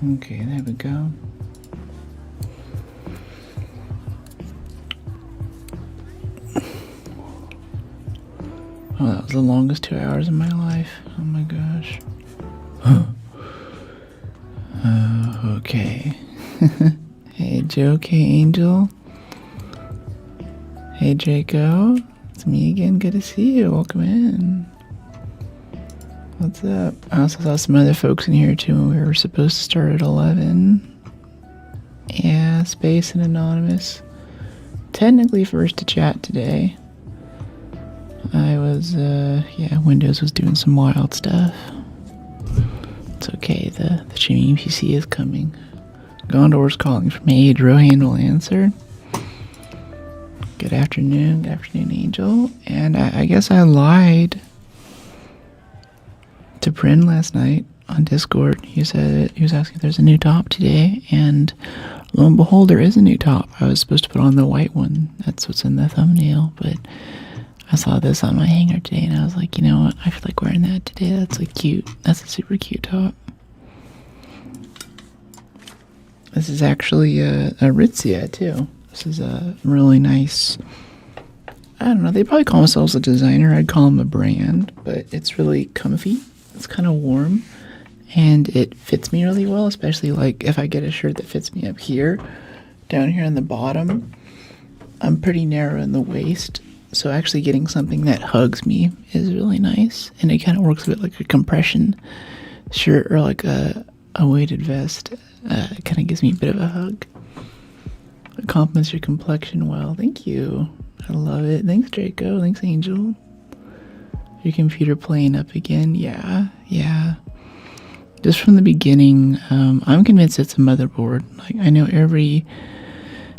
Okay, there we go. Oh, that was the longest 2 hours of my life. Oh my gosh. Okay. Hey, Joe K. Angel. Hey, Draco. It's me again. Good to see you. Welcome in. What's up? I also saw some other folks in here too. We were supposed to start at 11. Yeah, Space and Anonymous. Technically first to chat today. I was, yeah, Windows was doing some wild stuff. It's okay, the streaming PC is coming. Gondor's calling from Adro, handle answered. Good afternoon, Angel. And I guess I lied to Bryn last night on Discord. He said he was asking if there's a new top today, and lo and behold, there is a new top. I was supposed to put on the white one. That's what's in the thumbnail, but I saw this on my hanger today, and I was like, you know what? I feel like wearing that today. That's like cute. That's a super cute top. This is actually a Aritzia too. This is a really nice, I don't know, they probably call themselves a designer. I'd call them a brand, but it's really comfy. It's kind of warm, and it fits me really well, especially like if I get a shirt that fits me up here. Down here on the bottom, I'm pretty narrow in the waist, so actually getting something that hugs me is really nice, and it kind of works a bit like a compression shirt or like a weighted vest. It kind of gives me a bit of a hug. It complements your complexion well. Thank you. I love it. Thanks, Draco. Thanks, Angel. Your computer playing up again? Yeah. Just from the beginning, I'm convinced it's a motherboard. Like, I know every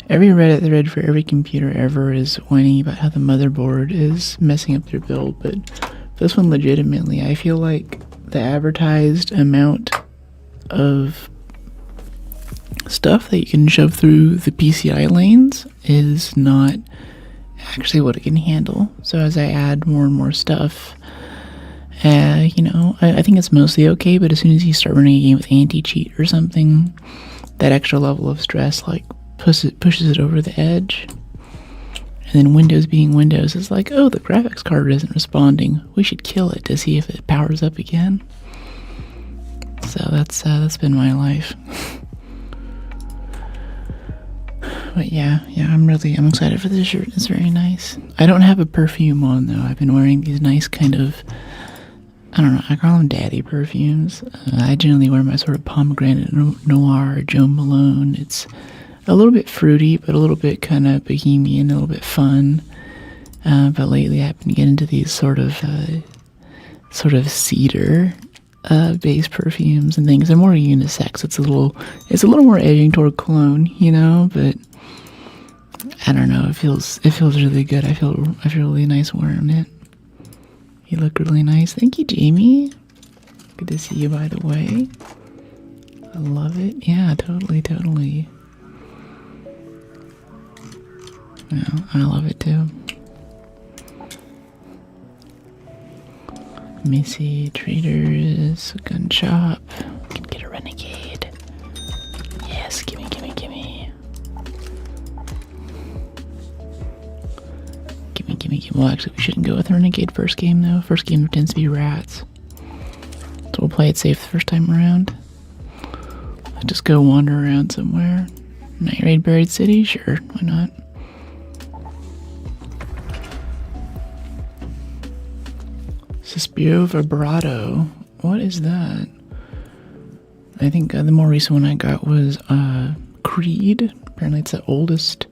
Reddit thread for every computer ever is whining about how the motherboard is messing up their build, but this one legitimately, I feel like the advertised amount of stuff that you can shove through the PCI lanes is not actually what it can handle. So as I add more and more stuff, you know, I think it's mostly okay, but as soon as you start running a game with anti-cheat or something, that extra level of stress like pushes it over the edge. And then Windows being Windows is like, oh, the graphics card isn't responding. We should kill it to see if it powers up again. So that's been my life. But yeah, I'm excited for this shirt. It's very nice. I don't have a perfume on though. I've been wearing these nice kind of, I don't know, I call them daddy perfumes. I generally wear my sort of pomegranate noir or Joe Malone. It's a little bit fruity, but a little bit kind of bohemian, a little bit fun. But lately I've been getting into these sort of cedar based perfumes and things. They're more unisex. It's a little more edging toward cologne, you know, but I don't know, it feels really good. I feel really nice wearing it. You look really nice. Thank you, Jamie. Good to see you, by the way. I love it. Yeah, totally. Yeah, I love it too. Let me see, traders, gun shop. Can get a renegade. Yes, gimme. Well, actually, we shouldn't go with renegade first game though. First game tends to be rats, so we'll play it safe the first time around. Let's just go wander around somewhere. Night raid buried city, sure, why not? Suspiro Vibrato. What is that? I think the more recent one I got was Creed. Apparently it's the oldest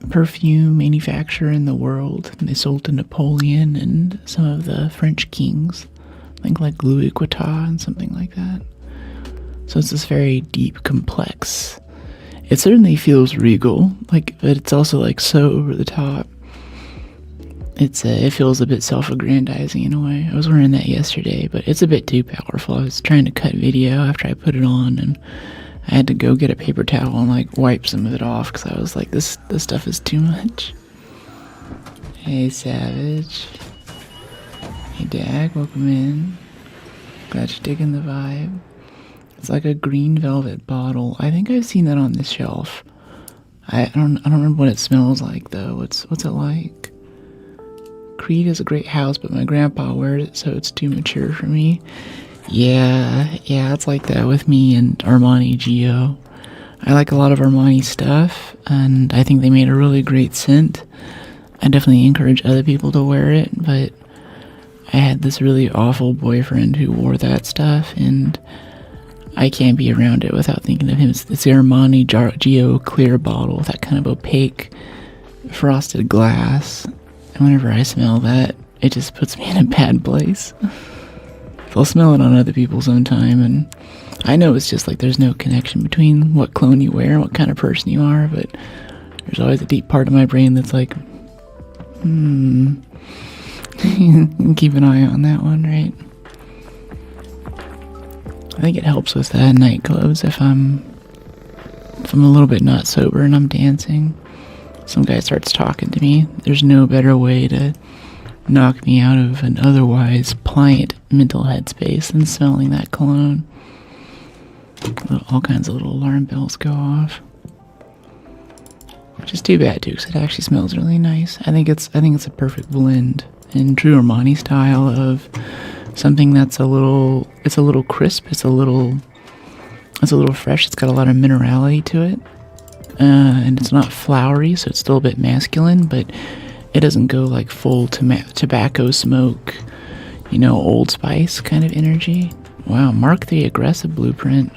perfume manufacturer in the world. And they sold to Napoleon and some of the French kings. I think like Louis Vuitton and something like that. So it's this very deep, complex. It certainly feels regal, like, but it's also like so over the top. It feels a bit self-aggrandizing in a way. I was wearing that yesterday, but it's a bit too powerful. I was trying to cut video after I put it on, and I had to go get a paper towel and like wipe some of it off because I was like, this stuff is too much. Hey, Savage. Hey, Dag, welcome in. Glad you're digging the vibe. It's like a green velvet bottle. I think I've seen that on this shelf. I don't remember what it smells like though. What's it like? Creed is a great house, but my grandpa wears it, so it's too mature for me. Yeah, it's like that with me and Armani Gio. I like a lot of Armani stuff, and I think they made a really great scent. I definitely encourage other people to wear it, but I had this really awful boyfriend who wore that stuff, and I can't be around it without thinking of him. It's the Armani Gio clear bottle with that kind of opaque frosted glass. And whenever I smell that, it just puts me in a bad place. I'll smell it on other people sometime, and I know it's just like there's no connection between what cologne you wear and what kind of person you are, but there's always a deep part of my brain that's like, keep an eye on that one, right? I think it helps with night clothes if I'm a little bit not sober and I'm dancing. Some guy starts talking to me. There's no better way to knock me out of an otherwise pliant mental headspace than smelling that cologne. All kinds of little alarm bells go off. Which is too bad too, because it actually smells really nice. I think it's a perfect blend in true Armani style of something that's a little crisp, it's a little fresh, it's got a lot of minerality to it, and it's not flowery, so it's still a bit masculine, but it doesn't go like full tobacco smoke, Old Spice kind of energy. Wow, Mark the Aggressive blueprint.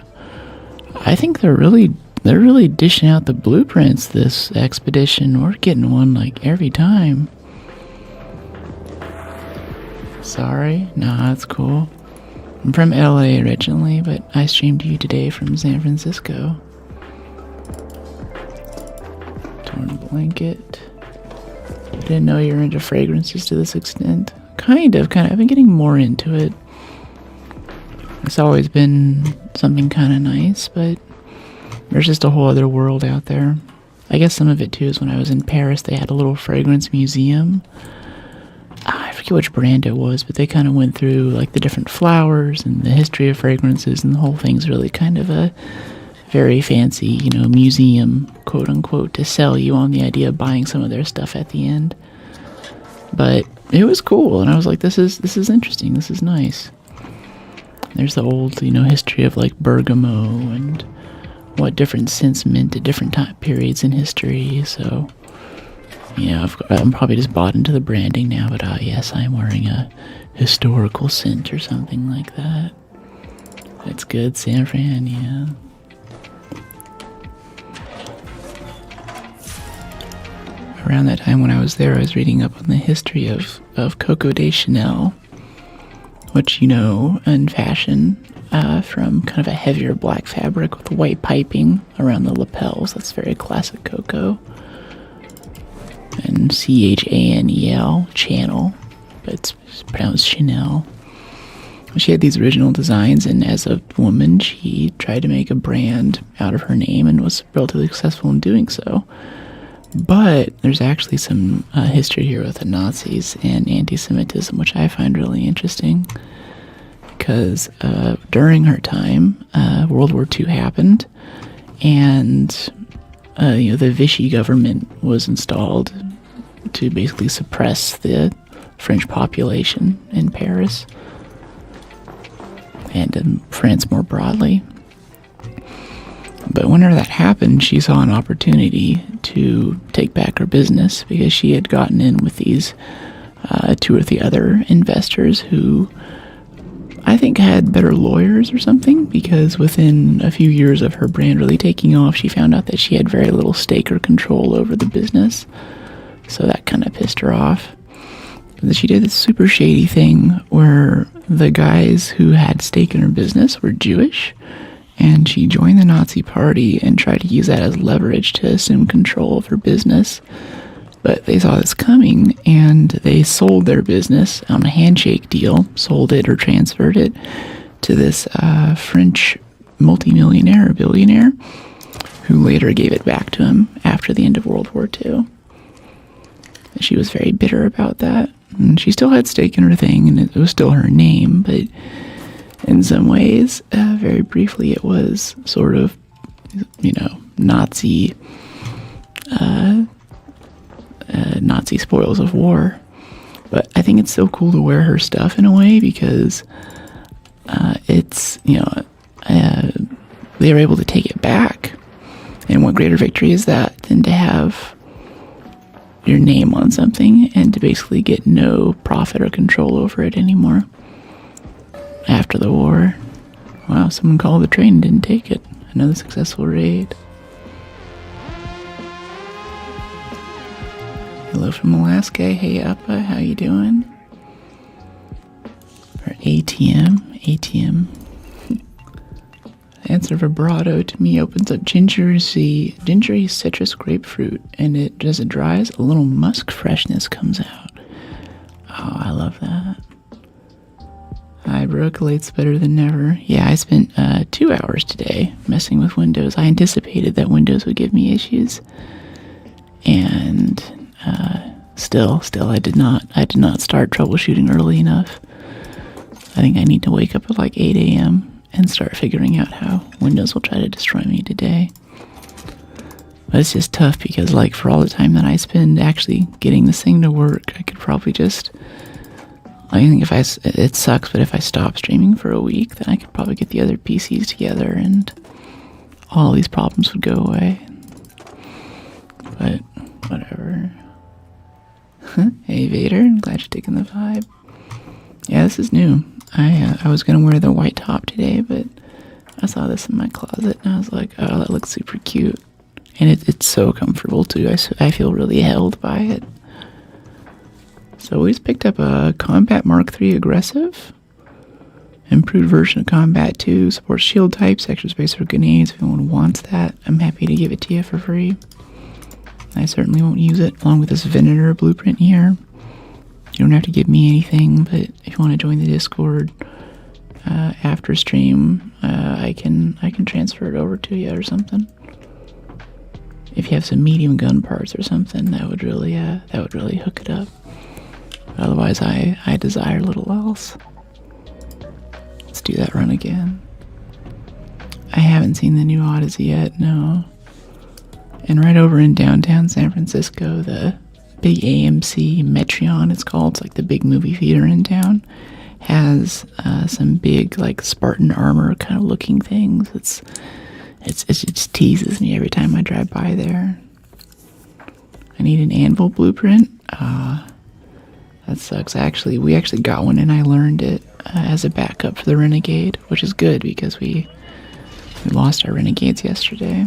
I think they're really dishing out the blueprints this expedition. We're getting one like every time. Sorry, nah, that's cool. I'm from LA originally, but I streamed to you today from San Francisco. Torn blanket. Didn't know you were into fragrances to this extent. Kind of. I've been getting more into it. It's always been something kind of nice, but there's just a whole other world out there. I guess some of it too is when I was in Paris, they had a little fragrance museum. I forget which brand it was, but they kind of went through like the different flowers and the history of fragrances, and the whole thing's really kind of a very fancy, museum, quote unquote, to sell you on the idea of buying some of their stuff at the end. But it was cool, and I was like, this is interesting, this is nice. There's the old, history of like bergamot and what different scents meant at different time periods in history, so I'm probably just bought into the branding now, but yes, I'm wearing a historical scent or something like that. That's good, San Fran, yeah. Around that time when I was there, I was reading up on the history of Coco de Chanel, which, in fashion, from kind of a heavier black fabric with white piping around the lapels. That's very classic Coco. And Chanel, channel, but it's pronounced Chanel. She had these original designs, and as a woman, she tried to make a brand out of her name and was relatively successful in doing so. But there's actually some history here with the Nazis and anti-Semitism, which I find really interesting. Because during her time, World War II happened, and the Vichy government was installed to basically suppress the French population in Paris and in France more broadly. But whenever that happened, she saw an opportunity to take back her business, because she had gotten in with these 2 or 3 other investors who I think had better lawyers or something, because within a few years of her brand really taking off, she found out that she had very little stake or control over the business. So that kind of pissed her off. But she did this super shady thing where the guys who had stake in her business were Jewish, and she joined the Nazi party and tried to use that as leverage to assume control of her business. But they saw this coming, and they sold their business on a handshake deal, sold it or transferred it to this French multimillionaire or billionaire, who later gave it back to him after the end of World War II. And she was very bitter about that. And she still had stake in her thing, and it was still her name, but in some ways. Very briefly, it was sort of, Nazi Nazi spoils of war. But I think it's so cool to wear her stuff in a way because it's, they were able to take it back. And what greater victory is that than to have your name on something and to basically get no profit or control over it anymore after the war. Wow, someone called the train and didn't take it. Another successful raid. Hello from Alaska. Hey, Uppa, how you doing? Or ATM. Answer vibrato to me opens up gingery citrus grapefruit, and as it dries, a little musk freshness comes out. Oh, I love that. Percolates better than ever. Yeah, I spent 2 hours today messing with Windows. I anticipated that Windows would give me issues, and still, I did not start troubleshooting early enough. I think I need to wake up at like 8 a.m. and start figuring out how Windows will try to destroy me today. But it's just tough because, like, for all the time that I spend actually getting this thing to work, I could probably just, I think it sucks, but if I stop streaming for a week, then I could probably get the other PCs together and all these problems would go away. But whatever. Hey Vader, I'm glad you're taking the vibe. Yeah, this is new. I was gonna wear the white top today, but I saw this in my closet and I was like, oh, that looks super cute. And it's so comfortable too. I feel really held by it. So we just picked up a Combat Mark III Aggressive. Improved version of Combat 2. Supports shield types, extra space for grenades. If anyone wants that, I'm happy to give it to you for free. I certainly won't use it, along with this Venator blueprint here. You don't have to give me anything, but if you want to join the Discord after stream, I can transfer it over to you or something. If you have some medium gun parts or something, that would really hook it up. Otherwise, I desire little else. Let's do that run again. I haven't seen the new Odyssey yet, no. And right over in downtown San Francisco, the big AMC Metreon, it's called. It's like the big movie theater in town. Has some big, like, Spartan armor kind of looking things. It just teases me every time I drive by there. I need an anvil blueprint. That sucks. We actually got one and I learned it as a backup for the Renegade, which is good because we lost our Renegades yesterday.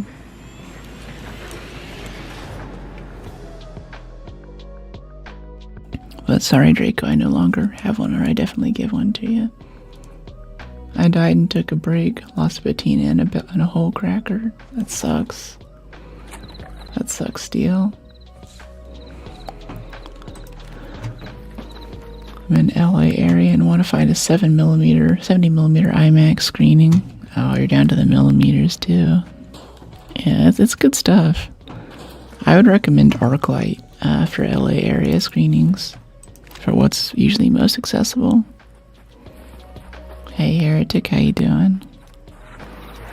But sorry, Draco, I no longer have one, or I definitely give one to you. I died and took a break, lost a patina and a whole cracker. That sucks. That sucks, Steel. I'm in LA area and want to find a 70mm IMAX screening. Oh, you're down to the millimeters too. Yeah, it's good stuff. I would recommend ArcLight for LA area screenings, for what's usually most accessible. Hey Heretic, how you doing?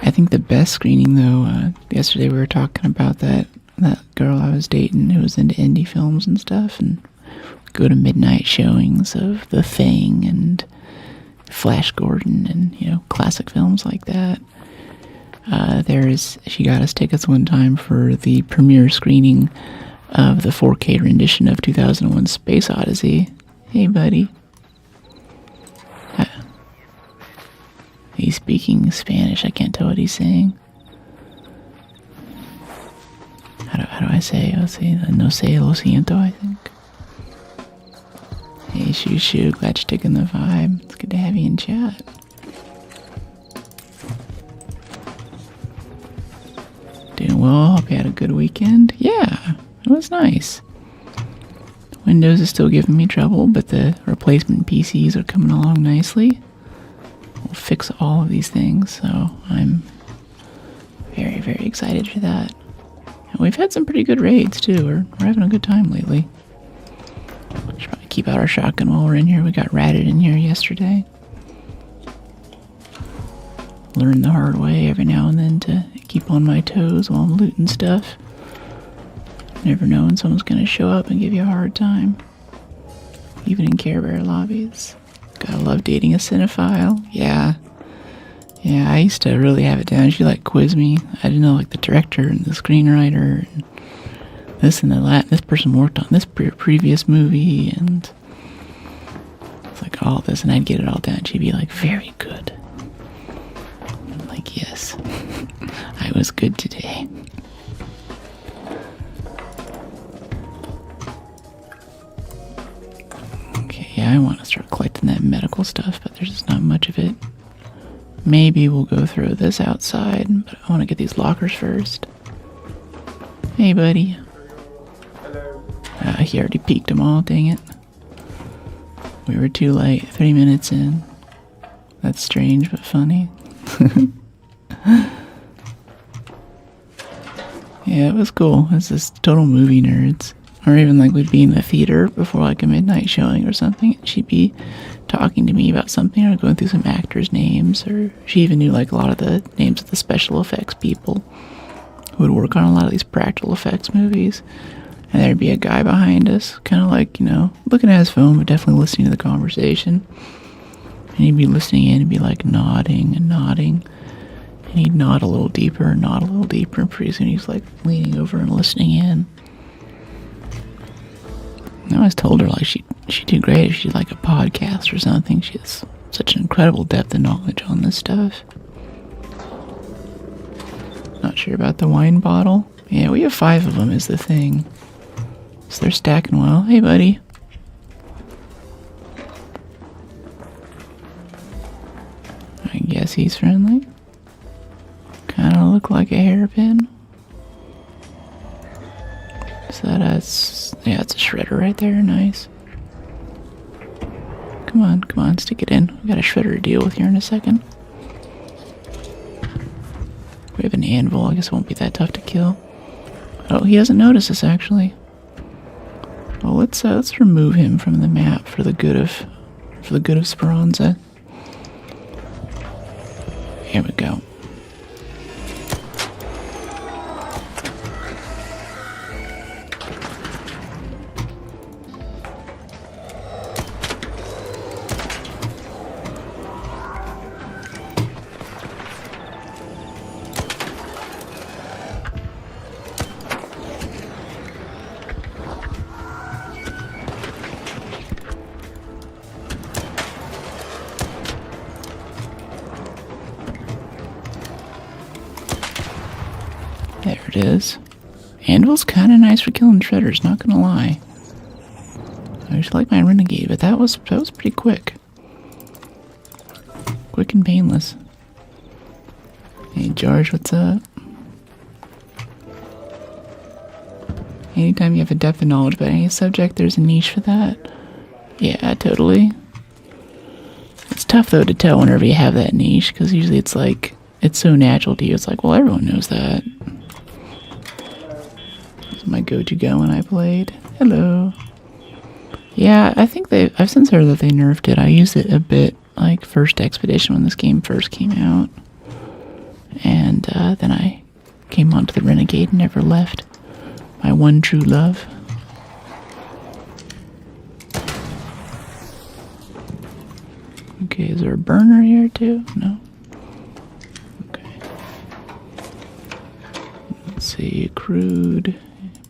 I think the best screening though, yesterday we were talking about that girl I was dating who was into indie films and stuff, and go to midnight showings of The Thing and Flash Gordon and, classic films like that. She got us tickets one time for the premiere screening of the 4K rendition of 2001 Space Odyssey. Hey, buddy. He's speaking Spanish. I can't tell what he's saying. How do I say? Let's see. No sé, lo siento, I think. Hey, Shoo, glad you're taking the vibe. It's good to have you in chat. Doing well. Hope you had a good weekend. Yeah, it was nice. Windows is still giving me trouble, but the replacement PCs are coming along nicely. We'll fix all of these things, so I'm very, very excited for that. And we've had some pretty good raids, too. We're having a good time lately. Should probably keep out our shotgun while we're in here. We got ratted in here yesterday. learn the hard way every now and then to keep on my toes while I'm looting stuff. Never know when someone's going to show up and give you a hard time. Even in Care Bear lobbies. Gotta love dating a cinephile. Yeah, I used to really have it down. She like quiz me. I didn't know like the director and the screenwriter and this and that. This person worked on this previous movie and it's like all this, and I'd get it all down. She'd be like, very good. I'm like, yes, I was good today. Okay, yeah, I want to start collecting that medical stuff, but there's just not much of it. Maybe we'll go throw this outside, but I want to get these lockers first. Hey, buddy. He already peeked them all, dang it. We were too late, 3 minutes in. That's strange, but funny. Yeah, it was cool. It's just total movie nerds. Or even like we'd be in the theater before like a midnight showing or something, and she'd be talking to me about something or going through some actors' names, or she even knew like a lot of the names of the special effects people who would work on a lot of these practical effects movies. And there'd be a guy behind us, kind of like, you know, looking at his phone, but definitely listening to the conversation. And he'd be listening in and be like nodding and nodding. And he'd nod a little deeper and nod a little deeper, and pretty soon he's like leaning over and listening in. I always told her like she'd do great if she did like a podcast or something. She has such an incredible depth of knowledge on this stuff. Not sure about the wine bottle. Yeah, we have 5 of them is the thing. So they're stacking well. Hey, buddy. I guess he's friendly. Kind of look like a hairpin. So that's, yeah, it's a shredder right there. Nice. Come on, stick it in. We got a shredder to deal with here in a second. We have an anvil. I guess it won't be that tough to kill. Oh, he hasn't noticed us actually. Well, let's remove him from the map for the good of Speranza. Here we go. There it is. Anvil's kind of nice for killing shredders, not gonna lie. I just like my renegade, but that was pretty quick. Quick and painless. Hey George, what's up? Anytime you have a depth of knowledge about any subject, there's a niche for that. Yeah, totally. It's tough though to tell whenever you have that niche, because usually it's like, it's so natural to you. It's like, well, everyone knows that. This is my go-to gun when I played. Hello. Yeah, I think I've since heard that they nerfed it. I used it a bit, like first expedition when this game first came out. And then I came onto the Renegade and never left. My one true love. Okay, is there a burner here too? No. Okay. Let's see, crude.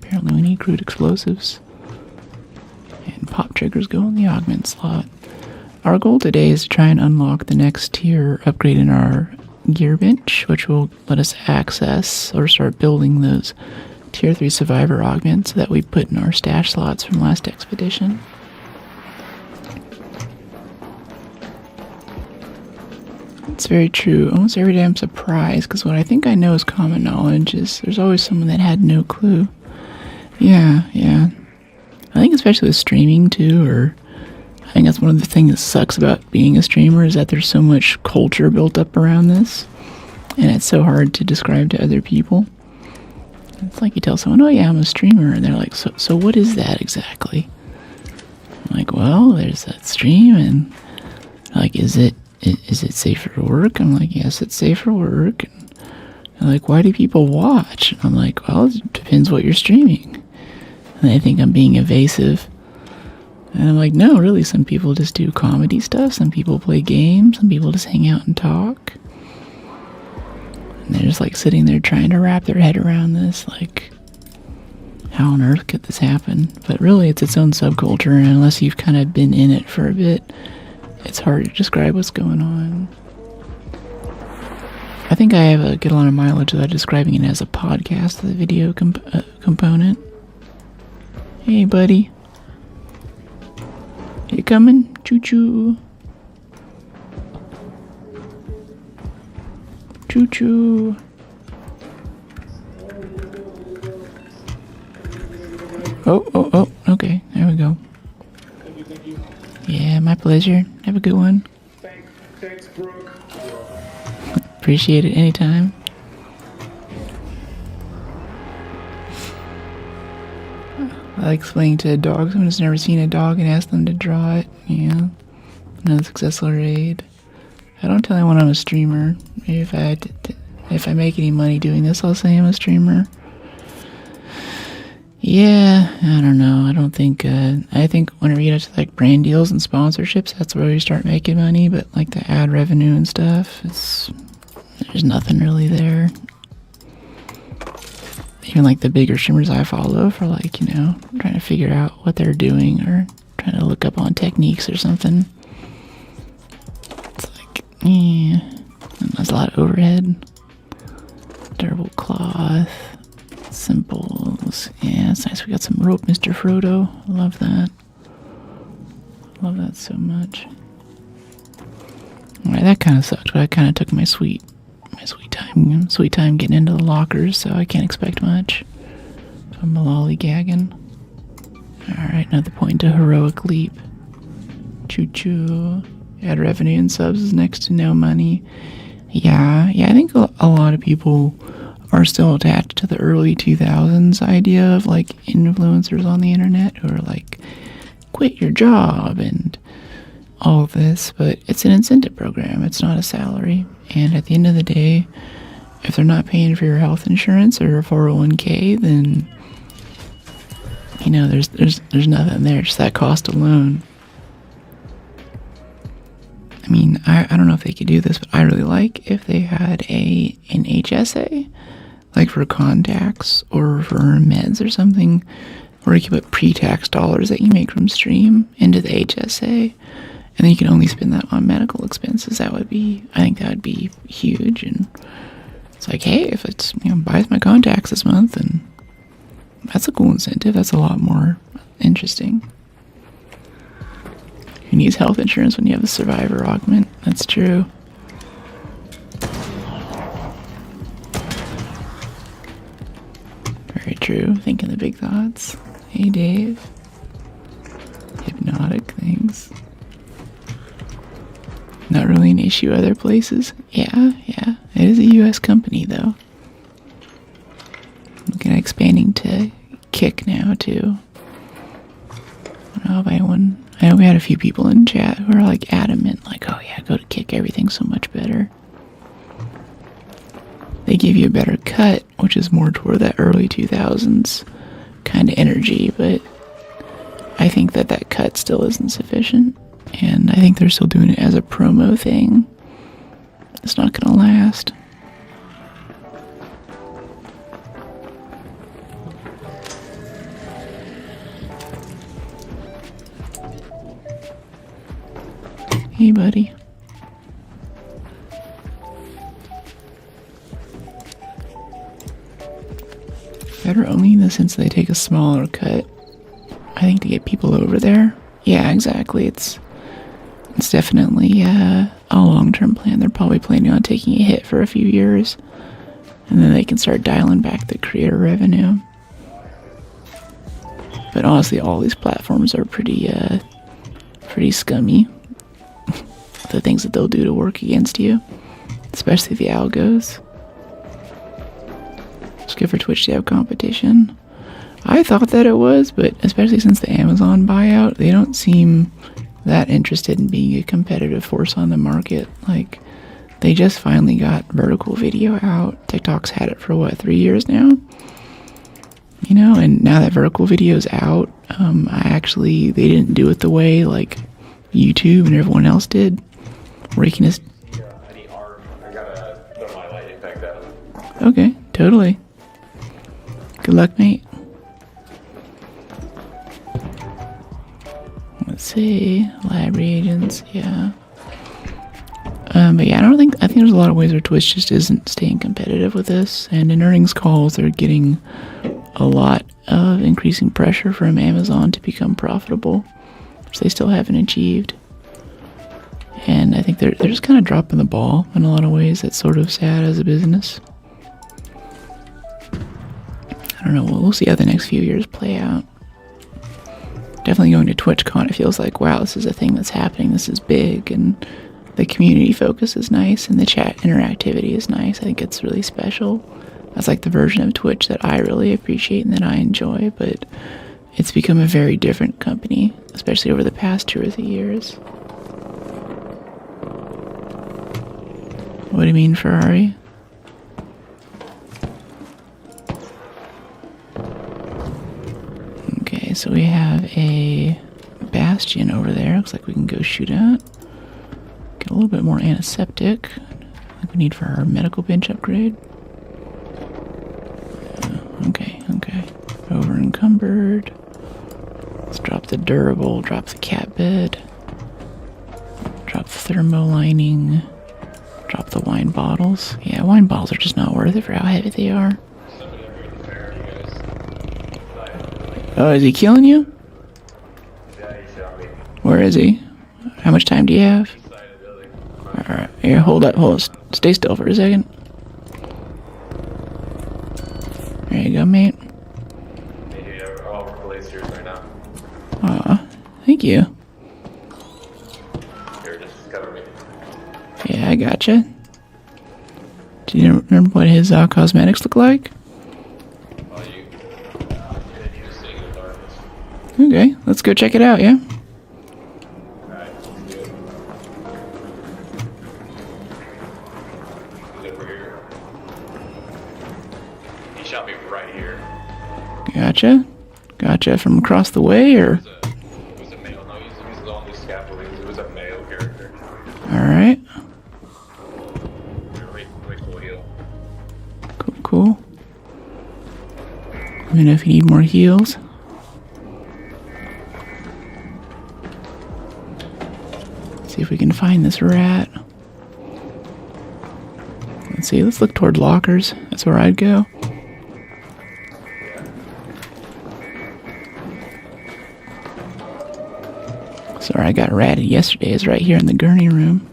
Apparently we need crude explosives. And pop triggers go in the augment slot. Our goal today is to try and unlock the next tier upgrade in our gear bench, which will let us access or start building those tier 3 survivor augments that we put in our stash slots from last expedition. It's very true. Almost every day I'm surprised, because what I think I know is common knowledge is there's always someone that had no clue. Yeah. I think especially with streaming too, or I think that's one of the things that sucks about being a streamer is that there's so much culture built up around this, and it's so hard to describe to other people. It's like you tell someone, oh yeah, I'm a streamer, and they're like, so what is that exactly? I'm like, well, there's that stream, and like, is it is it safe for work? I'm like, yes, it's safe for work. And they're like, why do people watch? I'm like, well, it depends what you're streaming. And they think I'm being evasive. And I'm like, no, really, some people just do comedy stuff. Some people play games. Some people just hang out and talk. And they're just like sitting there trying to wrap their head around this. Like, how on earth could this happen? But really, it's its own subculture. And unless you've kind of been in it for a bit, it's hard to describe what's going on. I think I get a lot of mileage without describing it as a podcast, the video component. Hey, buddy. You coming? Choo-choo. Choo-choo. Oh, okay, there we go. Thank you. Yeah, my pleasure. Have a good one. Thanks, Brooke. Appreciate it anytime. I like explaining to dogs. Someone who's never seen a dog and ask them to draw it. Yeah. Another successful raid. I don't tell anyone I'm a streamer. Maybe if I make any money doing this, I'll say I'm a streamer. Yeah, I don't know. I don't think, I think whenever you get to like brand deals and sponsorships, that's where you start making money, but like the ad revenue and stuff, there's nothing really there. Even like the bigger streamers I follow for like, you know, trying to figure out what they're doing or trying to look up on techniques or something. It's like, yeah, and there's a lot of overhead. Durable cloth. Symbols. Yeah, it's nice. We got some rope, Mr. Frodo. I love that. Love that so much. Alright, that kind of sucked, but I kind of took my sweet time getting into the lockers, so I can't expect much. I'm lollygagging. Alright, another point to heroic leap. Choo-choo. Ad revenue and subs is next to no money. Yeah, I think a lot of people are still attached to the early 2000s idea of like influencers on the internet who are like, quit your job and all of this, but it's an incentive program. It's not a salary. And at the end of the day, if they're not paying for your health insurance or your 401k, then, you know, there's nothing there, just that cost alone. I mean, I don't know if they could do this, but I really like if they had an HSA, like for contacts or for meds or something, where you can put pre-tax dollars that you make from stream into the HSA, and then you can only spend that on medical expenses. I think that would be huge. And it's like, hey, if it's, you know, buys my contacts this month, and that's a cool incentive. That's a lot more interesting. Who needs health insurance when you have a survivor augment? That's true. Very true. Thinking the big thoughts. Hey, Dave. Hypnotic things. Not really an issue other places. Yeah. It is a U.S. company, though. Looking at expanding to Kick now, too. I don't know if anyone... I know we had a few people in chat who are like adamant, like, oh yeah, go to Kick, everything's so much better. They give you a better cut, which is more toward that early 2000s kind of energy, but I think that cut still isn't sufficient, and I think they're still doing it as a promo thing. It's not gonna last. Hey, buddy. Better only in the sense they take a smaller cut, I think, to get people over there. Yeah, exactly. It's definitely a long-term plan. They're probably planning on taking a hit for a few years, and then they can start dialing back the creator revenue. But honestly, all these platforms are pretty scummy. The things that they'll do to work against you, especially the algos. It's good for Twitch to have competition. I thought that it was, but especially since the Amazon buyout, they don't seem that interested in being a competitive force on the market. Like, they just finally got vertical video out. TikTok's had it for what, 3 years now? You know, and now that vertical video's out, they didn't do it the way like YouTube and everyone else did. Where you can just... I need art. I gotta throw my lighting back down. Okay, totally. Good luck, mate. Let's see. Lab reagents, yeah. But yeah, I think there's a lot of ways where Twitch just isn't staying competitive with this. And in earnings calls, they're getting a lot of increasing pressure from Amazon to become profitable, which they still haven't achieved. And I think they're just kind of dropping the ball in a lot of ways. That's sort of sad as a business. I don't know. We'll see how the next few years play out. Definitely going to TwitchCon, it feels like, wow, this is a thing that's happening. This is big, and the community focus is nice, and the chat interactivity is nice. I think it's really special. That's like the version of Twitch that I really appreciate and that I enjoy, but it's become a very different company, especially over the past 2 or 3 years. What do you mean, Ferrari? Okay, so we have a bastion over there. Looks like we can go shoot at. Get a little bit more antiseptic. Like we need for our medical bench upgrade. Okay. Over encumbered. Let's drop the durable, drop the cat bed. Drop the thermo lining. Drop the wine bottles. Yeah, wine bottles are just not worth it for how heavy they are. Oh, is he killing you? Yeah, he shot me. Where is he? How much time do you have? Alright, here, hold up, stay still for a second. There you go, mate. I'll replace yours right now. Aw, thank you. Here, just cover me. Yeah, I gotcha. Do you remember what his cosmetics look like? Oh, you need to sing in the darkness. Okay, let's go check it out, yeah? Alright, let's do it. He's over here. He shot me right here. Gotcha, from across the way, or? It was a male. No, he's on these scaffoldings. It was a male character. Alright. Really cool heal. Cool. Let me know if you need more heals. See if we can find this rat. Let's see, let's look toward lockers. That's where I'd go. Sorry, I got ratted yesterday. It's right here in the gurney room.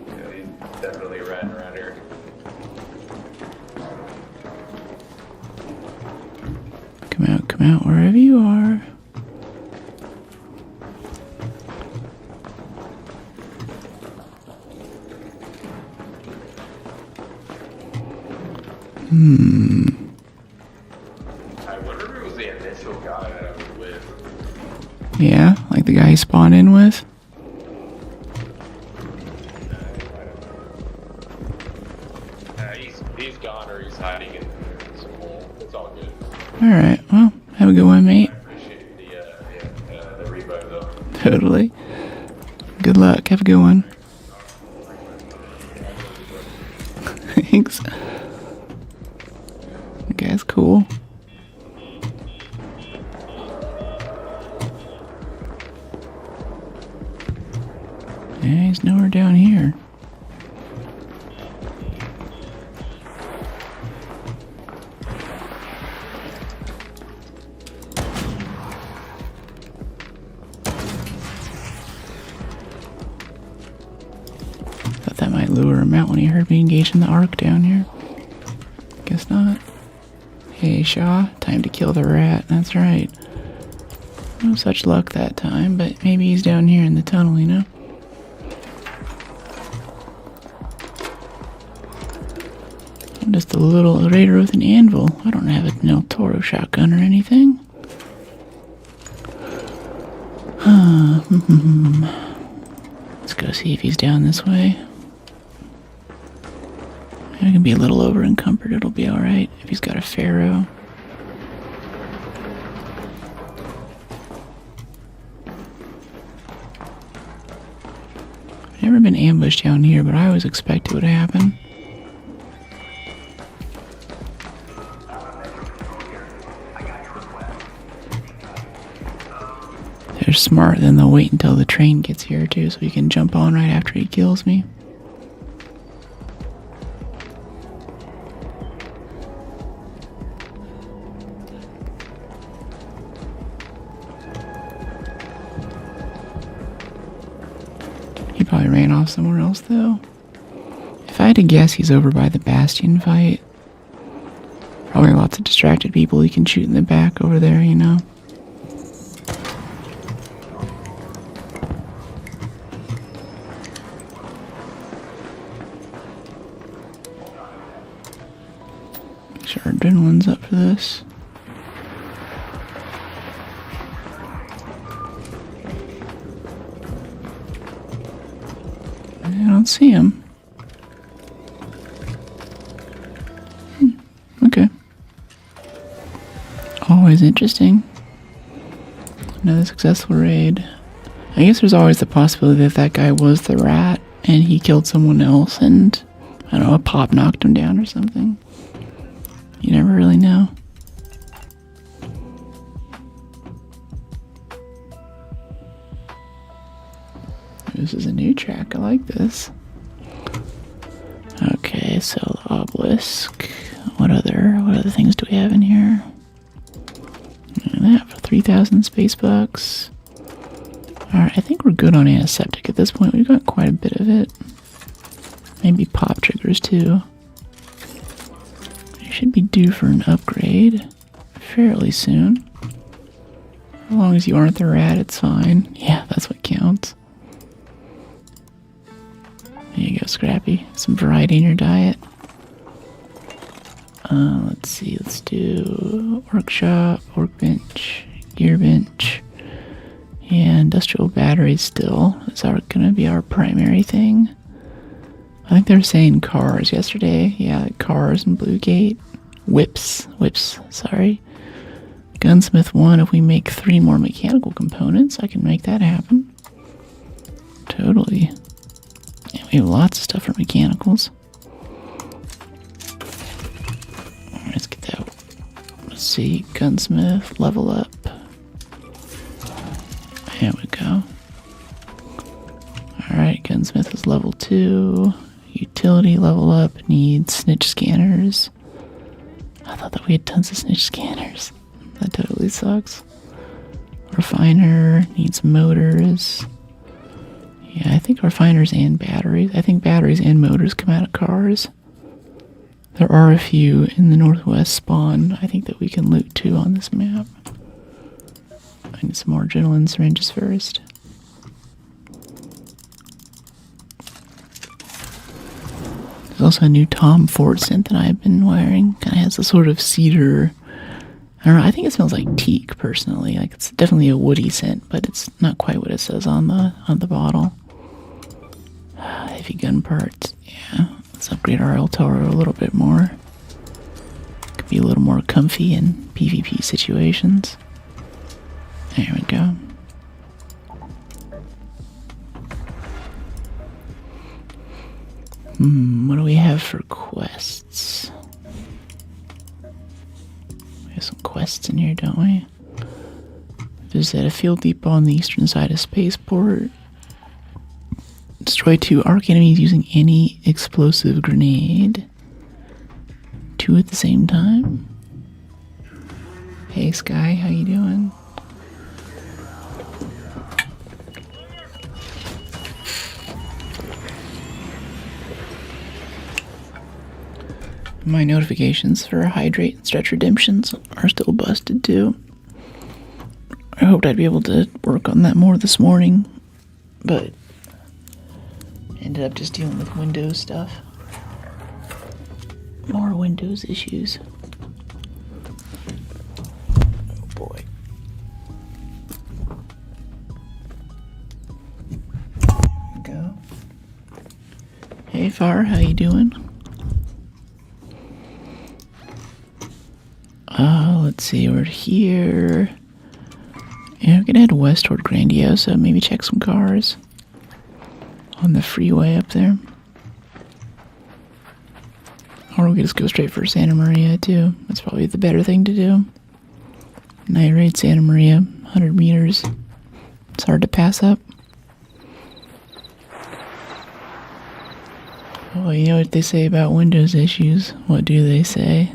Yeah, he's definitely ratting around here. Come out, wherever you are. I wonder if it was the initial guy that I was with. Yeah, like the guy you spawned in with. He's gone or he's hiding in some hole. It's all good. Alright, well, have a good one, mate. I appreciate the revive though. Totally. Good luck. Have a good one. Thanks. The guy's cool. Yeah, he's nowhere down here. Thought that might lure him out when he heard me engage in the arc down here. Guess not. Hey, Shaw, time to kill the rat. That's right. No such luck that time, but maybe he's down here in the tunnel, you know? I'm just a little raider with an anvil. I don't have a no Toro shotgun or anything. Let's go see if he's down this way. I can be a little over encumbered. It'll be alright if he's got a pharaoh. I've never been ambushed down here, but I always expect it would happen. They're smart, then they'll wait until the train gets here too, so he can jump on right after he kills me. He probably ran off somewhere else though. If I had to guess, he's over by the Bastion fight. Probably lots of distracted people he can shoot in the back over there, you know. Make sure our adrenaline's up for this. I don't see him. Okay. Always interesting. Another successful raid. I guess there's always the possibility that that guy was the rat and he killed someone else and, I don't know, a pop knocked him down or something. You never really know. This is a new track. I like this. Okay, so the obelisk. What other things do we have in here? And that for 3,000 space bucks. Alright, I think we're good on antiseptic at this point. We've got quite a bit of it. Maybe pop triggers too. You should be due for an upgrade fairly soon. As long as you aren't the rat, it's fine. Yeah, that's what counts. There you go, Scrappy. Some variety in your diet. Let's see, let's do workshop, workbench, gearbench, yeah, industrial batteries still. Is gonna be our primary thing. I think they were saying cars yesterday. Yeah, cars and Blue Gate. Whips, sorry. Gunsmith 1, if we make 3 more mechanical components, I can make that happen. Totally. Yeah, we have lots of stuff for mechanicals. Let's get that. Let's see, gunsmith, level up. There we go. Alright, gunsmith is level 2. Utility level up, needs snitch scanners. I thought that we had tons of snitch scanners. That totally sucks. Refiner needs motors. Yeah, I think refiners and batteries. I think batteries and motors come out of cars. There are a few in the northwest spawn, I think, that we can loot too on this map. I need some more adrenaline syringes first. There's also a new Tom Ford scent that I've been wearing. Kind of has a sort of cedar. I don't know, I think it smells like teak personally. Like it's definitely a woody scent, but it's not quite what it says on the bottle. Heavy gun parts. Yeah, let's upgrade our El Toro a little bit more. Could be a little more comfy in PvP situations. There we go. What do we have for quests? We have some quests in here, don't we? Visit a field depot on the eastern side of Spaceport. Destroy 2 arc enemies using any explosive grenade. 2 at the same time. Hey Sky, how you doing? My notifications for Hydrate and Stretch Redemptions are still busted too. I hoped I'd be able to work on that more this morning, but ended up just dealing with Windows stuff. More Windows issues. Oh boy. Hey Far, how you doing? Let's see, we're here. Yeah, we're gonna head west toward Grandioso, maybe check some cars on the freeway up there. Or we could just go straight for Santa Maria too. That's probably the better thing to do. Night raid Santa Maria, 100 meters. It's hard to pass up. Oh, you know what they say about Windows issues? What do they say?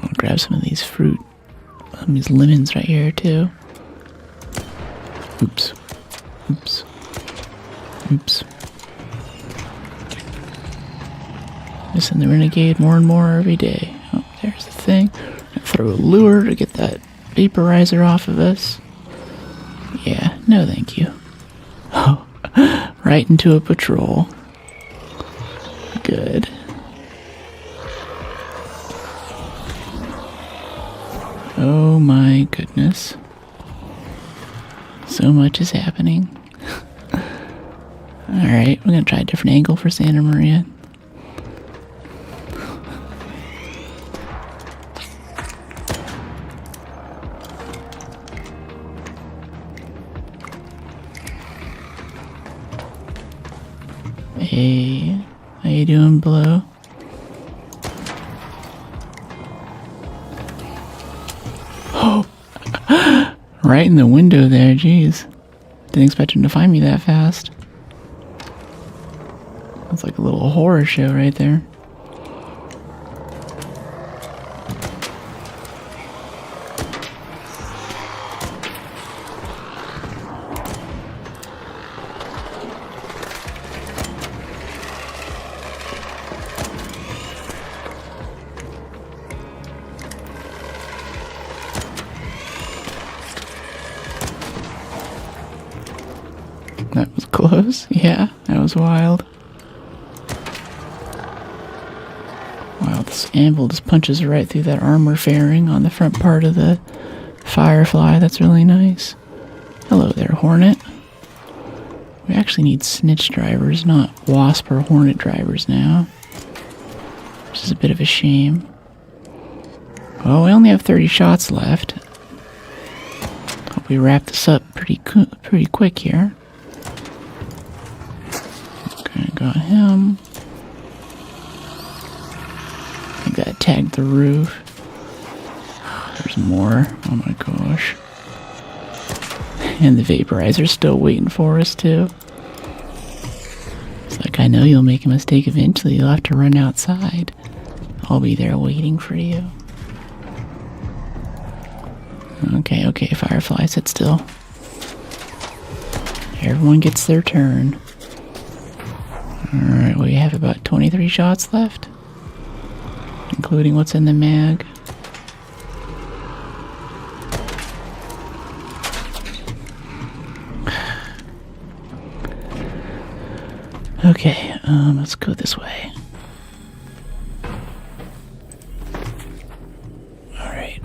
I'll grab some of these fruit. These lemons right here too. Oops. Oops. Oops. Missing the renegade more and more every day. Oh, there's the thing. Throw a lure to get that vaporizer off of us. Yeah, no thank you. Oh, right into a patrol. Good. Oh my goodness. So much is happening. Alright, we're gonna try a different angle for Santa Maria. Hey, how you doing, Blow? Oh, right in the window there, jeez. Didn't expect him to find me that fast. That's like a little horror show right there. That was close. Yeah, that was wild. Wow, this anvil just punches right through that armor fairing on the front part of the Firefly. That's really nice. Hello there, Hornet. We actually need snitch drivers, not Wasp or Hornet drivers now. Which is a bit of a shame. Well, we only have 30 shots left. Hope we wrap this up pretty quick here. Okay, got him. I think that tagged the roof. There's more. Oh my gosh. And the vaporizer's still waiting for us too. It's like, I know you'll make a mistake eventually. You'll have to run outside. I'll be there waiting for you. Okay, Firefly, sit still. Everyone gets their turn. Alright, we have about 23 shots left, including what's in the mag. Okay, let's go this way. Alright.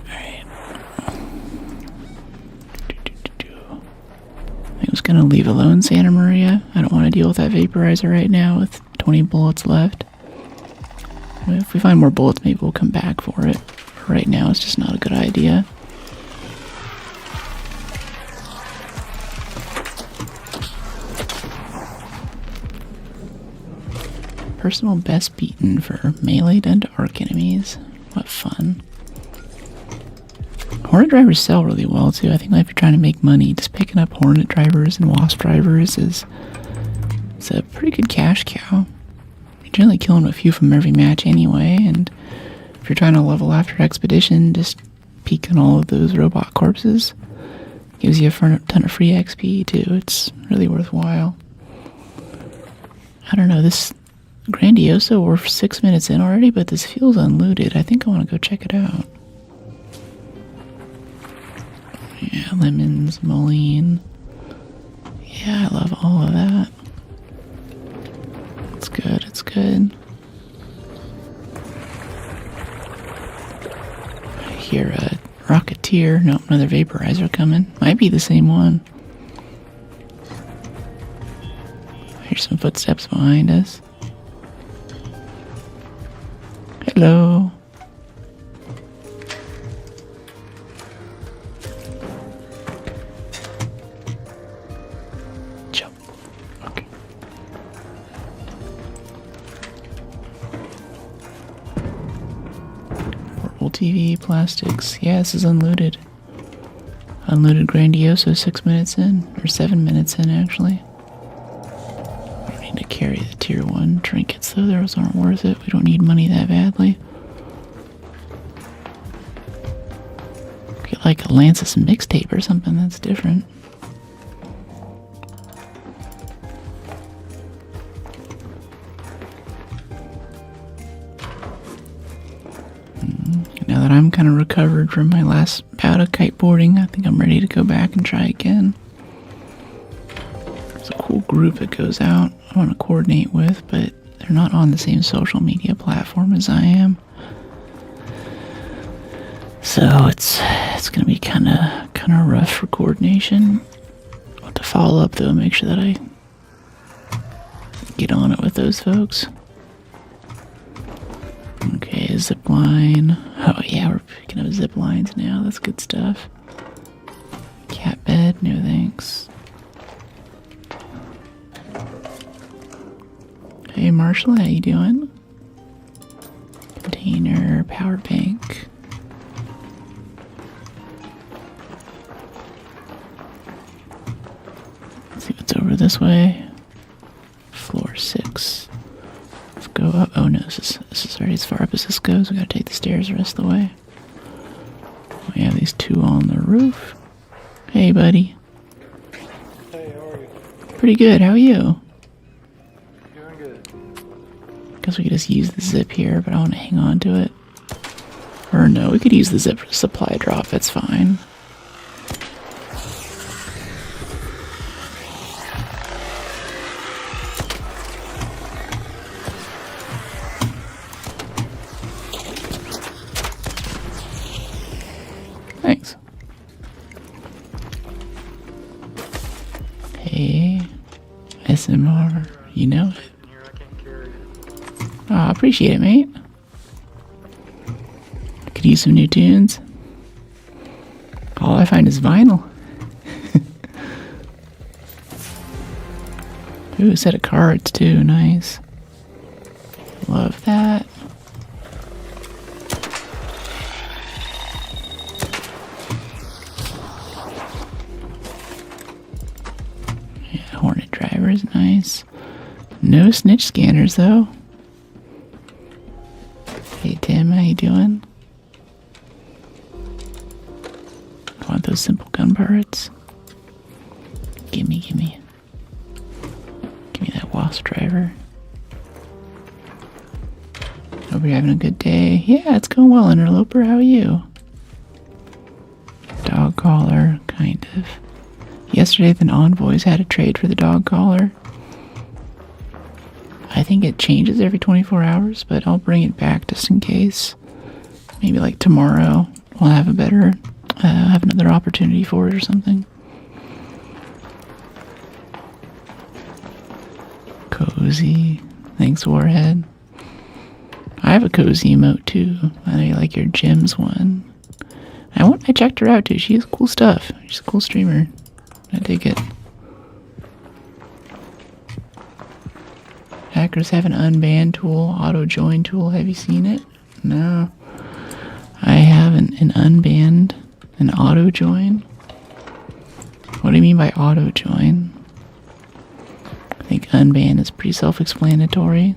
I was gonna leave alone Santa Maria. I don't want to deal with that vaporizer right now with 20 bullets left. If we find more bullets, maybe we'll come back for it. Right now, it's just not a good idea. Personal best beaten for melee done to arc enemies. What fun. Hornet drivers sell really well too. I think if you're trying to make money, just picking up Hornet drivers and Wasp drivers it's a pretty good cash cow. You're generally killing a few from every match anyway, and if you're trying to level after Expedition, just peek on all of those robot corpses. Gives you a ton of free XP too. It's really worthwhile. I don't know, this Grandioso, we're 6 minutes in already, but this feels unlooted. I think I want to go check it out. Yeah, lemons, mullein. Yeah, I love all of that. It's good, it's good. hear a Rocketeer. Nope, another vaporizer coming. Might be the same one. Here's some footsteps behind us. Hello. Jump. Okay. Portable TV, plastics. Yeah, this is unlooted. Unlooted Grandioso 6 minutes in. Or 7 minutes in, actually. We don't need to carry the tier 1 trinkets, though. Those aren't worth it. We don't need money that badly. Get like a Lance's mixtape or something. That's different. Now that I'm kind of recovered from my last bout of kiteboarding, I think I'm ready to go back and try again. There's a cool group that goes out I want to coordinate with, but they're not on the same social media platform as I am. So it's gonna be kind of rough for coordination. I'll have to follow up though, make sure that I get on it with those folks. Okay, zip line. Oh yeah, we're picking up zip lines now. That's good stuff. Cat bed, no thanks. Hey Marshall, how you doing? Container, power bank. Let's see what's over this way. Floor 6. Let's go up. Oh no, this is already as far up as this goes. We gotta take the stairs the rest of the way. We have these two on the roof. Hey buddy. Hey, how are you? Pretty good, how are you? Doing good. Guess we could just use the zip here, but I want to hang on to it. Or no, we could use the zip for the supply drop, that's fine. Thanks. Hey, SMR, you know it. Here, I can carry it. Oh, I appreciate it, mate. Could use some new tunes. All I find is vinyl. Ooh, a set of cards too, nice. Love that. Yeah, Hornet driver is nice. No snitch scanners though. Hey Tim, how you doing? I want those simple gun parts. Gimme. Give me that wasp driver. Hope you're having a good day. Yeah, it's going well, Interloper. How are you? Dog collar, kind of. Yesterday, the envoys had a trade for the dog collar. I think it changes every 24 hours, but I'll bring it back just in case. Maybe like tomorrow, we'll have a better, have another opportunity for it or something. Cozy. Thanks, Warhead. I have a cozy emote too. I know you like your Gems one. I checked her out too. She has cool stuff. She's a cool streamer. I dig it. Hackers have an unban tool, auto join tool. Have you seen it? No. I have an unbanned, an auto join. What do you mean by auto join? I think unban is pretty self-explanatory.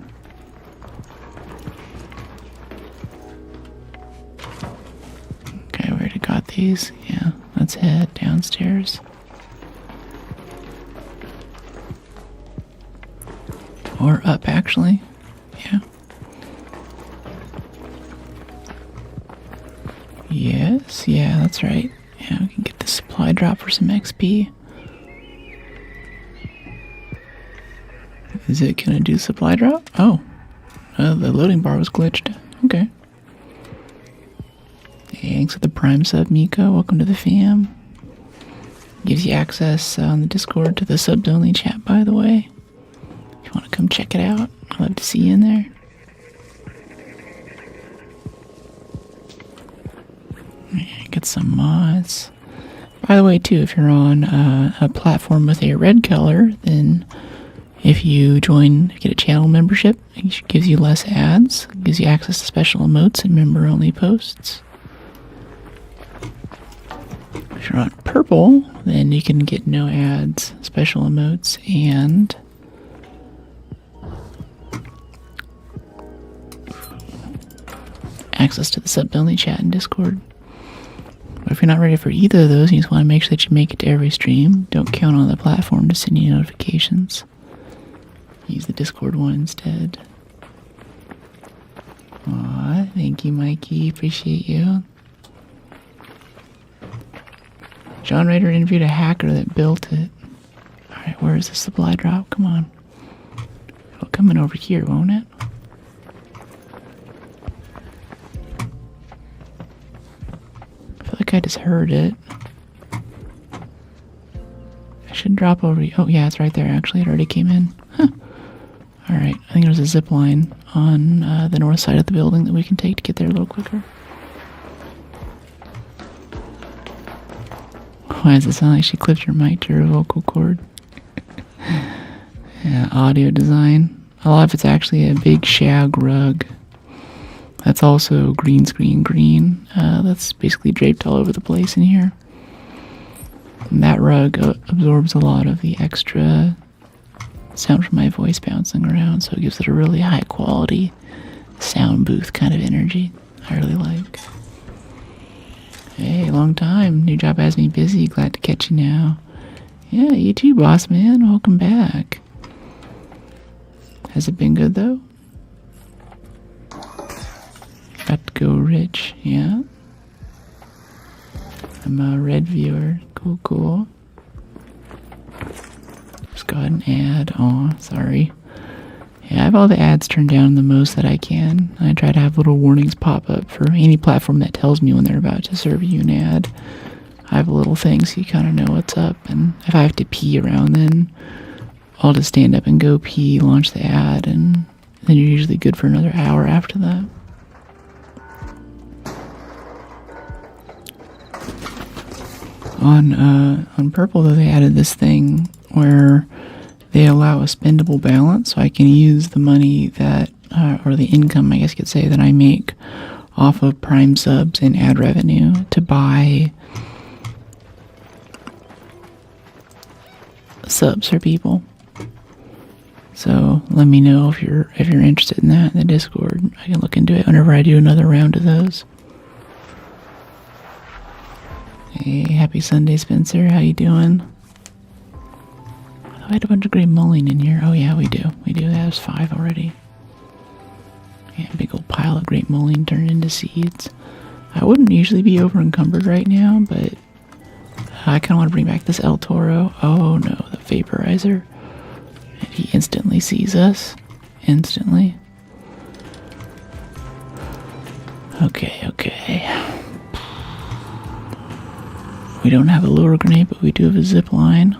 Okay, we already got these. Yeah, let's head downstairs. Or up, actually. Yeah. Yes, yeah, that's right. Yeah, we can get the supply drop for some XP. Is it gonna do supply drop? Oh. The loading bar was glitched. Okay. Hey, thanks for the Prime sub, Miko. Welcome to the fam. Gives you access on the Discord to the subs only chat, by the way. If you want to come check it out, I'd love to see you in there. Yeah, get some mods. By the way, too, if you're on a platform with a red color, then if you get a channel membership, it gives you less ads, gives you access to special emotes and member-only posts. If you're on purple, then you can get no ads, special emotes, and access to the sub-only chat and Discord. But if you're not ready for either of those, you just want to make sure that you make it to every stream. Don't count on the platform to send you notifications. Use the Discord one instead. Aw, thank you, Mikey. Appreciate you. John Rader interviewed a hacker that built it. Alright, where is the supply drop? Come on. It'll come in over here, won't it? I feel like I just heard it. I should drop over. Oh, yeah, it's right there, actually. It already came in. Huh. Alright, I think there's a zip line on the north side of the building that we can take to get there a little quicker. Why does it sound like she clipped your mic to her vocal cord? Yeah, audio design. A lot of it's actually a big shag rug. That's also green screen green. That's basically draped all over the place in here. And that rug absorbs a lot of the extra sound from my voice bouncing around, so it gives it a really high quality sound booth kind of energy I really like. Hey, long time. New job has me busy. Glad to catch you now. Yeah, you too, boss man. Welcome back. Has it been good, though? Got to go rich, yeah. I'm a red viewer. Cool, cool. Just got an ad. Aw, sorry. Yeah, I have all the ads turned down the most that I can. I try to have little warnings pop up for any platform that tells me when they're about to serve you an ad. I have a little thing so you kind of know what's up. And if I have to pee around then, I'll just stand up and go pee, launch the ad, and then you're usually good for another hour after that. On purple, though, they added this thing where they allow a spendable balance, so I can use the money that, or the income, I guess you could say, that I make off of Prime subs and ad revenue to buy subs for people. So let me know if you're interested in that in the Discord. I can look into it whenever I do another round of those. Hey, happy Sunday, Spencer. How you doing? I had a bunch of green mulling in here. Oh yeah, we do. We do. That was 5 already. Yeah, big old pile of grape mulling turned into seeds. I wouldn't usually be over encumbered right now, but I kind of want to bring back this El Toro. Oh no, the vaporizer. And he instantly sees us. Instantly. Okay. We don't have a lure grenade, but we do have a zip line.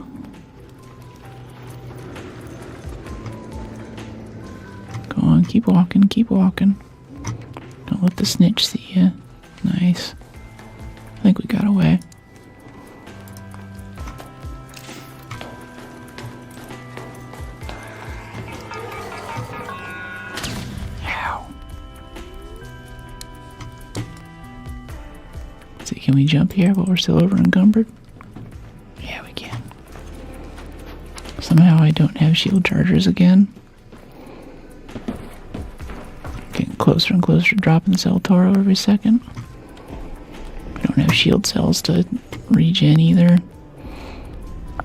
Go on, keep walking. Don't let the snitch see you. Nice. I think we got away. Ow. See, can we jump here while we're still over encumbered? Yeah, we can. Somehow I don't have shield chargers again. Getting closer and closer to dropping this El Toro every second. We don't have shield cells to regen either.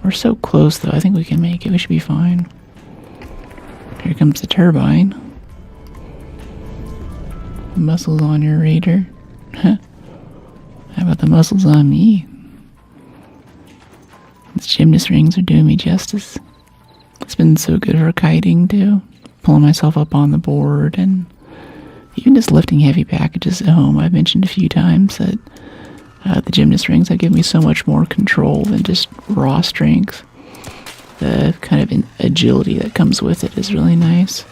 We're so close though, I think we can make it. We should be fine. Here comes the turbine. The muscles on your Raider. How about the muscles on me? These gymnast rings are doing me justice. It's been so good for kiting too. Pulling myself up on the board and Even just lifting heavy packages at home, I've mentioned a few times that the gymnast rings have given me so much more control than just raw strength. The kind of agility that comes with it is really nice.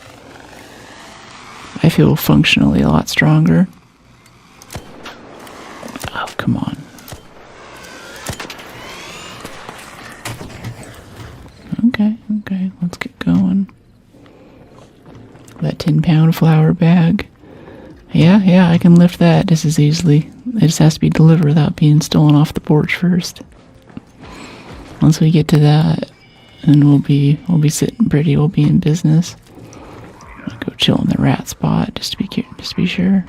I feel functionally a lot stronger. Oh, come on. Okay, let's get going. That 10-pound flour bag. Yeah, I can lift that just as easily. It just has to be delivered without being stolen off the porch first. Once we get to that, then we'll be sitting pretty. We'll be in business. I'll go chill in the rat spot just to be sure.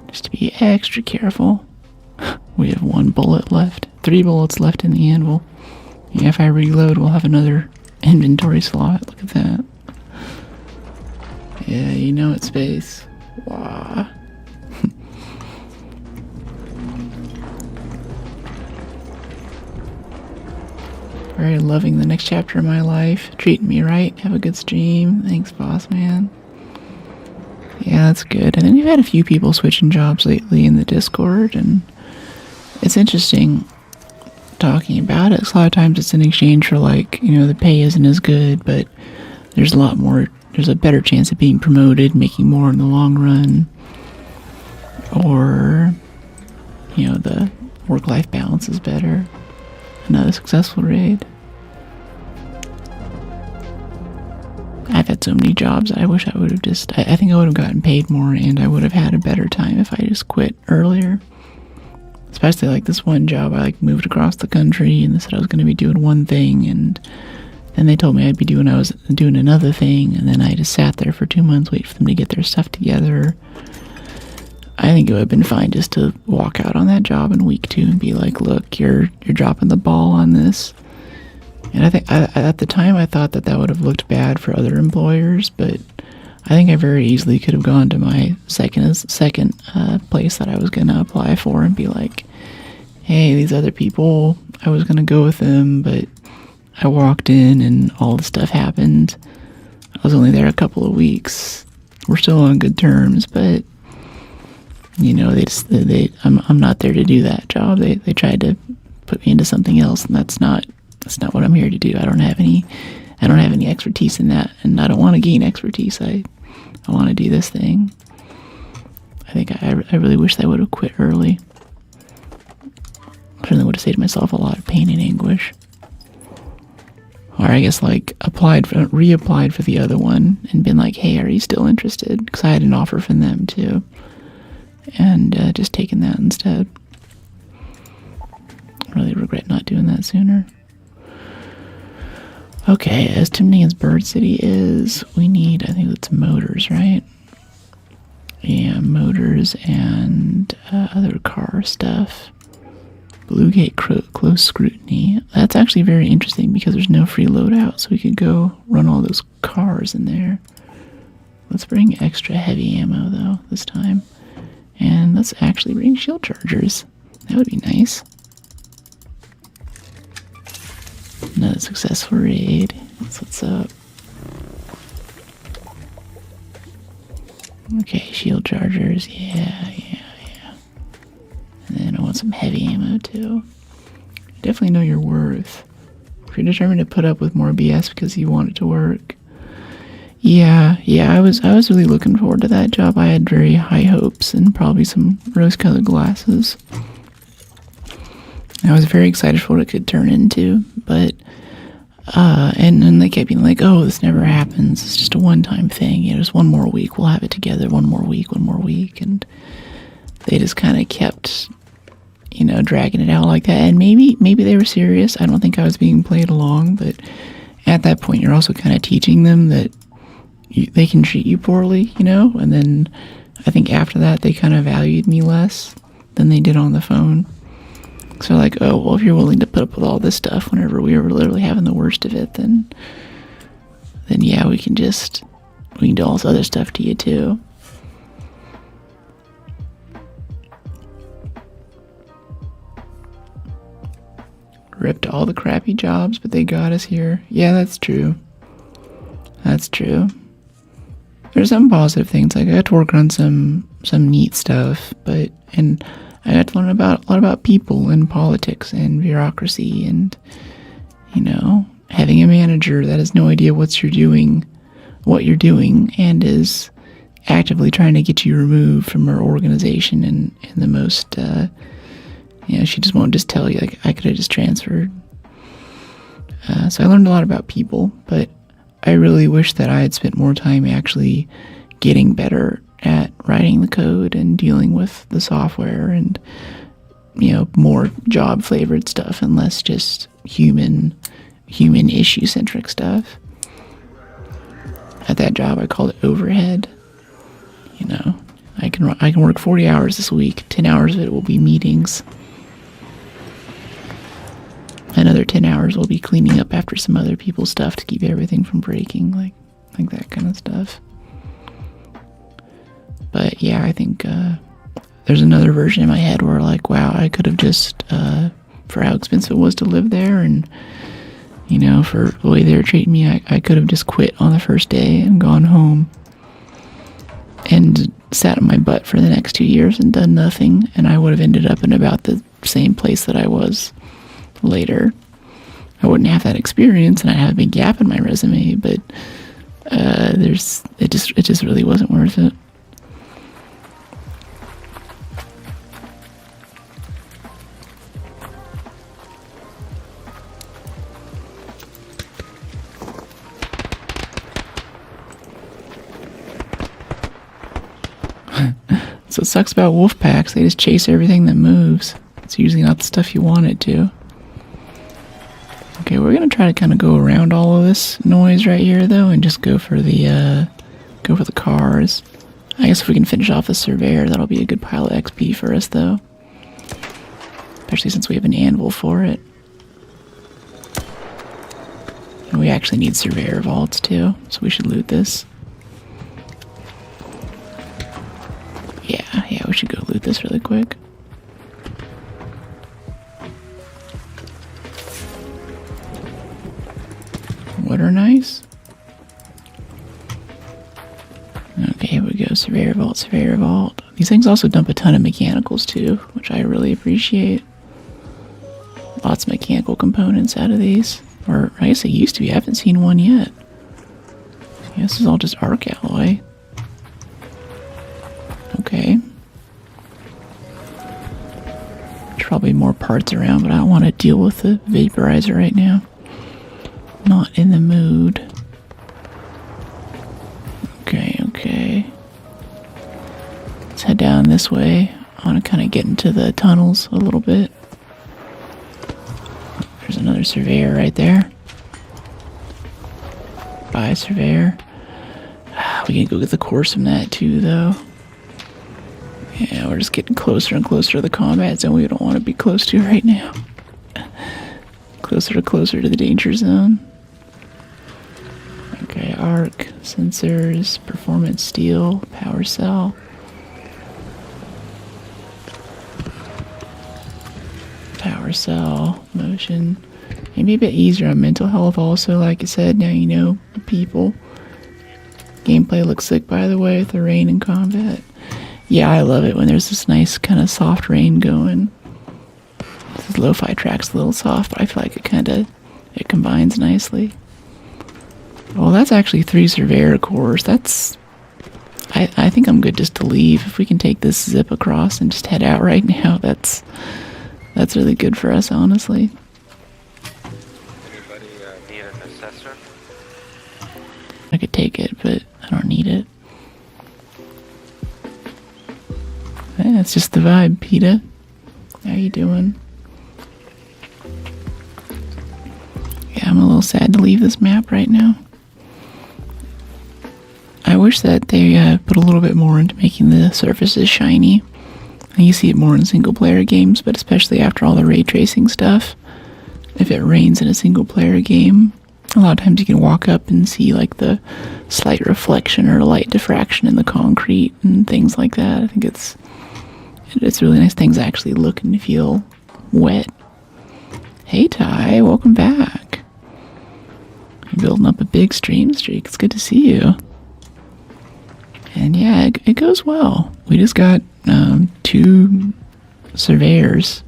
Just to be extra careful. We have 1 bullet left. 3 bullets left in the anvil. Yeah, if I reload, we'll have another inventory slot. Look at that. Yeah, you know it's space. Wow. Very loving the next chapter of my life. Treating me right. Have a good stream. Thanks, boss man. Yeah, that's good. And then you've had a few people switching jobs lately in the Discord, and it's interesting talking about it. A lot of times it's in exchange for, like, you know, the pay isn't as good, but there's a better chance of being promoted, making more in the long run, or, you know, the work-life balance is better. Another successful raid. I've had so many jobs. I wish I would have I think I would have gotten paid more, and I would have had a better time if I just quit earlier. Especially like this one job, I moved across the country, and they said I was going to be doing one thing, and then they told me I was doing another thing, and then I just sat there for 2 months, wait for them to get their stuff together. I think it would have been fine just to walk out on that job in week 2 and be like, look, you're dropping the ball on this. And I think at the time I thought that would have looked bad for other employers, but I think I very easily could have gone to my second place that I was going to apply for and be like, hey, these other people, I was going to go with them, but I walked in and all the stuff happened. I was only there a couple of weeks. We're still on good terms, but you know, I'm not there to do that job. They tried to put me into something else, and that's not what I'm here to do. I don't have any expertise in that, and I don't want to gain expertise. I want to do this thing. I think I really wish I would have quit early. I certainly would have saved myself a lot of pain and anguish. Or I guess reapplied for the other one and been like, hey, are you still interested? Because I had an offer from them too. And just taken that instead. I really regret not doing that sooner. Okay, as tempting as Bird City is, we need, I think it's motors, right? Yeah, motors and other car stuff. Blue Gate close scrutiny. That's actually very interesting because there's no free loadout, so we could go run all those cars in there. Let's bring extra heavy ammo though this time. And let's actually bring shield chargers. That would be nice. Another successful raid. That's what's up. Okay, shield chargers. Yeah. And then I want some heavy ammo too. Definitely know your worth. If you're determined to put up with more BS because you want it to work. Yeah, I was really looking forward to that job. I had very high hopes and probably some rose-colored glasses. I was very excited for what it could turn into, but and then they kept being like, oh, this never happens. It's just a one-time thing. You know, just one more week, we'll have it together. One more week, and they just kind of kept, you know, dragging it out like that. And maybe they were serious. I don't think I was being played along, but at that point, you're also kind of teaching them that they can treat you poorly, you know? And then I think after that, they kind of valued me less than they did on the phone. So like, oh, well, if you're willing to put up with all this stuff whenever we were literally having the worst of it, then yeah, we can do all this other stuff to you too. Ripped all the crappy jobs, but they got us here. Yeah, that's true. That's true. there's some positive things. Like I got to work on some neat stuff, and I got to learn a lot about people and politics and bureaucracy and, having a manager that has no idea what you're doing and is actively trying to get you removed from her organization in the most, she just won't just tell you, like, I could have just transferred. So I learned a lot about people, but I really wish that I had spent more time actually getting better at writing the code and dealing with the software and, more job flavored stuff and less just human issue centric stuff. At that job, I called it overhead. I can work 40 hours this week. 10 hours of it will be meetings. Another 10 hours will be cleaning up after some other people's stuff to keep everything from breaking, like that kind of stuff. But yeah, I think there's another version in my head where like, wow, I could have just, for how expensive it was to live there and, for the way they were treating me, I could have just quit on the first day and gone home and sat on my butt for the next 2 years and done nothing, and I would have ended up in about the same place that I was later. I wouldn't have that experience and I'd have a big gap in my resume, but it just really wasn't worth it. So it sucks about wolf packs. They just chase everything that moves. It's usually not the stuff you want it to. Okay, we're gonna try to kind of go around all of this noise right here, though, and just go for the cars. I guess if we can finish off the surveyor, that'll be a good pile of XP for us, though. Especially since we have an anvil for it. And we actually need surveyor vaults, too, so we should loot this. Yeah, we should go loot this really quick. What are nice? Okay, here we go. Surveyor vault, surveyor vault. These things also dump a ton of mechanicals too, which I really appreciate. Lots of mechanical components out of these. Or I guess they used to be. I haven't seen one yet. Yeah, this is all just arc alloy. Okay. There's probably more parts around, but I don't want to deal with the vaporizer right now. Not in the mood. Okay. Let's head down this way. I want to kind of get into the tunnels a little bit. There's another surveyor right there. Bye, surveyor. We can go get the course from that too, though. Yeah, we're just getting closer and closer to the combat zone we don't want to be close to right now. Closer to the danger zone. Okay, arc, sensors, performance steel, power cell. Power cell, motion. Maybe a bit easier on mental health also, like I said, now you know the people. Gameplay looks sick, by the way, with the rain in combat. Yeah, I love it when there's this nice kind of soft rain going. This lo-fi track's a little soft, but I feel like it combines nicely. Well, that's actually 3 surveyor cores. I think I'm good just to leave. If we can take this zip across and just head out right now, that's really good for us, honestly. Anybody need an assessor? I could take it, but I don't need it. Yeah, it's just the vibe, PETA. How you doing? Yeah, I'm a little sad to leave this map right now. I wish that they put a little bit more into making the surfaces shiny. You see it more in single-player games, but especially after all the ray tracing stuff. If it rains in a single-player game, a lot of times you can walk up and see like the slight reflection or light diffraction in the concrete and things like that. I think it's really nice. Things actually look and feel wet. Hey Ty, welcome back. You're building up a big stream streak. It's good to see you. And yeah, it goes well. We just got 2 surveyors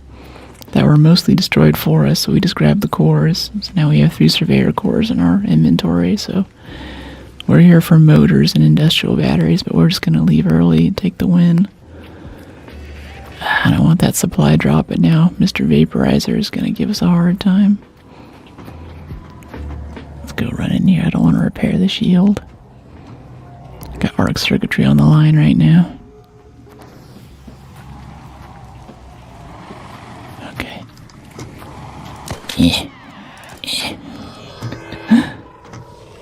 that were mostly destroyed for us, so we just grabbed the cores. So now we have 3 surveyor cores in our inventory, so we're here for motors and industrial batteries, but we're just going to leave early and take the win. I don't want that supply drop, but now Mr. Vaporizer is going to give us a hard time. Let's go run in here. I don't want to repair the shield. I got arc circuitry on the line right now. Okay. Yeah.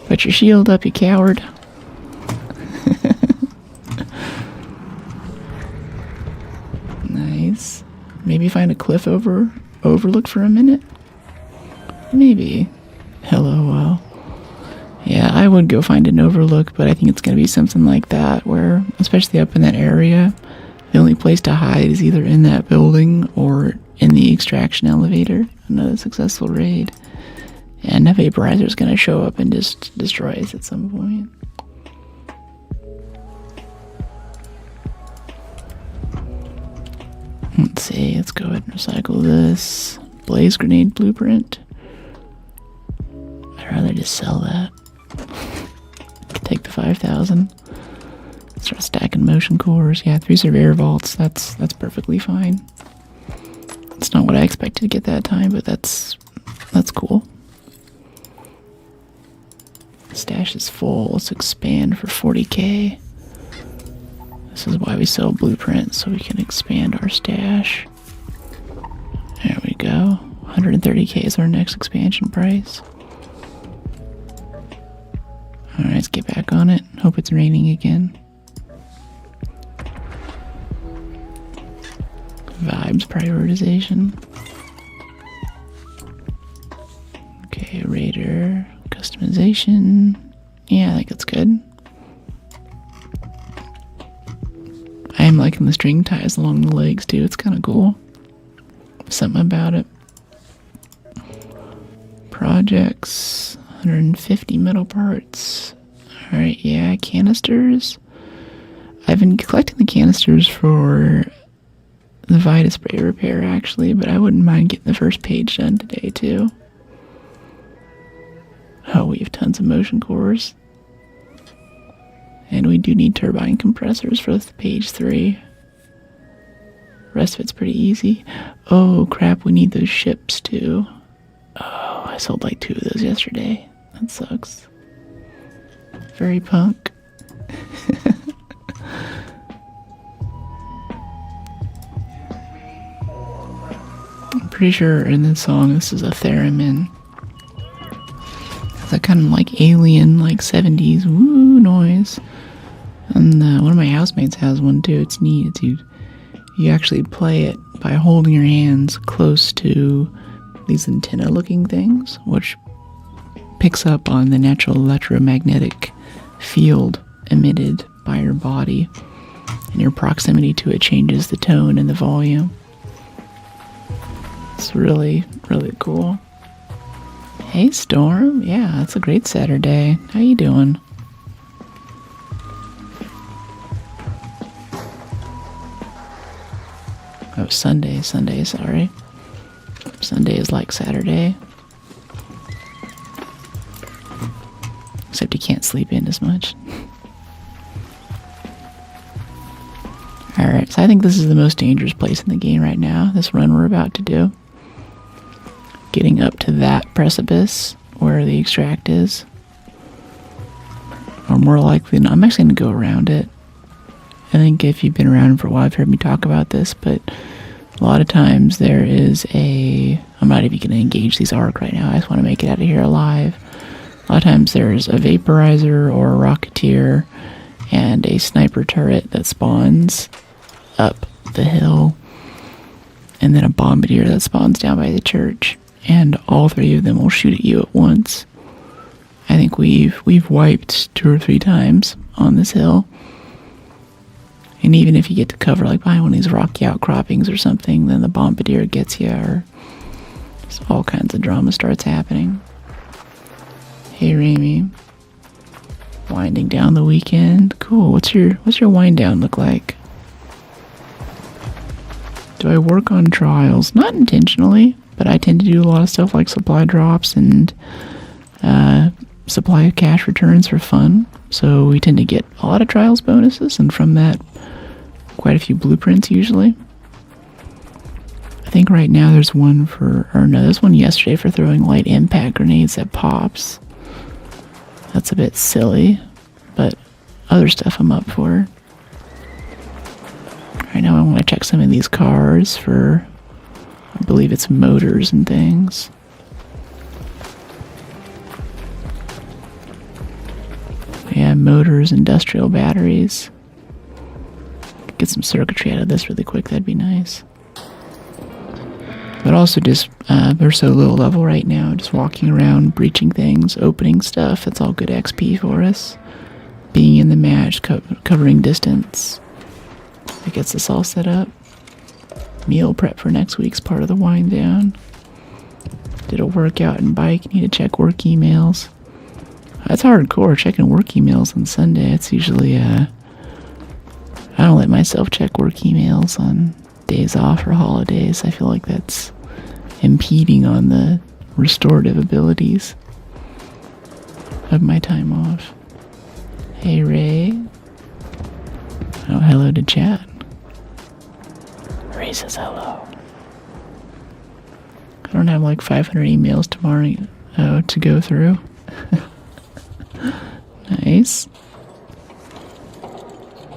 Put your shield up, you coward. Nice. Maybe find a cliff overlook for a minute? Maybe. Hello. Yeah, I would go find an overlook, but I think it's going to be something like that, where, especially up in that area, the only place to hide is either in that building or in the extraction elevator. Another successful raid. And that vaporizer is going to show up and just destroy us at some point. Let's see, let's go ahead and recycle this. Blaze grenade blueprint. I'd rather just sell that. Take the 5,000. Start stacking motion cores. Yeah, 3 surveyor vaults. That's perfectly fine. It's not what I expected to get that time, but that's cool. Stash is full. Let's expand for 40k. This is why we sell blueprints, so we can expand our stash. There we go. 130k is our next expansion price. Alright, let's get back on it. Hope it's raining again. Vibes prioritization. Okay, Raider. Customization. Yeah, I think it's good. I am liking the string ties along the legs too. It's kind of cool. Something about it. Projects. 150 metal parts. Alright, yeah, canisters. I've been collecting the canisters for the Vita spray repair actually, but I wouldn't mind getting the first page done today too. Oh, we have tons of motion cores. And we do need turbine compressors for page 3. The rest of it's pretty easy. Oh crap, we need those ships too. Oh, I sold like 2 of those yesterday. That sucks. Very punk. I'm pretty sure in this song this is a theremin. It's that kind of like alien, like 70s woo noise. And one of my housemates has one too. It's neat. You actually play it by holding your hands close to these antenna looking things, which picks up on the natural electromagnetic field emitted by your body, and your proximity to it changes the tone and the volume. It's really, really cool. Hey Storm, yeah, it's a great Saturday. How you doing? Oh, Sunday, sorry. Sunday is like Saturday. Except you can't sleep in as much. Alright, so I think this is the most dangerous place in the game right now. This run we're about to do. Getting up to that precipice where the extract is. Or more likely than not, I'm actually going to go around it. I think if you've been around for a while, you've heard me talk about this, but a lot of times there is I'm not even going to engage these arc right now. I just want to make it out of here alive. A lot of times there's a vaporizer or a rocketeer and a sniper turret that spawns up the hill, and then a bombardier that spawns down by the church, and all 3 of them will shoot at you at once. I think we've wiped 2 or 3 times on this hill. And even if you get to cover like behind one of these rocky outcroppings or something, then the bombardier gets you, or just all kinds of drama starts happening. Hey Remy. winding down the weekend. Cool. What's your wind down look like? Do I work on trials? Not intentionally, but I tend to do a lot of stuff like supply drops and supply cash returns for fun. So we tend to get a lot of trials bonuses, and from that, quite a few blueprints usually. I think right now there's one there's one yesterday for throwing light impact grenades at pops. That's a bit silly, but other stuff I'm up for. Right now I want to check some of these cars for, I believe it's motors and things. Yeah, motors, industrial batteries. Get some circuitry out of this really quick, that'd be nice. But also just, we're so low level right now, just walking around, breaching things, opening stuff, that's all good XP for us. Being in the match, covering distance. It gets us all set up. Meal prep for next week's part of the wind down. Did a workout and bike, need to check work emails. That's hardcore, checking work emails on Sunday. It's usually, I don't let myself check work emails on days off or holidays. I feel like that's impeding on the restorative abilities of my time off. Hey, Ray. Oh, hello to chat. Ray says hello. I don't have like 500 emails tomorrow to go through. Nice.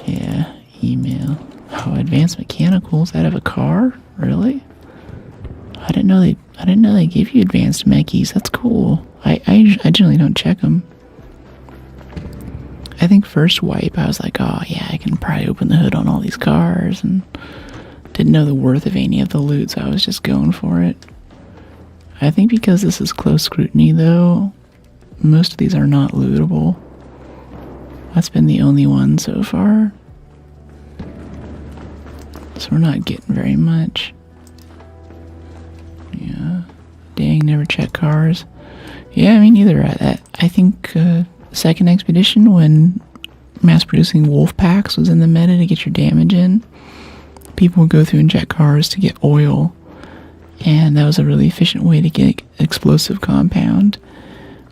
Yeah, email. Oh, advanced mechanicals out of a car? Really? I didn't know they give you advanced mechis. That's cool. I generally don't check them. I think first wipe, I was like, oh yeah, I can probably open the hood on all these cars, and didn't know the worth of any of the loot, so I was just going for it. I think because this is close scrutiny, though, most of these are not lootable. That's been the only one so far. So we're not getting very much. Yeah. Dang, never check cars. Yeah, me neither. I think second expedition, when mass-producing wolf packs was in the meta to get your damage in, people would go through and check cars to get oil. And that was a really efficient way to get explosive compound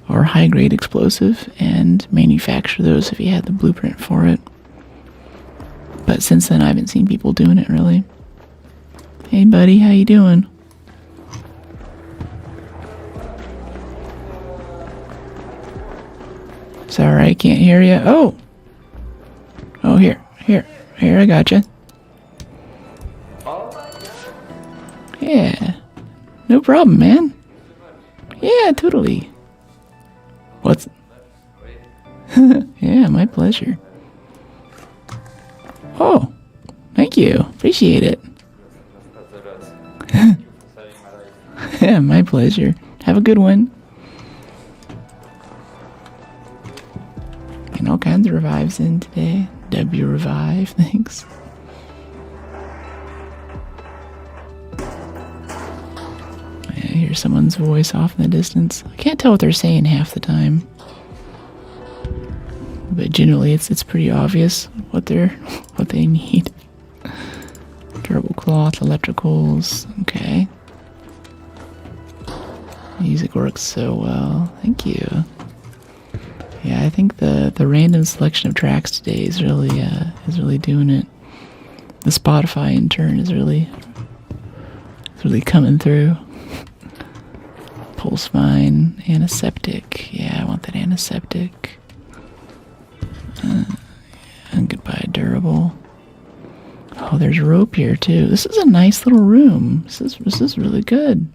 or high-grade explosive and manufacture those if you had the blueprint for it. But since then, I haven't seen people doing it, really. Hey, buddy, how you doing? Sorry, I can't hear you. Oh! Oh, here, I gotcha. Yeah. No problem, man. Yeah, totally. What's... Yeah, my pleasure. Oh, thank you. Appreciate it. Yeah, my pleasure. Have a good one. And all kinds of revives in today. W revive, thanks. I hear someone's voice off in the distance. I can't tell what they're saying half the time. But generally it's pretty obvious what they need. Durable cloth, electricals, okay. Music works so well. Thank you. Yeah, I think the random selection of tracks today is really doing it. The Spotify in turn is really coming through. Pulse mine, antiseptic. Yeah, I want that antiseptic. And goodbye, durable. Oh, there's rope here too. This is a nice little room. This is really good.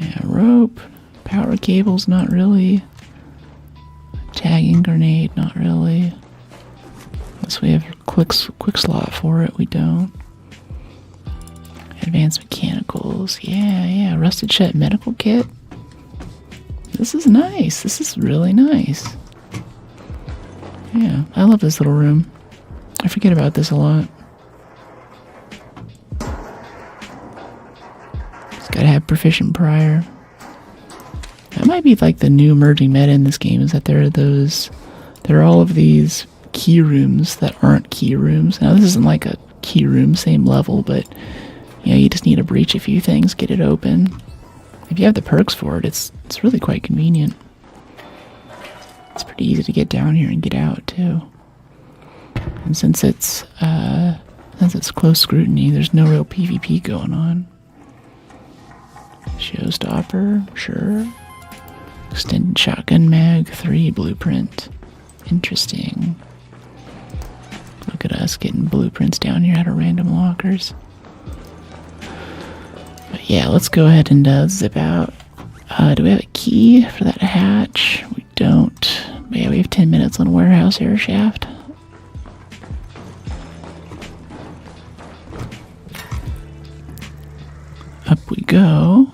Yeah, rope. Power cables, not really. Tagging grenade, not really. Unless we have quick slot for it, we don't. Advanced mechanicals, yeah. Rusted shut medical kit. This is nice. This is really nice. Yeah, I love this little room. I forget about this a lot. It's gotta have proficient prior. That might be like the new emerging meta in this game, is that there are those there are all of these key rooms that aren't key rooms. Now, this isn't like a key room, same level, but you just need to breach a few things, get it open. If you have the perks for it, it's really quite convenient. It's pretty easy to get down here and get out too. And since it's close scrutiny, there's no real PvP going on. Showstopper, sure. Extended shotgun mag 3 blueprint. Interesting. Look at us getting blueprints down here out of random lockers. But yeah, let's go ahead and zip out. Do we have a key for that hatch? We don't. But yeah, we have 10 minutes on warehouse air shaft. Up we go.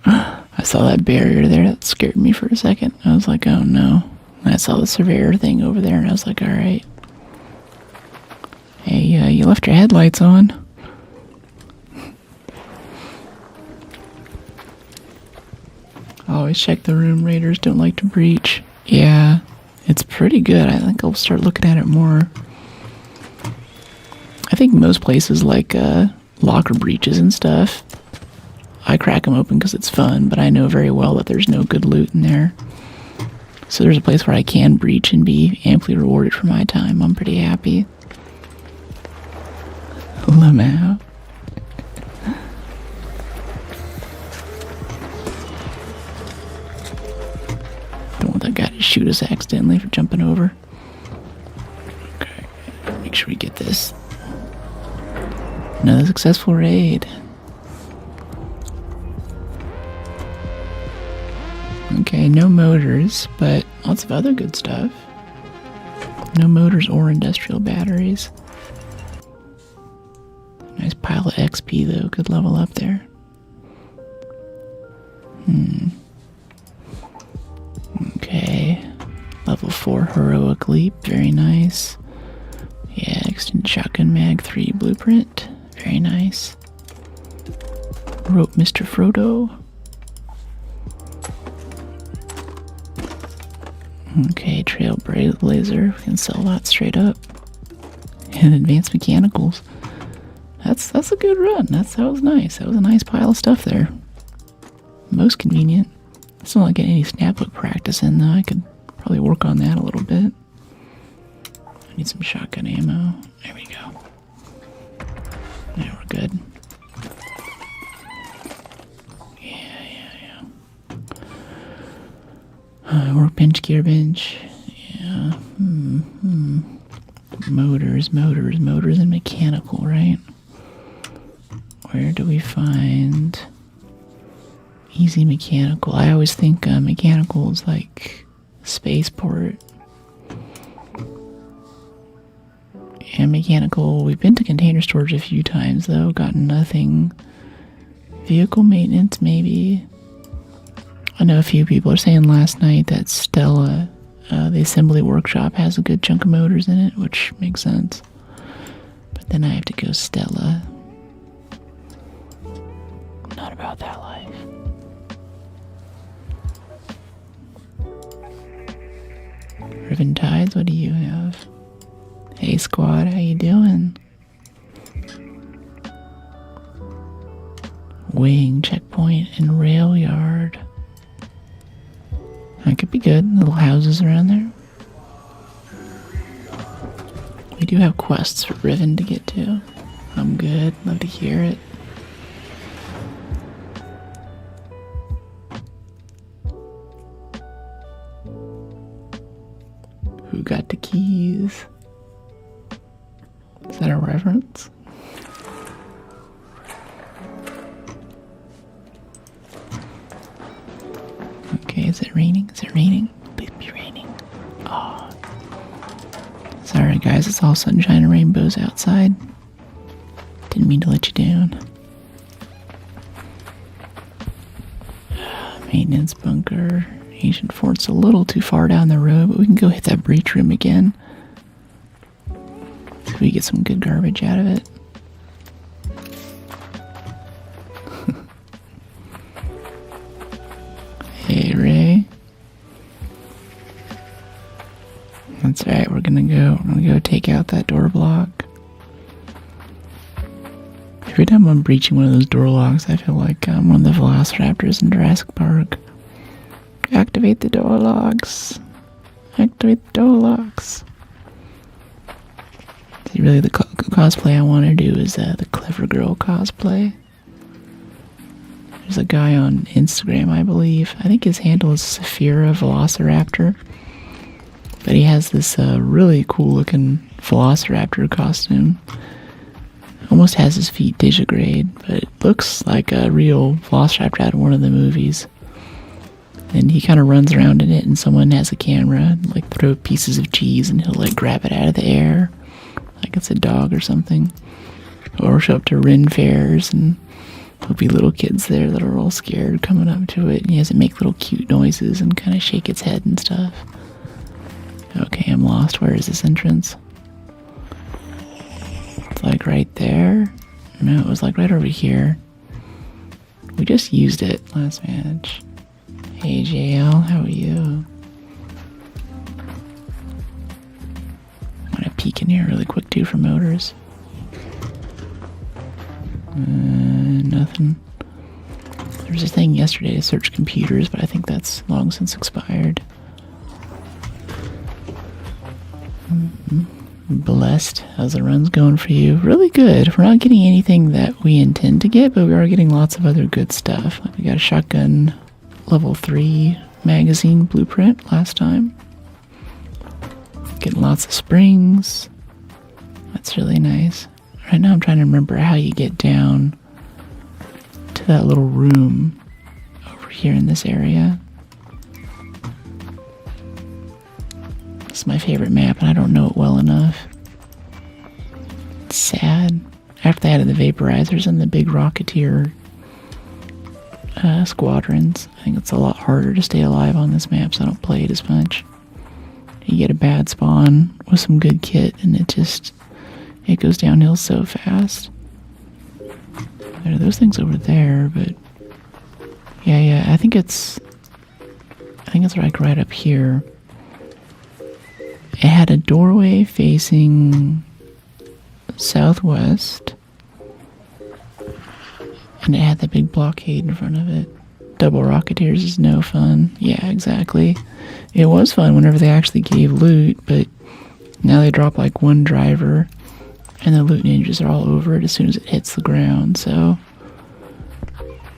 I saw that barrier there. That scared me for a second. I was like, oh no. And I saw the surveyor thing over there and I was like, alright. Hey, you left your headlights on. Always check the room. Raiders don't like to breach. Yeah, it's pretty good. I think I'll start looking at it more. I think most places like locker breaches and stuff, I crack them open because it's fun, but I know very well that there's no good loot in there. So there's a place where I can breach and be amply rewarded for my time. I'm pretty happy. Lamau. Don't want that guy to shoot us accidentally for jumping over. Okay, make sure we get this. Another successful raid. Okay, no motors, but lots of other good stuff. No motors or industrial batteries. Nice pile of XP though, good level up there. Okay. Level 4 heroic leap, very nice. Yeah, extended shotgun mag 3 blueprint, very nice. Rope Mr. Frodo. Okay, trailblazer, we can sell that straight up. And advanced mechanicals. That's a good run. That was nice. That was a nice pile of stuff there. Most convenient. Still not getting any snap hook practice in though. I could probably work on that a little bit. I need some shotgun ammo. There we go. Yeah, we're good. Yeah. Workbench, gearbench. Yeah. Motors, and mechanical, right? Where do we find easy mechanical? I always think mechanical is like spaceport. And mechanical, we've been to container storage a few times though, gotten nothing. Vehicle maintenance, maybe. I know a few people are saying last night that Stella, the assembly workshop, has a good chunk of motors in it, which makes sense. But then I have to go Stella. Not about that life. Riven Tides, what do you have? Hey squad, how you doing? Wing, checkpoint, and rail yard. That could be good. Little houses around there. We do have quests for Riven to get to. I'm good. Love to hear it. Who got the keys? Is that a reference? Okay, is it raining? Is it raining? Please be raining. Oh. Sorry guys, it's all sunshine and rainbows outside. Didn't mean to let you down. Maintenance bunker. Ancient fort's a little too far down the road, but we can go hit that breach room again. So we get some good garbage out of it. gonna go take out that door block. Every time I'm breaching one of those door locks, I feel like I'm one of the velociraptors in Jurassic Park. Activate the door locks. Activate the door locks. See, really, the cosplay I want to do is the Clever Girl cosplay. There's a guy on Instagram, I believe. I think his handle is Saphira Velociraptor. But he has this really cool looking Velociraptor costume. Almost has his feet digigrade, but it looks like a real Velociraptor out of one of the movies. And he kind of runs around in it, and someone has a camera, like throw pieces of cheese, and he'll like grab it out of the air, like it's a dog or something. Or show up to Ren fairs, and there'll be little kids there that are all scared coming up to it, and he has to make little cute noises and kind of shake its head and stuff. Okay, I'm lost. Where is this entrance? It's like right there. No, it was like right over here. We just used it last match. Hey JL, how are you? I'm gonna peek in here really quick too for motors. Nothing. There was a thing yesterday to search computers, but I think that's long since expired. Blessed. How's the runs going for you? Really good. We're not getting anything that we intend to get, but we are getting lots of other good stuff. Like we got a shotgun level 3 magazine blueprint last time. Getting lots of springs. That's really nice. Right now I'm trying to remember how you get down to that little room over here in this area. It's my favorite map, and I don't know it well enough. It's sad. After they added the vaporizers and the big Rocketeer squadrons, I think it's a lot harder to stay alive on this map, so I don't play it as much. You get a bad spawn with some good kit, and it goes downhill so fast. There are those things over there, but yeah, I think it's like right up here. It had a doorway facing southwest, and it had that big blockade in front of it. Double Rocketeers is no fun. Yeah, exactly. It was fun whenever they actually gave loot, but now they drop like one driver, and the loot ninjas are all over it as soon as it hits the ground. So,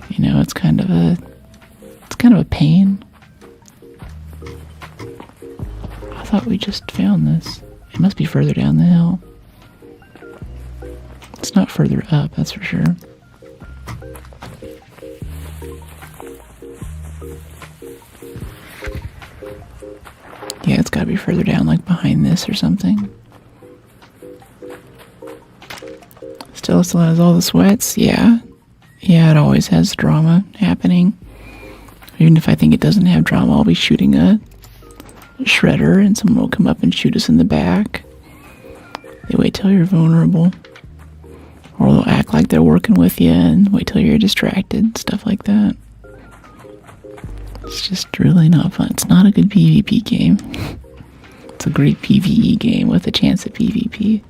it's kind of a pain. I thought we just found this. It must be further down the hill. It's not further up, that's for sure. Yeah, it's gotta be further down, like behind this or something. Still has all the sweats? Yeah. Yeah, it always has drama happening. Even if I think it doesn't have drama, I'll be shooting a shredder and someone will come up and shoot us in the back. They wait till you're vulnerable. Or they'll act like they're working with you and wait till you're distracted. Stuff like that. It's just really not fun. It's not a good PvP game. It's a great PvE game with a chance at PvP.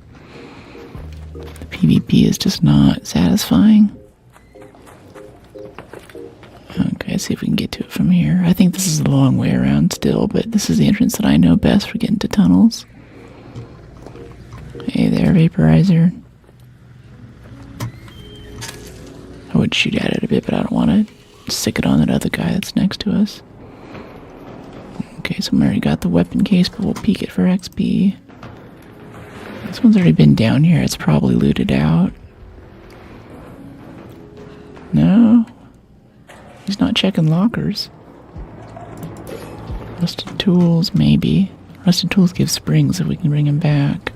The PvP is just not satisfying. Okay, let's see if we can get to it from here. I think this is a long way around still, but this is the entrance that I know best for getting to tunnels. Hey there, Vaporizer. I would shoot at it a bit, but I don't want to stick it on that other guy that's next to us. Okay, so I already got the weapon case, but we'll peek it for XP. This one's already been down here. It's probably looted out. No. He's not checking lockers. Rusted tools, maybe. Rusted tools give springs if we can bring him back.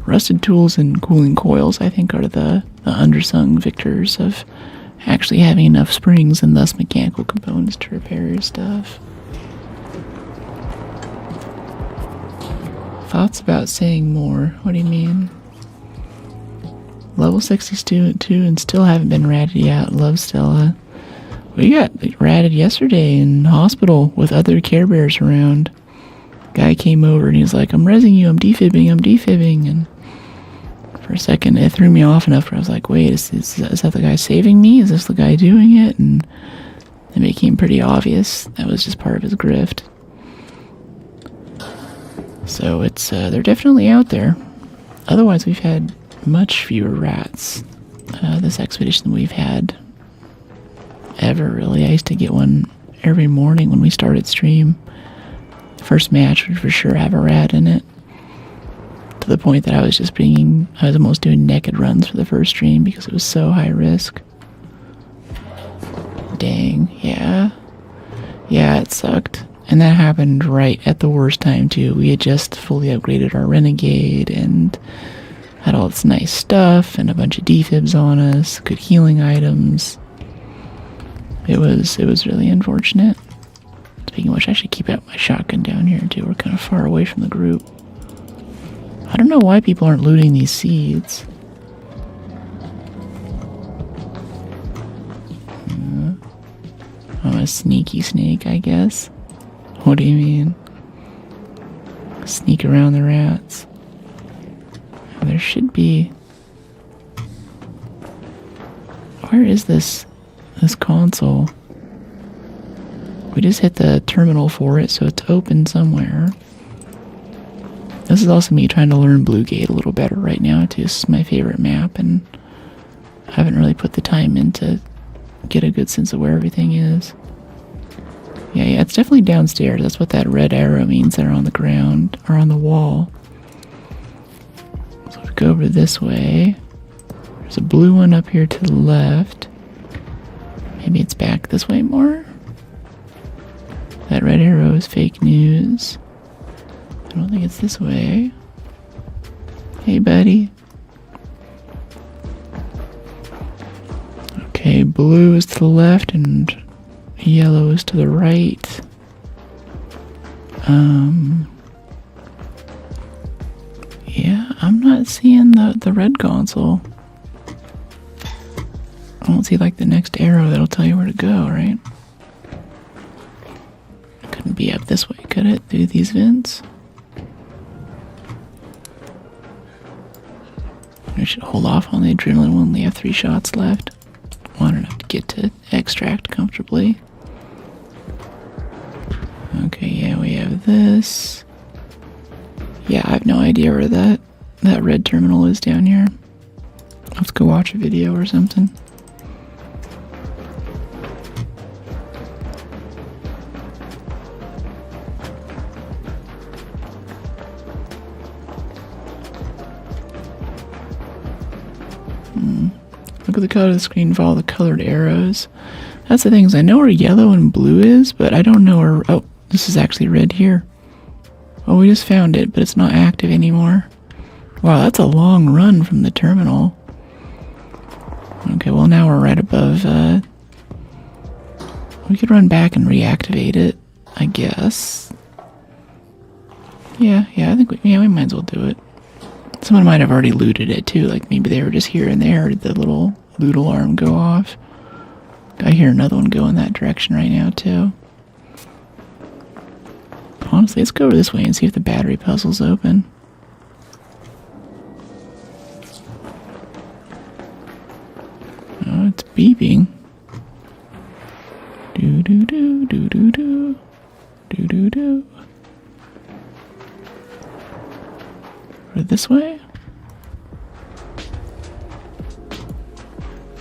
Rusted tools and cooling coils, I think, are the undersung victors of actually having enough springs and thus mechanical components to repair your stuff. Thoughts about saying more? What do you mean? Level 62 and still haven't been ratted yet. Love Stella. We got ratted yesterday in hospital with other Care Bears around. Guy came over and he was like, I'm rezzing you, I'm defibbing. And for a second, it threw me off enough where I was like, wait, is that the guy saving me? Is this the guy doing it? And it became pretty obvious that was just part of his grift. So it's they're definitely out there. Otherwise, we've had much fewer rats this expedition than we've had ever, really. I used to get one every morning when we started stream. The first match would for sure have a rat in it. To the point that I was almost doing naked runs for the first stream because it was so high risk. Dang, yeah. Yeah, it sucked. And that happened right at the worst time, too. We had just fully upgraded our Renegade and had all this nice stuff and a bunch of defibs on us, good healing items. It was really unfortunate. Speaking of which, I should keep out my shotgun down here, too. We're kind of far away from the group. I don't know why people aren't looting these seeds. I'm a sneaky snake, I guess. What do you mean? Sneak around the rats. There should be... Where is this console? We just hit the terminal for it, so it's open somewhere. This is also me trying to learn Blue Gate a little better right now, too. This is my favorite map, and I haven't really put the time in to get a good sense of where everything is. Yeah, it's definitely downstairs. That's what that red arrow means. They're on the ground, or on the wall. So we go over this way. There's a blue one up here to the left. Maybe it's back this way more? That red arrow is fake news. I don't think it's this way. Hey, buddy. Okay, blue is to the left and yellow is to the right. Yeah, I'm not seeing the red console. I don't see like the next arrow that'll tell you where to go, right? It couldn't be up this way, could it? Through these vents? I should hold off on the adrenaline. We only have 3 shots left. Long enough to get to extract comfortably. Okay, yeah, we have this. Yeah, I have no idea where that red terminal is down here. Let's go watch a video or something. Look at the color of the screen, follow the colored arrows. That's the thing, is I know where yellow and blue is, but I don't know where... Oh, this is actually red here. Oh, we just found it, but it's not active anymore. Wow, that's a long run from the terminal. Okay, well now we're right above... We could run back and reactivate it, I guess. Yeah, I think we might as well do it. Someone might have already looted it too, like maybe they were just here and there. Did the little loot alarm go off? I hear another one go in that direction right now too. Honestly, let's go over this way and see if the battery puzzle's open. Oh, it's beeping. Do do do do do do do do do. Or this way?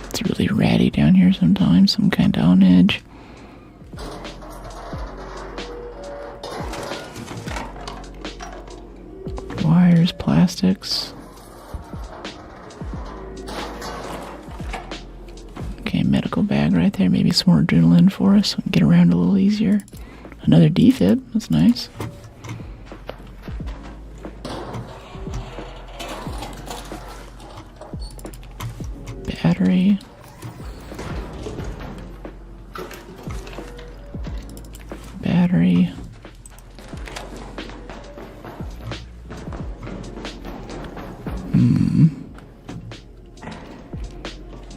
It's really ratty down here sometimes. I'm kind of on edge. Wires, plastics. Okay, medical bag right there. Maybe some more adrenaline for us so we can get around a little easier. Another defib. That's nice. Battery. Battery.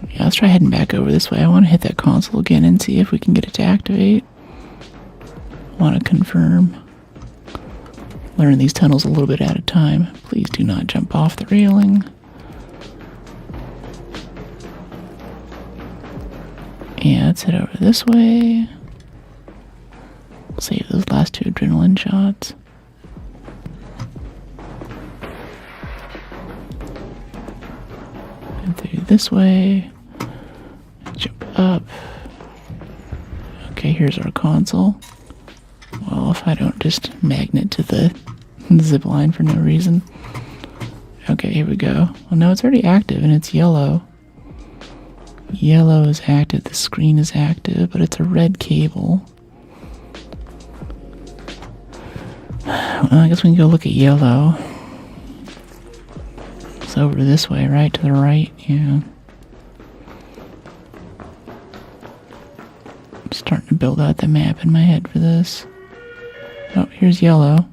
Yeah, let's try heading back over this way. I want to hit that console again and see if we can get it to activate. I want to confirm. learn these tunnels a little bit at a time. Please do not jump off the railing. Yeah, let's head over this way. Save those last 2 adrenaline shots. And through this way. Jump up. Okay, here's our console. Well, if I don't just magnet to the zip line for no reason. Okay, here we go. Well, no, it's already active and it's yellow. Yellow is active, the screen is active, but it's a red cable. Well, I guess we can go look at yellow. It's over this way, right? To the right, yeah. I'm starting to build out the map in my head for this. Oh, here's yellow.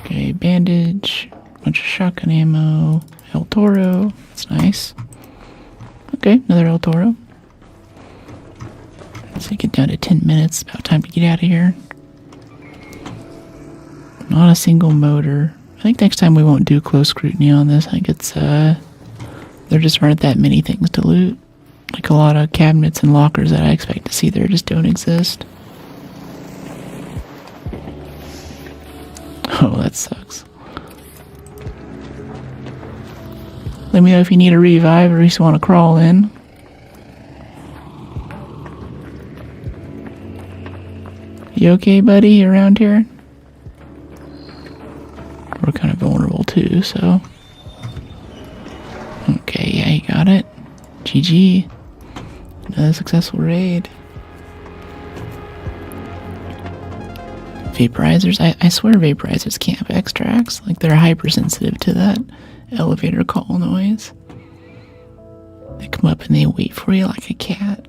Okay, bandage, bunch of shotgun ammo, El Toro, that's nice. Okay, another El Toro. Let's get down to 10 minutes, about time to get out of here. Not a single motor. I think next time we won't do close scrutiny on this. I think it's, there just aren't that many things to loot. Like a lot of cabinets and lockers that I expect to see there just don't exist. Oh, that sucks. Let me know if you need a revive or just want to crawl in. You okay, buddy? You around here? We're kind of vulnerable too, so. Okay, yeah, you got it. GG. Another successful raid. Vaporizers. I swear vaporizers can't have extracts. Like, they're hypersensitive to that elevator call noise. They come up and they wait for you like a cat.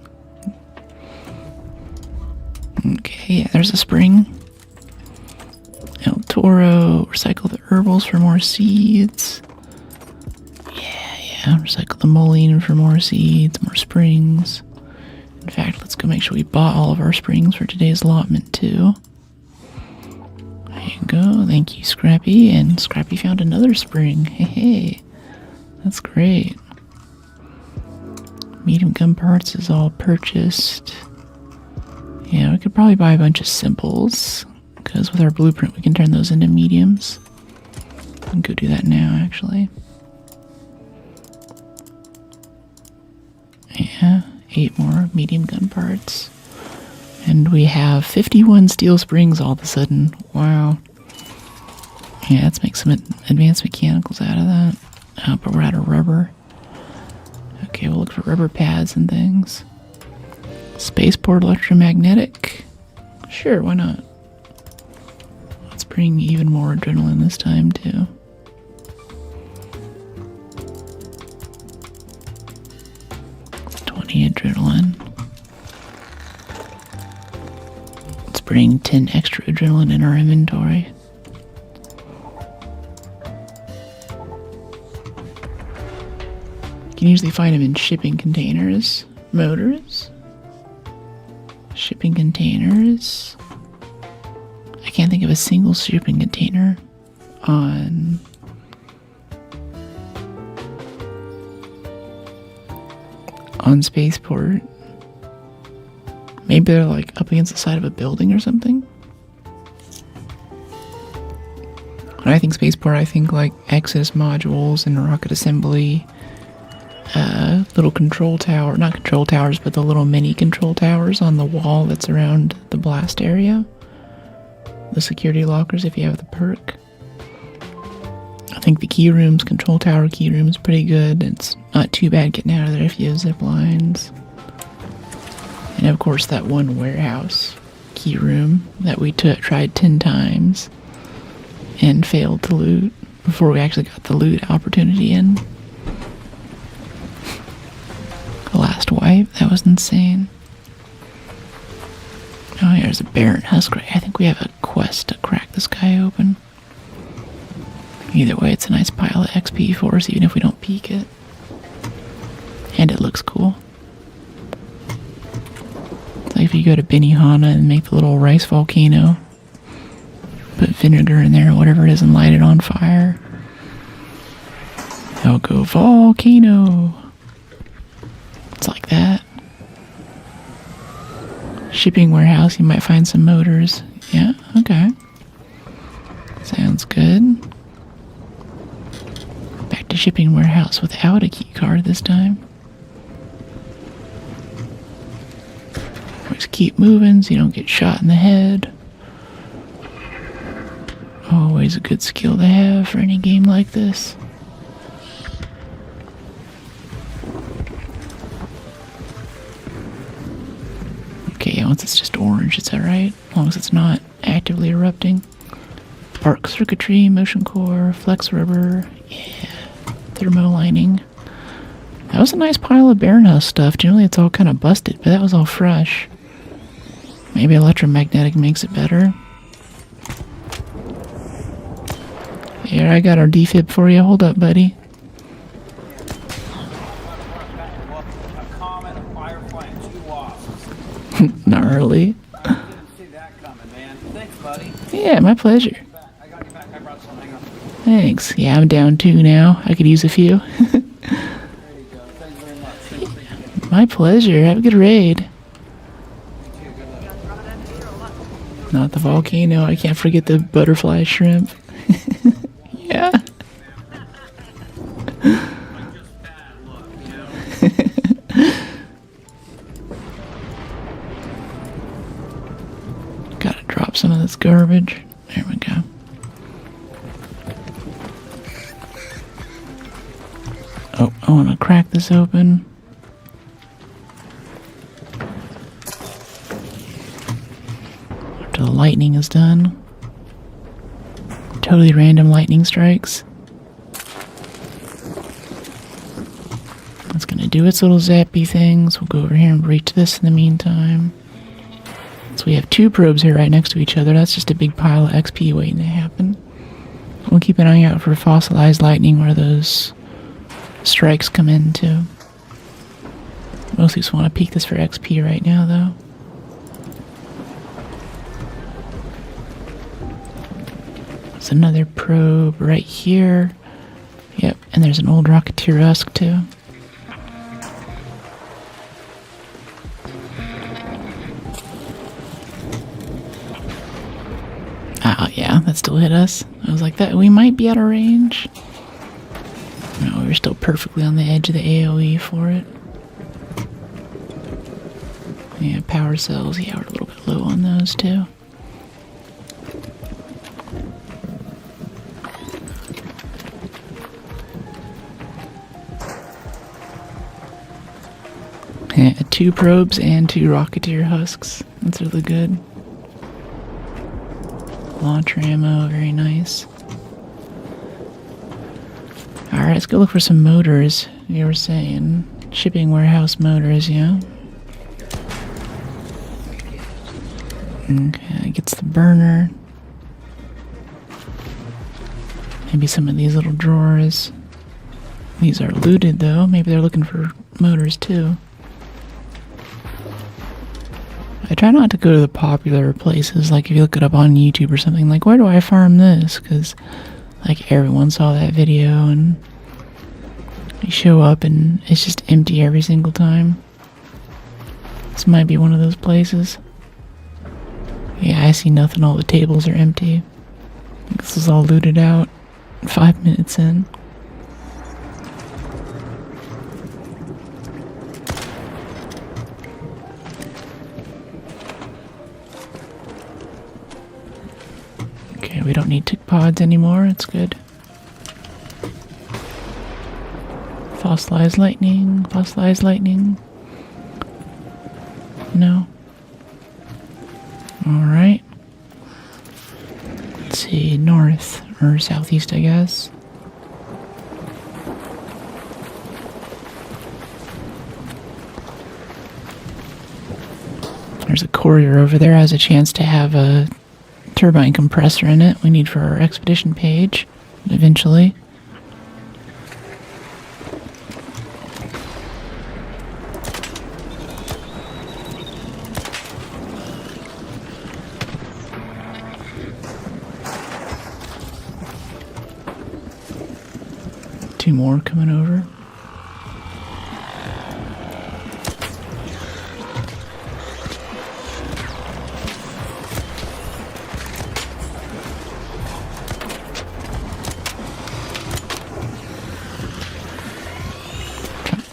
Okay, yeah, there's a spring. El Toro. Recycle the herbals for more seeds. Yeah. Recycle the mullein for more seeds, more springs. In fact, let's go make sure we bought all of our springs for today's allotment too. There you go. Thank you, Scrappy. And Scrappy found another spring. Hey. That's great. Medium gun parts is all purchased. Yeah, we could probably buy a bunch of simples, because with our blueprint we can turn those into mediums. I can go do that now, actually. Yeah, 8 more medium gun parts. And we have 51 steel springs all of a sudden. Wow. Yeah, let's make some advanced mechanicals out of that. Oh, but we're out of rubber. Okay, we'll look for rubber pads and things. Spaceport electromagnetic. Sure, why not? Let's bring even more adrenaline this time, too. Adrenaline. Let's bring 10 extra adrenaline in our inventory. You can usually find them in shipping containers. Motors. Shipping containers. I can't think of a single shipping container on Spaceport. Maybe they're like up against the side of a building or something. When I think Spaceport, I think like Exodus modules and rocket assembly, little control tower, not control towers, but the little mini control towers on the wall that's around the blast area. The security lockers if you have the perk. I think the key rooms, control tower key room is pretty good. It's not too bad getting out of there if you have zip lines. And of course that one warehouse key room that we tried 10 times and failed to loot before we actually got the loot opportunity in. The last wipe, that was insane. Oh, here's a Baron Husk. I think we have a quest to crack this guy open. Either way, it's a nice pile of XP for us, even if we don't peek it. And it looks cool. It's like if you go to Benihana and make the little rice volcano, Put vinegar in there or whatever it is and light it on fire. It'll go volcano. It's like that. Shipping warehouse, you might find some motors. Yeah, okay. Sounds good. Back to shipping warehouse without a key card this time. Always keep moving so you don't get shot in the head. Always a good skill to have for any game like this. Okay, once it's just orange, it's alright. As long as it's not actively erupting. Arc circuitry, motion core, flex rubber, yeah, thermo lining. That was a nice pile of Baronhouse stuff. Generally it's all kind of busted, but that was all fresh. Maybe electromagnetic makes it better. Here, I got our defib for you. Hold up, buddy. A comet, a firefly, and 2 wasps. Gnarly. I didn't see that coming, man. Thanks, buddy. Yeah, my pleasure. I got you back. I brought some. Hang on. Thanks. Yeah, I'm down 2 now. I could use a few. There you go. Thanks very much. Thank you. My pleasure. Have a good raid. Not the volcano. I can't forget the butterfly shrimp. Yeah. Gotta drop some of this garbage. There we go. Oh, I want to crack this open. After the lightning is done. Totally random lightning strikes. It's gonna do its little zappy things. We'll go over here and breach this in the meantime. So we have 2 probes here right next to each other. That's just a big pile of XP waiting to happen. We'll keep an eye out for fossilized lightning where those strikes come in too. Mostly just want to peek this for XP right now though. There's another probe right here. Yep, and there's an old Rocketeer husk too. Oh yeah, that still hit us. I was like, that we might be out of range. No, we're still perfectly on the edge of the AoE for it. Yeah, power cells. Yeah, we're a little bit low on those too. Yeah, 2 probes and 2 Rocketeer husks. That's really good. Launcher ammo, very nice. Alright, let's go look for some motors. You were saying shipping warehouse motors, yeah? Okay, gets the burner. Maybe some of these little drawers. These are looted though. Maybe they're looking for motors too. I try not to go to the popular places, like if you look it up on YouTube or something, like where do I farm this? Because like everyone saw that video and you show up and it's just empty every single time. This might be one of those places. Yeah, I see nothing, all the tables are empty. This is all looted out 5 minutes in. Okay, we don't need tick pods anymore, it's good. Fossilized lightning, fossilized lightning. No. Alright. Let's see, north or southeast, I guess. There's a courier over there, has a chance to have a turbine compressor in it we need for our expedition page eventually. 2 more coming over.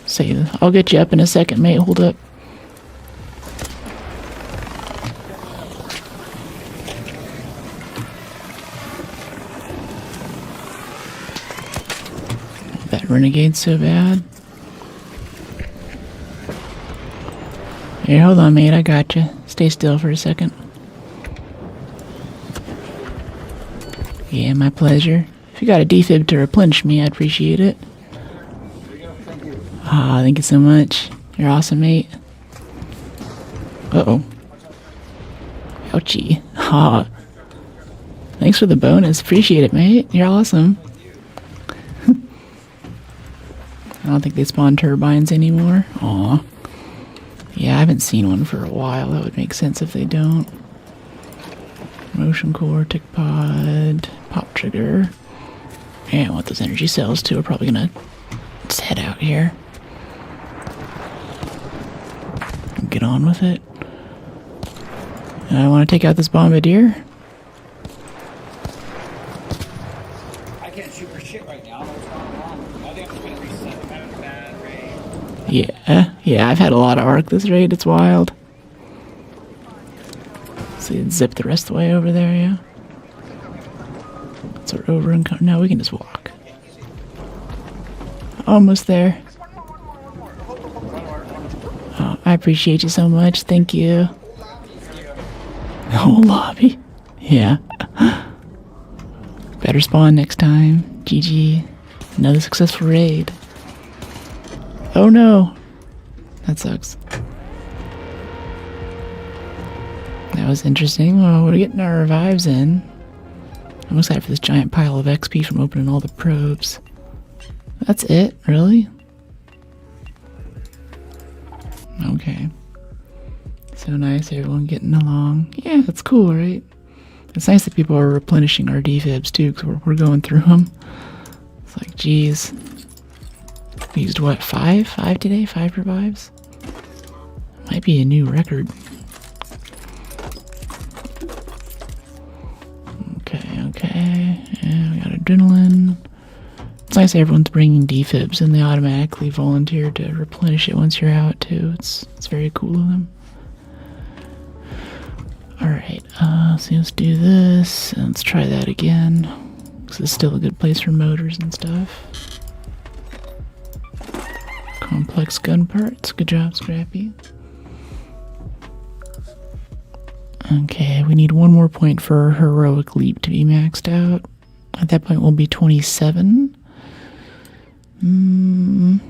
See, I'll get you up in a second, mate. Hold up. That renegade's so bad. Here, hold on, mate. I got you. Stay still for a second. Yeah, my pleasure. If you got a defib to replenish me, I'd appreciate it. Ah, thank you so much. You're awesome, mate. Uh-oh. Ouchie. Ah. Thanks for the bonus. Appreciate it, mate. You're awesome. I don't think they spawn turbines anymore. Aw. Yeah, I haven't seen one for a while. That would make sense if they don't. Motion core, tick pod, pop trigger. Yeah, I want those energy cells too. We're probably gonna just head out here. Get on with it. I want to take out this bombardier. I can't shoot for shit right now. What's going on? I think I'm just gonna reset. I'm having a bad raid. Yeah, I've had a lot of arc this raid. It's wild. See, it zip the rest of the way over there, yeah. So we're over and no, we can just walk. Almost there. Oh, I appreciate you so much. Thank you. Whole lobby. Yeah. Better spawn next time. GG. Another successful raid. Oh no. That sucks. That was interesting. Well, we're getting our revives in. I'm excited for this giant pile of XP from opening all the probes. That's it? Really? Okay. So nice, everyone getting along. Yeah, that's cool, right? It's nice that people are replenishing our defibs too, because we're going through them. It's like, geez. We used what, 5? 5 today? 5 revives? Might be a new record. Okay. Yeah, we got adrenaline. It's nice everyone's bringing defibs and they automatically volunteer to replenish it once you're out too. It's very cool of them. Alright, so let's do this and let's try that again. This is still a good place for motors and stuff. Complex gun parts. Good job, Scrappy. Okay, we need 1 more point for heroic leap to be maxed out. At that point we'll be 27. I'm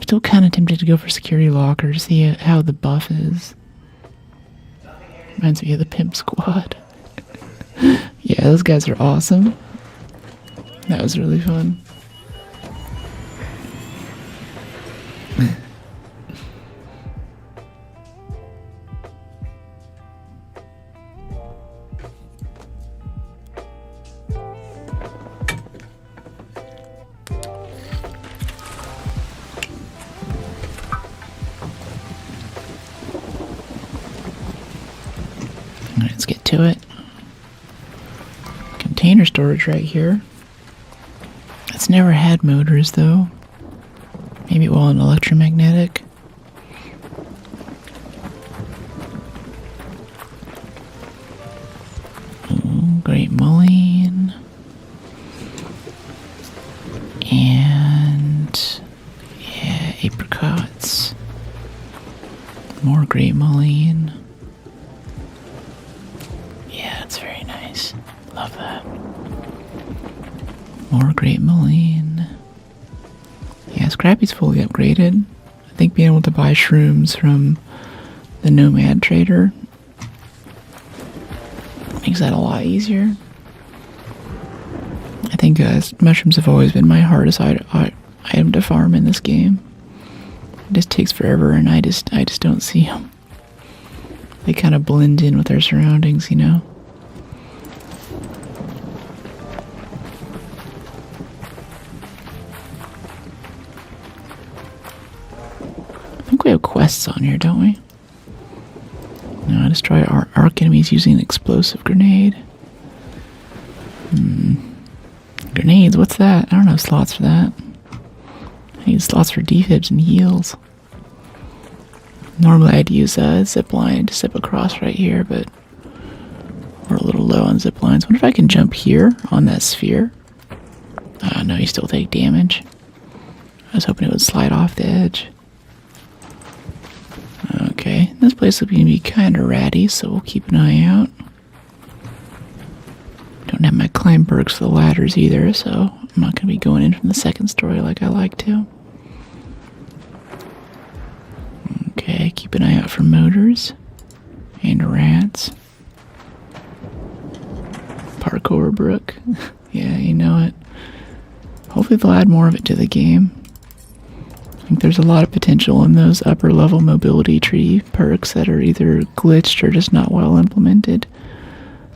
still kind of tempted to go for security locker to see how the buff is. Reminds me of the pimp squad. Yeah, those guys are awesome. That was really fun. Let's get to it. Container storage right here. It's never had motors though. Maybe it will an electromagnetic. Ooh, great mullion. And yeah, apricots. More great mullion. That's very nice. Love that. More great mullion. Yeah, Scrappy's fully upgraded. I think being able to buy shrooms from the Nomad Trader makes that a lot easier. I think mushrooms have always been my hardest item to farm in this game. It just takes forever and I just don't see them. They kind of blend in with our surroundings, you know? think we have quests on here, don't we? No, destroy our arc enemies using an explosive grenade. Grenades, what's that? I don't have slots for that. I need slots for defibs and heals. Normally I'd use a zip line to zip across right here, but we're a little low on zip lines. Wonder if I can jump here on that sphere. No, you still take damage. I was hoping it would slide off the edge. Okay, this place looks to be kind of ratty, so we'll keep an eye out. Don't have my climb perks for the ladders either, so I'm not going to be going in from the second story like I like to. Okay, keep an eye out for motors and rats. Parkour Brook. Yeah, you know it. Hopefully they'll add more of it to the game. I think there's a lot of potential in those upper level mobility tree perks that are either glitched or just not well implemented.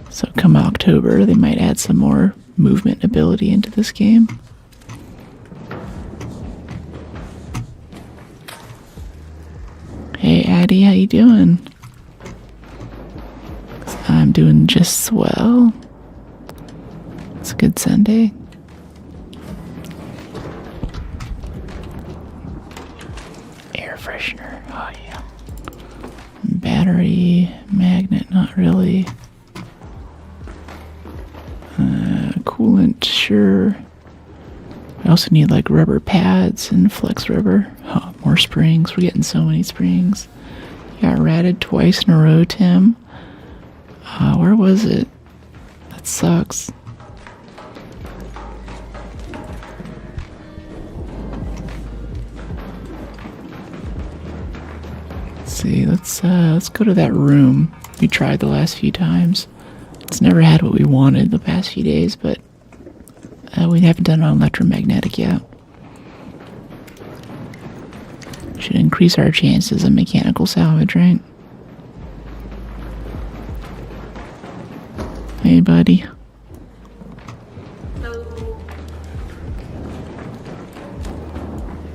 So come October, they might add some more movement ability into this game. Hey Addie, how you doing? I'm doing just swell. It's a good Sunday. Air freshener, oh yeah. Battery, magnet, not really. Coolant, sure. I also need like rubber pads and flex rubber. Oh, more springs. We're getting so many springs. Got ratted twice in a row, Tim. Where was it? That sucks. Let's see. Let's go to that room we tried the last few times. It's never had what we wanted the past few days, but we haven't done it on electromagnetic yet. Should increase our chances of mechanical salvage, right? Hey, buddy.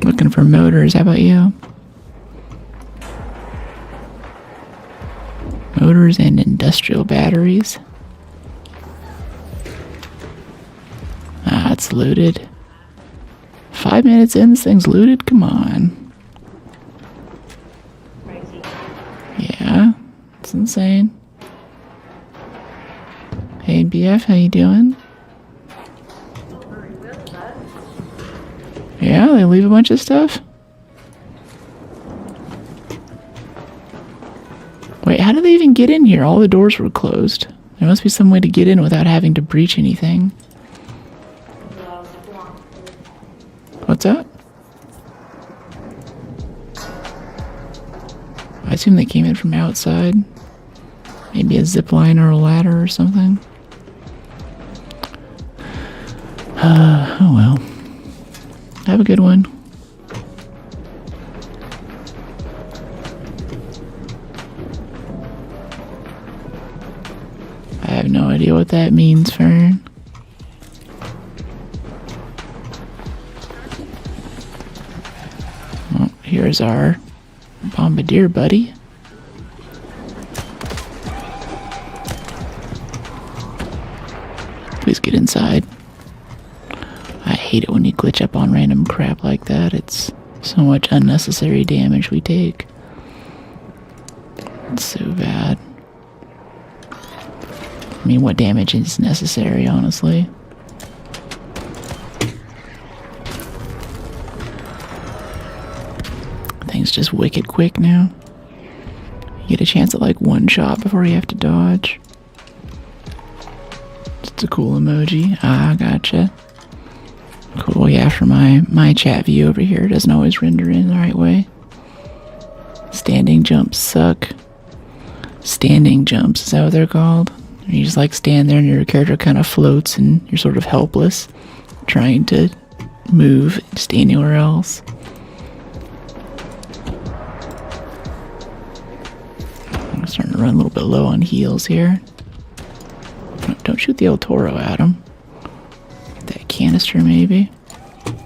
Looking for motors, how about you? Motors and industrial batteries. It's looted. 5 minutes in, this thing's looted? Come on. Yeah, it's insane. Hey BF, how you doing? Yeah, they leave a bunch of stuff? Wait, how did they even get in here? All the doors were closed. There must be some way to get in without having to breach anything. What's that? I assume they came in from outside. Maybe a zip line or a ladder or something. Oh well. Have a good one. I have no idea what that means, Fern. Well, here's our bombardier buddy. Please get inside. I hate it when you glitch up on random crap like that. It's so much unnecessary damage we take. It's so bad. I mean, what damage is necessary, honestly? Things just wicked quick now. You get a chance at like one shot before you have to dodge. It's a cool emoji. Ah, gotcha. Cool, yeah, for my chat view over here, it doesn't always render in the right way. Standing jumps suck. Standing jumps, is that what they're called? You just like stand there and your character kind of floats and you're sort of helpless, trying to move just anywhere else. I'm starting to run a little bit low on heals here. Don't shoot the El Toro at him. That canister maybe.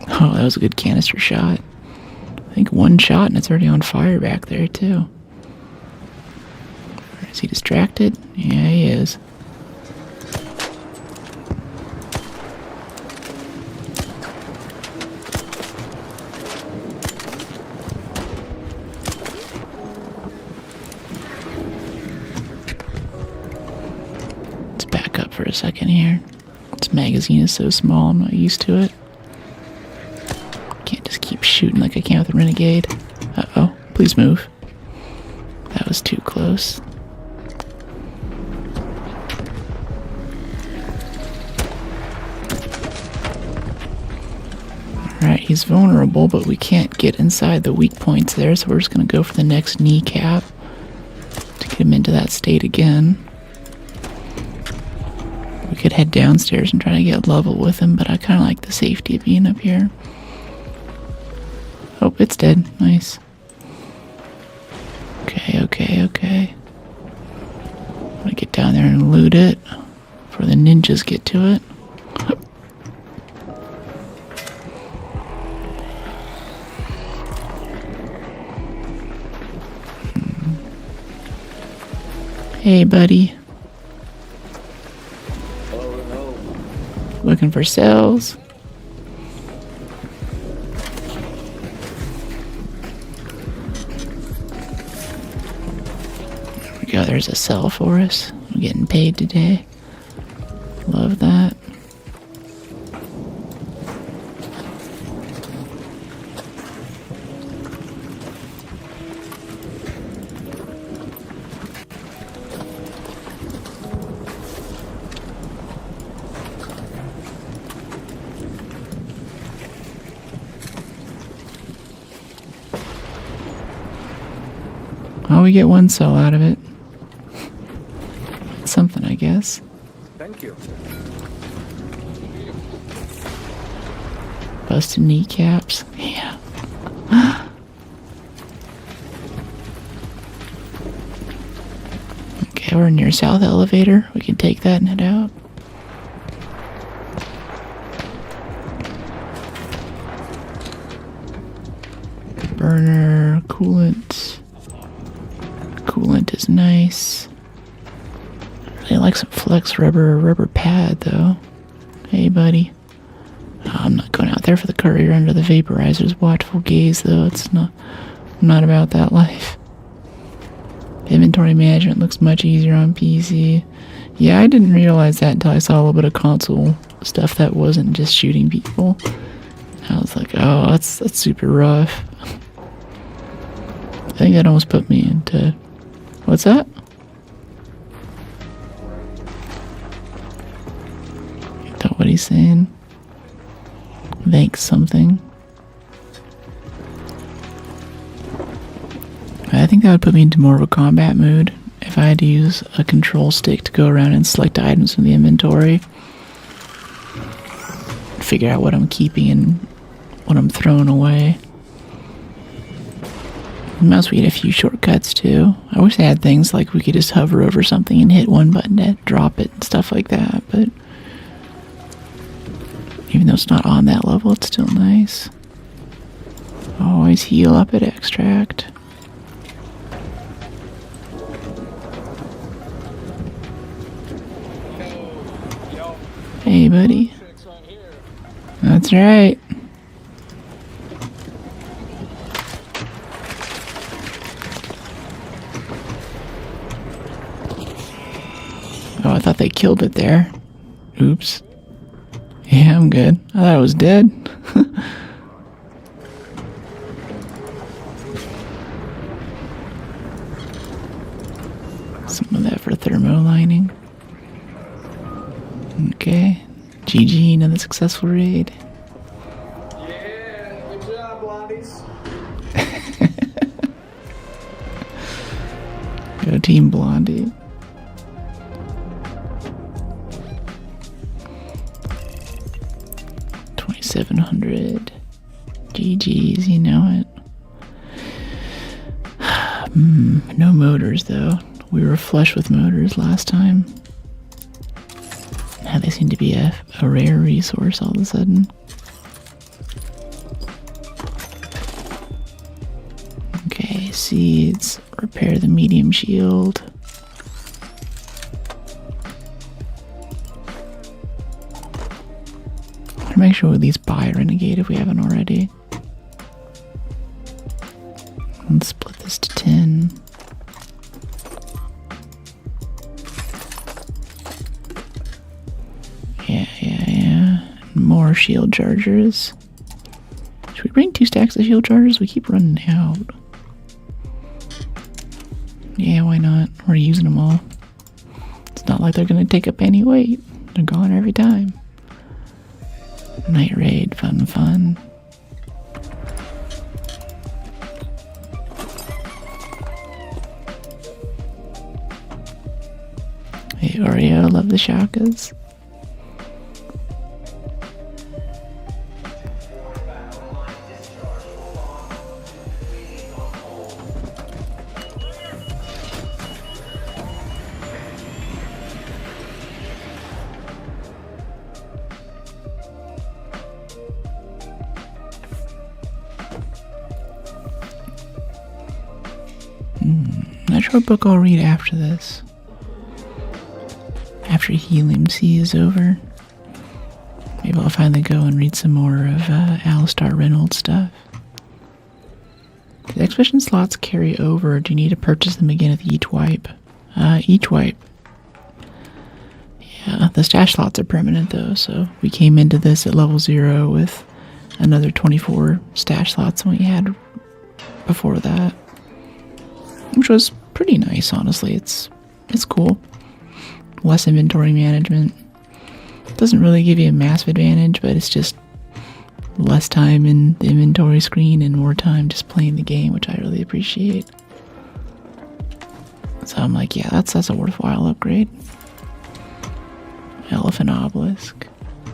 Oh, that was a good canister shot. think one shot and it's already on fire back there too. Is he distracted? Yeah, he is. Let's back up for a second here. This magazine is so small, I'm not used to it. Can't just keep shooting like I can with a renegade. Uh-oh, please move. That was too close. Alright, he's vulnerable, but we can't get inside the weak points there, so we're just going to go for the next kneecap to get him into that state again. We could head downstairs and try to get level with him, but I kind of like the safety of being up here. Oh, it's dead. Nice. Okay. I'm gonna get down there and loot it before the ninjas get to it. Hey, buddy. Looking for cells. There we go, there's a cell for us. I'm getting paid today. Love that. Oh, we get one cell out of it. Something, I guess. Thank you. Busted kneecaps. Yeah. Okay, we're near South Elevator. We can take that and head out. Burner, coolant. Coolant is nice. Really like some flex rubber pad though. Hey buddy. Oh, I'm not going out there for the courier under the vaporizer's watchful gaze though. I'm not about that life. Inventory management looks much easier on PC. Yeah, I didn't realize that until I saw a little bit of console stuff that wasn't just shooting people. I was like, oh, that's super rough. I think that almost put me into... What's that? Is that what he's saying? Thanks something. I think that would put me into more of a combat mood if I had to use a control stick to go around and select items from the inventory. Figure out what I'm keeping and what I'm throwing away. Mouse, we get a few shortcuts too. I wish they had things like we could just hover over something and hit one button to drop it and stuff like that, but even though it's not on that level, it's still nice. Always heal up at extract. Hey buddy. That's right. Oh, I thought they killed it there. Oops. Yeah, I'm good. I thought it was dead. Some of that for thermo lining. Okay. GG, another successful raid. Yeah, good job, Blondies. Go Team Blondie. $2,700. GG's, you know it. No motors though. We were flush with motors last time. Now they seem to be a rare resource all of a sudden. seeds. Repair the medium shield. Make sure we at least buy a renegade if we haven't already. Let's split this to 10. Yeah. More shield chargers. Should we bring 2 stacks of shield chargers? We keep running out. Yeah, why not? We're using them all. It's not like they're gonna take up any weight. They're gone every time. Night raid, fun. Hey Oreo, love the shakas. Not sure what book I'll read after this. After Helium Sea is over. Maybe I'll finally go and read some more of Alistair Reynolds stuff. Do the expedition slots carry over, or do you need to purchase them again at each wipe? Each wipe. Yeah, the stash slots are permanent though, so we came into this at level 0 with another 24 stash slots than we had before that. Which was pretty nice, honestly. It's cool. Less inventory management. Doesn't really give you a massive advantage, but it's just less time in the inventory screen and more time just playing the game, which I really appreciate. So I'm like, yeah, that's a worthwhile upgrade. Elephant Obelisk.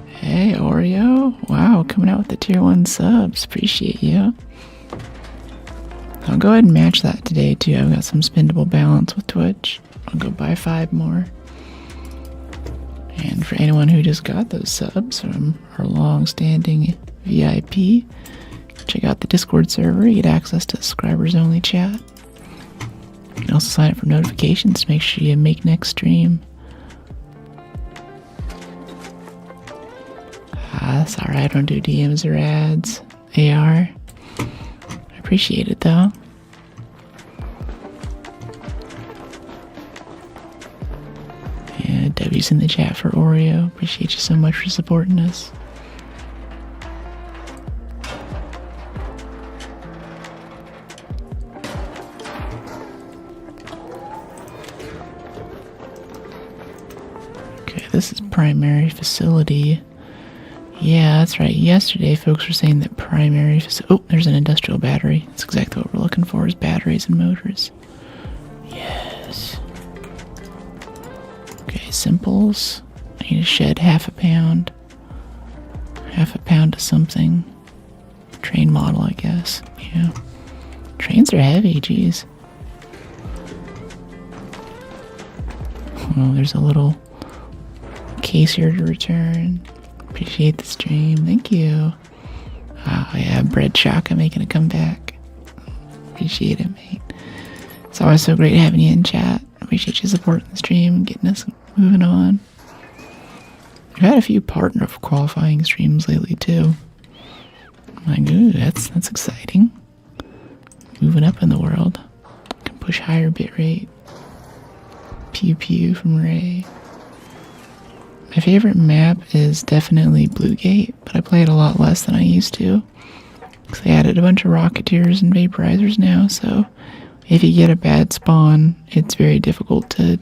Hey, Oreo. Wow, coming out with the tier 1 subs. Appreciate you. I'll go ahead and match that today too. I've got some spendable balance with Twitch. I'll go buy 5 more. And for anyone who just got those subs from our long-standing VIP, check out the Discord server. You get access to subscribers only chat. You can also sign up for notifications to make sure you make next stream. Sorry, I don't do DMs or ads. AR. Appreciate it though. Yeah, W's in the chat for Oreo. Appreciate you so much for supporting us. Okay, this is primary facility. Yeah, that's right. Yesterday, folks were saying that primary... Oh, there's an industrial battery. That's exactly what we're looking for, is batteries and motors. Yes. Okay, simples. I need to shed half a pound. Half a pound of something. Train model, I guess. Yeah. Trains are heavy, geez. Oh, there's a little case here to return. Appreciate the stream. Thank you. Oh, yeah, Bread Shaka making a comeback. Appreciate it, mate. It's always so great having you in chat. Appreciate you supporting the stream and getting us moving on. We've had a few partner qualifying streams lately, too. I'm like, ooh, that's exciting. Moving up in the world. Can push higher bitrate. Pew pew from Ray. My favorite map is definitely Bluegate, but I play it a lot less than I used to. Because they added a bunch of Rocketeers and Vaporizers now, so if you get a bad spawn, it's very difficult to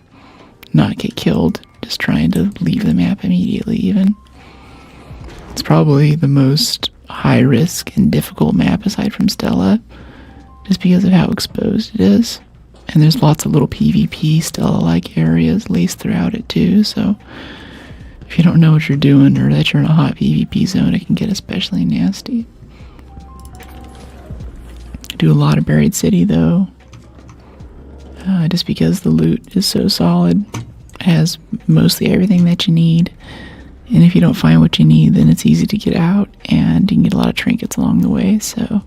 not get killed just trying to leave the map immediately even. It's probably the most high risk and difficult map aside from Stella, just because of how exposed it is. And there's lots of little PvP Stella-like areas laced throughout it too, so if you don't know what you're doing or that you're in a hot PvP zone, it can get especially nasty. I do a lot of Buried City though, just because the loot is so solid. It has mostly everything that you need, and if you don't find what you need, then it's easy to get out, and you can get a lot of trinkets along the way, so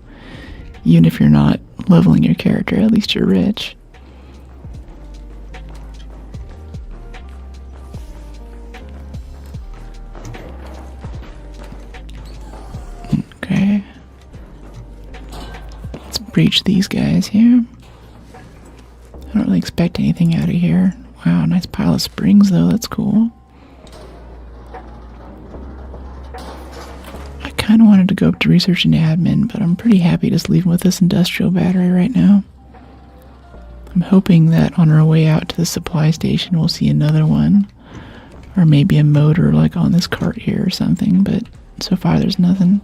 Even if you're not leveling your character, at least you're rich. Okay. Let's breach these guys here. I don't really expect anything out of here. Wow, nice pile of springs though, that's cool. I kind of wanted to go up to research and admin, but I'm pretty happy just leaving with this industrial battery right now. I'm hoping that on our way out to the supply station we'll see another one. Or maybe a motor like on this cart here or something, but so far there's nothing.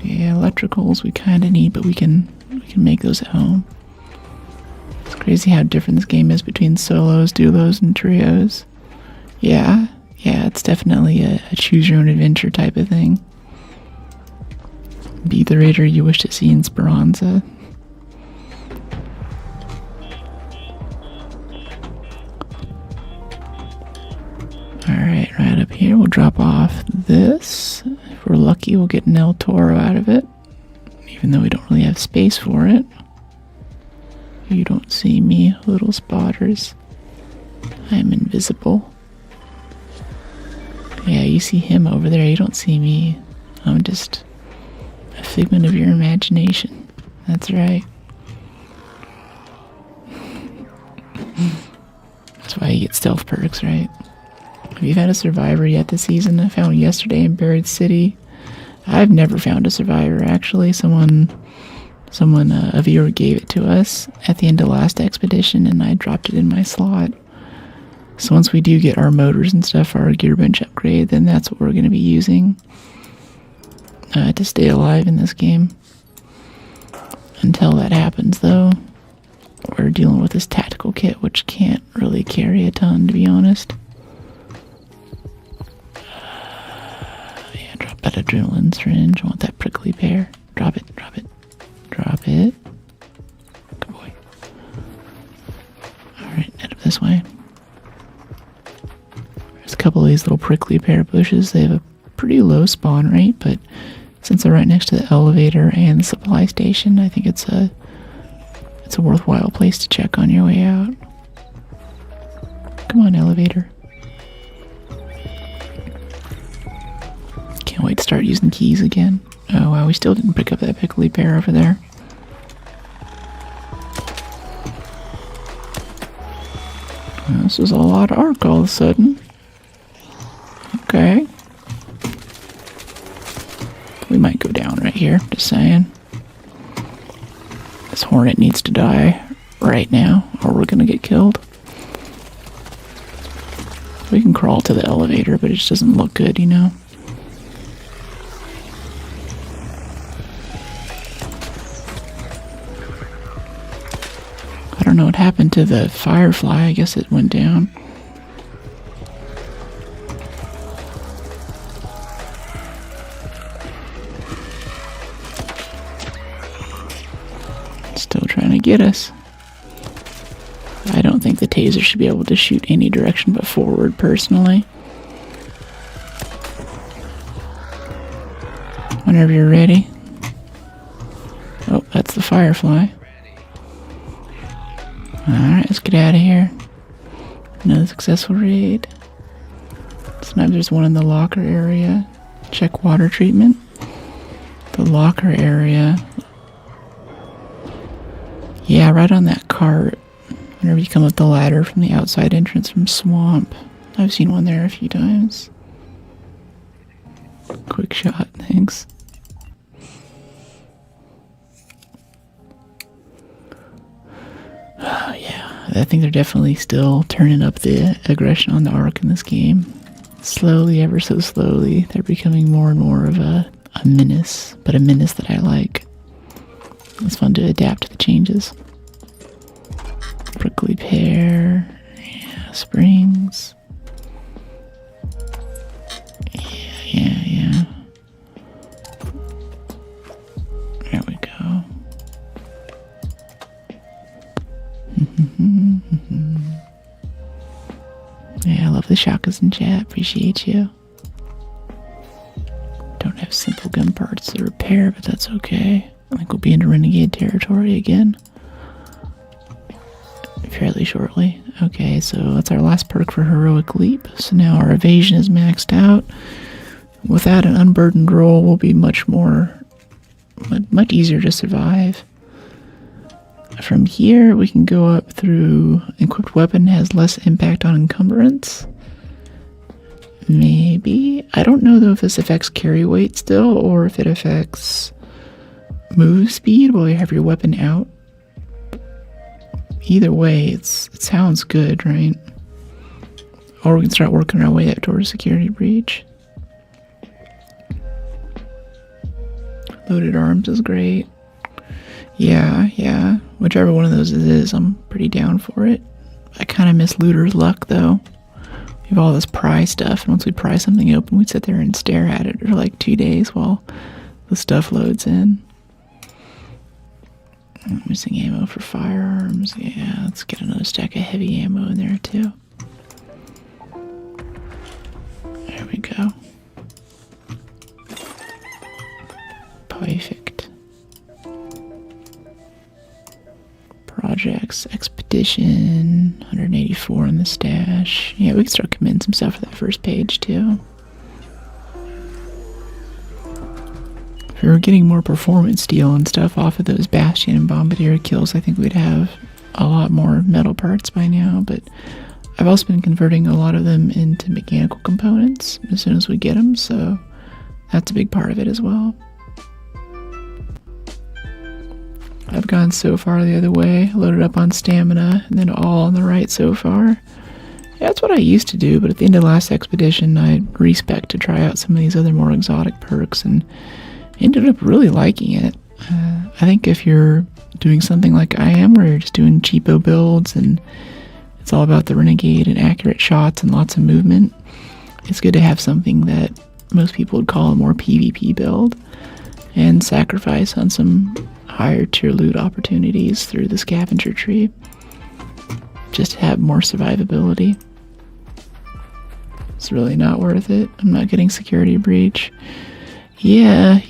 Yeah, electricals we kind of need, but we can make those at home. It's crazy how different this game is between solos, duos, and trios. Yeah, it's definitely a choose your own adventure type of thing. Be the raider you wish to see in Speranza. Alright, right up here we'll drop off this. If we're lucky we'll get an El Toro out of it. Even though we don't really have space for it. You don't see me, little spotters. I'm invisible. Yeah, you see him over there, you don't see me. I'm just a figment of your imagination. That's right. That's why you get stealth perks, right? Have you found a survivor yet this season? I found one yesterday in Buried City. I've never found a survivor, actually. A viewer gave it to us at the end of last expedition, and I dropped it in my slot. So once we do get our motors and stuff, our gearbench upgrade, then that's what we're going to be using to stay alive in this game. Until that happens, though, we're dealing with this tactical kit, which can't really carry a ton, to be honest. Drop that adrenaline syringe. I want that prickly pear. Drop it, drop it, drop it. Good boy. Alright, head up this way. There's a couple of these little prickly pear bushes. They have a pretty low spawn rate, but since they're right next to the elevator and the supply station, I think it's a worthwhile place to check on your way out. Come on, elevator. Can't wait to start using keys again. Oh wow, we still didn't pick up that prickly pear over there. Well, this is a lot of arc all of a sudden. Okay. We might go down right here, just saying. This hornet needs to die right now, or we're gonna get killed. We can crawl to the elevator, but it just doesn't look good, you know? I don't know what happened to the firefly. I guess it went down. Still trying to get us. I don't think the taser should be able to shoot any direction but forward, personally. Whenever you're ready. Oh, that's the firefly. Alright, let's get out of here. Another successful raid. Sometimes there's one in the locker area. Check water treatment. The locker area. Yeah, right on that cart. Whenever you come up the ladder from the outside entrance from Swamp. I've seen one there a few times. Quick shot, thanks. Yeah, I think they're definitely still turning up the aggression on the Ark in this game. Slowly, ever so slowly, they're becoming more and more of a menace, but a menace that I like. It's fun to adapt to the changes. Prickly pear, yeah, springs. Yeah. There we go. Yeah, I love the shakas in chat. Appreciate you. don't have simple gun parts to repair, but that's okay. I think we'll be into renegade territory again fairly shortly. Okay, so that's our last perk for heroic leap. So now our evasion is maxed out. Without an unburdened roll, we'll be much easier to survive. From here, we can go up through equipped weapon has less impact on encumbrance. Maybe. I don't know though if this affects carry weight still or if it affects move speed while you have your weapon out. Either way, it sounds good, right? Or we can start working our way up towards security breach. Loaded arms is great. Yeah. Whichever one of those it is, I'm pretty down for it. I kind of miss looter's luck, though. We have all this pry stuff, and once we pry something open, we'd sit there and stare at it for like 2 days while the stuff loads in. I'm missing ammo for firearms. Yeah, let's get another stack of heavy ammo in there, too. There we go. Perfect. Projects, expedition, 184 in the stash. Yeah, we can start committing some stuff for that first page too. If we were getting more performance steel and stuff off of those Bastion and Bombardier kills, I think we'd have a lot more metal parts by now, but I've also been converting a lot of them into mechanical components as soon as we get them, so that's a big part of it as well. I've gone so far the other way, loaded up on stamina, and then all on the right so far. Yeah, that's what I used to do, but at the end of last expedition, I respec to try out some of these other more exotic perks, and ended up really liking it. I think if you're doing something like I am, where you're just doing cheapo builds, and it's all about the renegade and accurate shots and lots of movement, it's good to have something that most people would call a more PvP build, and sacrifice on some higher tier loot opportunities through the scavenger tree just to have more survivability. It's really not worth it. I'm not getting security breach. Yeah,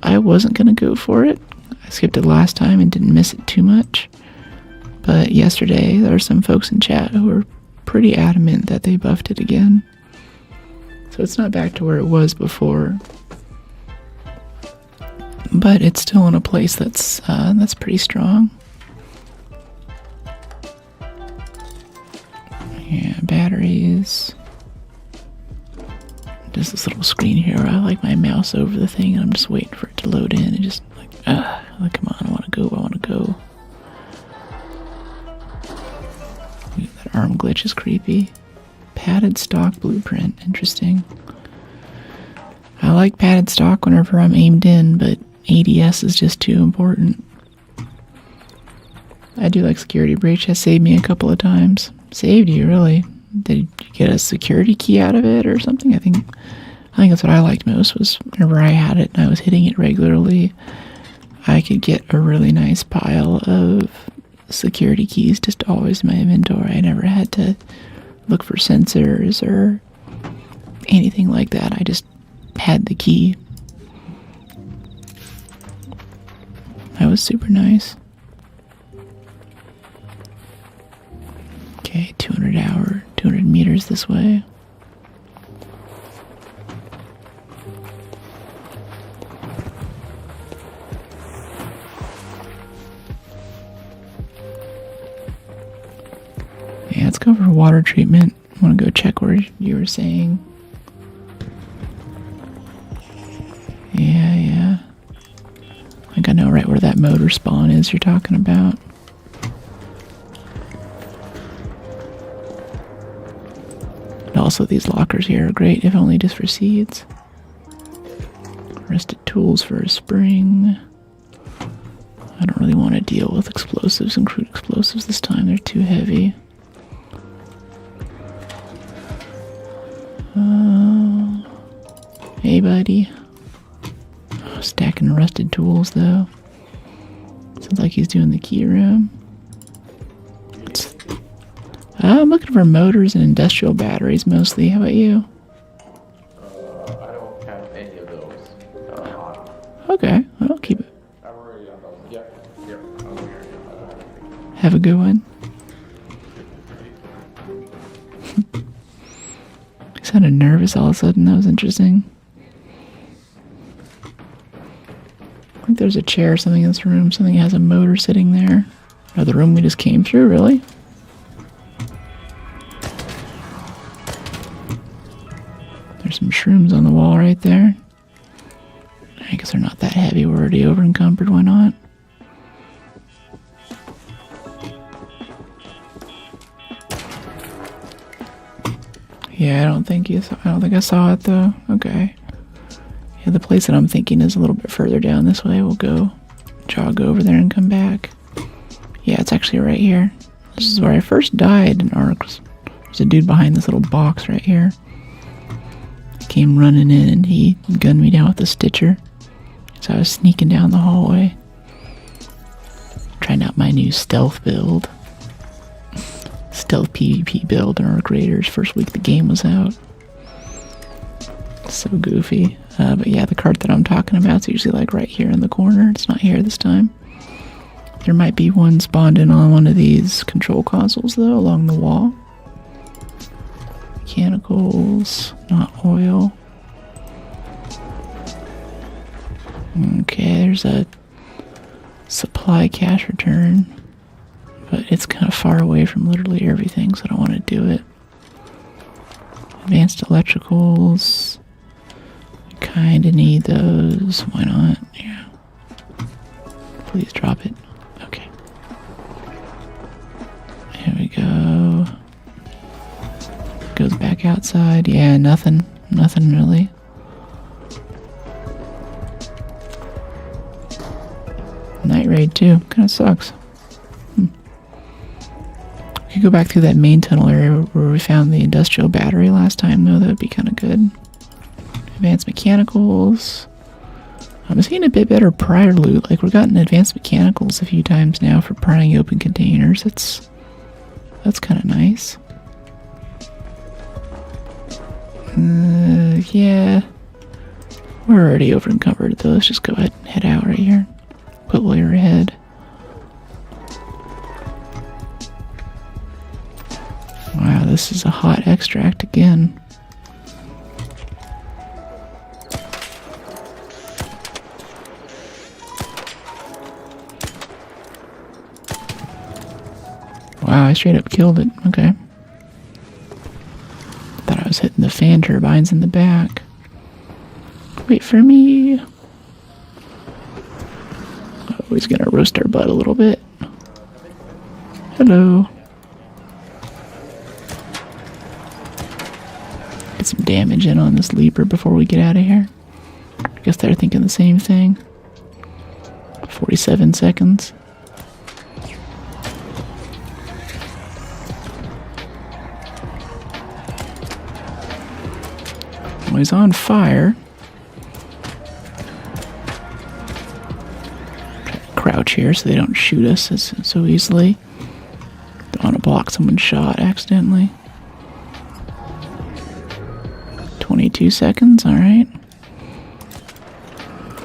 I wasn't gonna go for it. I skipped it last time and didn't miss it too much. But yesterday there were some folks in chat who were pretty adamant that they buffed it again. So it's not back to where it was before. But it's still in a place that's pretty strong. Yeah, batteries. Just this little screen here where I like my mouse over the thing and I'm just waiting for it to load in and just like, come on, I want to go. That arm glitch is creepy. Padded stock blueprint, interesting. I like padded stock whenever I'm aimed in, but ADS is just too important. I do like security breach. Has saved me a couple of times. Saved you, really? Did you get a security key out of it or something? I think that's what I liked most, was whenever I had it and I was hitting it regularly, I could get a really nice pile of security keys just always in my inventory. I never had to look for sensors or anything like that. I just had the key. That was super nice. Okay, 200 meters this way. Yeah, let's go for water treatment. I want to go check where you were saying. Yeah. I think I know right where that motor spawn is you're talking about. And also these lockers here are great, if only just for seeds. Rusted tools for a spring. I don't really want to deal with explosives and crude explosives this time, they're too heavy. Hey buddy. Stacking rusted tools though. Sounds like he's doing the key room. I'm looking for motors and industrial batteries mostly. How about you? I don't have any of those. place. Okay, I'll keep it. I'm already on the. Yep. I'm here. I don't have anything. Have a good one. He sounded nervous all of a sudden. That was interesting. I think there's a chair or something in this room. Something has a motor sitting there. Oh, the room we just came through, really? There's some shrooms on the wall right there. I guess they're not that heavy. We're already over encumbered. Why not? Yeah, I don't think I saw it though. Okay. Yeah, the place that I'm thinking is a little bit further down this way. We'll go jog over there and come back. Yeah, it's actually right here. This is where I first died in Arcs. There's a dude behind this little box right here. Came running in and he gunned me down with a stitcher. So I was sneaking down the hallway. Trying out my new stealth build. Stealth PvP build in Arc Raiders first week the game was out. So goofy. But yeah, the cart that I'm talking about is usually like right here in the corner. It's not here this time. There might be one spawned in on one of these control consoles though, along the wall. Mechanicals, not oil. Okay, there's a supply cash return. But it's kind of far away from literally everything, so I don't want to do it. Advanced electricals. Kinda need those. Why not? Yeah. Please drop it. Okay. Here we go. Goes back outside. Yeah, nothing. Nothing really. Night raid too. Kinda sucks. We could go back through that main tunnel area where we found the industrial battery last time, though. That would be kind of good. Advanced mechanicals. I'm seeing a bit better prior loot. Like, we've gotten advanced mechanicals a few times now for prying open containers. That's kind of nice. Yeah. We're already over encumbered, though. Let's just go ahead and head out right here. Put layer ahead. Wow, this is a hot extract again. Wow, I straight up killed it. Okay. Thought I was hitting the fan turbines in the back. Wait for me. Oh, he's gonna roast our butt a little bit. Hello. Get some damage in on this leaper before we get out of here. I guess they're thinking the same thing. 47 seconds. Well, he's on fire. Try to crouch here so they don't shoot us so easily. Don't want to block someone's shot accidentally. 22 seconds, alright.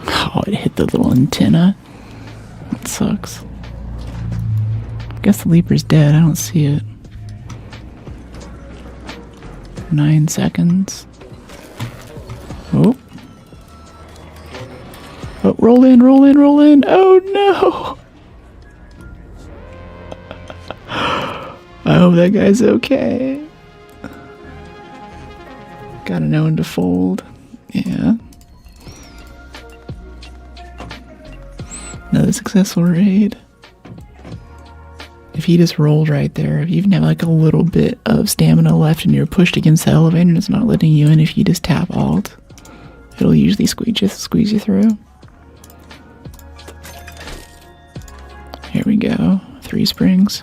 Oh, it hit the little antenna. That sucks. I guess the leaper's dead, I don't see it. 9 seconds. Oh. Oh, roll in, roll in, roll in. Oh no! I hope that guy's okay. Gotta know when to fold. Yeah. Another successful raid. If he just rolled right there, if you even have like a little bit of stamina left and you're pushed against the elevator and it's not letting you in, if you just tap Alt, it'll usually squeeze you through. Here we go. 3 springs.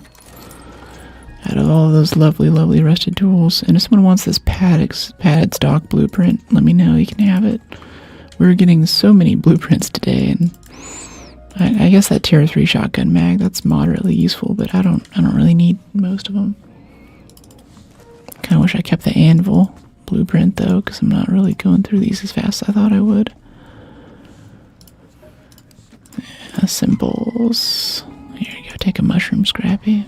Out of all of those lovely, lovely rusted tools. And if someone wants this padded stock blueprint, let me know. You can have it. We're getting so many blueprints today, and I guess that tier 3 shotgun mag, that's moderately useful, but I don't really need most of them. Kind of wish I kept the anvil blueprint though, because I'm not really going through these as fast as I thought I would. Symbols. Here you go. Take a mushroom, Scrappy.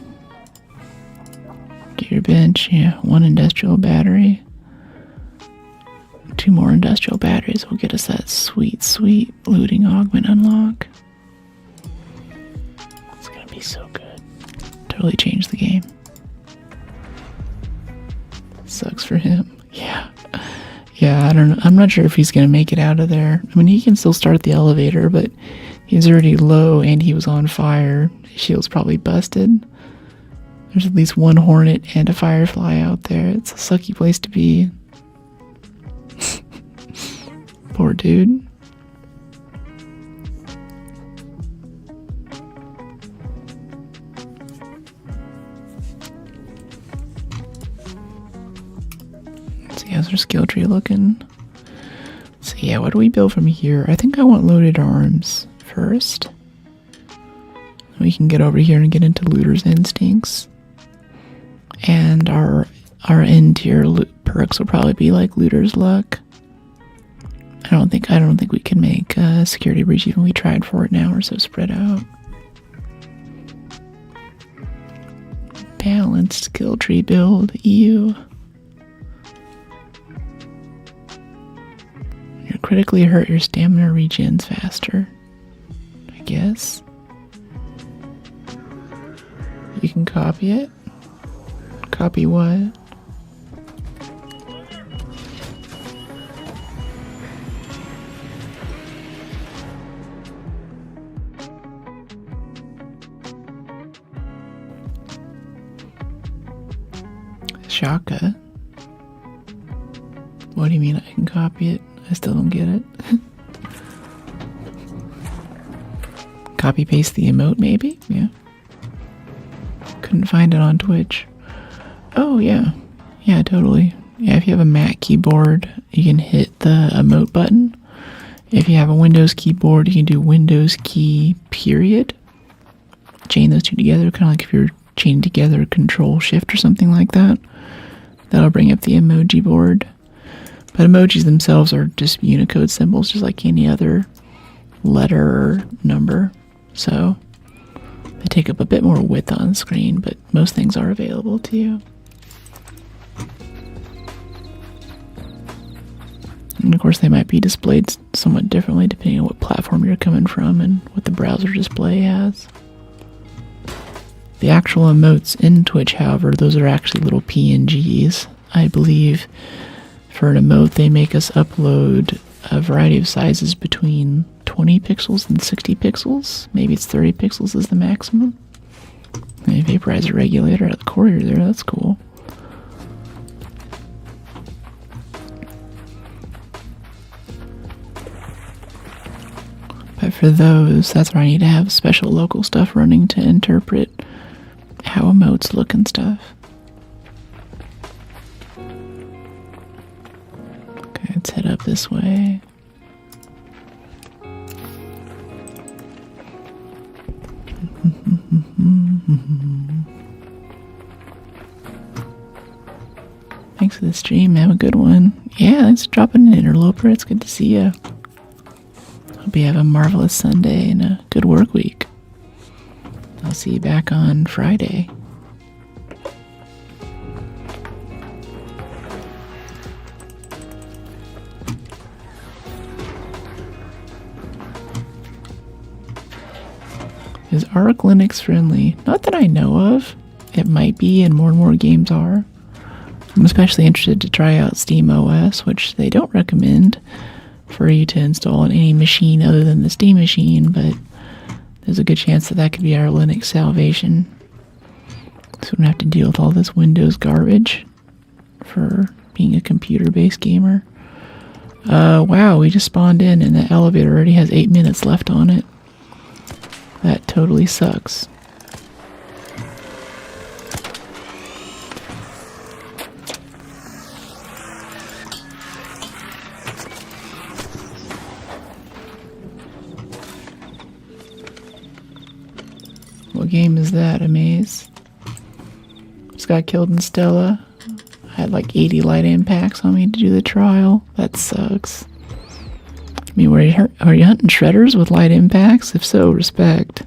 Get your bench. Yeah, 1 industrial battery. 2 more industrial batteries will get us that sweet, sweet looting augment unlock. It's gonna be so good. Totally change the game. Sucks for him. Yeah. Yeah, I don't know. I'm not sure if he's gonna make it out of there. I mean, he can still start the elevator, but he's already low and he was on fire. His shield's probably busted. There's at least 1 hornet and a firefly out there. It's a sucky place to be. Poor dude. Let's see, how's our skill tree looking? So yeah, what do we build from here? I think I want loaded arms first. We can get over here and get into looter's instincts. And our end tier perks will probably be like looter's luck. I don't think we can make a security breach even we tried for it now. We're so spread out. Balanced skill tree build. Ew. You're critically hurt, your stamina regens faster. I guess. You can copy it. Copy what? Shaka. What do you mean I can copy it? I still don't get it. Copy paste the emote maybe? Yeah. Couldn't find it on Twitch. Oh yeah. Yeah, totally. Yeah, if you have a Mac keyboard, you can hit the emote button. If you have a Windows keyboard, you can do Windows key period. Chain those two together, kind of like if you're chaining together Control Shift or something like that. That'll bring up the emoji board. But emojis themselves are just Unicode symbols, just like any other letter or number. So they take up a bit more width on screen, but most things are available to you. And of course they might be displayed somewhat differently depending on what platform you're coming from and what the browser display has. The actual emotes in Twitch, however, those are actually little PNGs. I believe for an emote they make us upload a variety of sizes between 20 pixels and 60 pixels. Maybe it's 30 pixels is the maximum. A vaporizer regulator at the courier there, that's cool. But for those, that's where I need to have special local stuff running to interpret how emotes look and stuff. Okay, let's head up this way. Thanks for the stream. Have a good one. Yeah, thanks for dropping an interloper. It's good to see you. Hope you have a marvelous Sunday and a good work week. I'll see you back on Friday. Is Arc Linux friendly? Not that I know of. It might be, and more games are. I'm especially interested to try out SteamOS, which they don't recommend for you to install on any machine other than the Steam machine, but there's a good chance that that could be our Linux salvation. So we don't have to deal with all this Windows garbage for being a computer-based gamer. Wow, we just spawned in and the elevator already has 8 minutes left on it. That totally sucks. What game is that, Amaze? Just got killed in Stella. I had like 80 light impacts on me to do the trial. That sucks. I mean, are you hunting shredders with light impacts? If so, respect.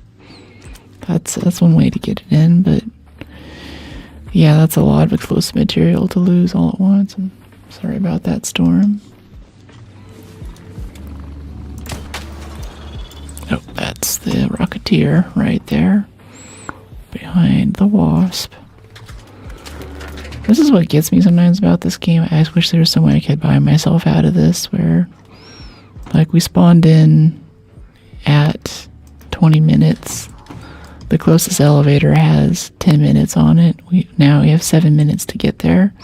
That's one way to get it in, but yeah, that's a lot of explosive material to lose all at once. I'm sorry about that, Storm. Oh, that's the Rocketeer right there, behind the Wasp. This is what gets me sometimes about this game. I wish there was some way I could buy myself out of this, where, like, we spawned in at 20 minutes. The closest elevator has 10 minutes on it. Now we have 7 minutes to get there,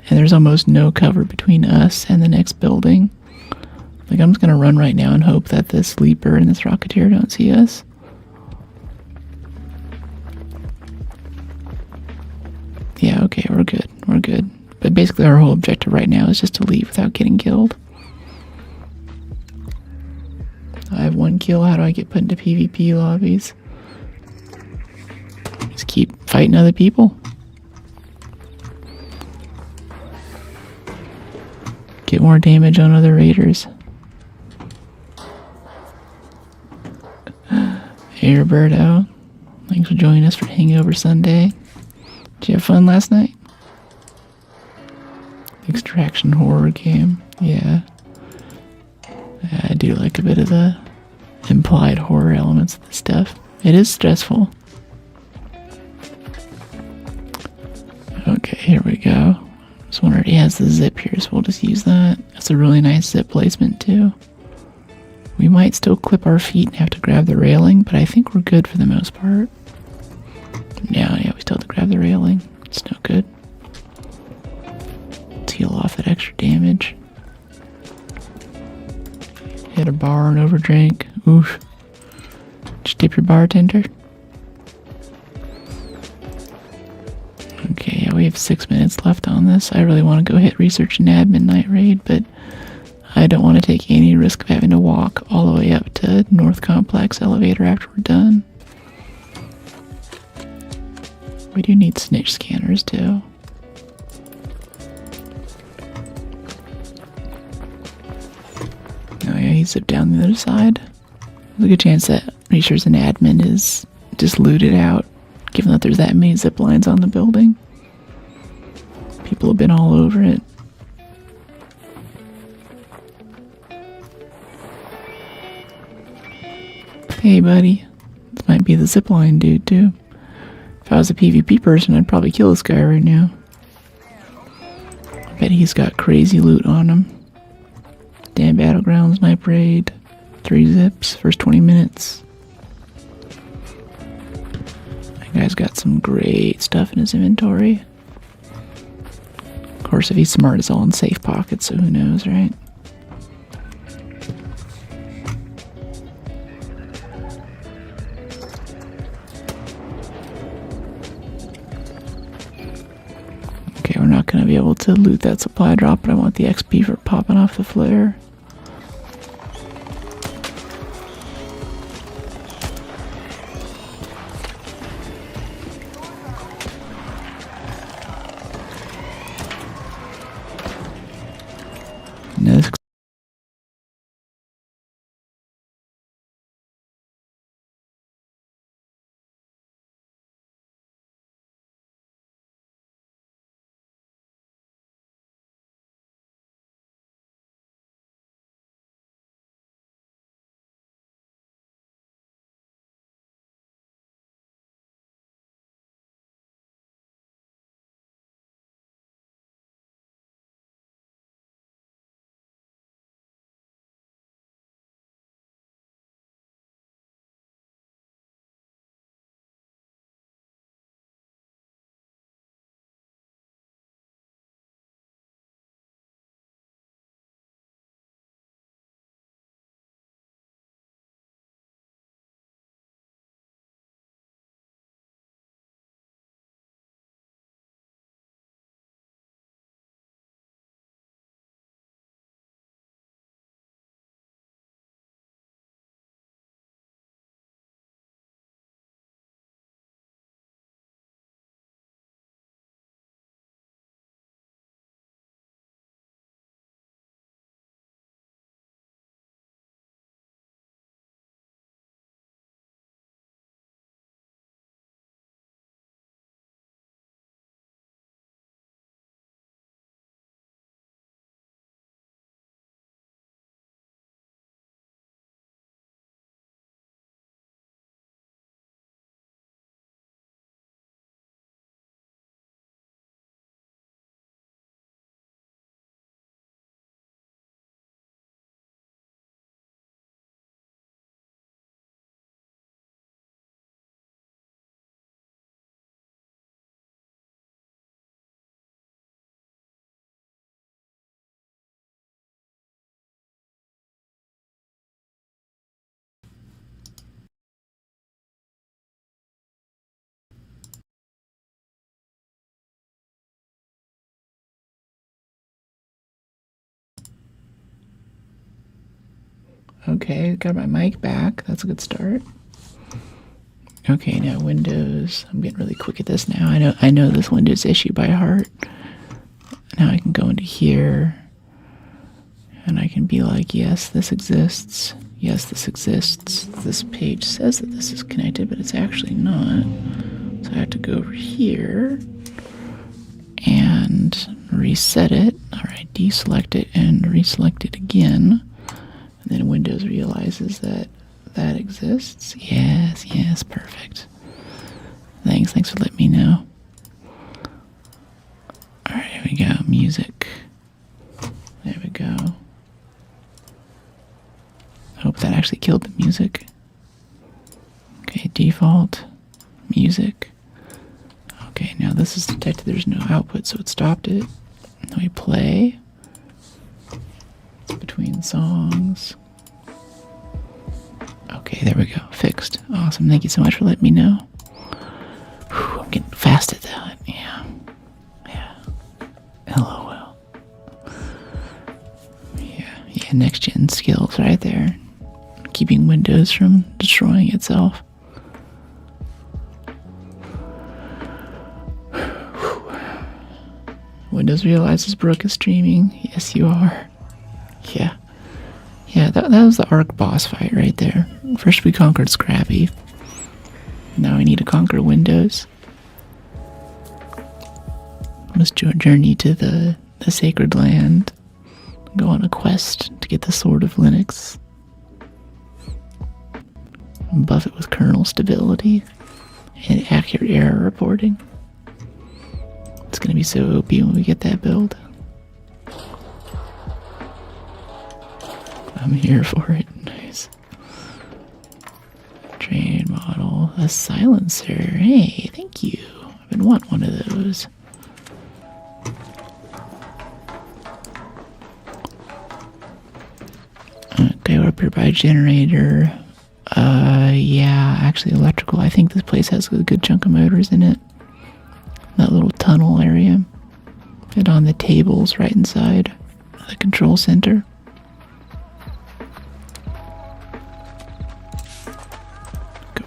and there's almost no cover between us and the next building. Like, I'm just gonna run right now and hope that this Leaper and this Rocketeer don't see us. Yeah, okay, we're good. We're good. But basically our whole objective right now is just to leave without getting killed. I have 1 kill. How do I get put into PvP lobbies? Just keep fighting other people. Get more damage on other raiders. Hey Roberto, thanks for joining us for Hangover Sunday. Did you have fun last night? Extraction horror game, yeah. I do like a bit of the implied horror elements of the stuff. It is stressful. Okay, here we go. This one already has the zip here, so we'll just use that. That's a really nice zip placement too. We might still clip our feet and have to grab the railing, but I think we're good for the most part. Yeah, we still have to grab the railing. It's no good. Let's heal off that extra damage. Hit a bar and overdrink. Oof. Just tip your bartender. Okay, yeah, we have 6 minutes left on this. I really want to go hit research and admin night raid, but I don't want to take any risk of having to walk all the way up to North Complex elevator after we're done. We do need snitch scanners too. Oh yeah, he zipped down the other side. There's a good chance that research and admin is just looted out, given that there's that many zip lines on the building. People have been all over it. Hey buddy, this might be the zipline dude too. If I was a PvP person, I'd probably kill this guy right now. I bet he's got crazy loot on him. Damn Battlegrounds, Snipe Raid, 3 zips, first 20 minutes. That guy's got some great stuff in his inventory. Of course, if he's smart, it's all in safe pockets, so who knows, right? Okay, we're not going to be able to loot that supply drop, but I want the XP for popping off the flare. No, this Okay, got my mic back. That's a good start. Okay, now Windows. I'm getting really quick at this now. I know this Windows issue by heart. Now I can go into here and I can be like, yes, this exists. Yes, this exists. This page says that this is connected, but it's actually not. So I have to go over here and reset it. All right, deselect it and reselect it again. And then Windows realizes that that exists. Yes, perfect. Thanks for letting me know. All right, here we go. Music. There we go. I hope that actually killed the music. Okay, default. Music. Okay, now this is detected there's no output, so it stopped it. Now we play. It's between songs. Okay, there we go. Fixed. Awesome. Thank you so much for letting me know. Whew, I'm getting fast at that. Yeah. LOL. Yeah, next gen skills right there. Keeping Windows from destroying itself. Windows realizes Brooke is streaming. Yes, you are. Yeah, that was the Arc boss fight right there. First we conquered Scrappy. Now we need to conquer Windows. Let's journey to the sacred land. Go on a quest to get the Sword of Linux. Buff it with kernel stability and accurate error reporting. It's gonna be so OP when we get that build. I'm here for it. Nice. Trade model. A silencer. Hey, thank you. I've been wanting one of those. Okay, we're up here by a generator. Yeah, actually electrical. I think this place has a good chunk of motors in it. That little tunnel area. And on the tables right inside the control center.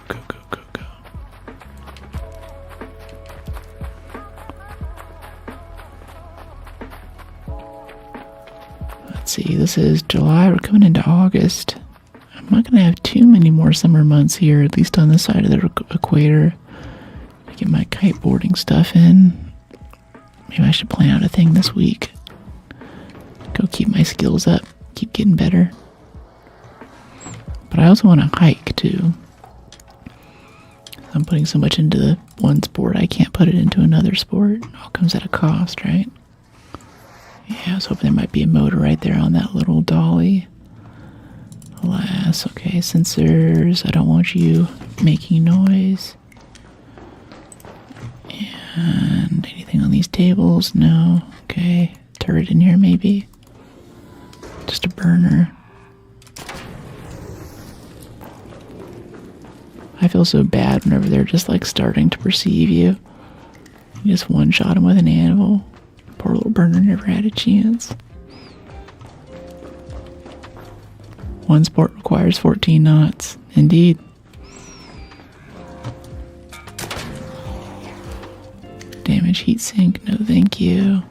Go. Let's see, this is July, we're coming into August. I'm not going to have too many more summer months here, at least on this side of the equator. Get my kiteboarding stuff in. Maybe I should plan out a thing this week. Go keep my skills up, keep getting better. But I also want to hike too. I'm putting so much into the one sport, I can't put it into another sport. It all comes at a cost, right? Yeah, I was hoping there might be a motor right there on that little dolly. Alas, okay, sensors. I don't want you making noise. And anything on these tables? No. Okay, turret in here maybe. Just a burner. I feel so bad whenever they're just like starting to perceive you. You just one-shot them with an anvil. Poor little burner never had a chance. One sport requires 14 knots. Indeed. Damage heatsink. No thank you.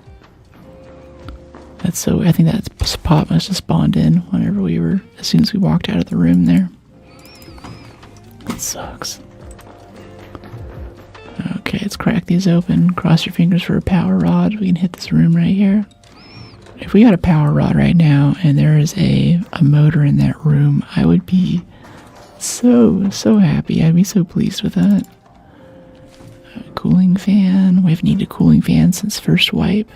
That's so... I think that spot must have spawned in whenever we were... As soon as we walked out of the room there. That sucks. Okay, let's crack these open. Cross your fingers for a power rod. We can hit this room right here. If we got a power rod right now and there is a motor in that room, I would be so happy. I'd be so pleased with that. Cooling fan. We've needed a cooling fan since first wipe.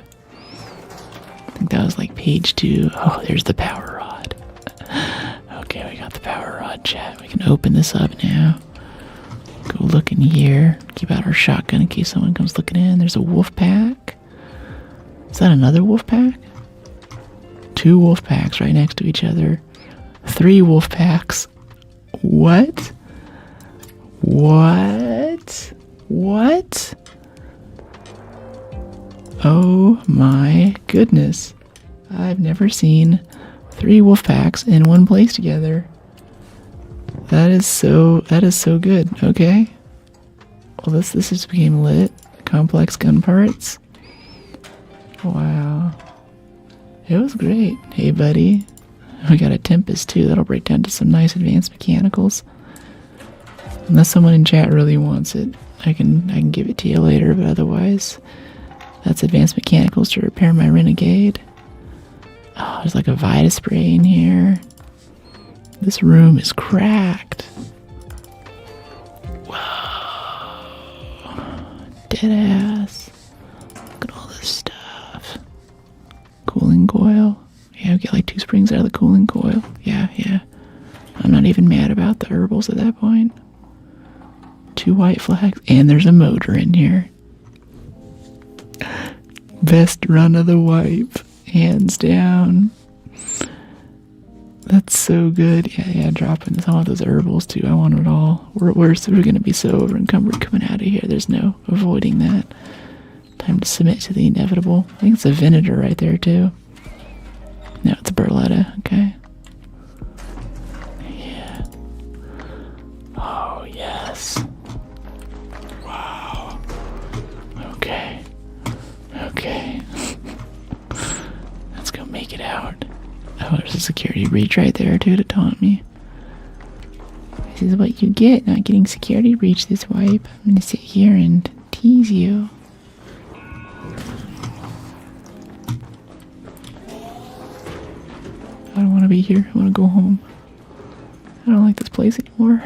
I think that was like page 2. Oh, there's the power rod. Okay, we got the power rod, chat. We can open this up now. Go look in here. Keep out our shotgun in case someone comes looking in. There's a wolf pack. Is that another wolf pack? 2 wolf packs right next to each other. 3 wolf packs. What? Oh my goodness. I've never seen 3 wolf packs in one place together. That is so good. Okay. Well, this just became lit. Complex gun parts. Wow. It was great. Hey, buddy. We got a Tempest too. That'll break down to some nice advanced mechanicals. Unless someone in chat really wants it, I can give it to you later. But otherwise, that's advanced mechanicals to repair my Renegade. Oh, there's like a Vita spray in here. This room is cracked. Whoa. Dead ass. Look at all this stuff. Cooling coil. Yeah, we get like 2 springs out of the cooling coil. Yeah. I'm not even mad about the herbals at that point. 2 white flags. And there's a motor in here. Best run of the wipe. Hands down. That's so good. Yeah, dropping some of those herbals too. I want it all. We're going to be so over encumbered coming out of here. There's no avoiding that. Time to submit to the inevitable. I think it's a Venator right there too. No, it's a Berletta. Okay. Yeah. Oh, yes. Wow. Okay. Let's go make it out. Oh, there's a security breach right there too to taunt me. This is what you get not getting security breach this wipe. I'm gonna sit here and tease you. I don't want to be here. I want to go home. I don't like this place anymore.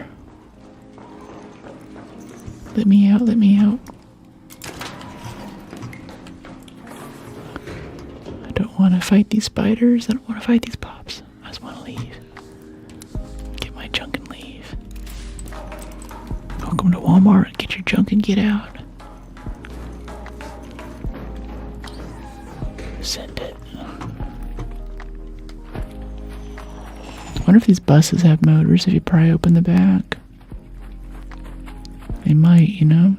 Let me out. I don't want to fight these spiders. I don't want to fight these pops. I just want to leave. Get my junk and leave. Welcome to Walmart. Get your junk and get out. Send it. I wonder if these buses have motors if you pry open the back. They might, you know?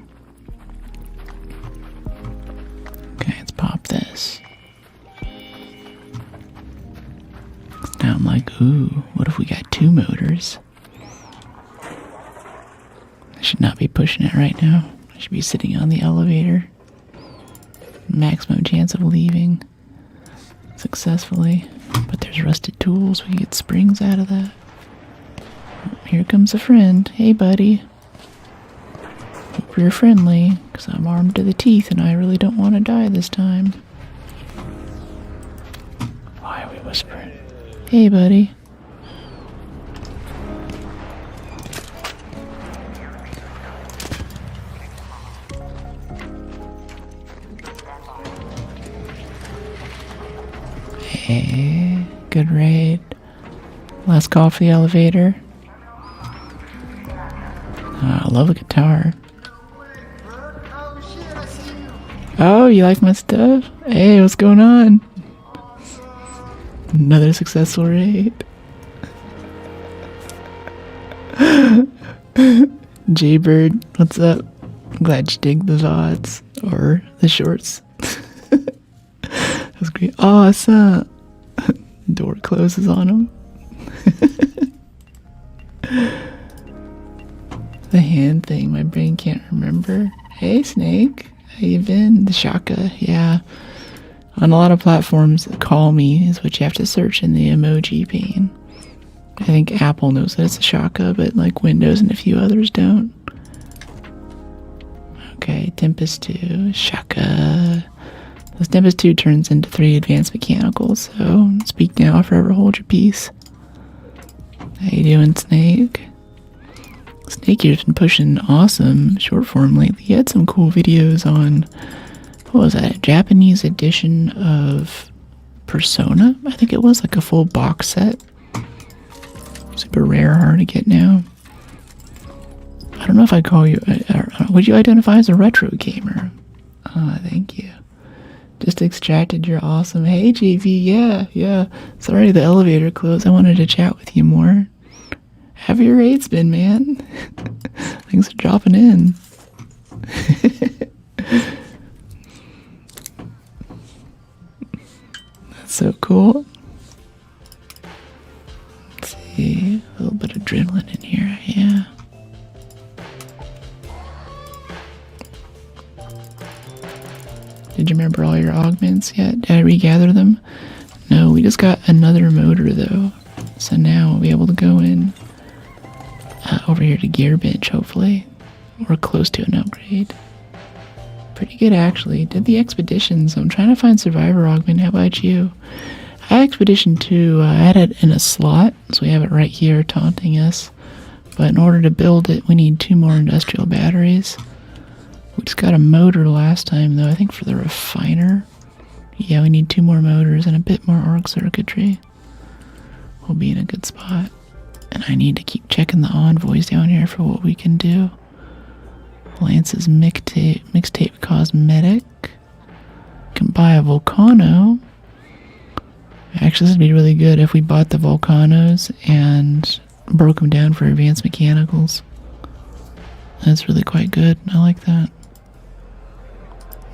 Okay, let's pop this. Now I'm like, ooh, what if we got 2 motors? I should not be pushing it right now. I should be sitting on the elevator. Maximum chance of leaving successfully. But there's rusted tools. We can get springs out of that. Here comes a friend. Hey, buddy. Hope you're friendly, because I'm armed to the teeth and I really don't want to die this time. Why are we whispering? Hey, buddy. Hey, good raid. Last call for the elevator. I love a guitar. Oh, you like my stuff? Hey, what's going on? Another successful raid. Jaybird, what's up? I'm glad you dig the VODs or the shorts. That was great. Awesome. Door closes on him. The hand thing, my brain can't remember. Hey, Snake. How you been? The Shaka, yeah. On a lot of platforms, call me is what you have to search in the emoji pane. I think Apple knows that it's a Shaka, but like Windows and a few others don't. Okay, Tempest 2, Shaka. This Tempest 2 turns into 3 advanced mechanicals, so speak now or forever hold your peace. How you doing, Snake? Snake here's been pushing awesome short form lately. He had some cool videos on, what was that, a Japanese edition of Persona? I think it was like a full box set. Super rare, hard to get now. I don't know if I'd call you, would you identify as a retro gamer? Ah, thank you. Just extracted your awesome, hey JV, yeah. Sorry the elevator closed, I wanted to chat with you more. How have your raids been, man? Thanks for dropping in. That's so cool. lot of adrenaline in here, yeah. Did you remember all your augments yet? Did I regather them? No, we just got another motor though. So now we'll be able to go in over here to Gearbench, hopefully. We're close to an upgrade. Pretty good, actually. Did the expeditions. I'm trying to find Survivor Augment. How about you? I had Expedition 2. I had it in a slot, so we have it right here taunting us. But in order to build it, we need 2 more industrial batteries. We just got a motor last time, though, I think for the refiner. Yeah, we need 2 more motors and a bit more arc circuitry. We'll be in a good spot. And I need to keep checking the envoys down here for what we can do. Lance's mixtape cosmetic. Can buy a Volcano. Actually, this would be really good if we bought the Volcanos and broke them down for advanced mechanicals. That's really quite good. I like that.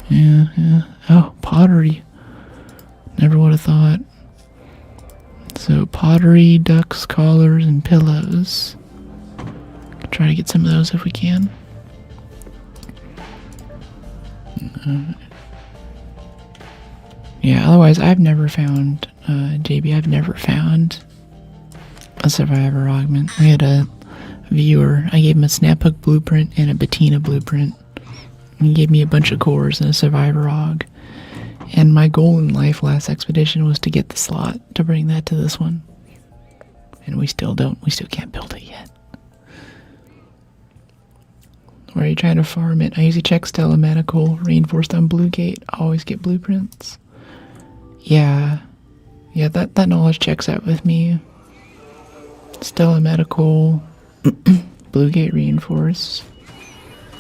Yeah. Oh, pottery. Never would have thought. So, pottery, ducks, collars, and pillows. Try to get some of those if we can. Yeah, otherwise I've never found, JB, I've never found a Survivor Augment. We had a viewer, I gave him a snap hook blueprint and a Bettina blueprint. He gave me a bunch of cores and a Survivor Aug. And my goal in life last expedition was to get the slot to bring that to this one. And we still can't build it yet. Where are you trying to farm it? I usually check Stella Medical, reinforced on Blue Gate. Always get blueprints. Yeah, that knowledge checks out with me. Stella Medical, Blue Gate reinforce.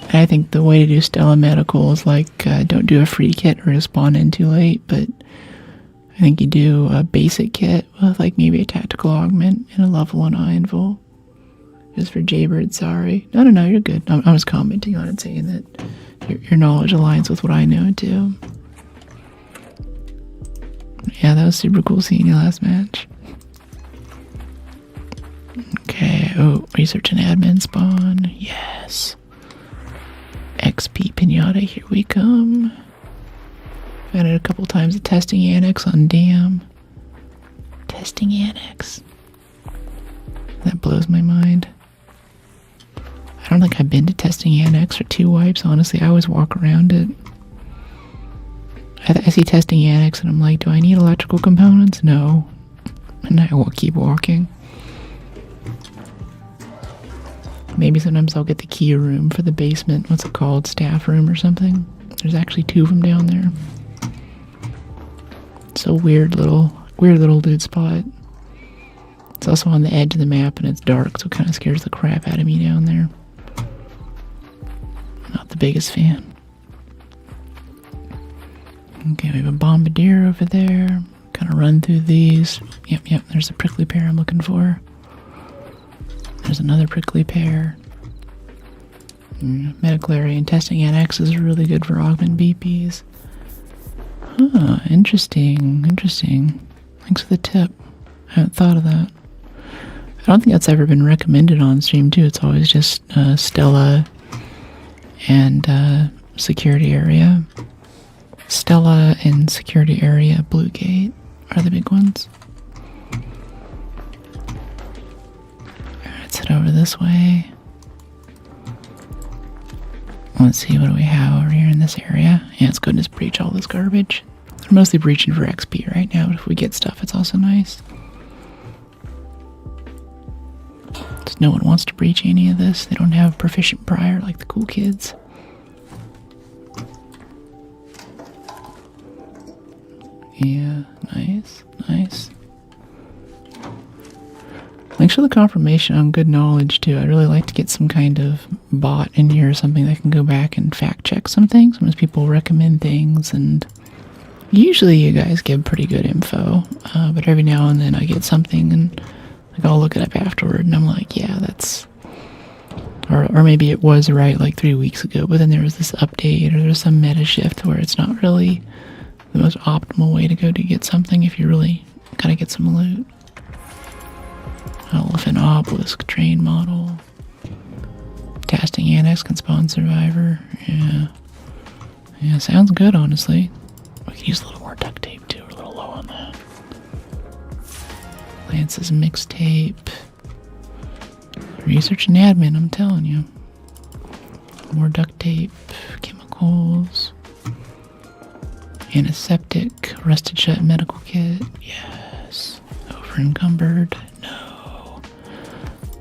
And I think the way to do Stella Medical is like, don't do a free kit or spawn in too late, but I think you do a basic kit with like maybe a tactical augment and a level 1 Invul. Just for Jaybird, sorry. No, you're good. I was commenting on it, saying that your knowledge aligns with what I know too. Yeah, that was super cool seeing you last match. Okay, oh, research and admin spawn. Yes. XP Pinata, here we come. Found it a couple times at testing annex on Dam. Testing annex. That blows my mind. I don't think I've been to testing annex or 2 wipes, honestly. I always walk around it. I see testing annex and I'm like, do I need electrical components? No. And I will keep walking. Maybe sometimes I'll get the key room for the basement. What's it called? Staff room or something? There's actually 2 of them down there. It's a weird little loot spot. It's also on the edge of the map and it's dark, so it kind of scares the crap out of me down there. Not the biggest fan. Okay, we have a bombardier over there. Kind of run through these. Yep, there's a prickly pear I'm looking for. There's another prickly pear. Medical area and testing annex is really good for augment BPs. Huh, interesting. Thanks for the tip. I haven't thought of that. I don't think that's ever been recommended on stream too. It's always just Stella and security area. Stella and security area Blue Gate are the big ones. Let's head over this way. Let's see, what do we have over here in this area? Yeah, let's go and just breach all this garbage. We're mostly breaching for XP right now, but if we get stuff, it's also nice. Just no one wants to breach any of this. They don't have proficient prior like the cool kids. Yeah, nice. Thanks for the confirmation on good knowledge too. I'd really like to get some kind of bot in here or something that can go back and fact check some things. Sometimes people recommend things and usually you guys give pretty good info. But every now and then I get something and like I'll look it up afterward and I'm like, yeah, that's... Or maybe it was right like 3 weeks ago, but then there was this update or there's some meta shift where it's not really the most optimal way to go to get something if you really gotta get some loot. Elephant obelisk train model. Casting annex can spawn survivor. Yeah. Yeah, sounds good, honestly. We could use a little more duct tape, too. We're a little low on that. Lance's mixtape. Research and admin, I'm telling you. More duct tape. Chemicals. Antiseptic. Rusted shut medical kit. Yes. Over encumbered. No.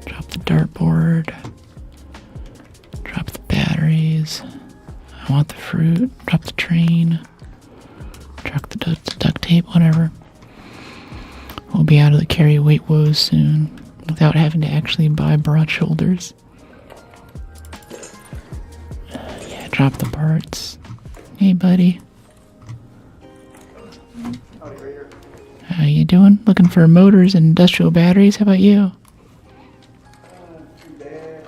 Drop the dartboard. Drop the batteries. I want the fruit. Drop the train. Drop the duct tape, whatever. We'll be out of the carry weight woes soon without having to actually buy broad shoulders. Yeah, drop the parts. Hey, buddy. How you doing? Looking for motors and industrial batteries? How about you? Too bad.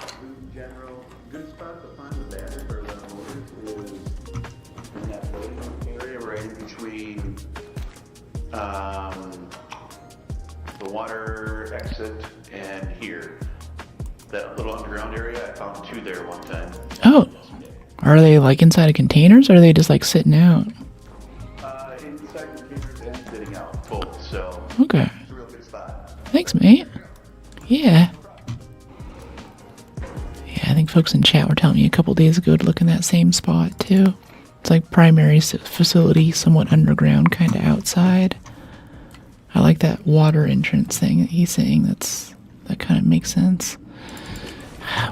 Just food in general. Good spot to find the battery for the motors is in that loading area right in between the water exit and here. That little underground area, I found 2 there one time. Oh, are they like inside of containers, or are they just like sitting out? Inside containers and sitting out, both. So Okay. it's a real good spot. Thanks, mate. Yeah. Yeah, I think folks in chat were telling me a couple days ago to look in that same spot, too. It's like primary facility, somewhat underground, kind of outside. I like that water entrance thing that he's saying. That kind of makes sense.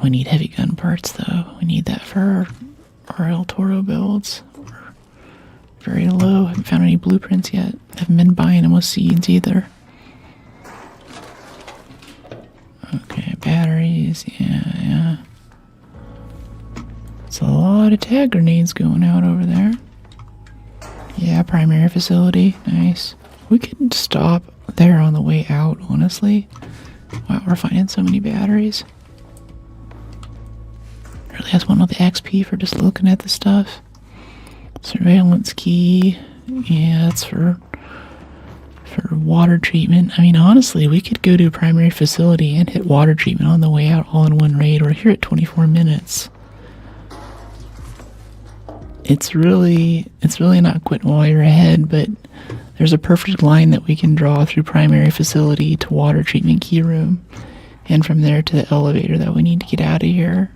We need heavy gun parts, though. We need that for our El Toro builds. We're very low. Haven't found any blueprints yet. Haven't been buying them with seeds either. Okay, batteries. Yeah. It's a lot of tag grenades going out over there. Yeah, primary facility. Nice. We could stop there on the way out, honestly. Wow, we're finding so many batteries. Really has one with the XP for just looking at the stuff. Surveillance key. Yeah, that's for water treatment. I mean, honestly, we could go to a primary facility and hit water treatment on the way out all in one raid. We're here at 24 minutes. It's really not quitting while you're ahead, but there's a perfect line that we can draw through primary facility to water treatment key room, and from there to the elevator that we need to get out of here.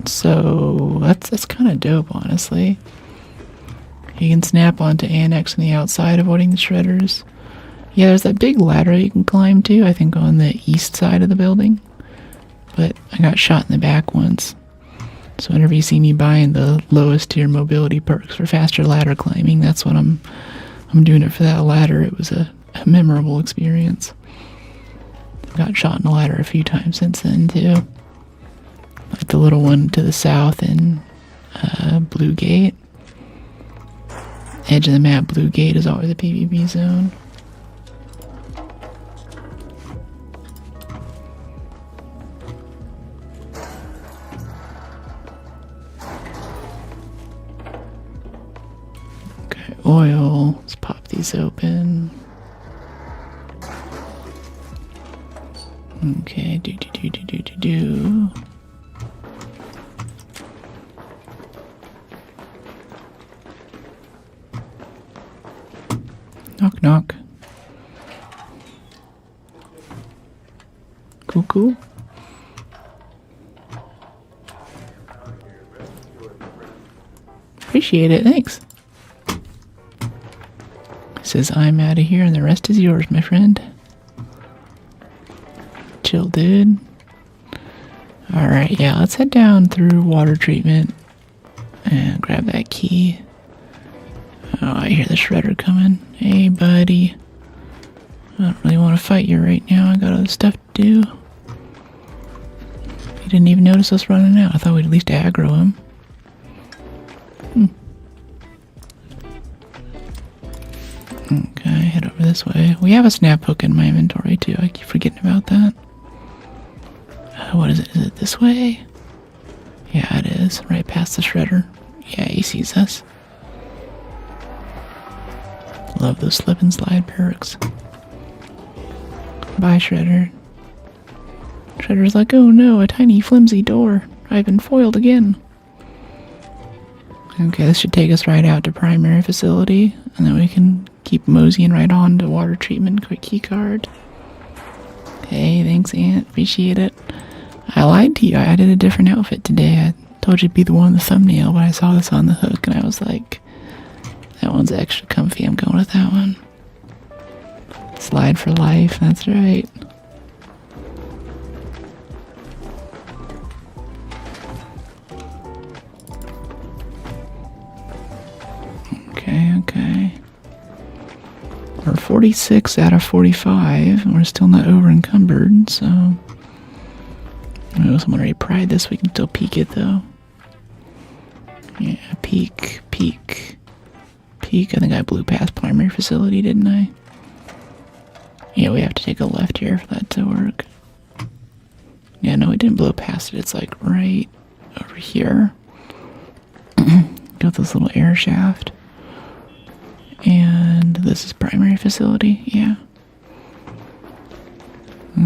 So that's kind of dope, honestly. You can snap onto annex on the outside, avoiding the shredders. Yeah, there's that big ladder you can climb to, I think on the east side of the building. But I got shot in the back once. So whenever you see me buying the lowest tier mobility perks for faster ladder climbing, that's what I'm doing it for that ladder. It was a memorable experience. Got shot in the ladder a few times since then too. Like the little one to the south in Blue Gate. Edge of the map, Blue Gate is always a PvP zone. Okay, oil. Let's pop these open. Okay, do. Knock, knock. Cool. Appreciate it, thanks. Says I'm out of here and the rest is yours, my friend. Chill, dude. Alright, yeah, let's head down through water treatment and grab that key. Oh, I hear the shredder coming. Hey, buddy. I don't really want to fight you right now. I got other stuff to do. He didn't even notice us running out. I thought we'd at least aggro him. Okay, head over this way. We have a snap hook in my inventory too. I keep forgetting about that. What is it? Is it this way? Yeah, it is. Right past the shredder. Yeah, he sees us. Love those slip and slide perks. Bye, Shredder. Shredder's like, oh no, a tiny flimsy door. I've been foiled again. Okay, this should take us right out to primary facility, and then we can keep moseying right on to water treatment. Quick key card. Okay, thanks, Aunt. Appreciate it. I lied to you. I added a different outfit today. I told you to be the one in the thumbnail, but I saw this on the hook, and I was like, that one's extra comfy. I'm going with that one. Slide for life. That's right. Okay. We're 46 out of 45, and we're still not over encumbered, so. I know someone already pried this, we can still peek it though. Yeah, peek. I think I blew past primary facility, didn't I? Yeah, we have to take a left here for that to work. Yeah, no, we didn't blow past it, it's like right over here. Got this little air shaft. And this is primary facility, yeah.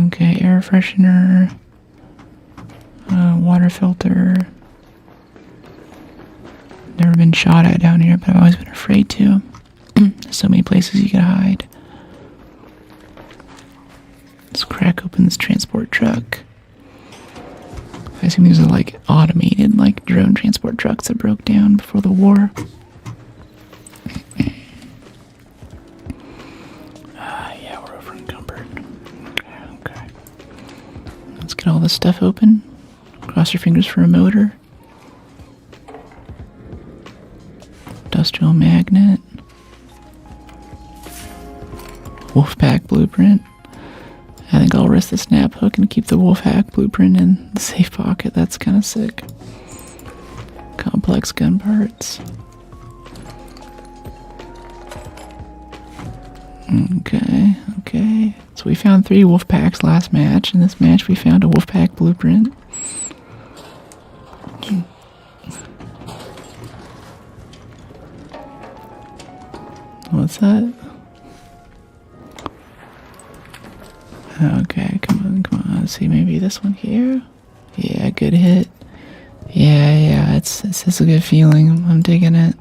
Okay, air freshener. Water filter. Never been shot at down here, but I've always been afraid to. There's so many places you can hide. Let's crack open this transport truck. I assume these are like automated, like drone transport trucks that broke down before the war. Yeah, we're over encumbered. Okay. Let's get all this stuff open. Cross your fingers for a motor. Industrial magnet. Wolfpack blueprint. I think I'll risk the snap hook and keep the Wolfpack blueprint in the safe pocket. That's kind of sick. Complex gun parts. Okay. So we found 3 Wolfpacks last match. In this match we found a Wolfpack blueprint. What's that? Okay, come on. Let's see, maybe this one here. Yeah, good hit. Yeah. It's a good feeling. I'm digging it.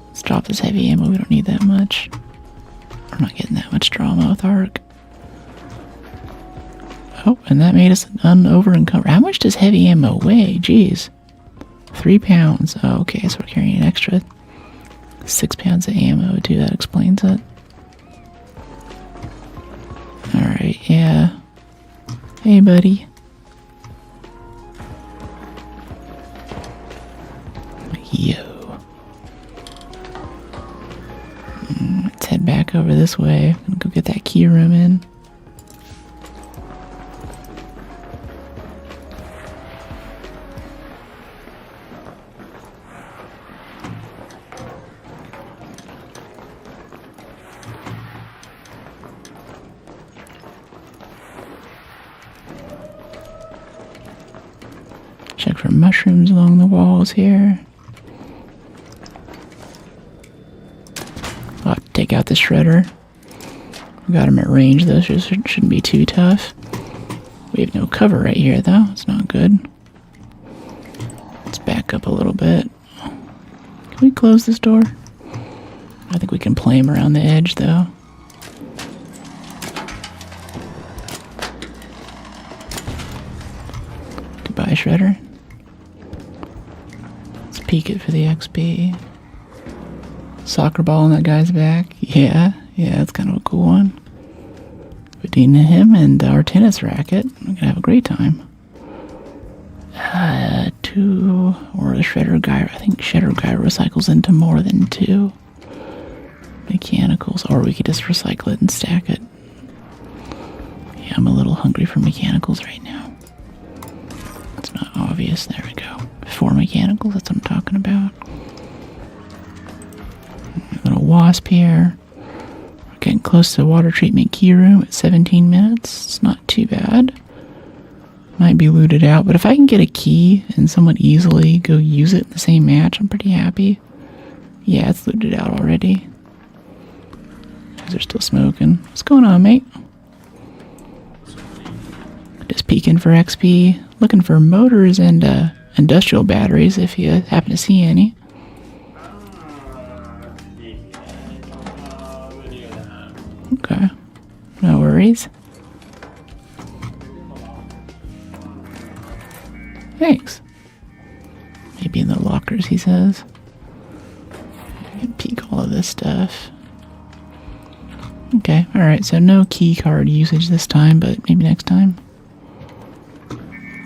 Let's drop this heavy ammo. We don't need that much. We're not getting that much drama with Arc. Oh, and that made us over encumbered. How much does heavy ammo weigh? Jeez. 3 pounds. Oh, okay, so we're carrying an extra 6 pounds of ammo too. That explains it. Alright, yeah. Hey, buddy. Yo. Let's head back over this way. I'm gonna go get that key room in. Check for mushrooms along the walls here. I'll have to take out the shredder. We got him at range though, so it shouldn't be too tough. We have no cover right here though, it's not good. Let's back up a little bit. Can we close this door? I think we can play him around the edge though. Goodbye, Shredder. Let's peek it for the XP. Soccer ball on that guy's back. Yeah, that's kind of a cool one. Between him and our tennis racket, we're gonna have a great time. 2 or the Shredder guy. I think Shredder guy recycles into more than 2 mechanicals, or we could just recycle it and stack it. Yeah, I'm a little hungry for mechanicals right now. It's not obvious. There we go. 4 mechanicals. That's what I'm talking about. A little wasp here. We're getting close to the water treatment key room at 17 minutes. It's not too bad. Might be looted out, but if I can get a key and someone easily go use it in the same match, I'm pretty happy. Yeah, it's looted out already. They're still smoking. What's going on, mate? Just peeking for XP. Looking for motors and industrial batteries if you happen to see any. Okay. No worries. Thanks. Maybe in the lockers, he says. I can peek all of this stuff. Okay, alright, so no key card usage this time, but maybe next time.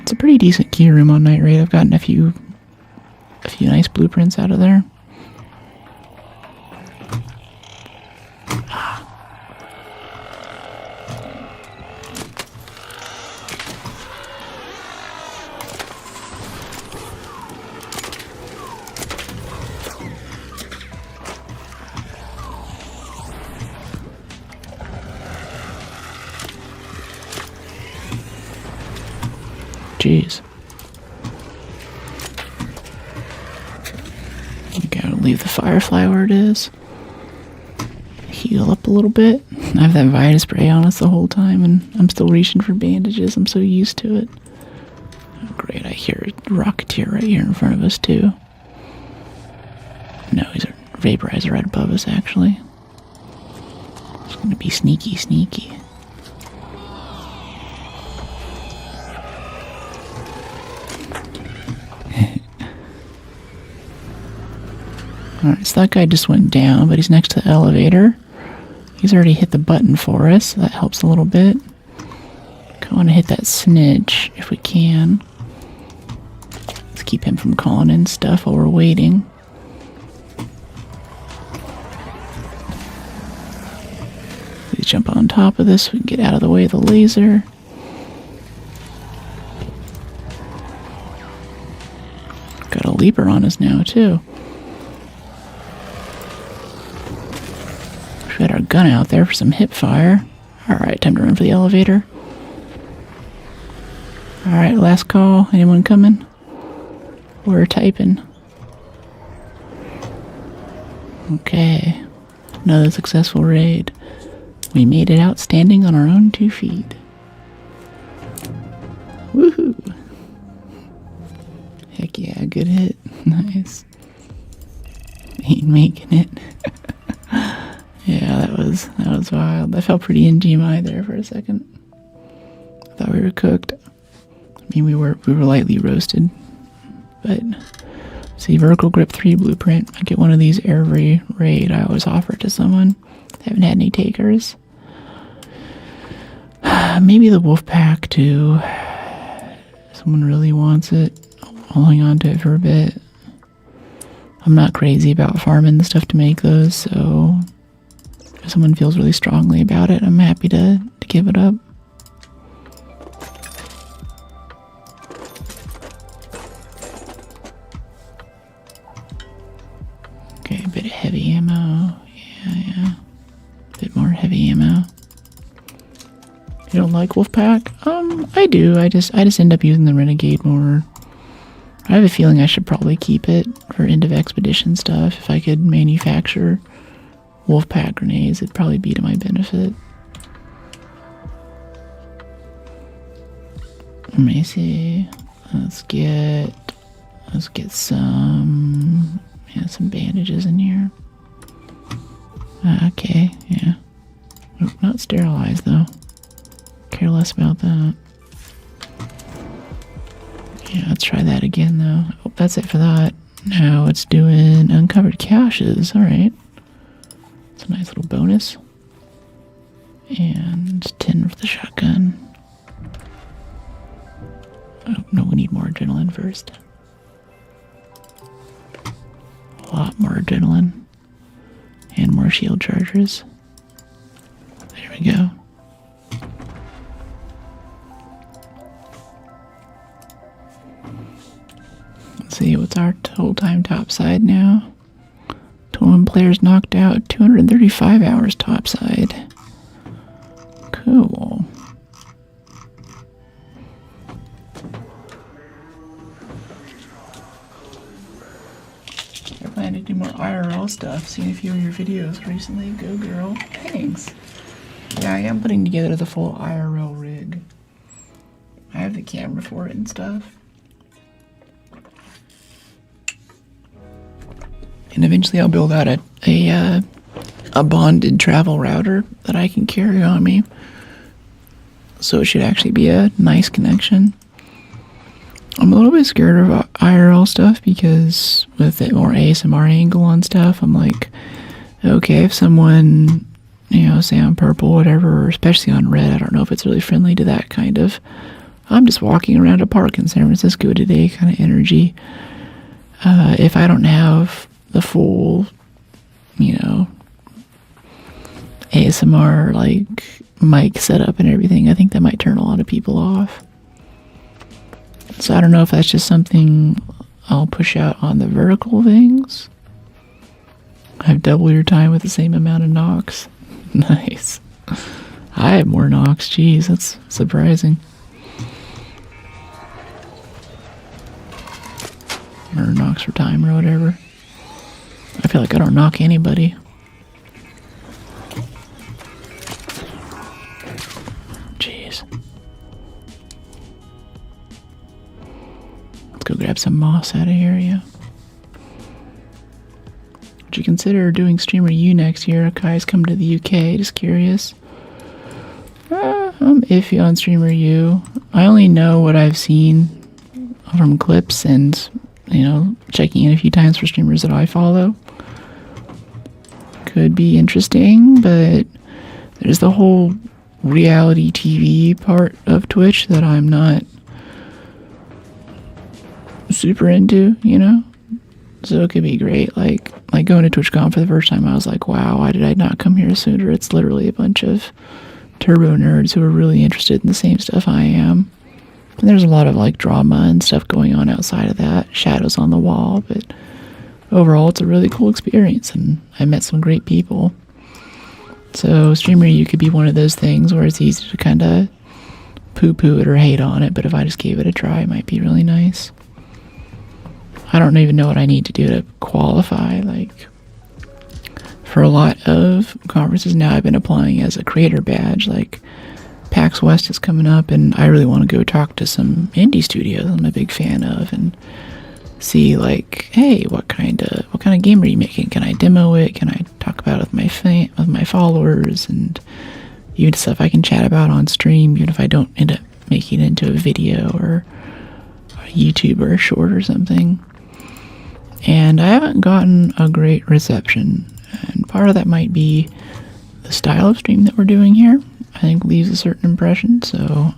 It's a pretty decent key room on night raid. I've gotten a few nice blueprints out of there. Jeez. Okay, I'll leave the firefly where it is. Heal up a little bit. I have that Vita spray on us the whole time, and I'm still reaching for bandages. I'm so used to it. Oh, great, I hear a Rocketeer right here in front of us, too. No, he's a vaporizer right above us, actually. It's gonna be sneaky, sneaky. Alright, so that guy just went down, but he's next to the elevator. He's already hit the button for us, so that helps a little bit. I want to hit that snitch if we can. Let's keep him from calling in stuff while we're waiting. Please jump on top of this so we can get out of the way of the laser. Got a leaper on us now, too. We had our gun out there for some hip fire. Alright, time to run for the elevator. Alright, last call. Anyone coming? We're typing. Okay. Another successful raid. We made it out standing on our own 2 feet. Woohoo! Heck yeah, good hit. Nice. Ain't making it. Yeah, that was wild. I felt pretty in GMI there for a second. I thought we were cooked. I mean, we were lightly roasted. But see, vertical grip 3 blueprint. I get one of these every raid. I always offer it to someone. Haven't had any takers. Maybe the wolf pack too. Someone really wants it. I'll hang on to it for a bit. I'm not crazy about farming the stuff to make those, so if someone feels really strongly about it, I'm happy to give it up. Okay, a bit of heavy ammo. Yeah. A bit more heavy ammo. You don't like Wolfpack? I do. I just end up using the Renegade more. I have a feeling I should probably keep it for end of expedition stuff. If I could manufacture Wolfpack grenades, it'd probably be to my benefit. Let me see. Let's get some bandages in here. Okay, yeah. Oh, not sterilized though. Care less about that. Yeah, let's try that again though. Oh, that's it for that. Now it's doing uncovered caches. Alright. It's a nice little bonus. And 10 for the shotgun. Oh, no, we need more adrenaline first. A lot more adrenaline. And more shield chargers. There we go. Let's see, what's our total time topside now? 21 players knocked out, 235 hours topside. Cool. I plan to do more IRL stuff. Seen a few of your videos recently. Go girl. Thanks. Yeah, I am putting together the full IRL rig. the camera for it and stuff. And eventually I'll build out a bonded travel router that I can carry on me. So it should actually be a nice connection. I'm a little bit scared of IRL stuff because with the more ASMR angle on stuff, I'm like, okay, if someone, say on purple, whatever, or especially on red, I don't know if it's really friendly to that kind of, I'm just walking around a park in San Francisco today kind of energy. If I don't have the full, ASMR like mic setup and everything, I think that might turn a lot of people off. So I don't know if that's just something I'll push out on the vertical things. I have double your time with the same amount of knocks. Nice. I have more knocks. Jeez, that's surprising. Or knocks for time or whatever. I feel like I don't knock anybody. Jeez. Let's go grab some moss out of here, yeah. Would you consider doing Streamer U next year? Kai's come to the UK, just curious. I'm iffy on Streamer U. I only know what I've seen from clips and, checking in a few times for streamers that I follow. Could be interesting, but there's the whole reality TV part of Twitch that I'm not super into, So it could be great. Like going to TwitchCon for the first time, I was like, wow, why did I not come here sooner? It's literally a bunch of turbo nerds who are really interested in the same stuff I am. And there's a lot of drama and stuff going on outside of that, shadows on the wall, but overall it's a really cool experience and I met some great people. So Streamer U could be one of those things where it's easy to kind of poo-poo it or hate on it, but if I just gave it a try, it might be really nice. I don't even know what I need to do to qualify. For a lot of conferences now, I've been applying as a creator badge. PAX West is coming up, and I really want to go talk to some indie studios I'm a big fan of, and see hey, what kind of game are you making? Can I demo it? Can I talk about it with my followers, and even stuff I can chat about on stream, even if I don't end up making it into a video or a YouTube or a short or something. And I haven't gotten a great reception, and part of that might be the style of stream that we're doing here. I think leaves a certain impression, so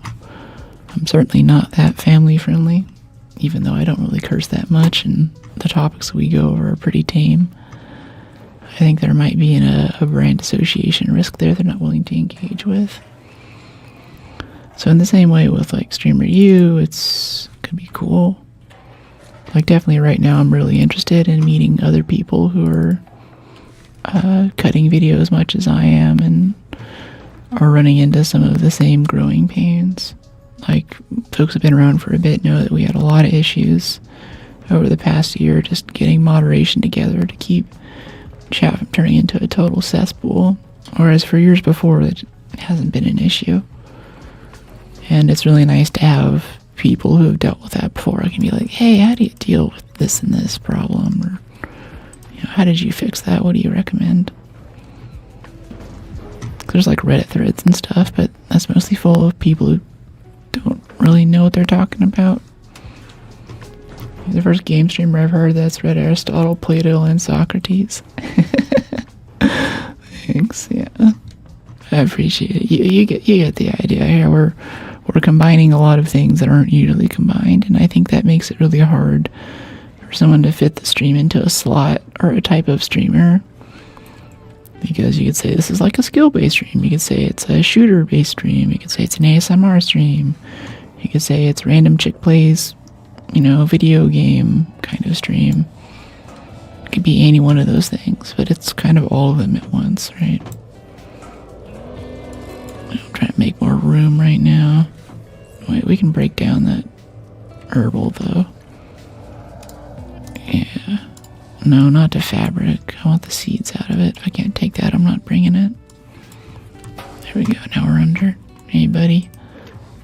I'm certainly not that family friendly, even though I don't really curse that much and the topics we go over are pretty tame. I think there might be a brand association risk there they're not willing to engage with. So in the same way with Streamer U, could be cool. Definitely right now I'm really interested in meeting other people who are cutting video as much as I am and are running into some of the same growing pains. Folks have been around for a bit know that we had a lot of issues over the past year just getting moderation together to keep chat from turning into a total cesspool, whereas for years before it hasn't been an issue. And it's really nice to have people who have dealt with that before. I can be like, hey, how do you deal with this and this problem? Or, how did you fix that? What do you recommend? There's Reddit threads and stuff, but that's mostly full of people who don't really know what they're talking about. The first game streamer I've heard that's read Aristotle, Plato, and Socrates. Thanks, yeah. I appreciate it. You get the idea here. We're combining a lot of things that aren't usually combined, and I think that makes it really hard for someone to fit the stream into a slot or a type of streamer. Because you could say this is a skill-based stream. You could say it's a shooter-based stream. You could say it's an ASMR stream. You could say it's random chick plays, video game kind of stream. It could be any one of those things, but it's kind of all of them at once, right? I'm trying to make more room right now. Wait, we can break down that herbal, though. Yeah. No, not the fabric. I want the seeds out of it. If I can't take that, I'm not bringing it. There we go. Now we're under. Hey, buddy.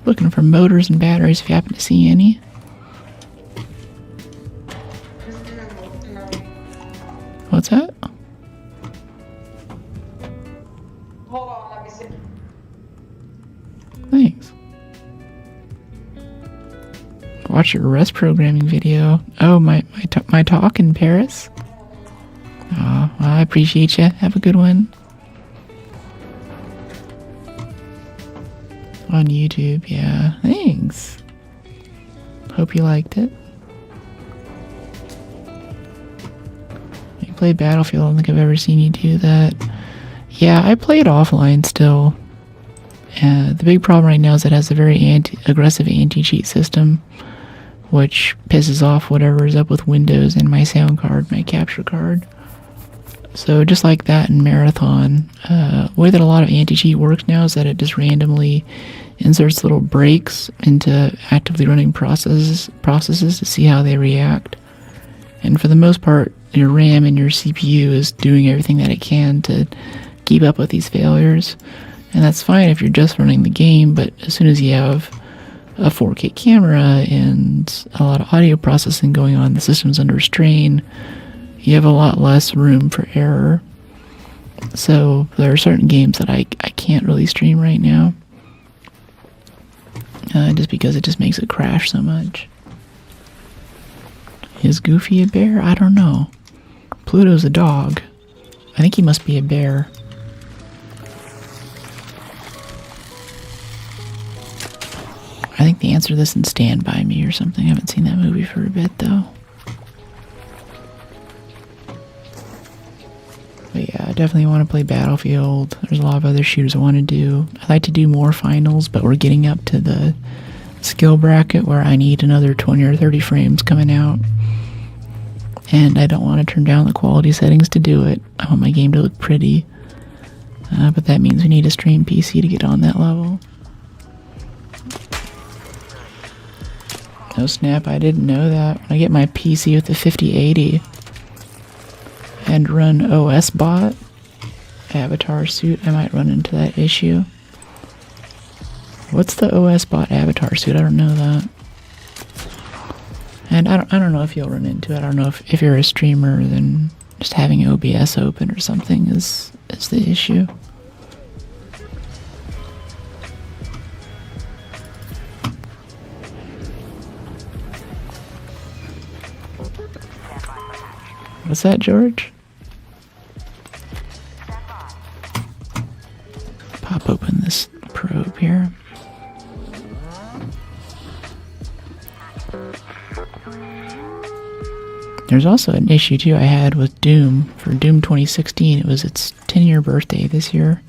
Looking for motors and batteries if you happen to see any. What's that? Hold on, let me see. Thanks. Watch your rest programming video. Oh, my talk in Paris? Oh, well, I appreciate you. Have a good one. On YouTube, yeah. Thanks. Hope you liked it. You played Battlefield. I don't think I've ever seen you do that. Yeah, I play it offline still. The big problem right now is it has a very aggressive anti-cheat system, which pisses off whatever is up with Windows and my sound card, my capture card. So just like that in Marathon, the way that a lot of anti-cheat works now is that it just randomly inserts little breaks into actively running processes to see how they react. And for the most part, your RAM and your CPU is doing everything that it can to keep up with these failures. And that's fine if you're just running the game, but as soon as you have a 4K camera and a lot of audio processing going on, the system's under strain, you have a lot less room for error. So there are certain games that I can't really stream right now. Just because it just makes it crash so much. Is Goofy a bear? I don't know. Pluto's a dog. I think he must be a bear. I think the answer to this is in Stand By Me or something. I haven't seen that movie for a bit though. But yeah, I definitely want to play Battlefield. There's a lot of other shooters I want to do. I'd like to do more finals, but we're getting up to the skill bracket where I need another 20 or 30 frames coming out. And I don't want to turn down the quality settings to do it. I want my game to look pretty. But that means we need a stream PC to get on that level. No snap, I didn't know that. When I get my PC with the 5080 and run OSBot avatar suit, I might run into that issue. What's the OSBot avatar suit? I don't know that. And I don't know if you'll run into it. I don't know if you're a streamer, then just having OBS open or something is the issue. What's that, George? Pop open this probe here. There's also an issue too I had with Doom. For Doom 2016, it was its 10-year birthday this year.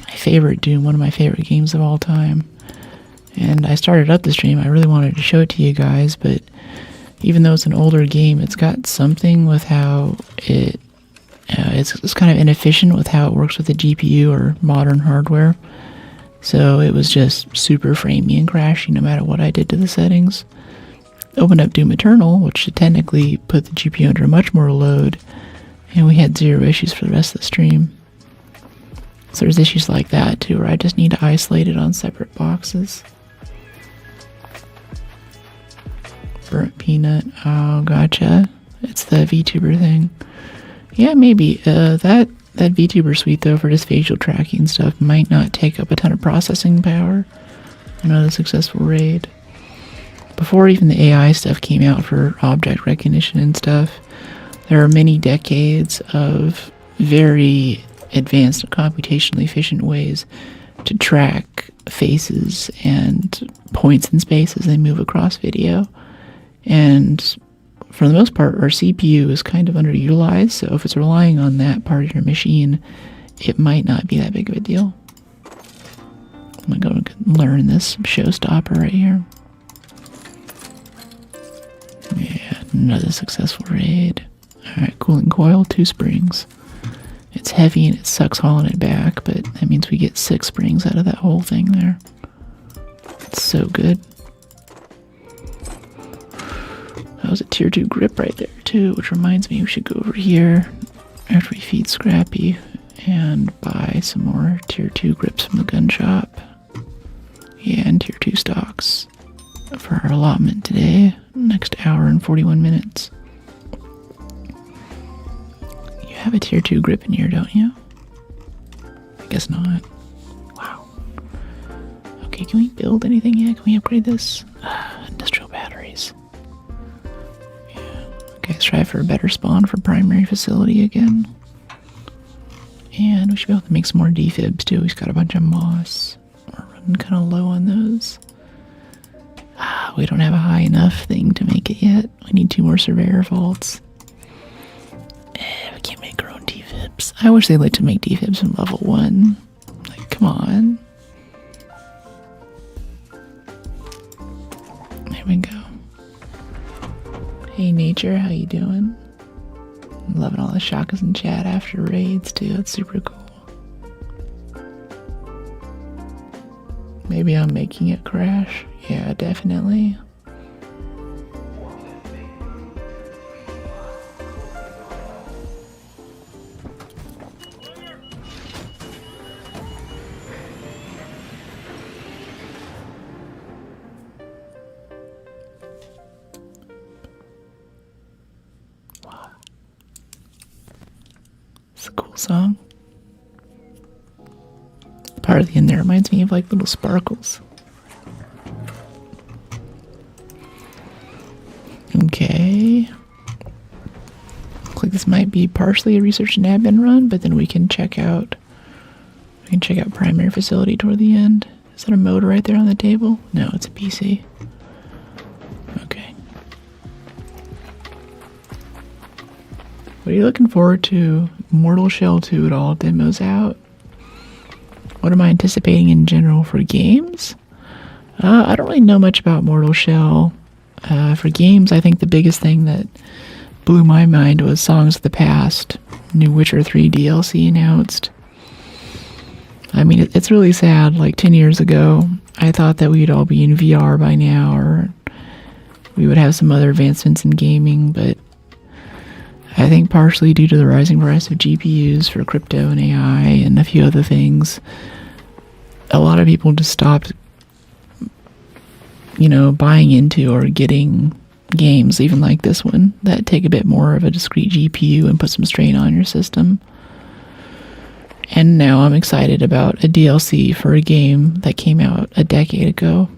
My favorite Doom, one of my favorite games of all time. And I started up the stream, I really wanted to show it to you guys, but even though it's an older game, it's got something with how it's kind of inefficient with how it works with the GPU or modern hardware. So it was just super framey and crashy no matter what I did to the settings. Opened up Doom Eternal, which should technically put the GPU under much more load, and we had zero issues for the rest of the stream. So there's issues like that too, where I just need to isolate it on separate boxes. Burnt Peanut, oh gotcha. It's the VTuber thing. Yeah, maybe. That VTuber suite though for just facial tracking stuff might not take up a ton of processing power. Another successful raid. Before even the AI stuff came out for object recognition and stuff, there are many decades of very advanced computationally efficient ways to track faces and points in space as they move across video. And for the most part, our CPU is kind of underutilized, so if it's relying on that part of your machine, it might not be that big of a deal. I'm gonna go learn this showstopper right here. Yeah, another successful raid. Alright, cooling coil, 2 springs. It's heavy and it sucks hauling it back, but that means we get 6 springs out of that whole thing there. It's so good. That was a tier 2 grip right there too, which reminds me we should go over here after we feed Scrappy and buy some more tier 2 grips from the gun shop. Yeah, and tier 2 stocks for our allotment today. Next hour and 41 minutes. You have a tier 2 grip in here, don't you? I guess not. Wow. Okay, can we build anything yet? Can we upgrade this? Industrial batteries. Yeah. Okay, let's try for a better spawn for primary facility again. And we should be able to make some more defibs too. We've got a bunch of moss. We're running kind of low on those. We don't have a high enough thing to make it yet. We need 2 more surveyor vaults. We can't make our own defibs. I wish they'd like to make defibs from level 1. Like, come on. There we go. Hey nature, how you doing? I'm loving all the shakas in chat after raids too. That's super cool. Maybe I'm making it crash. Yeah, definitely. Wow. It's a cool song. Part of the end there reminds me of like little sparkles. Okay. Looks like this might be partially a research and admin run, but then we can check out primary facility toward the end. Is that a motor right there on the table? No, it's a PC. Okay. What are you looking forward to? Mortal Shell 2 at all? Demos out? What am I anticipating in general for games? I don't really know much about Mortal Shell. For games, I think the biggest thing that blew my mind was Songs of the Past. New Witcher 3 DLC announced. I mean, it's really sad. Like 10 years ago, I thought that we'd all be in VR by now, or we would have some other advancements in gaming, but I think partially due to the rising price of GPUs for crypto and AI and a few other things, a lot of people just stopped, buying into or getting games, even like this one, that take a bit more of a discrete GPU and put some strain on your system. And now I'm excited about a DLC for a game that came out a decade ago.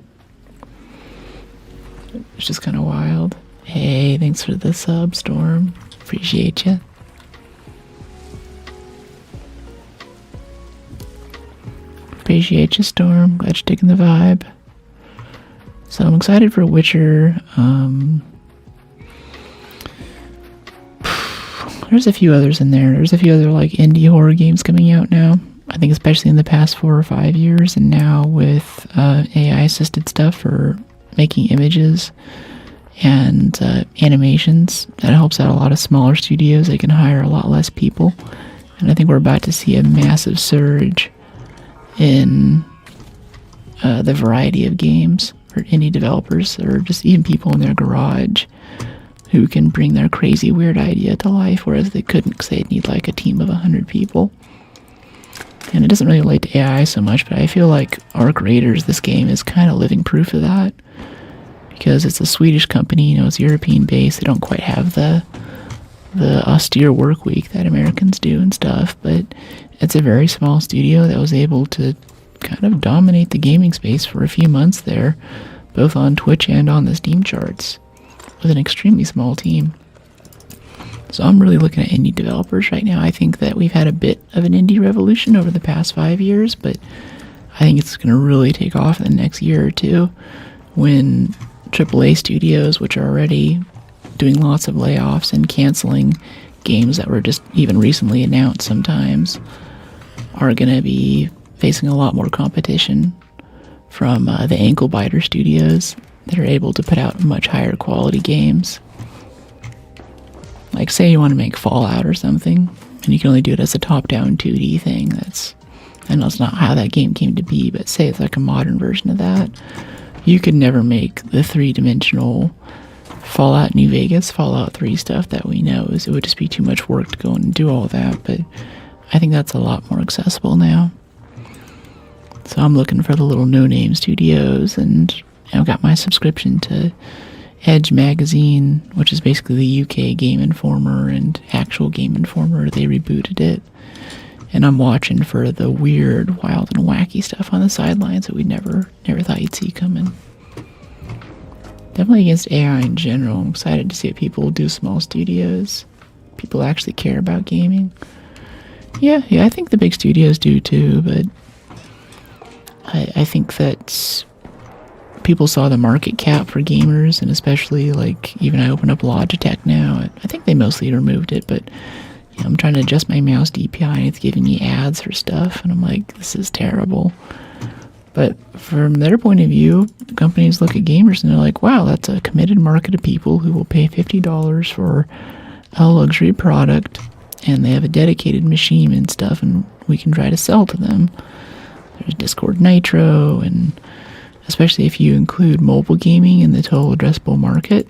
It's just kind of wild. Hey, thanks for the sub, Storm. Appreciate you. Appreciate you, Storm. Glad you're digging the vibe. So I'm excited for Witcher. There's a few others in there. There's a few other like indie horror games coming out now. I think especially in the past 4 or 5 years, and now with AI assisted stuff for making images and animations, that helps out a lot of smaller studios. They can hire a lot less people, and I think we're about to see a massive surge in the variety of games for indie developers, or just even people in their garage who can bring their crazy weird idea to life, whereas they couldn't because they'd need like a team of 100 people. And it doesn't really relate to AI so much, but I feel like Arc Raiders, this game, is kind of living proof of that, because it's a Swedish company, it's European based. They don't quite have the austere work week that Americans do and stuff, but it's a very small studio that was able to kind of dominate the gaming space for a few months there, both on Twitch and on the Steam charts, with an extremely small team. So I'm really looking at indie developers right now. I think that we've had a bit of an indie revolution over the past 5 years, but I think it's going to really take off in the next year or two when AAA studios, which are already doing lots of layoffs and canceling games that were just even recently announced sometimes, are going to be facing a lot more competition from the ankle biter studios that are able to put out much higher quality games. Like, say you want to make Fallout or something, and you can only do it as a top-down 2D thing. I know it's not how that game came to be, but say it's like a modern version of that. You could never make the 3-dimensional Fallout New Vegas, Fallout 3 stuff that we know. It would just be too much work to go and do all that, but I think that's a lot more accessible now. So I'm looking for the little no-name studios, and I've got my subscription to Edge magazine, which is basically the UK Game Informer and actual Game Informer. They rebooted it. And I'm watching for the weird, wild, and wacky stuff on the sidelines that we never thought you'd see coming. Definitely against AI in general. I'm excited to see what people do small studios. People actually care about gaming. Yeah, I think the big studios do too, but I think that people saw the market cap for gamers, and especially, like, even I open up Logitech now. I think they mostly removed it, but I'm trying to adjust my mouse DPI and it's giving me ads for stuff, and I'm like, this is terrible. But from their point of view, companies look at gamers and they're like, wow, that's a committed market of people who will pay $50 for a luxury product, and they have a dedicated machine and stuff, and we can try to sell to them. There's Discord Nitro, and especially if you include mobile gaming in the total addressable market.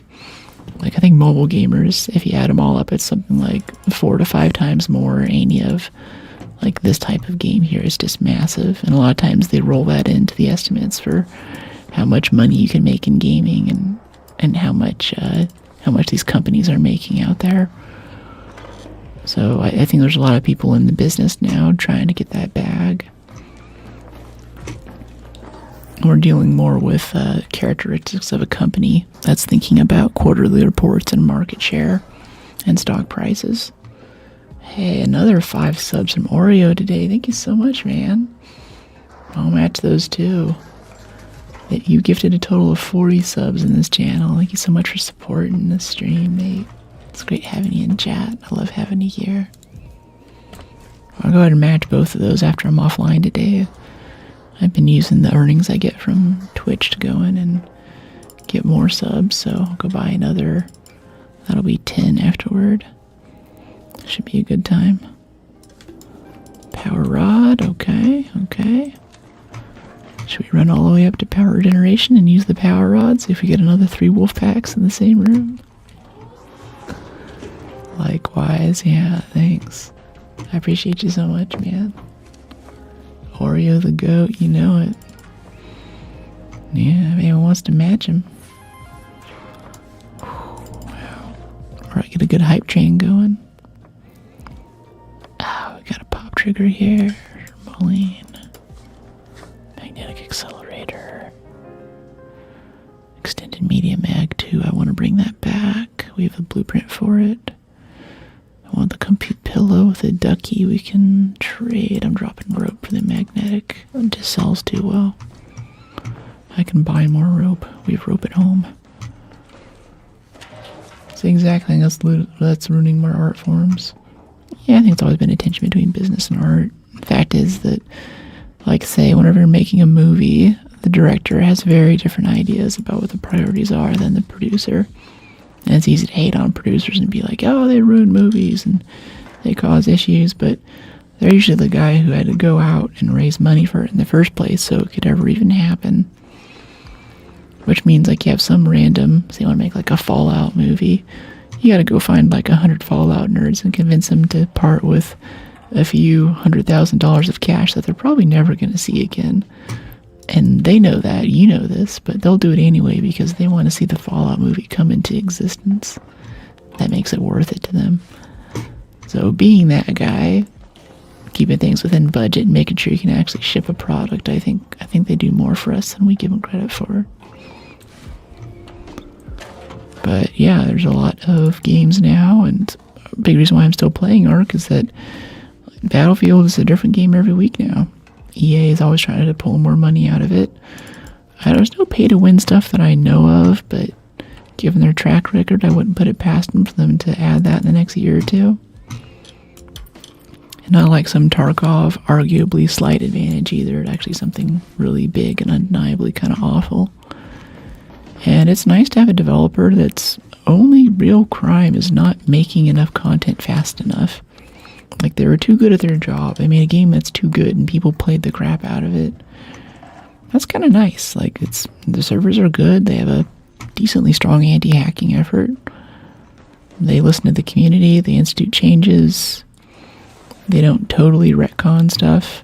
Like, I think mobile gamers, if you add them all up, it's something like 4 to 5 times more any of, like, this type of game here is just massive. And a lot of times they roll that into the estimates for how much money you can make in gaming, and how much these companies are making out there. So I think there's a lot of people in the business now trying to get that bag. We're dealing more with characteristics of a company that's thinking about quarterly reports and market share and stock prices. Hey, another 5 subs from Oreo today. Thank you so much, man. I'll match those too. You gifted a total of 40 subs in this channel. Thank you so much for supporting this stream, Nate. It's great having you in chat. I love having you here. I'll go ahead and match both of those after I'm offline today. I've been using the earnings I get from Twitch to go in and get more subs, so I'll go buy another. That'll be 10 afterward. Should be a good time. Power rod, okay. Should we run all the way up to power generation and use the power rod? See if we get another 3 wolf packs in the same room. Likewise, yeah, thanks. I appreciate you so much, man. Oreo the goat, you know it. Yeah, if anyone wants to match him. Wow. Or I get a good hype train going. We got a pop trigger here. Moline. Magnetic accelerator. Extended media mag 2. I want to bring that back. We have a blueprint for it. I want the compute pillow with a ducky. We can trade. I'm dropping rope for the magnetic. It just sells too well. I can buy more rope. We have rope at home. It's the exact thing that's ruining more art forms. Yeah, I think it's always been a tension between business and art. The fact is that, like, say, whenever you're making a movie, the director has very different ideas about what the priorities are than the producer. And it's easy to hate on producers and be like, oh, they ruin movies and they cause issues, but they're usually the guy who had to go out and raise money for it in the first place so it could ever even happen. Which means, like, you have some random, say you want to make like a Fallout movie, you gotta go find like 100 Fallout nerds and convince them to part with a few $100,000 of cash that they're probably never going to see again. And they know that, you know this, but they'll do it anyway because they want to see the Fallout movie come into existence. That makes it worth it to them. So being that guy, keeping things within budget and making sure you can actually ship a product, I think they do more for us than we give them credit for. But yeah, there's a lot of games now, and a big reason why I'm still playing Ark is that Battlefield is a different game every week now. EA is always trying to pull more money out of it. There's no pay-to-win stuff that I know of, but given their track record, I wouldn't put it past them for them to add that in the next year or two. And not like some Tarkov arguably slight advantage either. It's actually something really big and undeniably kind of awful. And it's nice to have a developer that's only real crime is not making enough content fast enough. Like, they were too good at their job. They made a game that's too good and people played the crap out of it. That's kind of nice. Like, the servers are good. They have a decently strong anti-hacking effort. They listen to the community. They institute changes. They don't totally retcon stuff.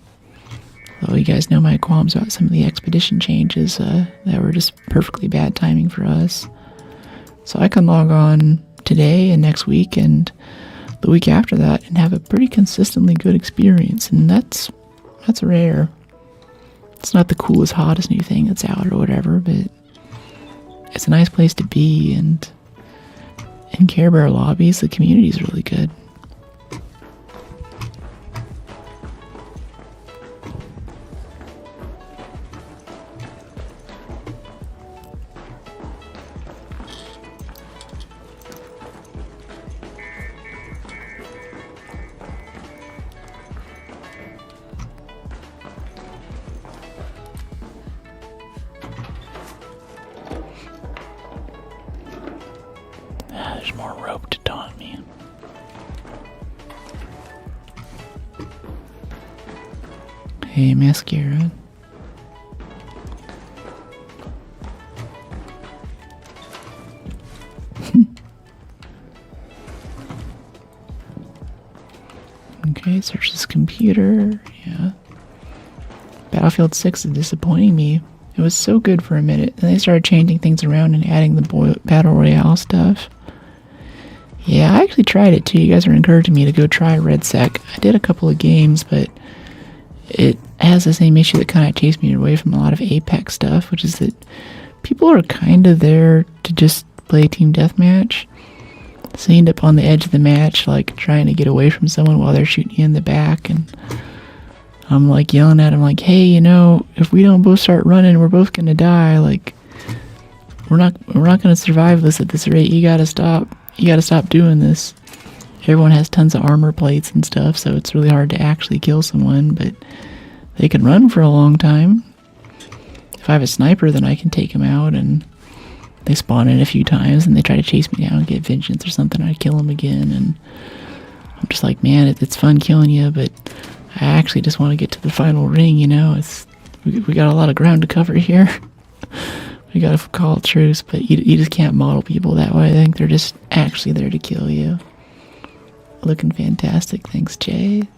Although you guys know my qualms about some of the expedition changes that were just perfectly bad timing for us. So I can log on today and next week and the week after that and have a pretty consistently good experience, and that's rare. It's not the coolest, hottest new thing that's out or whatever, but it's a nice place to be, and in Care Bear lobbies, the community is really good. There's more rope to taunt me. Hey, mascara. Okay, search this computer. Yeah. Battlefield 6 is disappointing me. It was so good for a minute, and they started changing things around and adding the Battle Royale stuff. Yeah, I actually tried it too. You guys are encouraging me to go try Red Sec. I did a couple of games, but it has the same issue that kind of chased me away from a lot of Apex stuff, which is that people are kind of there to just play team deathmatch. So you end up on the edge of the match, like trying to get away from someone while they're shooting you in the back, and I'm like yelling at them like, hey, you know, if we don't both start running, we're both gonna die. Like, we're not gonna survive this at this rate. You gotta stop doing this. Everyone has tons of armor plates and stuff, so it's really hard to actually kill someone, but they can run for a long time. If I have a sniper, then I can take them out, and they spawn in a few times, and they try to chase me down and get vengeance or something. I kill them again, and I'm just like, man, it's fun killing you, but I actually just want to get to the final ring, you know? We got a lot of ground to cover here. We gotta call it truce, but you just can't model people that way. I think they're just actually there to kill you. Looking fantastic. Thanks, Jay.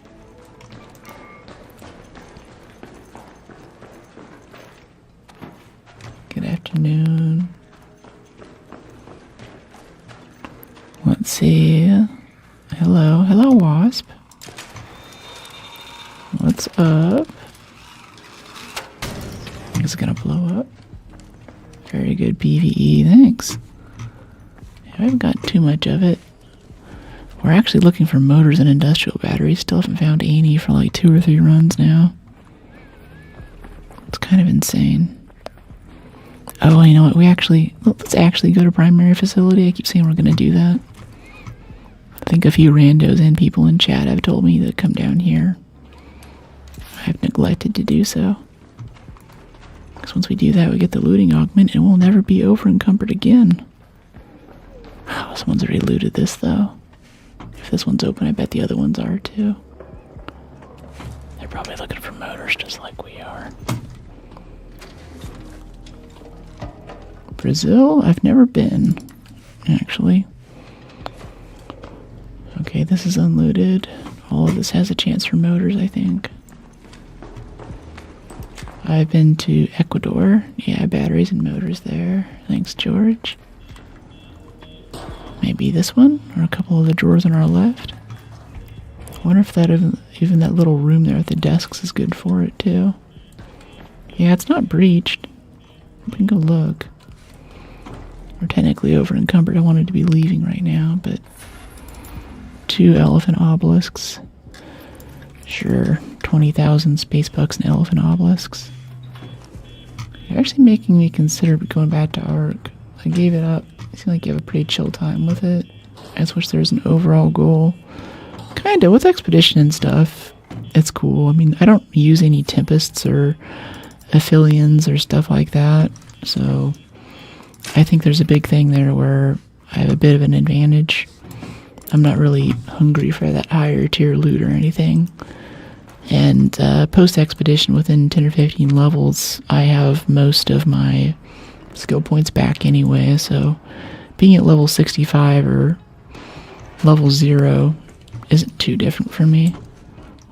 Good afternoon. Let's see. Hello, Wasp. What's up? Is it gonna blow up? Very good PvE, thanks. Yeah, I haven't got too much of it. We're actually looking for motors and industrial batteries. Still haven't found any for like 2 or 3 runs now. It's kind of insane. Oh, you know what? Let's actually go to primary facility. I keep saying we're gonna do that. I think a few randos and people in chat have told me to come down here. I've neglected to do so. Because once we do that, we get the looting augment, and we'll never be over encumbered again. Oh, someone's already looted this, though. If this one's open, I bet the other ones are, too. They're probably looking for motors just like we are. Brazil? I've never been, actually. Okay, this is unlooted. All of this has a chance for motors, I think. I've been to Ecuador. Yeah, batteries and motors there. Thanks, George. Maybe this one, or a couple of the drawers on our left. I wonder if that even that little room there at the desks is good for it, too. Yeah, it's not breached. We can go look. We're technically over encumbered. I wanted to be leaving right now, but 2 elephant obelisks. Sure, 20,000 space bucks and elephant obelisks. You're actually making me consider going back to Arc. I gave it up. It seemed like you have a pretty chill time with it. I just wish there was an overall goal. Kinda, with Expedition and stuff, it's cool. I mean, I don't use any Tempests or Aphelions or stuff like that, so I think there's a big thing there where I have a bit of an advantage. I'm not really hungry for that higher tier loot or anything. And post-expedition, within 10 or 15 levels, I have most of my skill points back anyway, so being at level 65 or level 0 isn't too different for me.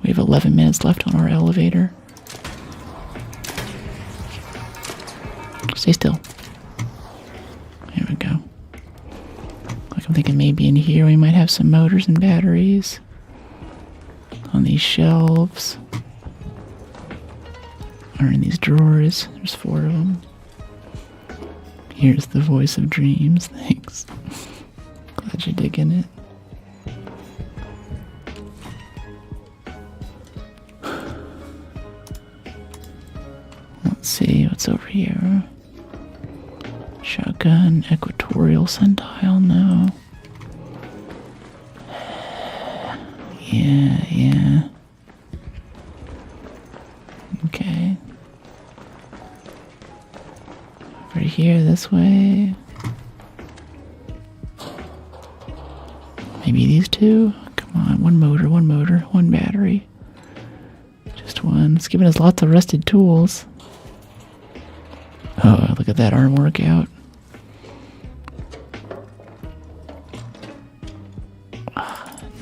We have 11 minutes left on our elevator. Stay still. There we go. Like I'm thinking maybe in here we might have some motors and batteries. On these shelves. Or in these drawers. There's 4 of them. Here's the voice of dreams. Thanks. Glad you're digging it. Let's see what's over here. Shotgun, equatorial centile, no. Yeah. Okay. Over here, this way. Maybe these 2? Come on, one motor, one battery. Just one. It's giving us lots of rusted tools. Oh, look at that arm workout.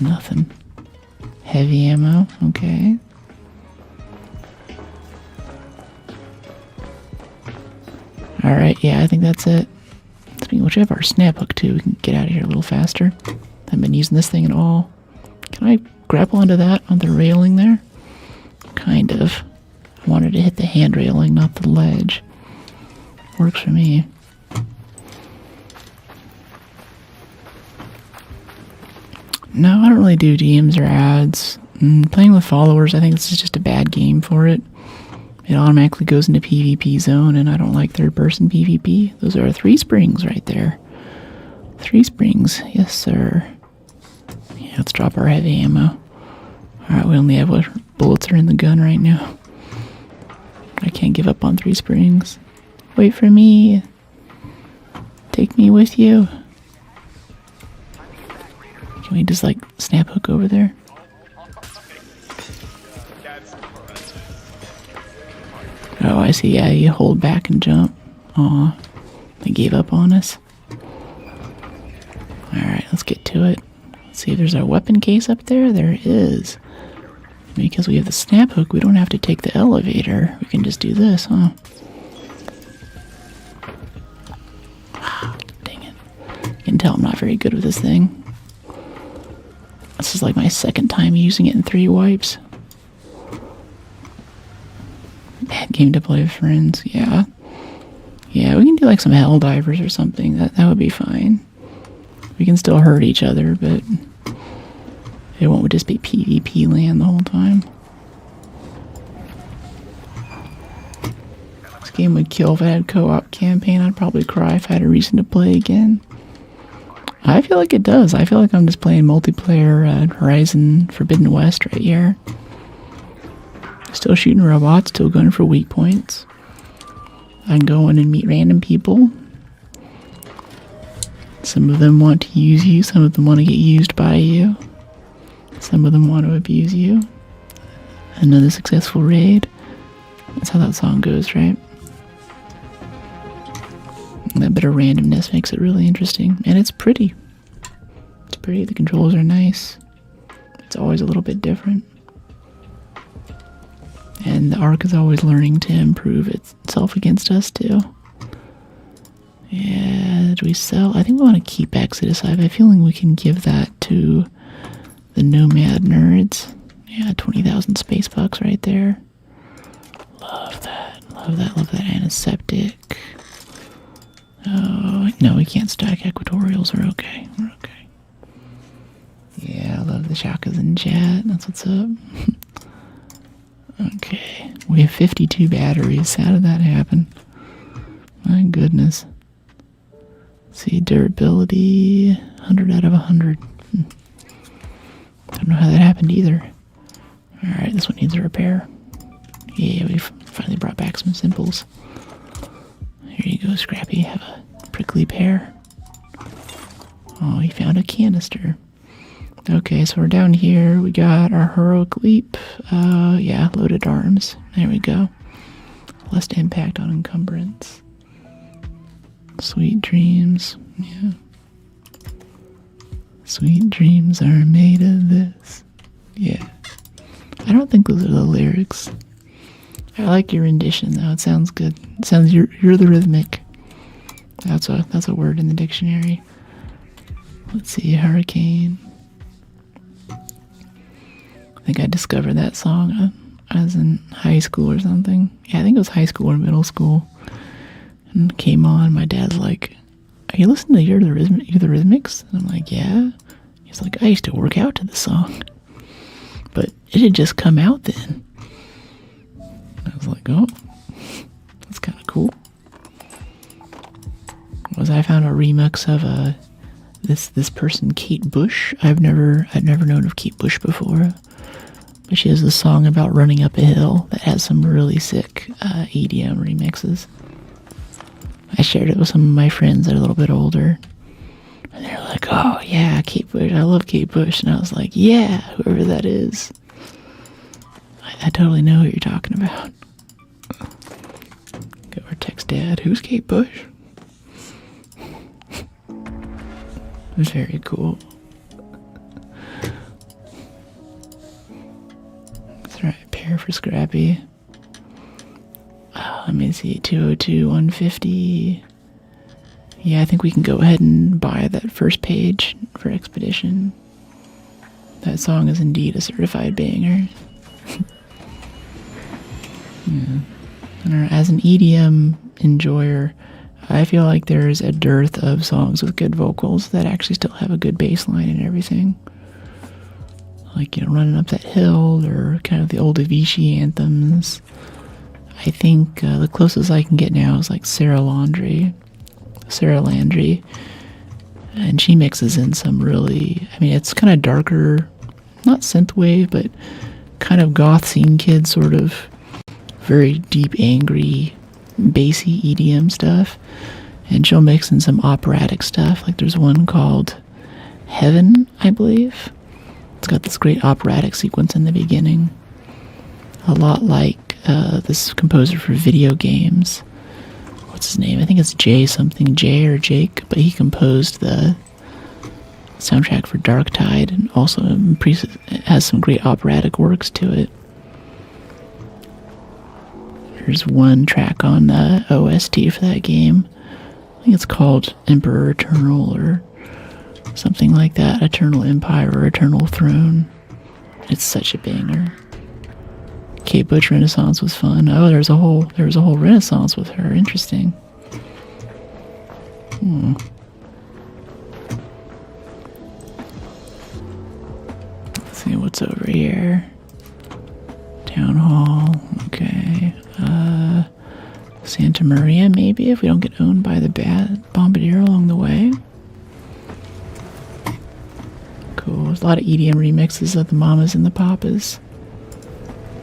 Nothing. Heavy ammo, okay. Alright, yeah, I think that's it. Speaking of which, we have our snap hook too. We can get out of here a little faster. Haven't been using this thing at all. Can I grapple onto that, on the railing there? Kind of. I wanted to hit the hand railing, not the ledge. Works for me. No, I don't really do DMs or ads. Playing with followers, I think this is just a bad game for it. It automatically goes into PvP zone, and I don't like third-person PvP. Those are 3 springs right there. 3 springs, yes sir. Yeah, let's drop our heavy ammo. Alright, we only have what bullets are in the gun right now. I can't give up on 3 springs. Wait for me. Take me with you. Can we just like snap hook over there? Oh, I see. Yeah, you hold back and jump. Aw, they gave up on us. Alright, let's get to it. Let's see if there's a weapon case up there. There is. Because we have the snap hook, we don't have to take the elevator. We can just do this, huh? Dang it. You can tell I'm not very good with this thing. This is like my 2nd time using it in 3 wipes. Bad game to play with friends, yeah. Yeah, we can do like some hell divers or something. That would be fine. We can still hurt each other, but it won't just be PvP land the whole time. This game would kill if I had co-op campaign. I'd probably cry if I had a reason to play again. I feel like it does. I feel like I'm just playing multiplayer Horizon Forbidden West right here. Still shooting robots, still going for weak points. I can go in and meet random people. Some of them want to use you, some of them want to get used by you. Some of them want to abuse you. Another successful raid. That's how that song goes, right? That bit of randomness makes it really interesting. And it's pretty. It's pretty. The controls are nice. It's always a little bit different. And the Arc is always learning to improve itself against us, too. Yeah, do we sell? I think we want to keep Exodus. I have a feeling we can give that to the Nomad nerds. Yeah, 20,000 space bucks right there. Love that. Love that. Love that antiseptic. Oh, no, we can't stack equatorials. We're okay. We're okay. Yeah, I love the shakas in chat. That's what's up. Okay. We have 52 batteries. How did that happen? My goodness. See, durability, 100 out of 100. Don't know how that happened either. Alright, this one needs a repair. Yeah, we've finally brought back some simples. Here you go, Scrappy. Have a prickly pear. Oh, he found a canister. Okay, so we're down here. We got our heroic leap. Yeah, loaded arms. There we go. Less impact on encumbrance. Sweet dreams. Yeah. Sweet dreams are made of this. Yeah. I don't think those are the lyrics. I like your rendition though. It sounds good. It sounds you're the rhythmic. That's a word in the dictionary. Let's see, hurricane. I think I discovered that song. I was in high school or something. Yeah, I think it was high school or middle school. And it came on. My dad's like, "Are you listening to You're the Rhythmics?" And I'm like, "Yeah." He's like, "I used to work out to the song." But it had just come out then. I was like, "Oh, that's kind of cool." I found a remix of this person, Kate Bush. I'd never known of Kate Bush before, but she has a song about running up a hill that has some really sick EDM remixes. I shared it with some of my friends that are a little bit older, and they're like, "Oh yeah, Kate Bush, I love Kate Bush," and I was like, "Yeah, whoever that is, I totally know who you're talking about." Go or text Dad, "Who's Kate Bush?" It was very cool. That's right, pair for Scrappy. Let me see, 202, 150. Yeah, I think we can go ahead and buy that first page for Expedition. That song is indeed a certified banger. Yeah. And as an EDM enjoyer, I feel like there's a dearth of songs with good vocals that actually still have a good bass line and everything. Like, Running Up That Hill, or kind of the old Avicii anthems. I think the closest I can get now is like Sarah Landry. And she mixes in some really, it's kind of darker, not synthwave, but kind of goth scene kid sort of very deep, angry, bassy EDM stuff. And she'll mix in some operatic stuff. Like there's one called Heaven, I believe. It's got this great operatic sequence in the beginning. A lot like this composer for video games. What's his name? I think it's Jay or Jake, but he composed the soundtrack for Dark Tide, and also has some great operatic works to it. There's one track on the OST for that game. I think it's called Emperor Eternal or something like that. Eternal Empire or Eternal Throne. It's such a banger. Kate Bush Renaissance was fun. Oh, there was a whole Renaissance with her. Interesting. Let's see what's over here. Town Hall. Okay. Santa Maria, maybe, if we don't get owned by the bad bombardier along the way. Cool. There's a lot of EDM remixes of the Mamas and the Papas.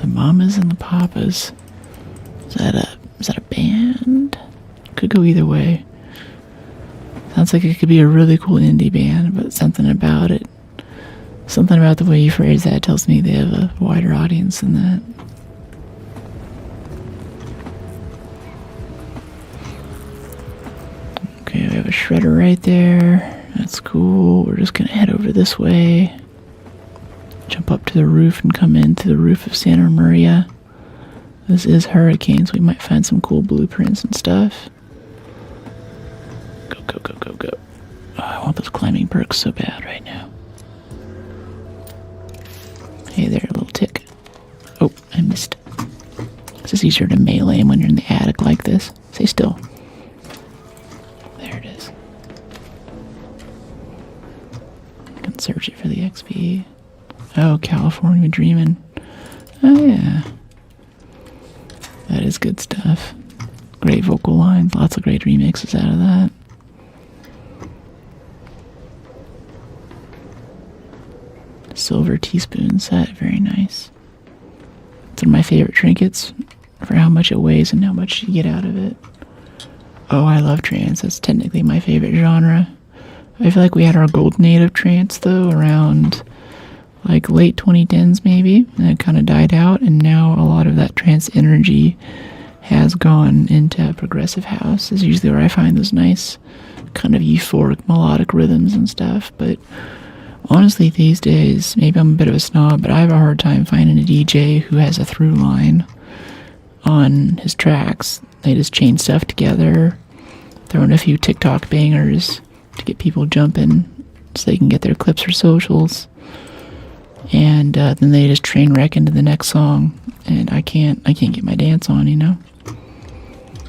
The Mamas and the Papas. Is that a band? Could go either way. Sounds like it could be a really cool indie band, but something about the way you phrase that tells me they have a wider audience than that. Okay, we have a shredder right there. That's cool. We're just gonna head over this way. Jump up to the roof and come into the roof of Santa Maria. This is Hurricane, so we might find some cool blueprints and stuff. Go. Oh, I want those climbing perks so bad right now. Hey there, little tick. Oh, I missed. It's just easier to melee when you're in the attic like this. Stay still. There it is. I can search it for the XP. Oh, California Dreamin'. Oh, yeah. That is good stuff. Great vocal lines. Lots of great remixes out of that. Silver teaspoon set. Very nice. It's one of my favorite trinkets for how much it weighs and how much you get out of it. Oh, I love trance. That's technically my favorite genre. I feel like we had our golden age of trance, though, around like late 2010s maybe, and it kind of died out, and now a lot of that trance energy has gone into progressive house. Is usually where I find those nice kind of euphoric melodic rhythms and stuff. But honestly, these days, maybe I'm a bit of a snob, but I have a hard time finding a DJ who has a through line. on his tracks. They just chain stuff together, throw in a few TikTok bangers to get people jumping so they can get their clips for socials. And then they just train wreck into the next song, and I can't get my dance on, you know.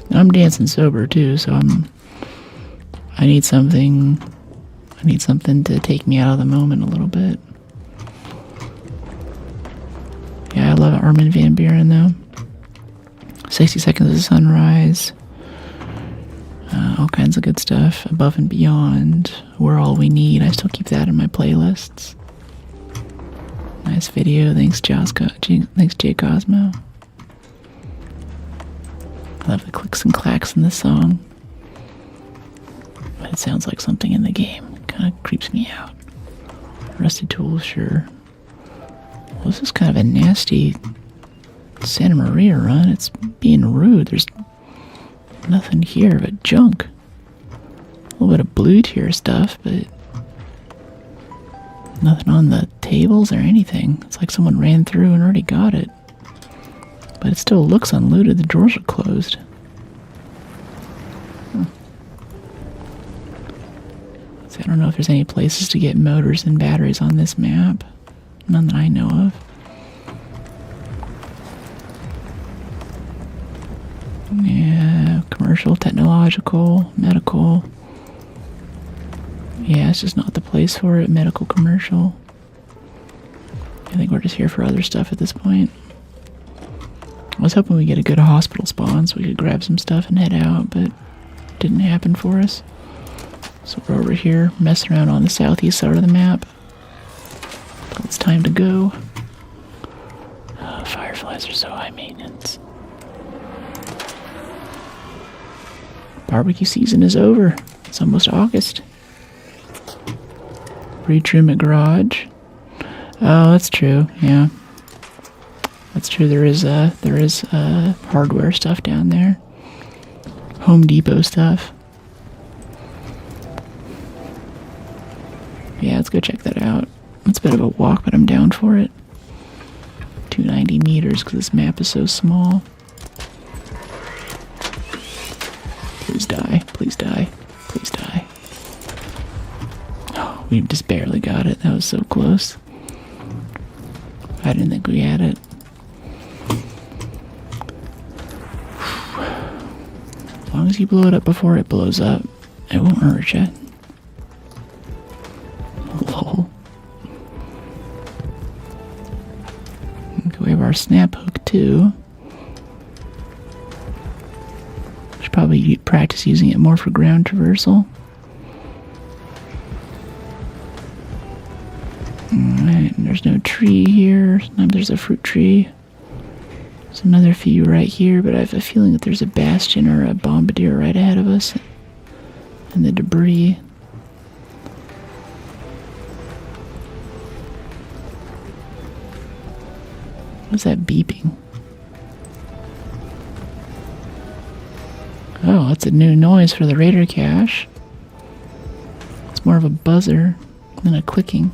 And I'm dancing sober too, so I need something to take me out of the moment a little bit. Yeah, I love Armin van Buuren though. 60 Seconds of Sunrise. All kinds of good stuff. Above and Beyond. We're All We Need. I still keep that in my playlists. Nice video. Thanks, thanks, Jay Cosmo. I love the clicks and clacks in this song. But it sounds like something in the game. Kind of creeps me out. Rusty Tools, sure. Well, this is kind of a nasty Santa Maria run. It's being rude. There's nothing here but junk. A little bit of blue tier stuff, but nothing on the tables or anything. It's like someone ran through and already got it. But it still looks unlooted. The drawers are closed. So I don't know if there's any places to get motors and batteries on this map. None that I know of. Yeah, commercial, technological, medical. Yeah, it's just not the place for it. Medical, commercial. I think we're just here for other stuff at this point. I was hoping we get a good hospital spawn so we could grab some stuff and head out, but didn't happen for us. So we're over here messing around on the southeast side of the map. It's time to go. Oh, fireflies are so high maintenance. Barbecue season is over. It's almost August. Retrim a garage. Oh, that's true. Yeah, that's true. There is hardware stuff down there. Home Depot stuff. Yeah, let's go check that out. It's a bit of a walk, but I'm down for it. 290 meters because this map is so small. Please die. Please die. Please die. Oh, we just barely got it. That was so close. I didn't think we had it. As long as you blow it up before it blows up, it won't hurt you. Lol. Okay, we have our snap hook too. Should probably practice using it more for ground traversal. Alright, there's no tree here. There's a fruit tree. There's another few right here, but I have a feeling that there's a bastion or a bombardier right ahead of us. And the debris. What's that beeping? Oh, that's a new noise for the Raider cache. It's more of a buzzer than a clicking.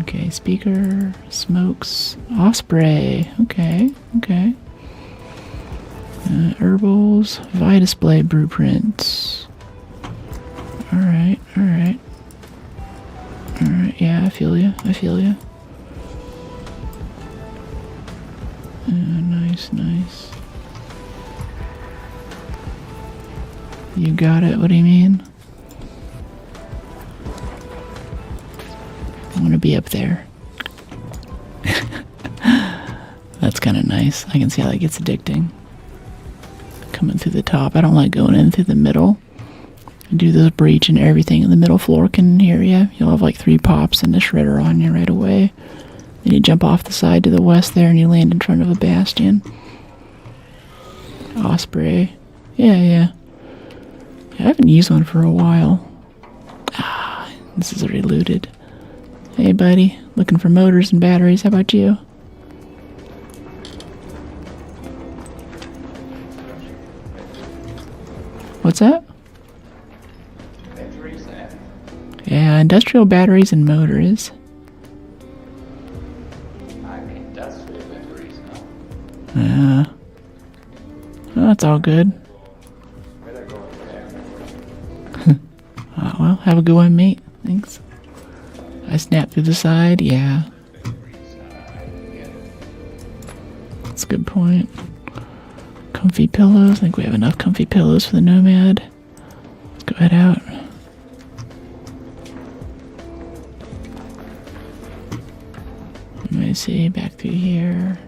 Okay, speaker, smokes, Osprey. Okay, okay. Herbals, Vidisplay blueprints. Alright, alright. Alright, yeah, I feel you, I feel you. Nice, nice. You got it, what do you mean? I want to be up there. That's kind of nice. I can see how that gets addicting. Coming through the top. I don't like going in through the middle. You do the breach and everything in the middle floor can hear you. You'll have like 3 pops and the shredder on you right away. Then you jump off the side to the west there and you land in front of a bastion. Osprey. Yeah. I haven't used one for a while. Ah, this is already looted. Hey buddy, looking for motors and batteries, how about you? What's that? Yeah, industrial batteries and motors. all good. Oh, well, have a good one, mate. Thanks. I snapped through the side, yeah. That's a good point. Comfy pillows. I think we have enough comfy pillows for the Nomad. Let's go head out. Let me see, back through here.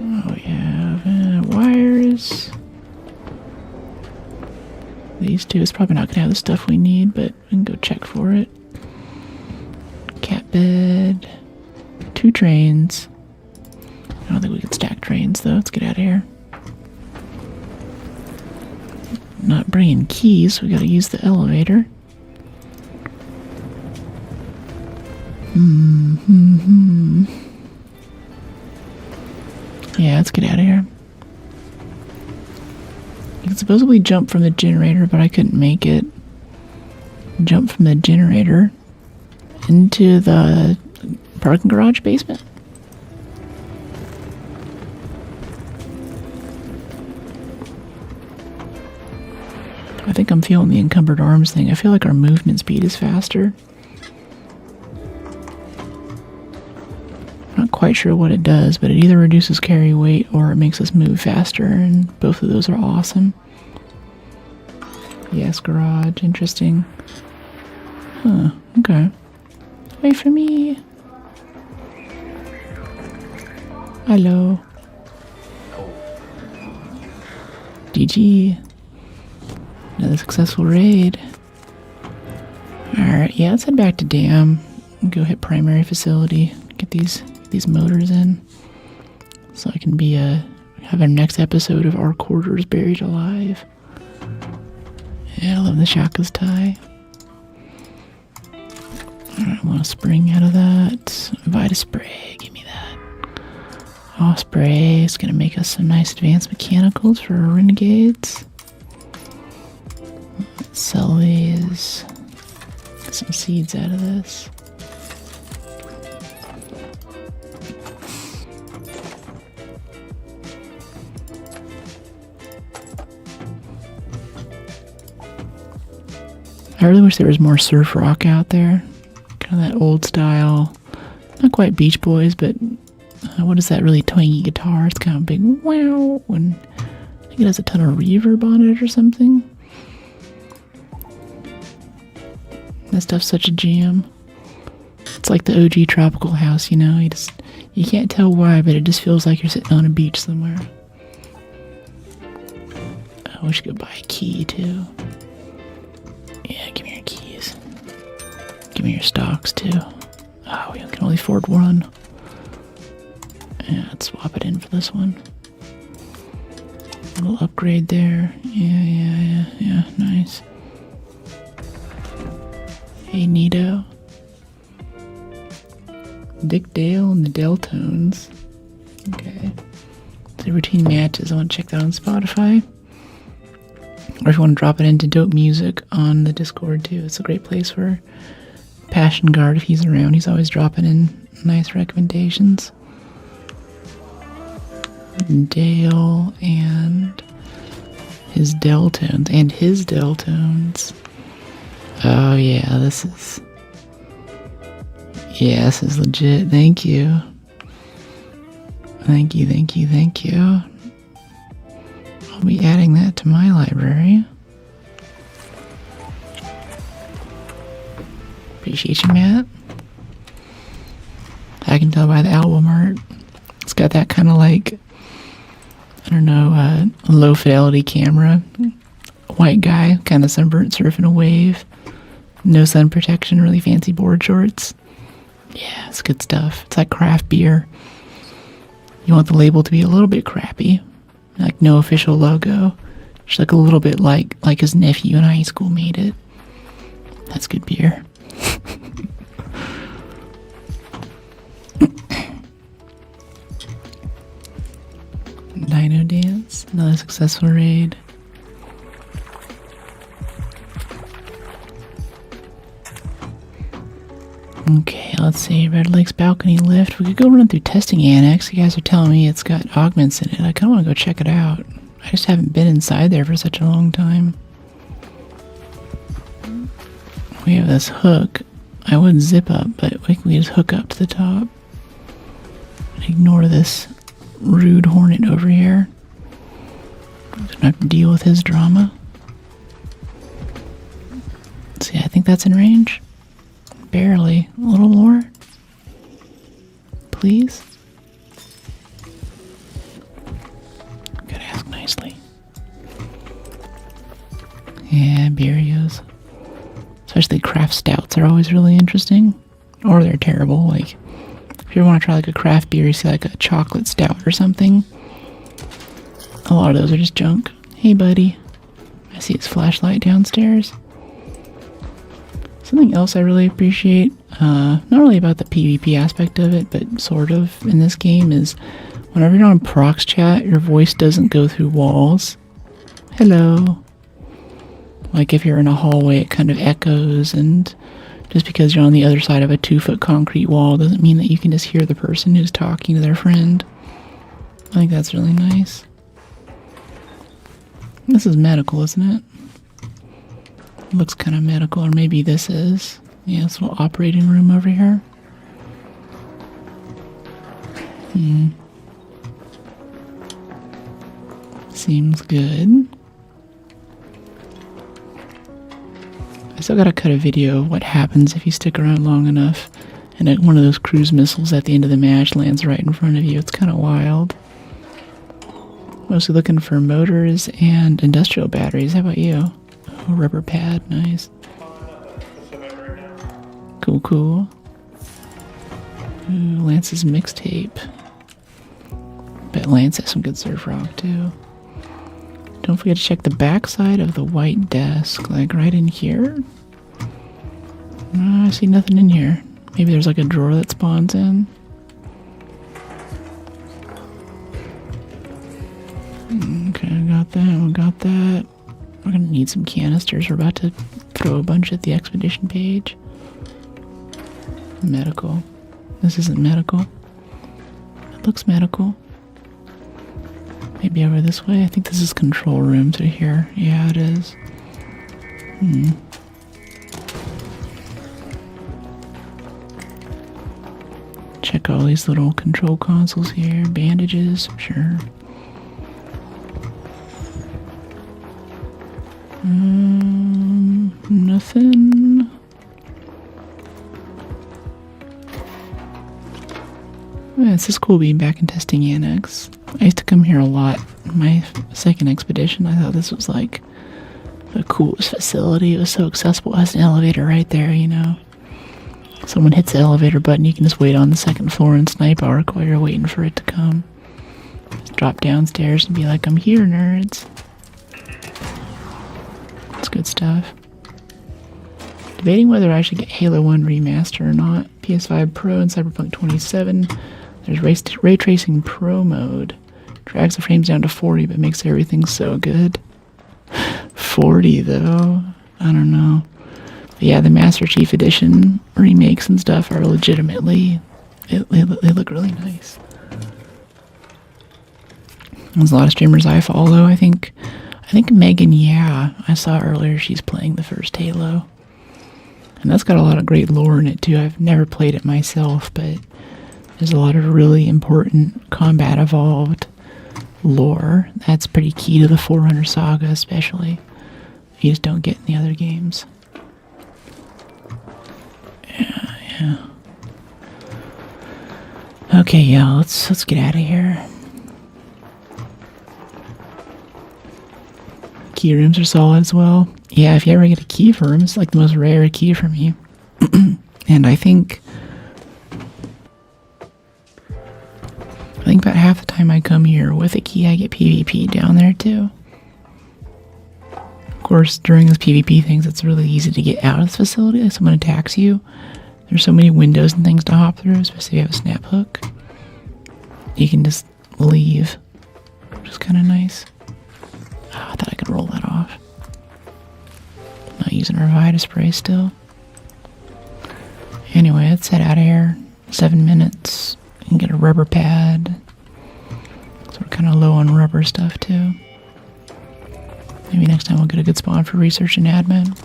Oh, we have wires. These two is probably not going to have the stuff we need, but we can go check for it. Cat bed. 2 trains. I don't think we can stack trains, though. Let's get out of here. Not bringing keys, so we gotta use the elevator. Yeah, let's get out of here. You can supposedly jump from the generator, but I couldn't make it. Jump from the generator into the parking garage basement. I think I'm feeling the encumbered arms thing. I feel like our movement speed is faster. Not quite sure what it does, but it either reduces carry weight or it makes us move faster, and both of those are awesome. Yes, garage. Interesting. Huh, okay. Wait for me. Hello. GG. Another successful raid. Alright, yeah, let's head back to Dam. Go hit primary facility. Get these motors in. So I can be have our next episode of Our Quarters Buried Alive. Yeah, I love the Shaka's tie. Alright, I want a spring out of that. Vita spray, give me that. Oh, spray is gonna make us some nice advanced mechanicals for our renegades. Let's sell these. Get some seeds out of this. I really wish there was more surf rock out there. Kind of that old style. Not quite Beach Boys, but what is that really twangy guitar? It's kind of big. Wow. And I think it has a ton of reverb on it or something. That stuff's such a jam. It's like the OG Tropical House, you know? You can't tell why, but it just feels like you're sitting on a beach somewhere. I wish I could buy a key, too. Yeah, give me your keys. Give me your stocks, too. Oh, we can only afford one. Yeah, let's swap it in for this one. A little upgrade there. Yeah, nice. Hey, Nito. Dick Dale and the Deltones. Okay. So routine matches. I want to check that on Spotify. Or if you want to drop it into Dope Music on the Discord too. It's a great place for Passion Guard if he's around. He's always dropping in nice recommendations. Dale and his Deltones. Oh yeah, this is legit. Thank you. Thank you. I'll be adding that to my library. Appreciate you, Matt. I can tell by the album art. It's got that kind of like, I don't know, low fidelity camera. White guy, kind of sunburnt, surfing a wave. No sun protection, really fancy board shorts. Yeah, it's good stuff. It's like craft beer. You want the label to be a little bit crappy. Like no official logo. Just like a little bit like his nephew in high school made it. That's good beer. Dino Dance, another successful raid. Okay, let's see. Red Lake's balcony lift. We could go run through testing annex. You guys are telling me it's got augments in it. I kind of want to go check it out. I just haven't been inside there for such a long time. We have this hook. I would zip up, but we can just hook up to the top. Ignore this rude hornet over here. Don't have to deal with his drama. See, I think that's in range. Barely. A little more. Please. Gotta ask nicely. Yeah, Burios. Especially craft stouts are always really interesting. Or they're terrible. Like, if you want to try like a craft beer, you see like a chocolate stout or something. A lot of those are just junk. Hey, buddy. I see his flashlight downstairs. Something else I really appreciate, not really about the PvP aspect of it, but sort of in this game, is whenever you're on prox chat, your voice doesn't go through walls. Hello. Like if you're in a hallway, it kind of echoes, and just because you're on the other side of a 2-foot concrete wall doesn't mean that you can just hear the person who's talking to their friend. I think that's really nice. This is medical, isn't it? Looks kind of medical, or maybe this is. Yeah, this little operating room over here. Seems good. I still gotta cut a video of what happens if you stick around long enough and one of those cruise missiles at the end of the match lands right in front of you. It's kind of wild. Mostly looking for motors and industrial batteries. How about you? Oh, rubber pad, nice. Cool, cool. Ooh, Lance's mixtape. Bet Lance has some good surf rock too. Don't forget to check the back side of the white desk, like right in here. No, I see nothing in here. Maybe there's like a drawer that spawns in. Okay, I got that, we got that. We're gonna need some canisters. We're about to throw a bunch at the expedition page. Medical. This isn't medical. It looks medical. Maybe over this way? I think this is control room through here. Yeah, it is. Check all these little control consoles here. Bandages, sure. Nothing. Yeah, it's just cool being back in testing annex. I used to come here a lot. My second expedition, I thought this was like the coolest facility. It was so accessible. It has an elevator right there, you know. Someone hits the elevator button, you can just wait on the second floor and snipe arc while you're waiting for it to come. Just drop downstairs and be like, I'm here, nerds. That's good stuff. Debating whether I should get Halo 1 Remaster or not. PS5 Pro and Cyberpunk 27. There's Ray Tracing Pro mode. Drags the frames down to 40 but makes everything so good. 40 though? I don't know. But yeah, the Master Chief Edition remakes and stuff are legitimately... They look really nice. There's a lot of streamers I follow. I think Megan, yeah, I saw earlier she's playing the first Halo. And that's got a lot of great lore in it too. I've never played it myself, but there's a lot of really important combat evolved lore. That's pretty key to the Forerunner saga, especially. You just don't get in the other games. Yeah. Okay, yeah, let's get out of here. Key rooms are solid as well. Yeah, if you ever get a key for them, it's like the most rare key for me. And I think about half the time I come here with a key, I get PvP down there too. Of course, during those PvP things, it's really easy to get out of this facility. If someone attacks you, there's so many windows and things to hop through, especially if you have a snap hook. You can just leave, which is kind of nice. Oh, I thought I could roll that off. Not using Revita spray still. Anyway, let's head out of here. 7 minutes. And get a rubber pad. So we're kind of low on rubber stuff too. Maybe next time we'll get a good spawn for research and admin.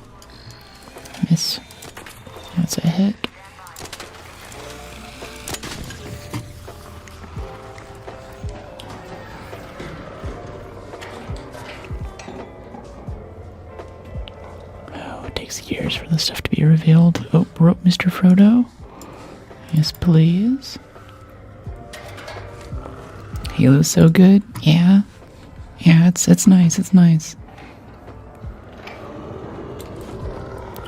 Miss. That's a hit. Oh, it takes years for this stuff to be revealed. Oh, rope, Mr. Frodo. Yes, please. Halo's so good. Yeah. Yeah, it's nice. It's nice.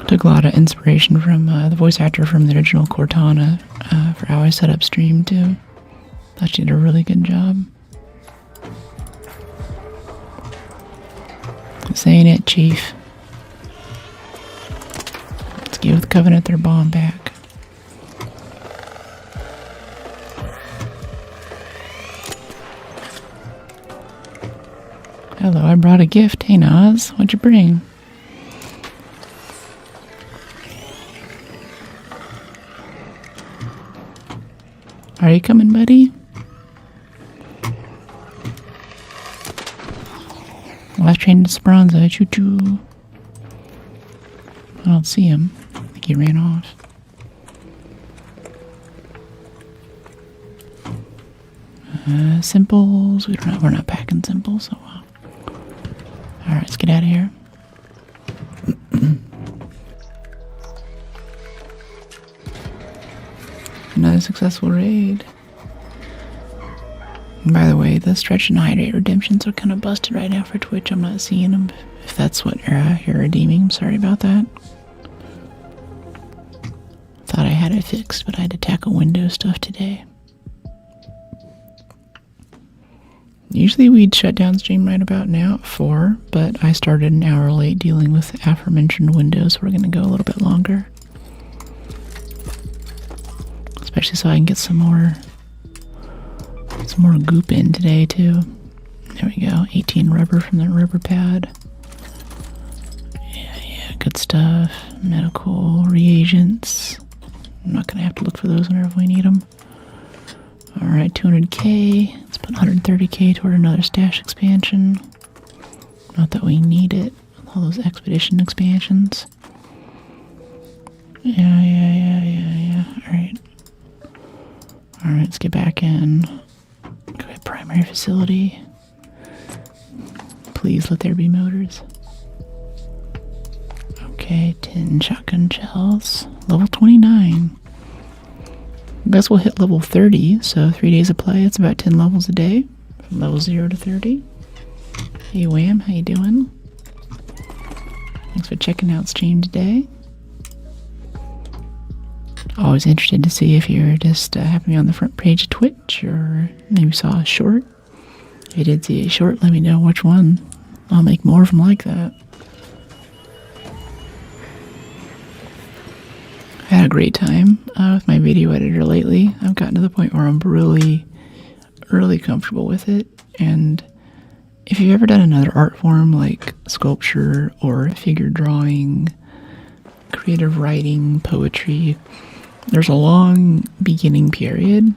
Took a lot of inspiration from the voice actor from the original Cortana for how I set up stream too. Thought she did a really good job. Saying it, Chief. Let's give the Covenant their bomb back. Hello, I brought a gift. Hey, Nas, what'd you bring? Are you coming, buddy? Last train to Speranza, choo-choo. I don't see him. I think he ran off. Simples. We're not packing simples, so alright, let's get out of here. Another successful raid. And by the way, the stretch and hydrate redemptions are kind of busted right now for Twitch. I'm not seeing them. If that's what you're redeeming, I'm sorry about that. Thought I had it fixed, but I had to tackle Windows stuff today. Usually we'd shut down stream right about now at 4, but I started an hour late dealing with the aforementioned Windows, so we're going to go a little bit longer. Especially so I can get some more goop in today too. There we go, 18 rubber from the rubber pad. Yeah, good stuff. Medical reagents. I'm not gonna have to look for those whenever we need them. Alright, 200k. Let's put 130k toward another stash expansion. Not that we need it. All those expedition expansions. Yeah. Alright. Alright, let's get back in. Go to primary facility. Please let there be motors. Okay, 10 shotgun shells. Level 29. I guess we'll hit level 30, so 3 days of play, it's about 10 levels a day. From level 0 to 30. Hey Wham, how you doing? Thanks for checking out stream today. Always interested to see if you're just happen to be on the front page of Twitch or maybe saw a short. If you did see a short, let me know which one. I'll make more of them like that. I had a great time with my video editor lately. I've gotten to the point where I'm really comfortable with it. And if you've ever done another art form like sculpture or figure drawing, creative writing, poetry, there's a long beginning period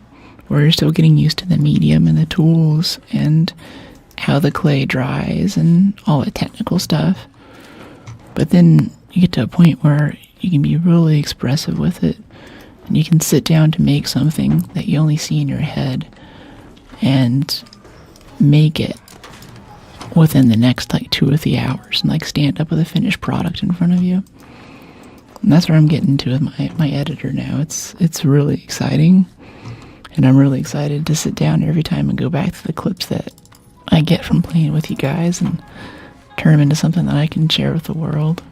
where you're still getting used to the medium and the tools and how the clay dries and all the technical stuff. But then you get to a point where you can be really expressive with it and you can sit down to make something that you only see in your head and make it within the next like 2 or 3 hours and like stand up with a finished product in front of you. And that's where I'm getting to with my editor now. It's really exciting. And I'm really excited to sit down every time and go back to the clips that I get from playing with you guys and turn them into something that I can share with the world.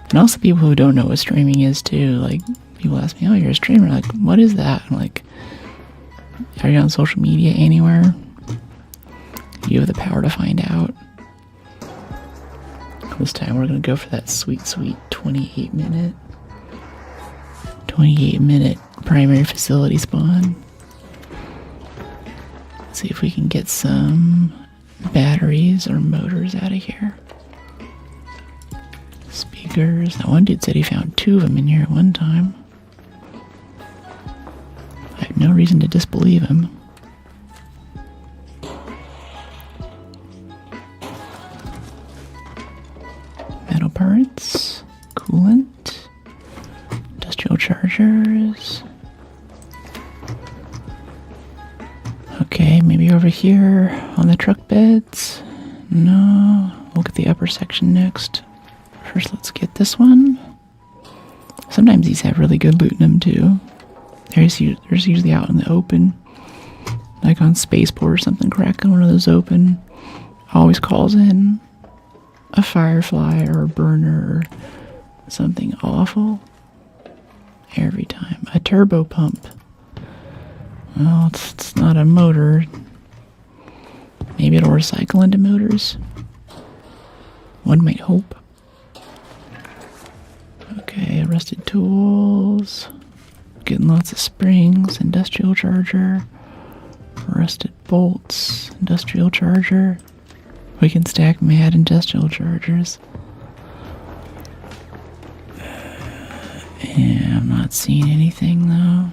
And also people who don't know what streaming is too. Like, people ask me, oh, you're a streamer. Like, what is that? I'm like, are you on social media anywhere? You have the power to find out. This time we're going to go for that sweet 28 minute primary facility spawn. Let's see if we can get some batteries or motors out of here. Speakers. That one dude said he found 2 of them in here at one time. no reason to disbelieve him. Metal parts, coolant, industrial chargers. Okay, maybe over here on the truck beds. No, we'll get the upper section next. First, let's get this one. Sometimes these have really good loot in them too. There's usually out in the open, like on Spaceport or something. Cracking one of those open always calls in a firefly or a burner or something awful every time. A turbo pump. Well, it's not a motor. Maybe it'll recycle into motors. One might hope. Okay, rusted tools. Getting lots of springs, industrial charger. Rusted bolts, industrial charger. We can stack mad industrial chargers. Yeah, I'm not seeing anything though.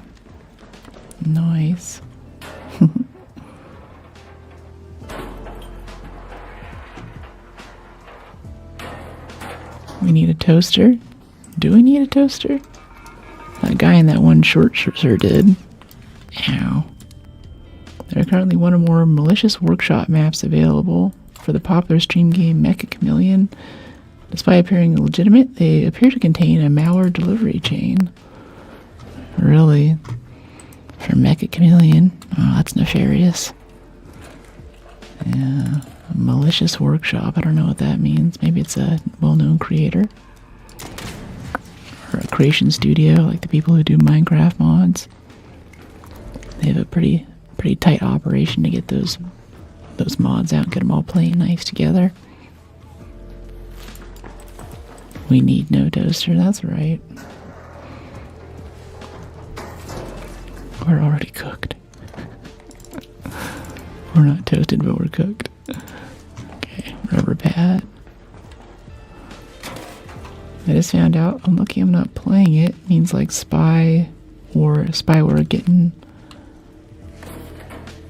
Nice. We need a toaster. Do we need a toaster? That guy in that one short sure did. Ow. There are currently one or more malicious workshop maps available for the popular stream game Mecha Chameleon. Despite appearing legitimate, they appear to contain a malware delivery chain. Really? For Mecha Chameleon? Oh, that's nefarious. Yeah. A malicious workshop. I don't know what that means. Maybe it's a well-known creator. Or a creation studio, like the people who do Minecraft mods. They have a pretty tight operation to get those mods out and get them all playing nice together. We need no toaster, that's right. We're already cooked. We're not toasted, but we're cooked. Okay, rubber pad. I just found out, I'm lucky I'm not playing it. It means like spyware getting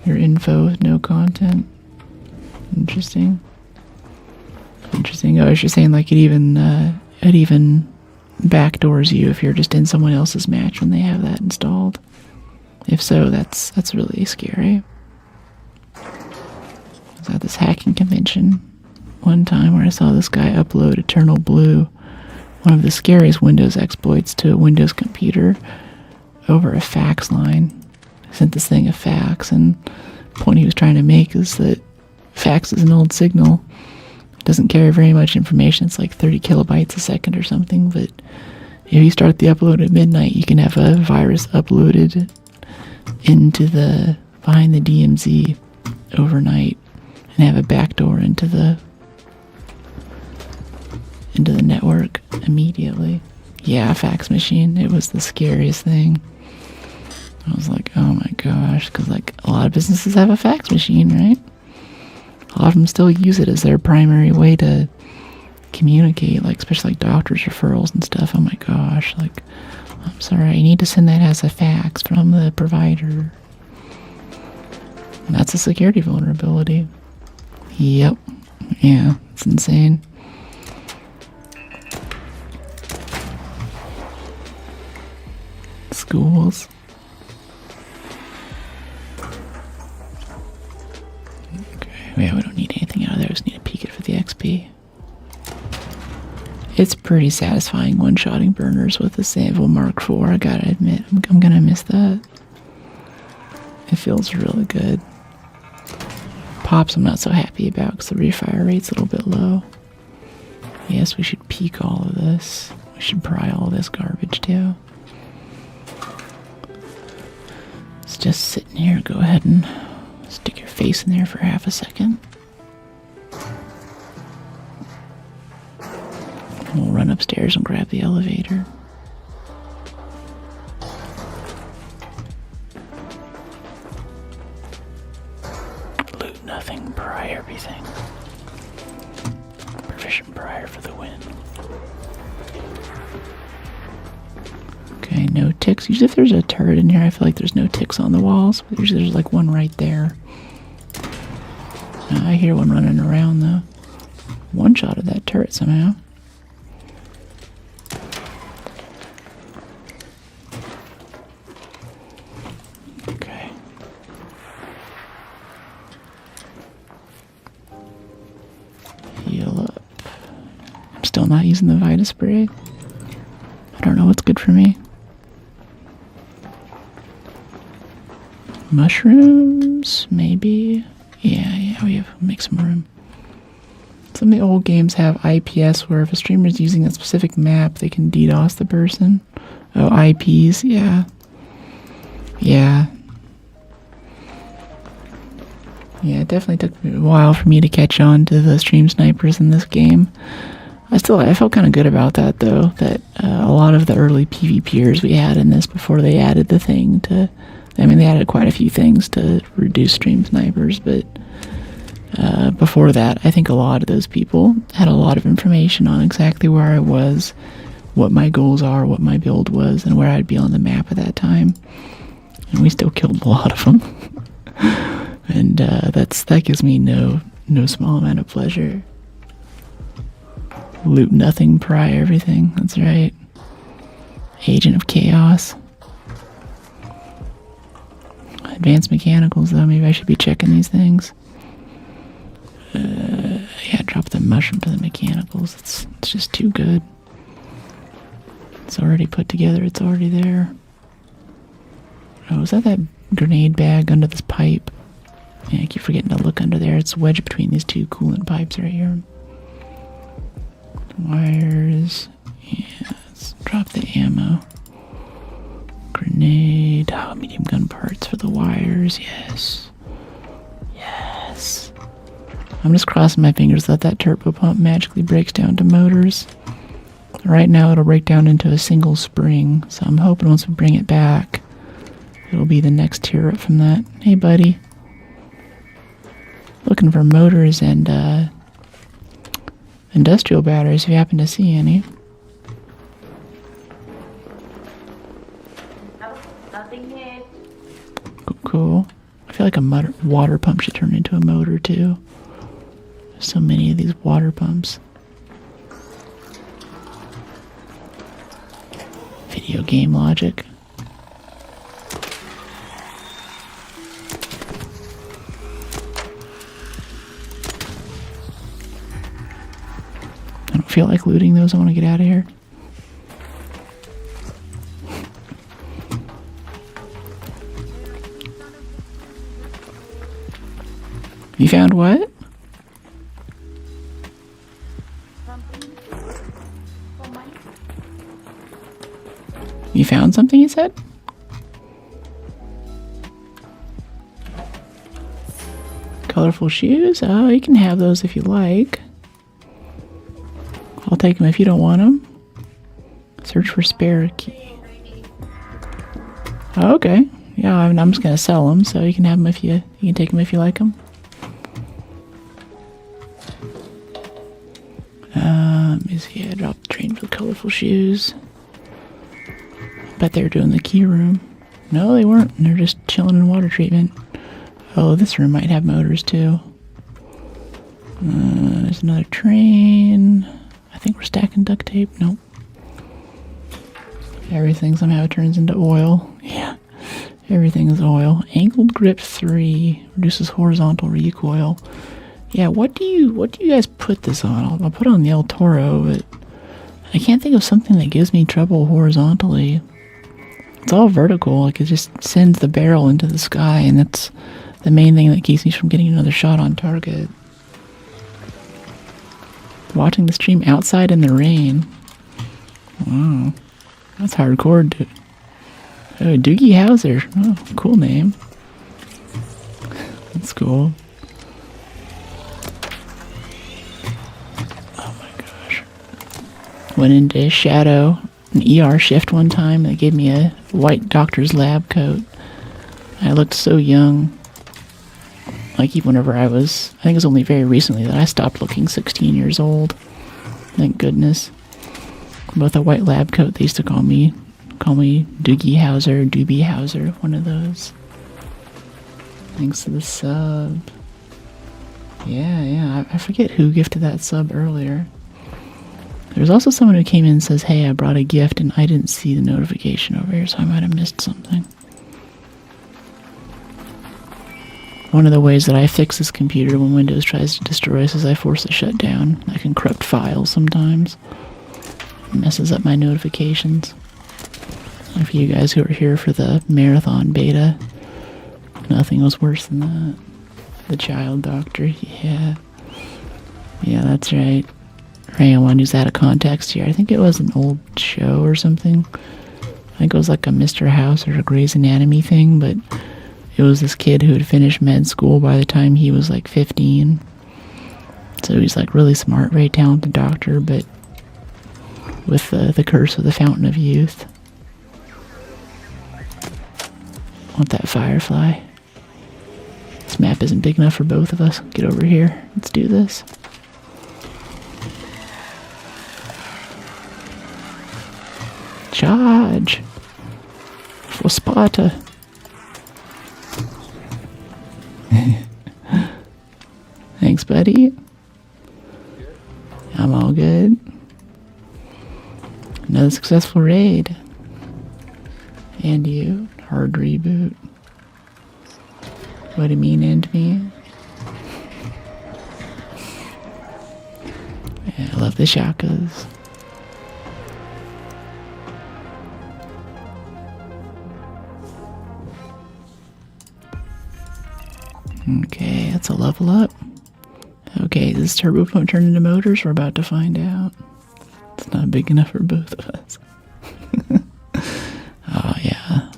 your info with no content. Interesting. Interesting. Oh, you're saying like it even backdoors you if you're just in someone else's match when they have that installed. If so, that's really scary. I was at this hacking convention one time where I saw this guy upload Eternal Blue, one of the scariest Windows exploits, to a Windows computer over a fax line. I sent this thing a fax, and the point he was trying to make is that fax is an old signal. It doesn't carry very much information. It's like 30 kilobytes a second or something, but if you start the upload at midnight, you can have a virus uploaded behind the DMZ overnight and have a backdoor into the network immediately. Yeah, fax machine. It was the scariest thing. I was like, oh my gosh, because like a lot of businesses have a fax machine, right? A lot of them still use it as their primary way to communicate, like especially like doctors' referrals and stuff. Oh my gosh, like, I'm sorry, you need to send that as a fax from the provider. And that's a security vulnerability. Yep. Yeah, it's insane. Schools. Okay, yeah, we don't need anything out of there. We just need to peek it for the XP. It's pretty satisfying one-shotting burners with the Sample Mark IV, I gotta admit. I'm gonna miss that. It feels really good. Pops I'm not so happy about because the refire rate's a little bit low. Yes, we should peek all of this. We should pry all this garbage too. It's just sitting here. Go ahead and stick your face in there for half a second. We'll run upstairs and grab the elevator. Loot nothing, pry everything. Proficient prior for the win. Okay, no ticks. Usually if there's a turret in here, I feel like there's no ticks on the walls. But usually there's like one right there. I hear one running around though. One shot at that turret somehow. Okay. Heal up. I'm still not using the Vita spray. I don't know what's good for me. Mushrooms, maybe. Yeah, we have make some room. Some of the old games have IPS where if a streamer is using a specific map, they can DDoS the person. Oh, IPs, yeah. Yeah. Yeah, it definitely took a while for me to catch on to the stream snipers in this game. I felt kind of good about that though, that a lot of the early PvPers we had in this before they added the thing to, I mean they added quite a few things to reduce stream snipers, but before that I think a lot of those people had a lot of information on exactly where I was, what my goals are, what my build was, and where I'd be on the map at that time. And we still killed a lot of them. And that gives me no small amount of pleasure. Loot nothing, pry everything. That's right. Agent of Chaos. Advanced mechanicals, though. Maybe I should be checking these things. Yeah, drop the mushroom to the mechanicals. It's just too good. It's already put together. It's already there. Oh, is that grenade bag under this pipe? Yeah, I keep forgetting to look under there. It's wedged between these two coolant pipes right here. Wires. Yeah, let's drop the ammo. Grenade. Oh, medium gun parts for the wires. Yes. Yes. I'm just crossing my fingers that turbo pump magically breaks down to motors. Right now it'll break down into a single spring, so I'm hoping once we bring it back, it'll be the next tier up from that. Hey, buddy. Looking for motors and industrial batteries if you happen to see any. Nothing here. Cool. I feel like a water pump should turn into a motor too. There's so many of these water pumps. Video game logic. I don't feel like looting those. I want to get out of here. You found what? You found something, you said? Colorful shoes? Oh, you can have those if you like. I'll take them if you don't want them. Search for spare key. Oh, okay. Yeah, I'm just gonna sell them, so you can have them if you can take them if you like them. Yeah, drop the train for the colorful shoes. Bet they were doing the key room. No, they weren't. They're just chilling in water treatment. Oh, this room might have motors too. There's another train. I think we're stacking duct tape. Nope. Everything somehow turns into oil. Yeah, everything is oil. Angled grip 3 reduces horizontal recoil. Yeah, what do you guys put this on? I'll put it on the El Toro, but I can't think of something that gives me trouble horizontally. It's all vertical, like it just sends the barrel into the sky, and that's the main thing that keeps me from getting another shot on target. Watching the stream outside in the rain. Wow. That's hardcore, dude. Oh, Doogie Howser. Oh, cool name. That's cool. Oh my gosh. Went into Shadow, an ER shift one time. They gave me a white doctor's lab coat. I looked so young. Like even whenever I think it was only very recently that I stopped looking 16 years old. Thank goodness. With a white lab coat, they used to call me Call me Doogie Howser, Doobie Howser, one of those. Thanks to the sub. Yeah, I forget who gifted that sub earlier. There's also someone who came in and says, hey, I brought a gift and I didn't see the notification over here, so I might have missed something. One of the ways that I fix this computer when Windows tries to destroy us is I force it shut down. I can corrupt files sometimes. It messes up my notifications. And for you guys who are here for the marathon beta, nothing was worse than that. The child doctor, yeah. Yeah, that's right. Random one who's out of context here. I think it was an old show or something. I think it was like a Mr. House or a Grey's Anatomy thing, but it was this kid who had finished med school by the time he was like 15. So he's like really smart, very talented doctor, but with the curse of the fountain of youth. Want that firefly? This map isn't big enough for both of us. Get over here. Let's do this. Charge! For Sparta! Thanks, buddy. I'm all good. Another successful raid. And you. Hard reboot. What do you mean, and me? Yeah, I love the shakas. Okay, that's a level up. Okay, does this turbo pump turn into motors? We're about to find out. It's not big enough for both of us. Oh yeah,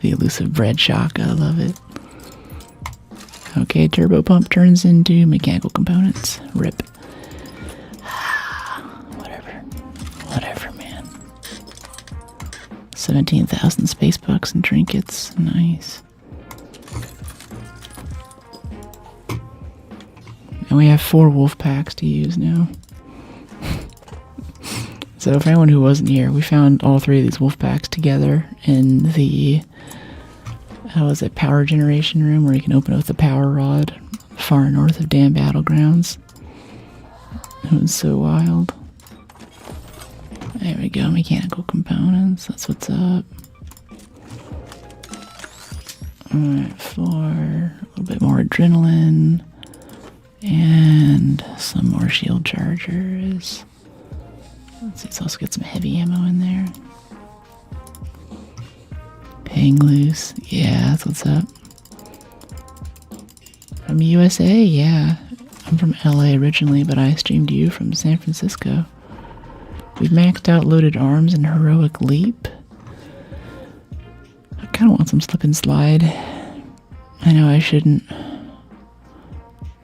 the elusive bread shock, I love it. Okay, turbo pump turns into mechanical components. Rip. Whatever, man. 17,000 space bucks and trinkets, nice. And we have 4 wolf packs to use now. So for anyone who wasn't here, we found all 3 of these wolf packs together in the power generation room where you can open up the power rod far north of Dam Battlegrounds. It was so wild. There we go, mechanical components, that's what's up. Alright, 4, a little bit more adrenaline. And some more shield chargers. Let's see, let's also get some heavy ammo in there. Hang loose. Yeah, that's what's up. From USA? Yeah. I'm from LA originally, but I streamed you from San Francisco. We've maxed out loaded arms and heroic leap. I kind of want some slip and slide. I know I shouldn't.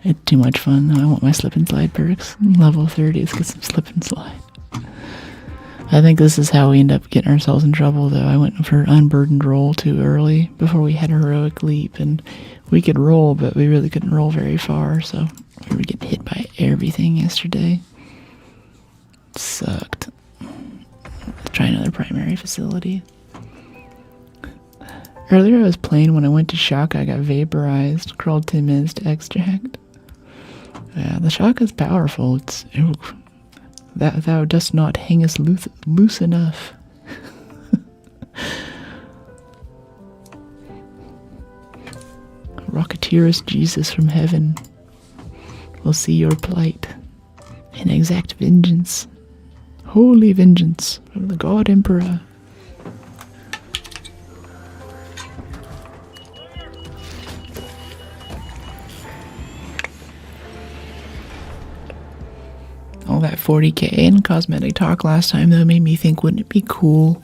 It's too much fun, though. I want my slip and slide perks. Level 30, let's get some slip and slide. I think this is how we end up getting ourselves in trouble, though. I went for unburdened roll too early before we had heroic leap, and we could roll, but we really couldn't roll very far, so we were getting hit by everything yesterday. It sucked. Let's try another primary facility. Earlier I was playing when I went to shock, I got vaporized, crawled 10 minutes to extract. Yeah, the shock is powerful. It's that thou dost not hang us loose enough. Rocketeerest Jesus from heaven will see your plight and exact vengeance, holy vengeance from the God Emperor. All that 40k and cosmetic talk last time, though, made me think, wouldn't it be cool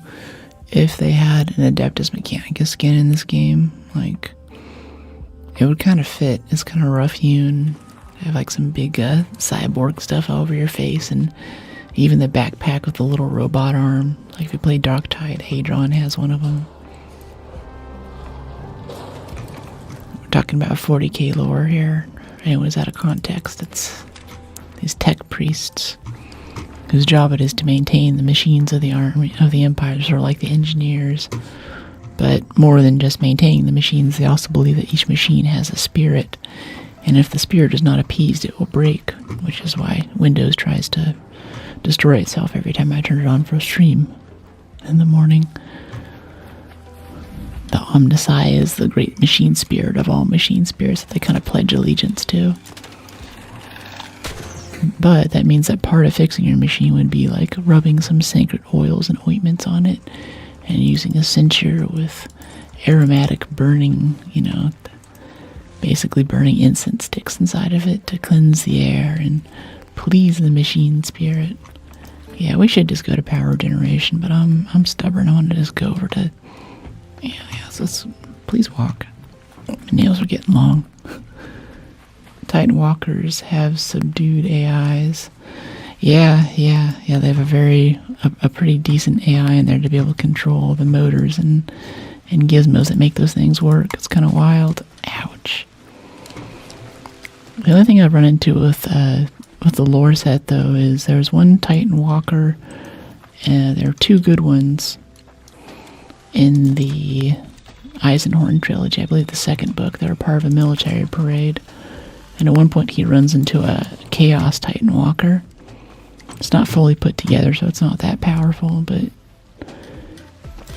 if they had an Adeptus Mechanicus skin in this game? Like, it would kind of fit. It's kind of rough hewn. Have like some big cyborg stuff all over your face, and even the backpack with the little robot arm. Like if you play Darktide, Hadron has one of them. We're talking about 40k lore here. Anyways, out of context, it's these tech priests. whose job it is to maintain the machines of the army of the empire, sort of like the engineers. But more than just maintaining the machines, they also believe that each machine has a spirit, and if the spirit is not appeased, it will break, which is why Windows tries to destroy itself every time I turn it on for a stream in the morning. The Omnisci is the great machine spirit of all machine spirits that they kind of pledge allegiance to. But that means that part of fixing your machine would be like rubbing some sacred oils and ointments on it and using a censer with aromatic burning, basically burning incense sticks inside of it to cleanse the air and please the machine spirit. Yeah, we should just go to power generation, but I'm stubborn. I want to just go over to... Yeah, so let's... Please walk. My nails are getting long. Titan walkers have subdued AIs. Yeah, they have a pretty decent AI in there to be able to control the motors and gizmos that make those things work. It's kind of wild. Ouch. The only thing I've run into with the lore set, though, is there's one Titan walker, and there are two good ones in the Eisenhorn trilogy. I believe the second book. They're part of a military parade. And at one point he runs into a Chaos Titan Walker. It's not fully put together, so it's not that powerful, but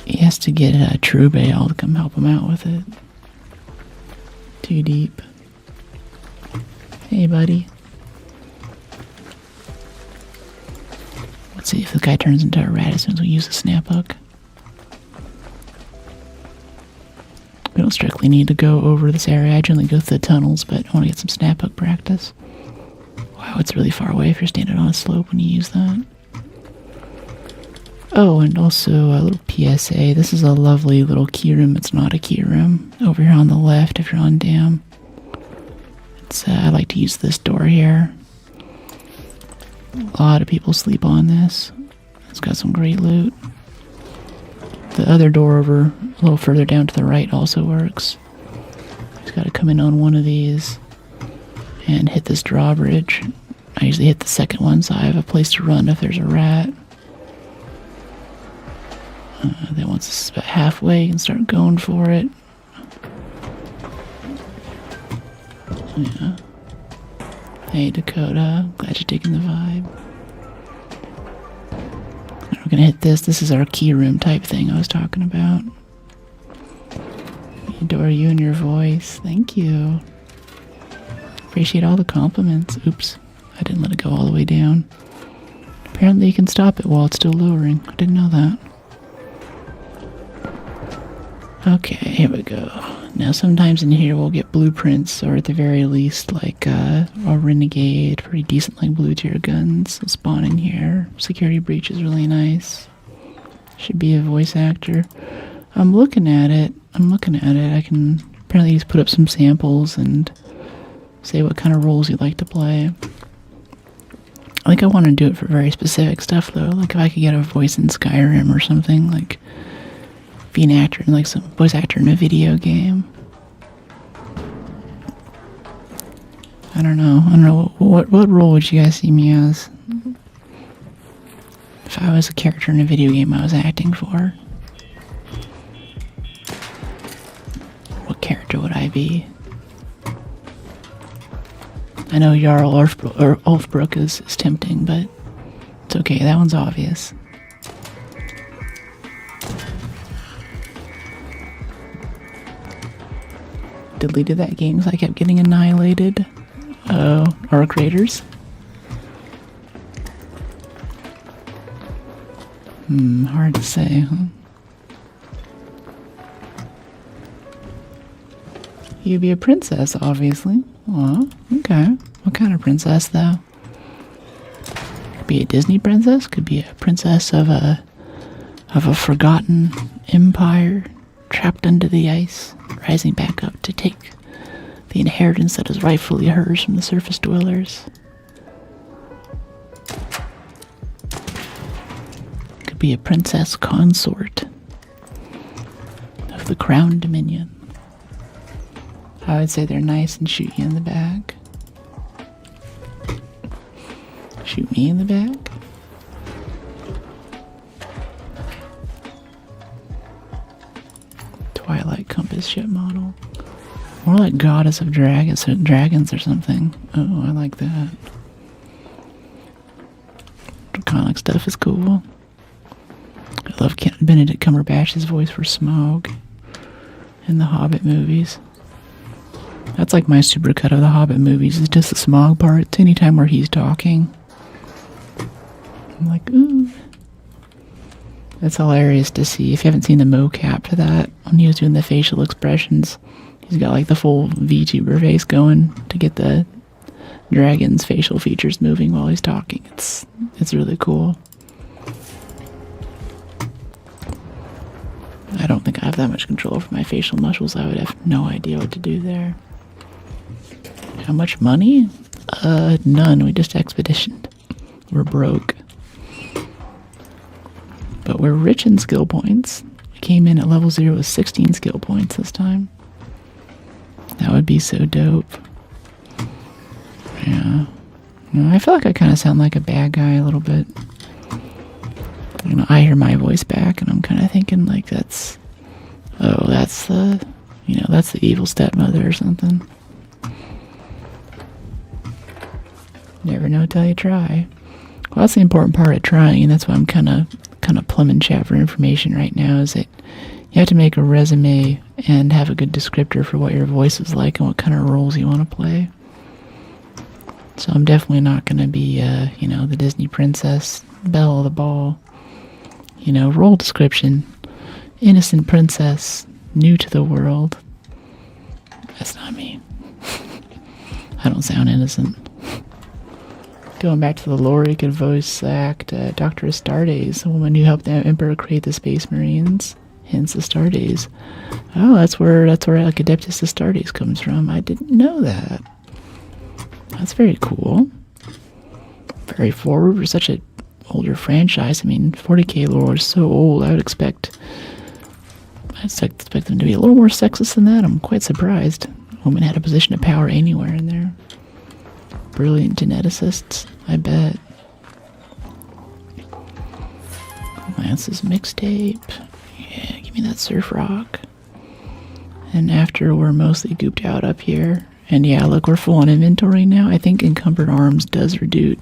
he has to get a True Baal to come help him out with it. Too deep. Hey, buddy. Let's see if the guy turns into a rat as soon as we use the snap hook. We don't strictly need to go over this area. I generally go through the tunnels, but I want to get some snap hook practice. Wow, it's really far away if you're standing on a slope when you use that. Oh, and also a little PSA. This is a lovely little key room. It's not a key room. Over here on the left, if you're on Dam. I like to use this door here. A lot of people sleep on this. It's got some great loot. The other door over a little further down to the right also works. Just gotta come in on one of these and hit this drawbridge. I usually hit the second one so I have a place to run if there's a rat. Then once it's about halfway, you can start going for it. Yeah. Hey Dakota, glad you're digging the vibe. We're gonna hit this. This is our key room type thing I was talking about. I adore you and your voice. Thank you. Appreciate all the compliments. Oops, I didn't let it go all the way down. Apparently you can stop it while it's still lowering. I didn't know that. Okay, here we go. Now sometimes in here we'll get blueprints, or at the very least like a renegade, pretty decent like blue tier guns will spawn in here. Security breach is really nice. Should be a voice actor. I'm looking at it. I can apparently just put up some samples and say what kind of roles you'd like to play. I think I want to do it for very specific stuff though. Like if I could get a voice in Skyrim or something, like be an actor in like some voice actor in a video game. I don't know. What role would you guys see me as? If I was a character in a video game I was acting for, what character would I be? I know Jarl Ulfbrook is tempting, but it's okay. That one's obvious. Deleted that game because I kept getting annihilated. Our creators. Hard to say, huh? You'd be a princess, obviously. Aw, okay. What kind of princess, though? Could be a Disney princess. Could be a princess of a forgotten empire, trapped under the ice, rising back up to take the inheritance that is rightfully hers from the surface dwellers. Could be a princess consort of the Crown Dominion. I would say they're nice and shoot you in the back. Shoot me in the back? this ship model. More like goddess of dragons or something. Oh, I like that. Draconic stuff is cool. I love Benedict Cumberbatch's voice for Smaug in the Hobbit movies. That's like my supercut of the Hobbit movies, is just the Smaug parts, anytime where he's talking. I'm like, ooh. That's hilarious to see. If you haven't seen the mocap to that, when he was doing the facial expressions, he's got like the full VTuber face going to get the dragon's facial features moving while he's talking. It's really cool. I don't think I have that much control over my facial muscles. I would have no idea what to do there. How much money? None. We just expeditioned. We're broke. But we're rich in skill points. We came in at level 0 with 16 skill points this time. That would be so dope. Yeah. I feel like I kind of sound like a bad guy a little bit. I hear my voice back and I'm kind of thinking like that's the evil stepmother or something. Never know till you try. Well, that's the important part of trying, and that's why I'm kind of plumbing chat for information right now, is that you have to make a resume and have a good descriptor for what your voice is like and what kind of roles you want to play. So I'm definitely not going to be, the Disney princess, belle of the ball. Role description, innocent princess, new to the world. That's not me. I don't sound innocent. Going back to the lore, you could voice act Dr. Astartes, the woman who helped the Emperor create the Space Marines, hence Astartes. Oh, that's where like Adeptus Astartes comes from. I didn't know that. That's very cool. Very forward for such an older franchise. I mean, 40k lore is so old. I expect them to be a little more sexist than that. I'm quite surprised. Women had a position of power anywhere in there. Brilliant geneticists, I bet. Lance's mixtape. Yeah, give me that surf rock. And after we're mostly gooped out up here, and yeah, look, we're full on inventory now. I think encumbered arms does reduce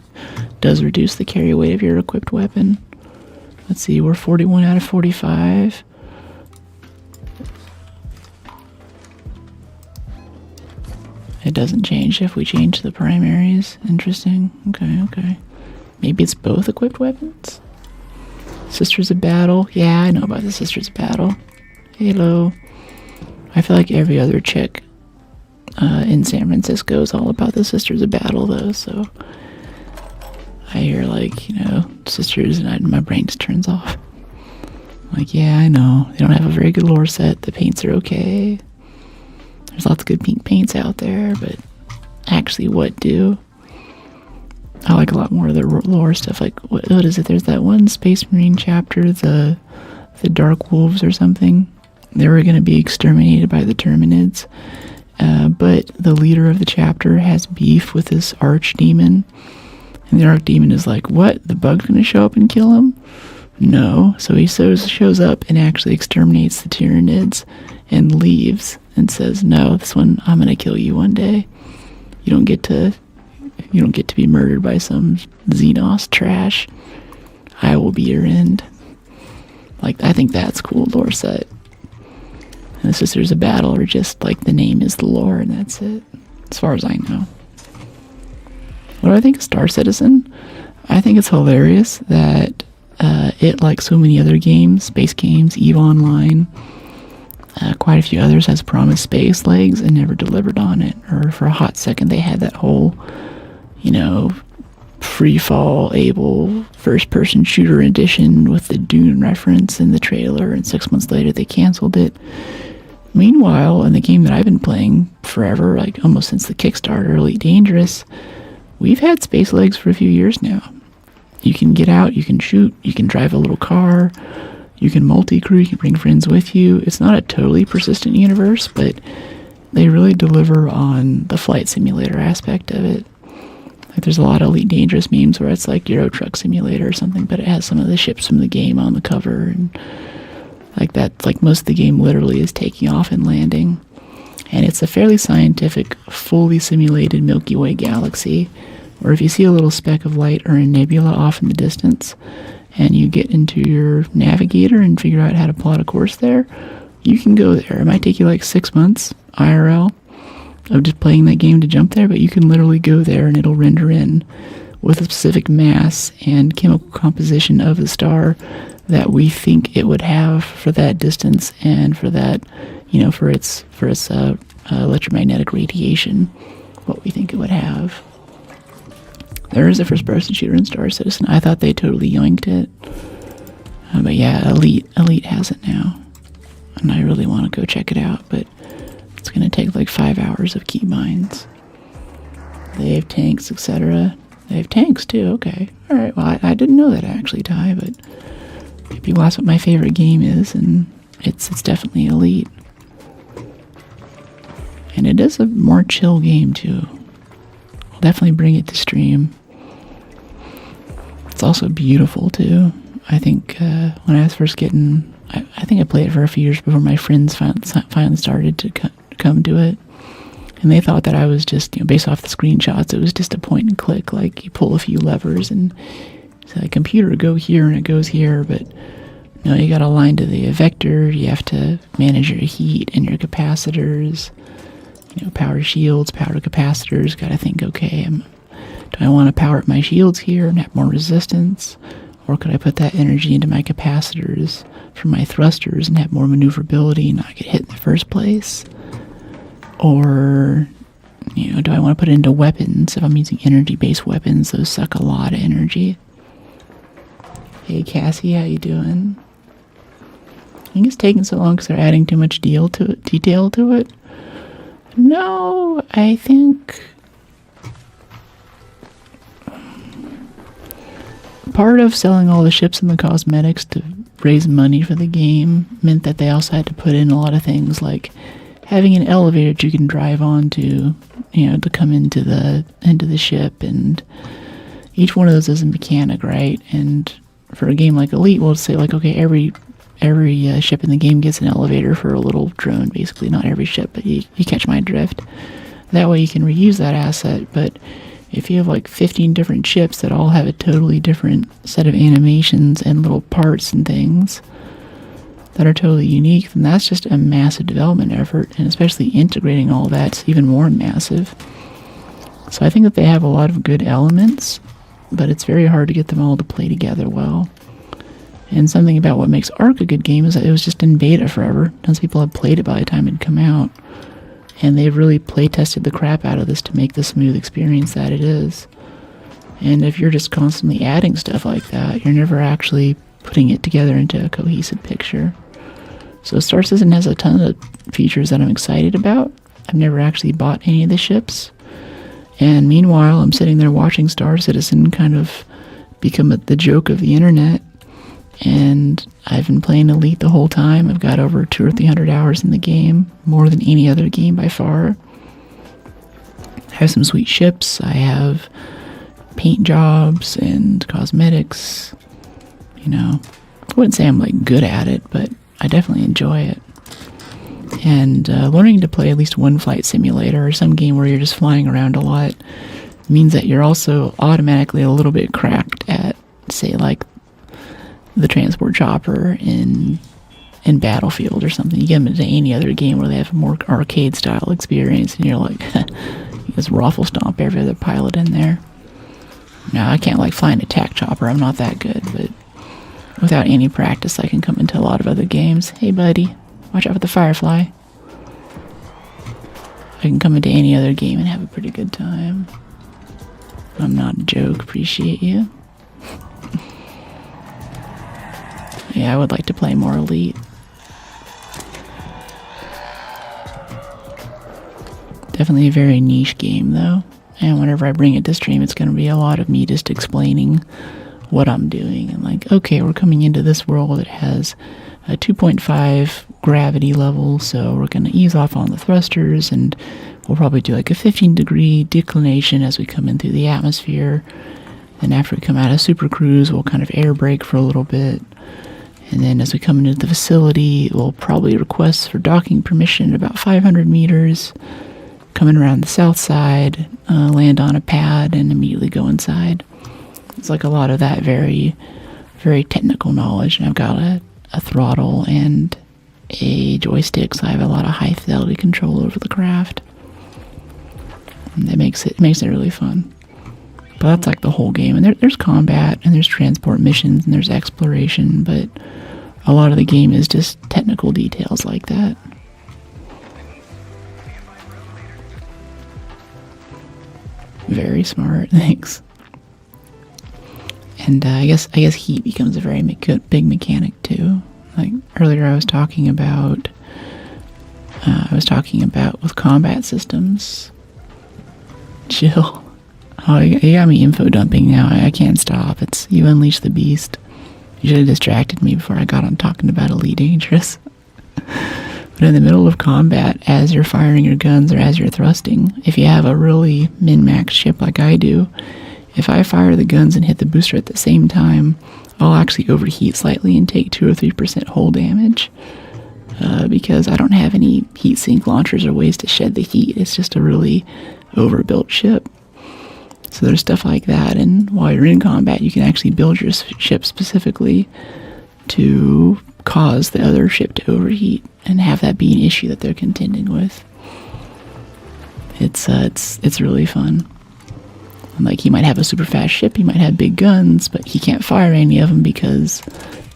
the carry weight of your equipped weapon. Let's see, we're 41 out of 45. It doesn't change if we change the primaries. Interesting. Okay. Maybe it's both equipped weapons? Sisters of Battle. Yeah, I know about the Sisters of Battle. Halo. I feel like every other chick in San Francisco is all about the Sisters of Battle, though, so I hear, sisters, and my brain just turns off. I'm like, yeah, I know. They don't have a very good lore set. The paints are okay. There's lots of good pink paints out there, but actually what do? I like a lot more of the lore stuff. Like, what is it? There's that one Space Marine chapter, the Dark Wolves or something. They were going to be exterminated by the Terminids, but the leader of the chapter has beef with this archdemon, and the archdemon is like, what? The bug's going to show up and kill him? No. So he shows up and actually exterminates the Tyranids and leaves and says, no, this one, I'm going to kill you one day. You don't get to be murdered by some Xenos trash. I will be your end. Like, I think that's cool lore set. And the Sisters of Battle are just like the name is the lore, and that's it, as far as I know. What do I think of Star Citizen? I think it's hilarious that it, like so many other games, space games, EVE Online, quite a few others, has promised space legs and never delivered on it. Or for a hot second they had that whole, free fall able first person shooter edition with the Dune reference in the trailer, and 6 months later they canceled it. Meanwhile, in the game that I've been playing forever, like almost since the Kickstarter, Elite Dangerous, we've had space legs for a few years now. You can get out, you can shoot, you can drive a little car, you can multi-crew, you can bring friends with you. It's not a totally persistent universe, but they really deliver on the flight simulator aspect of it. Like, there's a lot of Elite Dangerous memes where it's like Euro Truck Simulator or something, but it has some of the ships from the game on the cover, and Like that, like most of the game literally is taking off and landing. And it's a fairly scientific, fully simulated Milky Way galaxy, where if you see a little speck of light or a nebula off in the distance, and you get into your navigator and figure out how to plot a course there, you can go there. It might take you like 6 months, IRL, of just playing that game to jump there, but you can literally go there and it'll render in with a specific mass and chemical composition of the star that we think it would have for that distance and for that, you know, for its electromagnetic radiation, what we think it would have. There is a first-person shooter in Star Citizen. I thought they totally yoinked it. But yeah, Elite has it now. And I really want to go check it out, but it's going to take like 5 hours of keybinds. They have tanks, etc. They have tanks too, okay. Alright, well, I didn't know that actually, Ty, but people ask what my favorite game is, and it's definitely Elite. And it is a more chill game too. I'll definitely bring it to stream. It's also beautiful too. I think when I was first getting, I think I played it for a few years before my friends finally started to come to it, and they thought that I was just, you know, based off the screenshots, it was just a point and click. Like you pull a few levers and say, "Computer, go here," and it goes here. But no, you got to align to the vector. You have to manage your heat and your capacitors. You know, power shields, power capacitors. Got to think, okay, do I want to power up my shields here and have more resistance? Or could I put that energy into my capacitors for my thrusters and have more maneuverability and not get hit in the first place? Or, you know, do I want to put it into weapons? If I'm using energy-based weapons, those suck a lot of energy. Hey, Cassie, how you doing? I think it's taking so long because they're adding too much detail to it. No, I think part of selling all the ships and the cosmetics to raise money for the game meant that they also had to put in a lot of things like having an elevator that you can drive onto, you know, to come into the ship, and each one of those is a mechanic, right? And for a game like Elite, we'll say like, okay, every ship in the game gets an elevator for a little drone, basically. Not every ship, but you catch my drift. That way you can reuse that asset, but if you have like 15 different ships that all have a totally different set of animations and little parts and things that are totally unique, then that's just a massive development effort, and especially integrating all that's even more massive. So I think that they have a lot of good elements, but it's very hard to get them all to play together well. And something about what makes Arc a good game is that it was just in beta forever. Tons of people had played it by the time it had come out. And they've really play tested the crap out of this to make the smooth experience that it is. And if you're just constantly adding stuff like that, you're never actually putting it together into a cohesive picture. So Star Citizen has a ton of features that I'm excited about. I've never actually bought any of the ships. And meanwhile, I'm sitting there watching Star Citizen kind of become the joke of the internet. And I've been playing Elite the whole time. I've got over 200 or 300 hours in the game, more than any other game by far. I have some sweet ships. I have paint jobs and cosmetics. You know, I wouldn't say I'm like good at it, but I definitely enjoy it. And learning to play at least one flight simulator or some game where you're just flying around a lot means that you're also automatically a little bit cracked at, say, like the transport chopper in Battlefield or something. You get them into any other game where they have a more arcade style experience, and you're like, you just raffle stomp every other pilot in there. Now, I can't like fly an attack chopper. I'm not that good, but without any practice, I can come into a lot of other games. Hey, buddy, watch out for the Firefly. I can come into any other game and have a pretty good time. I'm not a joke. Appreciate you. Yeah, I would like to play more Elite. Definitely a very niche game, though. And whenever I bring it to stream, it's going to be a lot of me just explaining what I'm doing. And like, okay, we're coming into this world that has a 2.5 gravity level, so we're going to ease off on the thrusters, and we'll probably do like a 15-degree declination as we come in through the atmosphere. Then after we come out of super cruise, we'll kind of air brake for a little bit. And then as we come into the facility, we'll probably request for docking permission at about 500 meters, coming around the south side, land on a pad, and immediately go inside. It's like a lot of that very, very technical knowledge. And I've got a throttle and a joystick, so I have a lot of high fidelity control over the craft. And that makes it really fun. But that's like the whole game. And there's combat, and there's transport missions, and there's exploration, but a lot of the game is just technical details like that. Very smart, thanks. And I guess heat becomes a very big mechanic too. Like earlier, I was talking about with combat systems. Chill. Oh, you got me info dumping now. I can't stop. It's you unleash the beast. You should have distracted me before I got on talking about Elite Dangerous. But in the middle of combat, as you're firing your guns or as you're thrusting, if you have a really min-max ship like I do, if I fire the guns and hit the booster at the same time, I'll actually overheat slightly and take 2 or 3% hull damage. Because I don't have any heat sink launchers or ways to shed the heat. It's just a really overbuilt ship. So there's stuff like that, and while you're in combat, you can actually build your ship specifically to cause the other ship to overheat and have that be an issue that they're contending with. It's really fun. And like, he might have a super fast ship, he might have big guns, but he can't fire any of them because,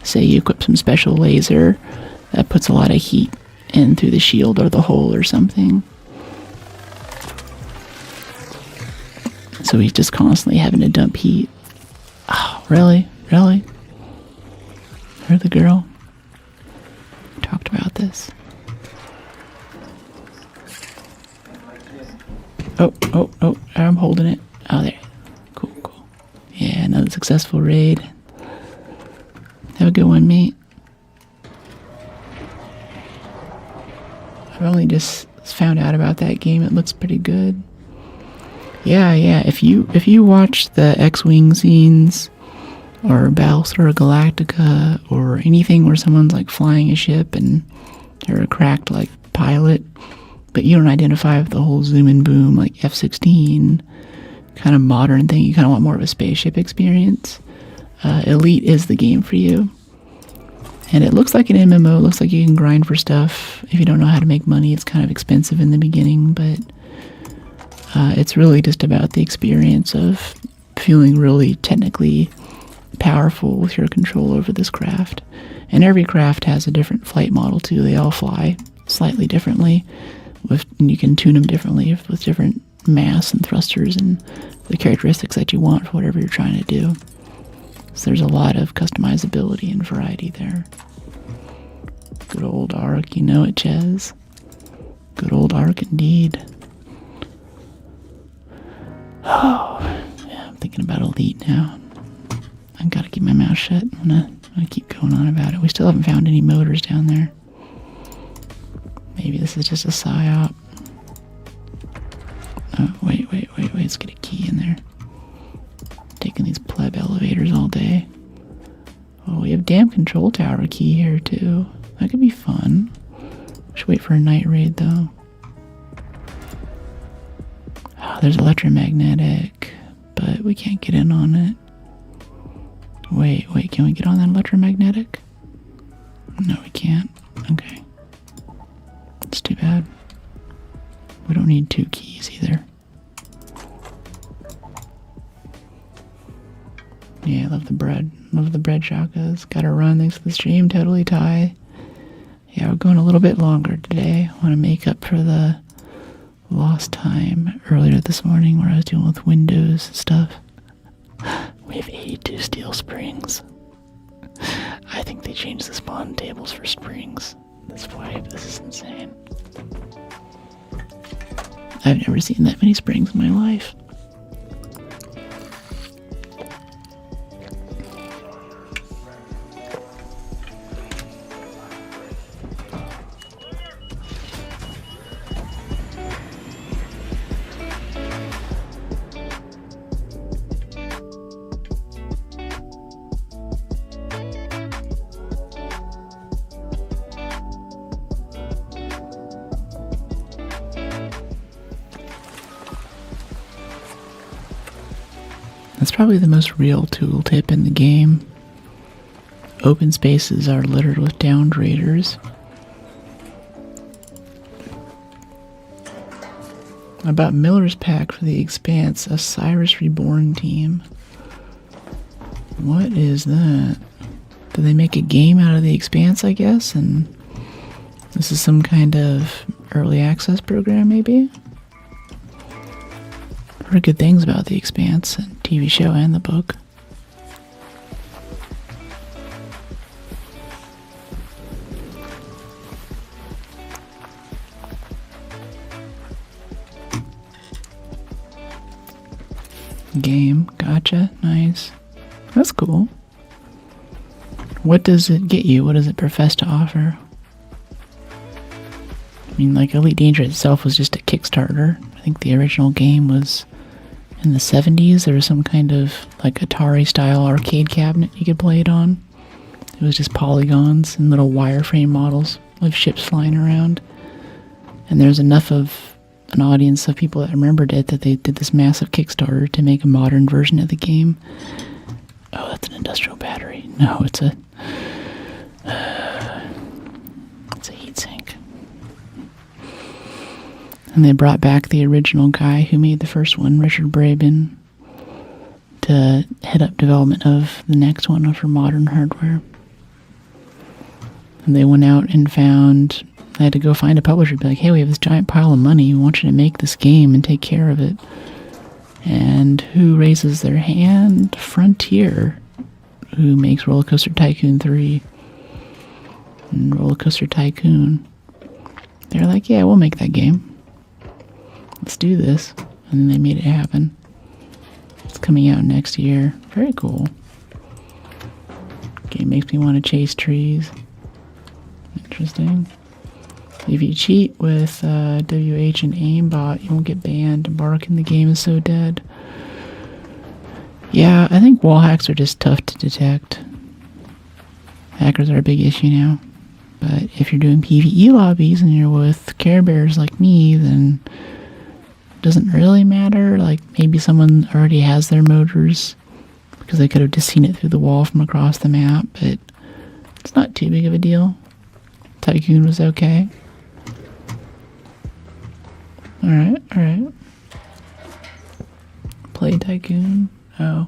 say you equip some special laser that puts a lot of heat in through the shield or the hull or something. So he's just constantly having to dump heat. Oh, really? Really? You're the girl? We talked about this. Oh, I'm holding it. Oh, there. Cool. Yeah, another successful raid. Have a good one, mate. I've only just found out about that game. It looks pretty good. Yeah. If you watch the X-Wing scenes or Battlestar Galactica or anything where someone's like flying a ship and they're a cracked like pilot, but you don't identify with the whole zoom and boom like F-16 kind of modern thing, you kind of want more of a spaceship experience, Elite is the game for you. And it looks like an MMO. It looks like you can grind for stuff. If you don't know how to make money, it's kind of expensive in the beginning, but it's really just about the experience of feeling really technically powerful with your control over this craft. And every craft has a different flight model too. They all fly slightly differently, and you can tune them differently with different mass and thrusters and the characteristics that you want for whatever you're trying to do. So there's a lot of customizability and variety there. Good old Arc, you know it, Ches. Good old Arc indeed. Oh, yeah, I'm thinking about Elite now. I've got to keep my mouth shut. I'm gonna keep going on about it. We still haven't found any motors down there. Maybe this is just a psyop. Oh, wait. Let's get a key in there. Taking these pleb elevators all day. Oh, we have damn control tower key here too. That could be fun. Should wait for a night raid though. Oh, there's electromagnetic, but we can't get in on it. Wait, can we get on that electromagnetic? No, we can't. Okay. It's too bad. We don't need 2 keys either. Yeah, I love the bread. Love the bread shakas. Gotta run. Thanks for the stream. Totally Ty. Yeah, we're going a little bit longer today. I want to make up for the lost time earlier this morning where I was dealing with Windows stuff. We have 82 steel springs. I think they changed the spawn tables for springs. That's why this is insane. I've never seen that many springs in my life. That's probably the most real tooltip in the game. Open spaces are littered with downgraders. I bought Miller's Pack for the Expanse, a Cyrus Reborn team. What is that? Did they make a game out of the Expanse, I guess? And this is some kind of early access program, maybe? Heard good things about the Expanse, and TV show and the book. Game, gotcha, nice. That's cool. What does it get you? What does it profess to offer? I mean, like, Elite Dangerous itself was just a Kickstarter. I think the original game was in the 70s. There was some kind of, like, Atari-style arcade cabinet you could play it on. It was just polygons and little wireframe models of ships flying around. And there's enough of an audience of people that remembered it that they did this massive Kickstarter to make a modern version of the game. Oh, that's an industrial battery. No, it's a heatsink. And they brought back the original guy who made the first one, Richard Braben, to head up development of the next one for modern hardware. And they went out and found... I had to go find a publisher, be like, hey, we have this giant pile of money. We want you to make this game and take care of it. And who raises their hand? Frontier, who makes Roller Coaster Tycoon 3 and Roller Coaster Tycoon. They're like, yeah, we'll make that game. Let's do this. And then they made it happen. It's coming out next year. Very cool. Game makes me want to chase trees. Interesting. If you cheat with WH and aimbot, you won't get banned. Barking the game is so dead. Yeah, I think wall hacks are just tough to detect. Hackers are a big issue now. But if you're doing PvE lobbies and you're with Care Bears like me, then it doesn't really matter. Like, maybe someone already has their motors because they could have just seen it through the wall from across the map, but it's not too big of a deal. Tycoon was okay. Alright. Play Tycoon. Oh.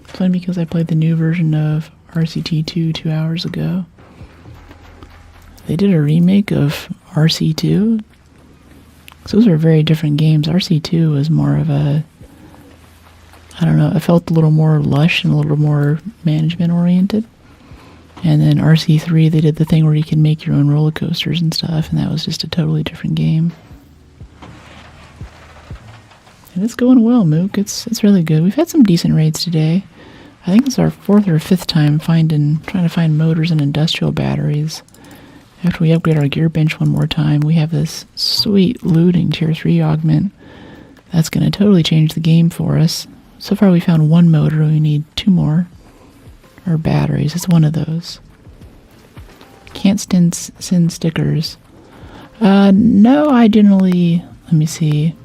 It's only because I played the new version of RCT2 2 hours ago. They did a remake of RC2. So those are very different games. RC2 was more of a... I don't know, it felt a little more lush and a little more management oriented. And then RC3, they did the thing where you can make your own roller coasters and stuff, and that was just a totally different game. And it's going well, Mook. It's really good. We've had some decent raids today. I think it's our 4th or 5th time trying to find motors and industrial batteries. After we upgrade our gear bench one more time, we have this sweet looting tier 3 augment. That's going to totally change the game for us. So far we found one motor, we need 2 more. Or batteries, it's one of those. Can't send stickers. No, I generally, let me see.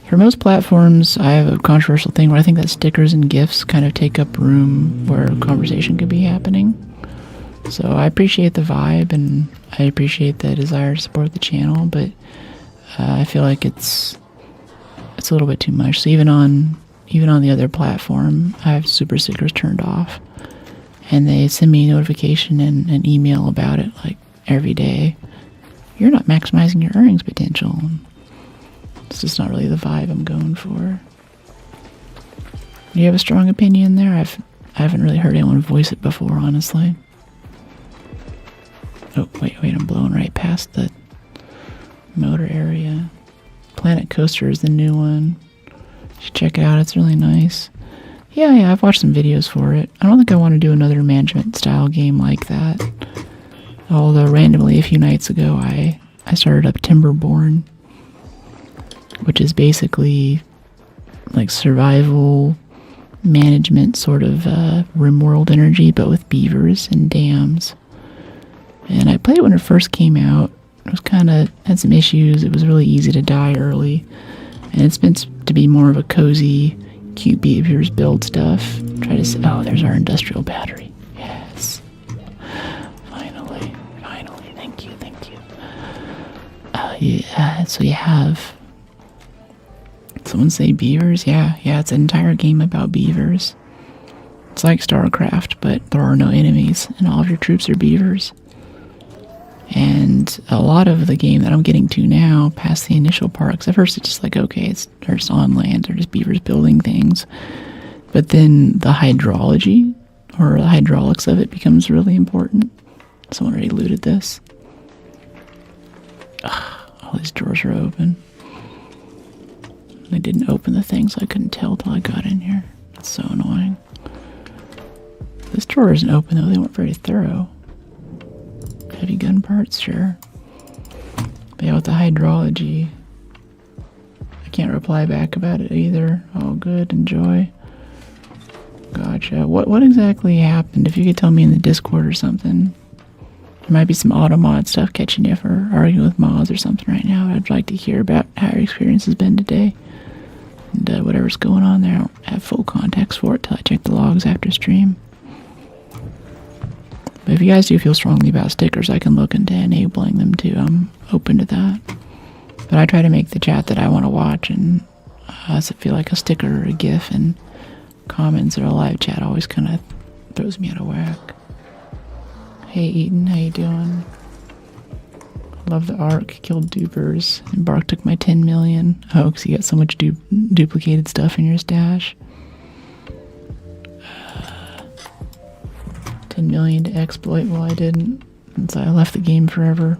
For most platforms, I have a controversial thing where I think that stickers and GIFs kind of take up room where conversation could be happening. So I appreciate the vibe and I appreciate the desire to support the channel, but I feel like it's a little bit too much. So even on the other platform, I have super stickers turned off. And they send me a notification and an email about it, like, every day. You're not maximizing your earnings potential. It's just not really the vibe I'm going for. Do you have a strong opinion there? I haven't really heard anyone voice it before, honestly. Oh, wait, I'm blowing right past the motor area. Planet Coaster is the new one. You should check it out, it's really nice. Yeah, I've watched some videos for it. I don't think I want to do another management style game like that. Although randomly a few nights ago I started up Timberborn, which is basically like survival management sort of RimWorld energy, but with beavers and dams. And I played it when it first came out. It was had some issues. It was really easy to die early. And it's meant to be more of a cozy cute beavers build stuff. Try to see. Oh, there's our industrial battery. Yes. Finally. Thank you. Yeah, so you have. Someone say beavers? Yeah, it's an entire game about beavers. It's like StarCraft, but there are no enemies, and all of your troops are beavers. And a lot of the game that I'm getting to now, past the initial part, because at first it's just like, okay, they're just on land, they're just beavers building things. But then the hydrology, or the hydraulics of it, becomes really important. Someone already looted this. Ugh, all these drawers are open. They didn't open the thing, so I couldn't tell till I got in here. That's so annoying. This drawer isn't open, though. They weren't very thorough. Heavy gun parts, sure. But yeah, with the hydrology, I can't reply back about it either. All good, enjoy. Gotcha. What exactly happened? If you could tell me in the Discord or something. There might be some auto mod stuff catching you for arguing with mods or something right now. I'd like to hear about how your experience has been today. And whatever's going on there, I don't have full context for it till I check the logs after stream. But if you guys do feel strongly about stickers, I can look into enabling them too. I'm open to that. But I try to make the chat that I want to watch, and does it feel like a sticker or a GIF, and comments or a live chat always kind of throws me out of whack. Hey Eaton, how you doing? Love the Arc, killed dupers, and Bark took my 10 million. Oh, because you got so much duplicated stuff in your stash. 10 million to exploit. Well, I didn't, since I left the game forever.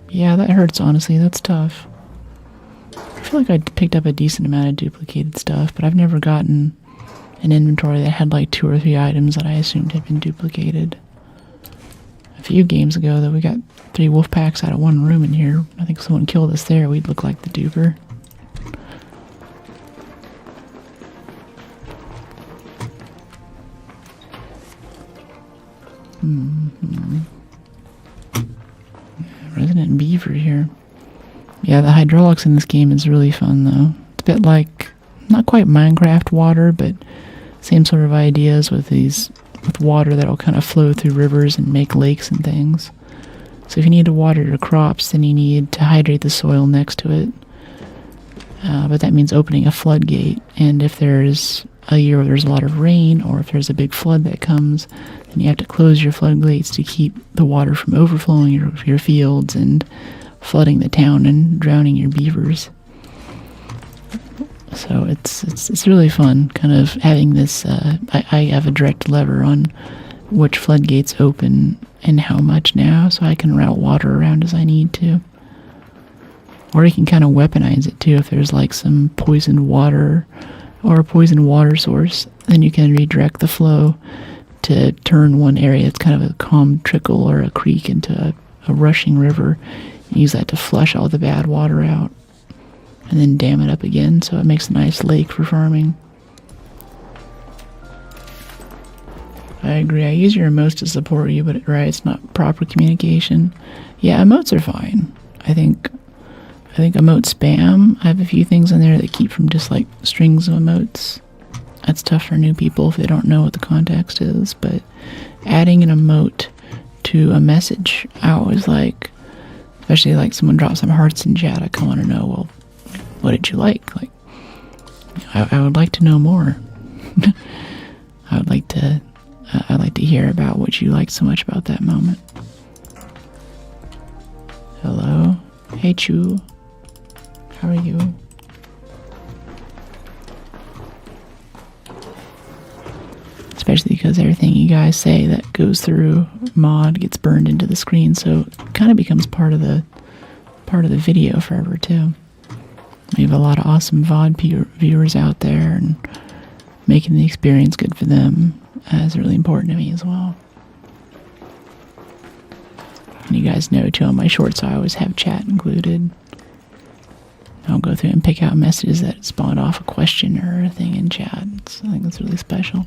Yeah, that hurts, honestly. That's tough. I feel like I picked up a decent amount of duplicated stuff, but I've never gotten an inventory that had like 2 or 3 items that I assumed had been duplicated. A few games ago, though, we got 3 wolf packs out of one room in here. I think someone killed us there. We'd look like the duper. Resident Beaver here. Yeah, the hydraulics in this game is really fun, though. It's a bit like, not quite Minecraft water, but same sort of ideas with water that'll kind of flow through rivers and make lakes and things. So if you need to water your crops, then you need to hydrate the soil next to it. But that means opening a floodgate, and if there's a year where there's a lot of rain, or if there's a big flood that comes, then you have to close your floodgates to keep the water from overflowing your fields and flooding the town and drowning your beavers. So it's really fun, kind of having this. I have a direct lever on which floodgates open and how much now, so I can route water around as I need to. Or you can kind of weaponize it too. If there's like some poisoned water or a poisoned water source, then you can redirect the flow to turn one area. It's kind of a calm trickle or a creek into a rushing river, and use that to flush all the bad water out, and then dam it up again, so it makes a nice lake for farming. I agree. I use your emotes to support you, but it's not proper communication. Yeah, emotes are fine. I think emote spam. I have a few things in there that keep from just like strings of emotes. That's tough for new people if they don't know what the context is, but adding an emote to a message, I always like, especially like someone drops some hearts in chat, I kind of want to know, well, what did you like? Like, I would like to know more. I'd like to hear about what you liked so much about that moment. Hello? Hey, Chu. How are you? Especially because everything you guys say that goes through mod gets burned into the screen, so it kind of becomes part of the video forever too. We have a lot of awesome VOD viewers out there, and making the experience good for them is really important to me as well. And you guys know too, on my shorts I always have chat included. I'll go through and pick out messages that spawned off a question or a thing in chat. I think that's really special.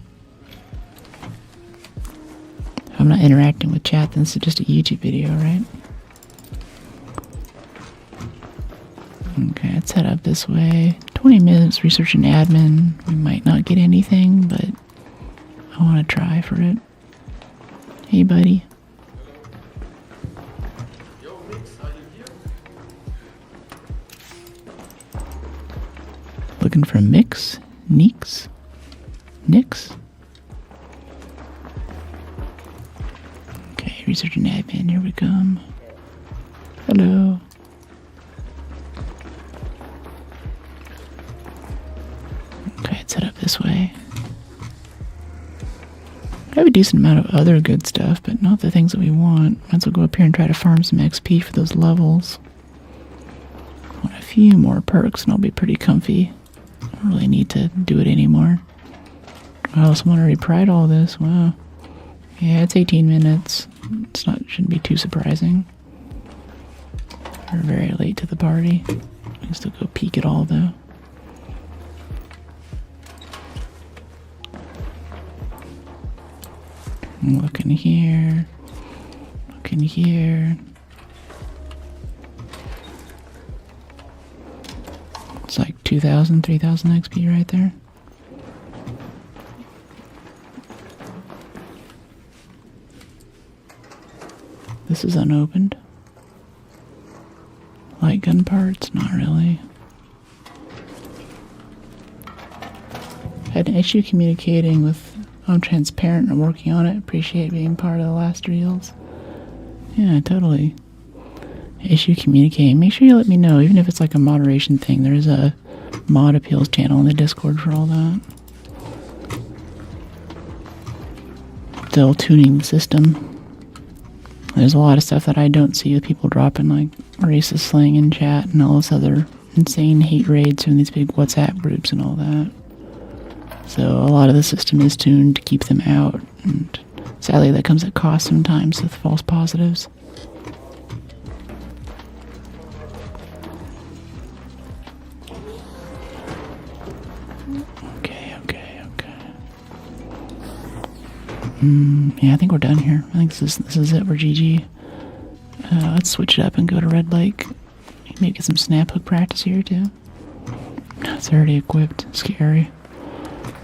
If I'm not interacting with chat, then it's just a YouTube video, right? Okay, let's head up this way. 20 minutes research and admin. We might not get anything, but I want to try for it. Hey, buddy. Yo, Mix, are you here? Looking for Mix? Neeks? Nix? Okay, research and admin, here we come. Hello. Okay, it's set up this way. I have a decent amount of other good stuff, but not the things that we want. Might as well go up here and try to farm some XP for those levels. I want a few more perks and I'll be pretty comfy. I don't really need to do it anymore. Oh, someone already pried all this. Wow. Yeah, it's 18 minutes. Shouldn't be too surprising. We're very late to the party. We can still go peek at all though. Look in here. Look in here. It's like 2,000, 3,000 XP right there. This is unopened. Light gun parts? Not really. Had an issue communicating with... I'm transparent and working on it. Appreciate being part of the last reels. Yeah, totally. Issue communicating. Make sure you let me know, even if it's like a moderation thing. There's a mod appeals channel in the Discord for all that. Still tuning the system. There's a lot of stuff that I don't see with people dropping, like racist slang in chat and all this other insane hate raids from these big WhatsApp groups and all that. So a lot of the system is tuned to keep them out, and sadly that comes at cost sometimes with false positives. Okay. Yeah, I think we're done here. I think this is it. We're GG. Let's switch it up and go to Red Lake. Maybe get some snap hook practice here too. It's already equipped. Scary.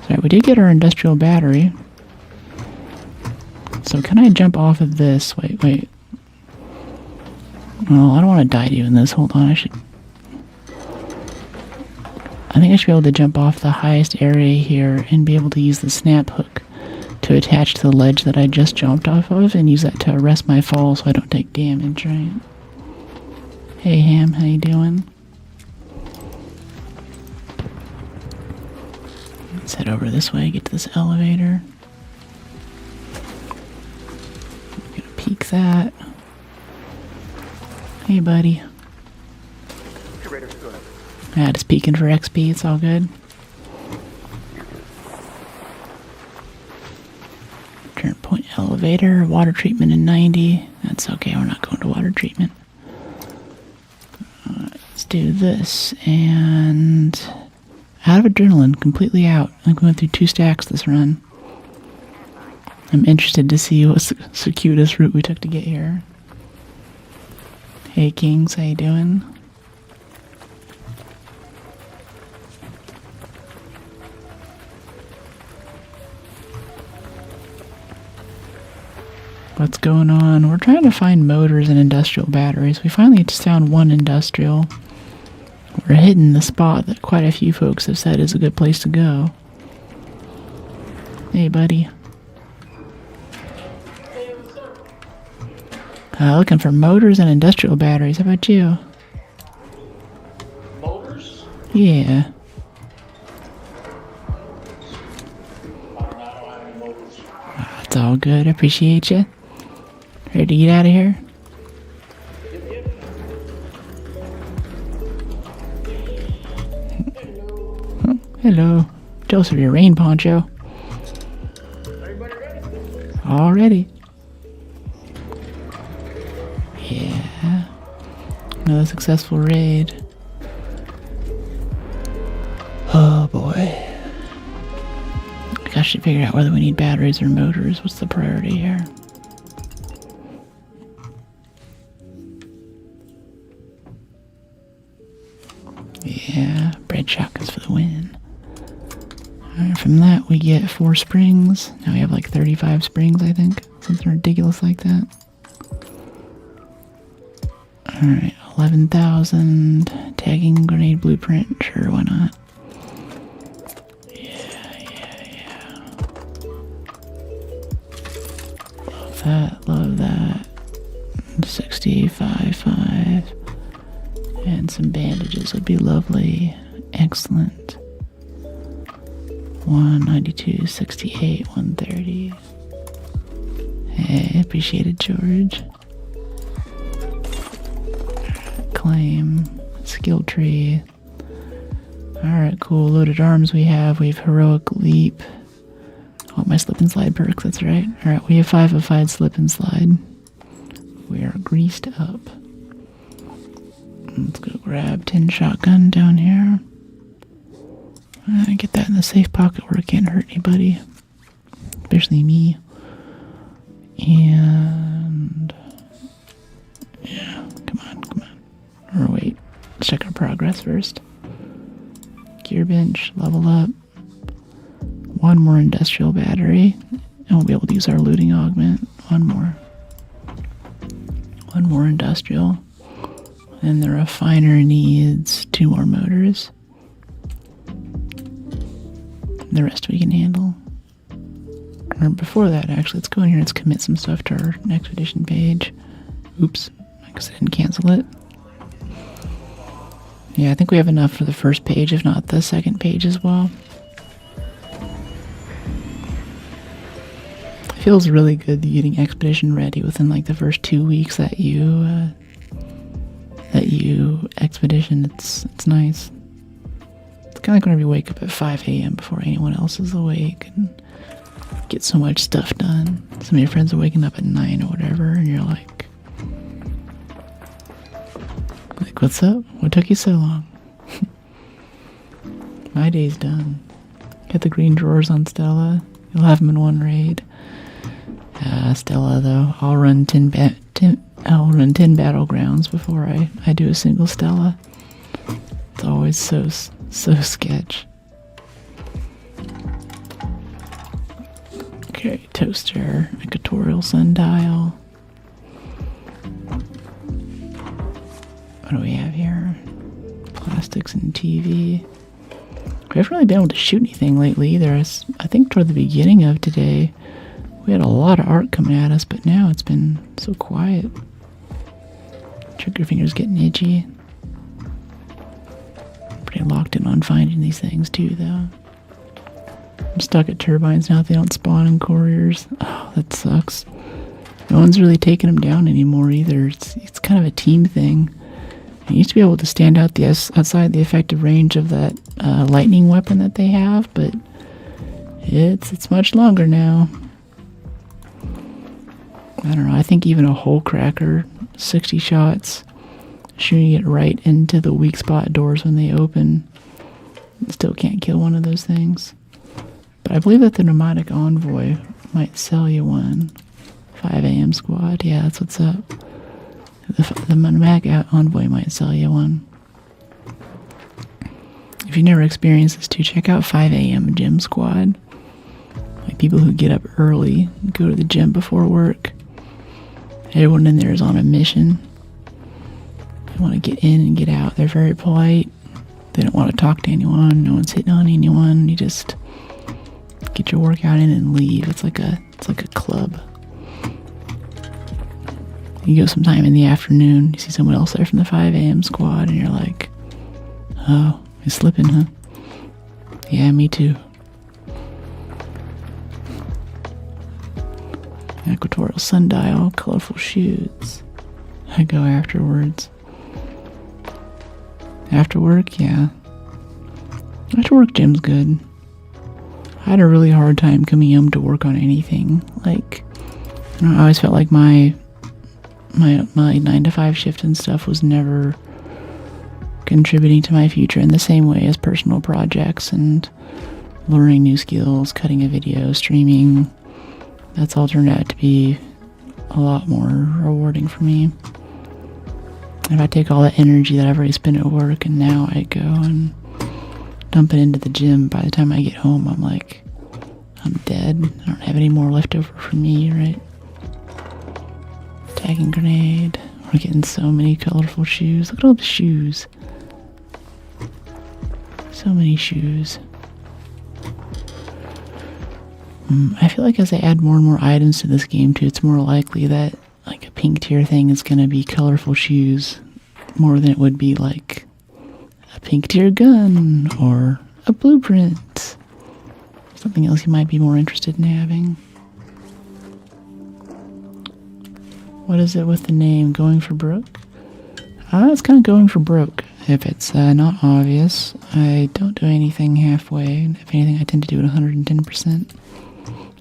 So we did get our industrial battery. So can I jump off of this? Wait. Well, I don't want to die doing this. Hold on, I think I should be able to jump off the highest area here and be able to use the snap hook to attach to the ledge that I just jumped off of and use that to arrest my fall so I don't take damage, right? Hey Ham, how you doing? Let's head over this way, get to this elevator. I'm gonna peek that. Hey buddy. Yeah, just peeking for XP, it's all good. Turn point elevator, water treatment in 90. That's okay, we're not going to water treatment. Let's do this, and... out of adrenaline, completely out. I think we went through 2 stacks this run. I'm interested to see what's the circuitous route we took to get here. Hey Kings, how you doing? What's going on? We're trying to find motors and industrial batteries. We finally just found one industrial. We're hitting the spot that quite a few folks have said is a good place to go. Hey, buddy. Looking for motors and industrial batteries. How about you? Motors? Yeah. I don't have any motors. It's all good. Appreciate you. Ready to get out of here? Oh, hello. Joseph, your rain poncho. Everybody ready? All ready. Yeah. Another successful raid. Oh boy. I should figure out whether we need batteries or motors. What's the priority here? Yeah, Alright, shotguns for the win. Alright, from that we get 4 springs. Now we have like 35 springs, I think. Something ridiculous like that. Alright, 11,000. Tagging grenade blueprint. Sure, why not? Yeah. Love that. 65.5. And some bandages would be lovely. Excellent. 192, 68, 130. Hey, appreciate it, George. Claim. Skill tree. Alright, cool. Loaded arms we have. We have heroic leap. Oh, my slip and slide perks, that's right. Alright, we have 5 of 5 slip and slide. We are greased up. Let's go grab 10 shotgun down here. Get that in the safe pocket where it can't hurt anybody. Especially me. And... yeah, come on. Or wait, let's check our progress first. Gear bench, level up. 1 more industrial battery. And we'll be able to use our looting augment. 1 more. 1 more industrial. And the refiner needs 2 more motors. The rest we can handle. Or before that, actually, let's go in here and let's commit some stuff to our expedition page. Oops, I guess I didn't cancel it. Yeah, I think we have enough for the first page, if not the second page as well. It feels really good getting expedition ready within like the first 2 weeks that you expedition. It's nice. It's kind of like whenever you wake up at 5 a.m. before anyone else is awake and get so much stuff done. Some of your friends are waking up at 9 or whatever, and you're like, what's up? What took you so long? My day's done. Get the green drawers on Stella. You'll have them in 1 raid. Stella, though, I'll run 10 battlegrounds before I do a single Stella. It's always so sketch. Okay, toaster, equatorial sundial. What do we have here? Plastics and TV. We haven't really been able to shoot anything lately either. I think toward the beginning of today, we had a lot of art coming at us, but now it's been so quiet. Trigger finger's getting itchy. Pretty locked in on finding these things too, though. I'm stuck at turbines now. They don't spawn in couriers. Oh, that sucks. No one's really taking them down anymore either. It's kind of a team thing. You used to be able to stand out outside the effective range of that lightning weapon that they have, but it's much longer now. I don't know. I think even a hole cracker, 60 shots, shooting it right into the weak spot doors when they open, still can't kill one of those things. But I believe that the pneumatic envoy might sell you one. 5 a.m. squad. Yeah, that's what's up. The pneumatic envoy might sell you one. If you've never experienced this too, check out 5 a.m. gym squad. Like people who get up early, go to the gym before work. Everyone in there is on a mission. They want to get in and get out. They're very polite. They don't want to talk to anyone. No one's hitting on anyone. You just get your workout in and leave. It's like a club. You go sometime in the afternoon, you see someone else there from the 5 a.m. squad, and you're like, oh, you're slipping, huh? Yeah, me too. Equatorial sundial, colorful shoots. I go afterwards. After work, yeah. After work, gym's good. I had a really hard time coming home to work on anything. Like, I always felt like my 9 to 5 shift and stuff was never contributing to my future in the same way as personal projects and learning new skills, cutting a video, streaming. That's all turned out to be a lot more rewarding for me. If I take all that energy that I've already spent at work and now I go and dump it into the gym. By the time I get home, I'm like, I'm dead. I don't have any more left over for me, right? Tagging grenade. We're getting so many colorful shoes. Look at all the shoes. So many shoes. I feel like as I add more and more items to this game too, it's more likely that like a pink tier thing is going to be colorful shoes more than it would be like a pink tier gun or a blueprint. Something else you might be more interested in having. What is it with the name? Going for broke? It's kind of going for broke. If it's not obvious, I don't do anything halfway. If anything, I tend to do it 110%.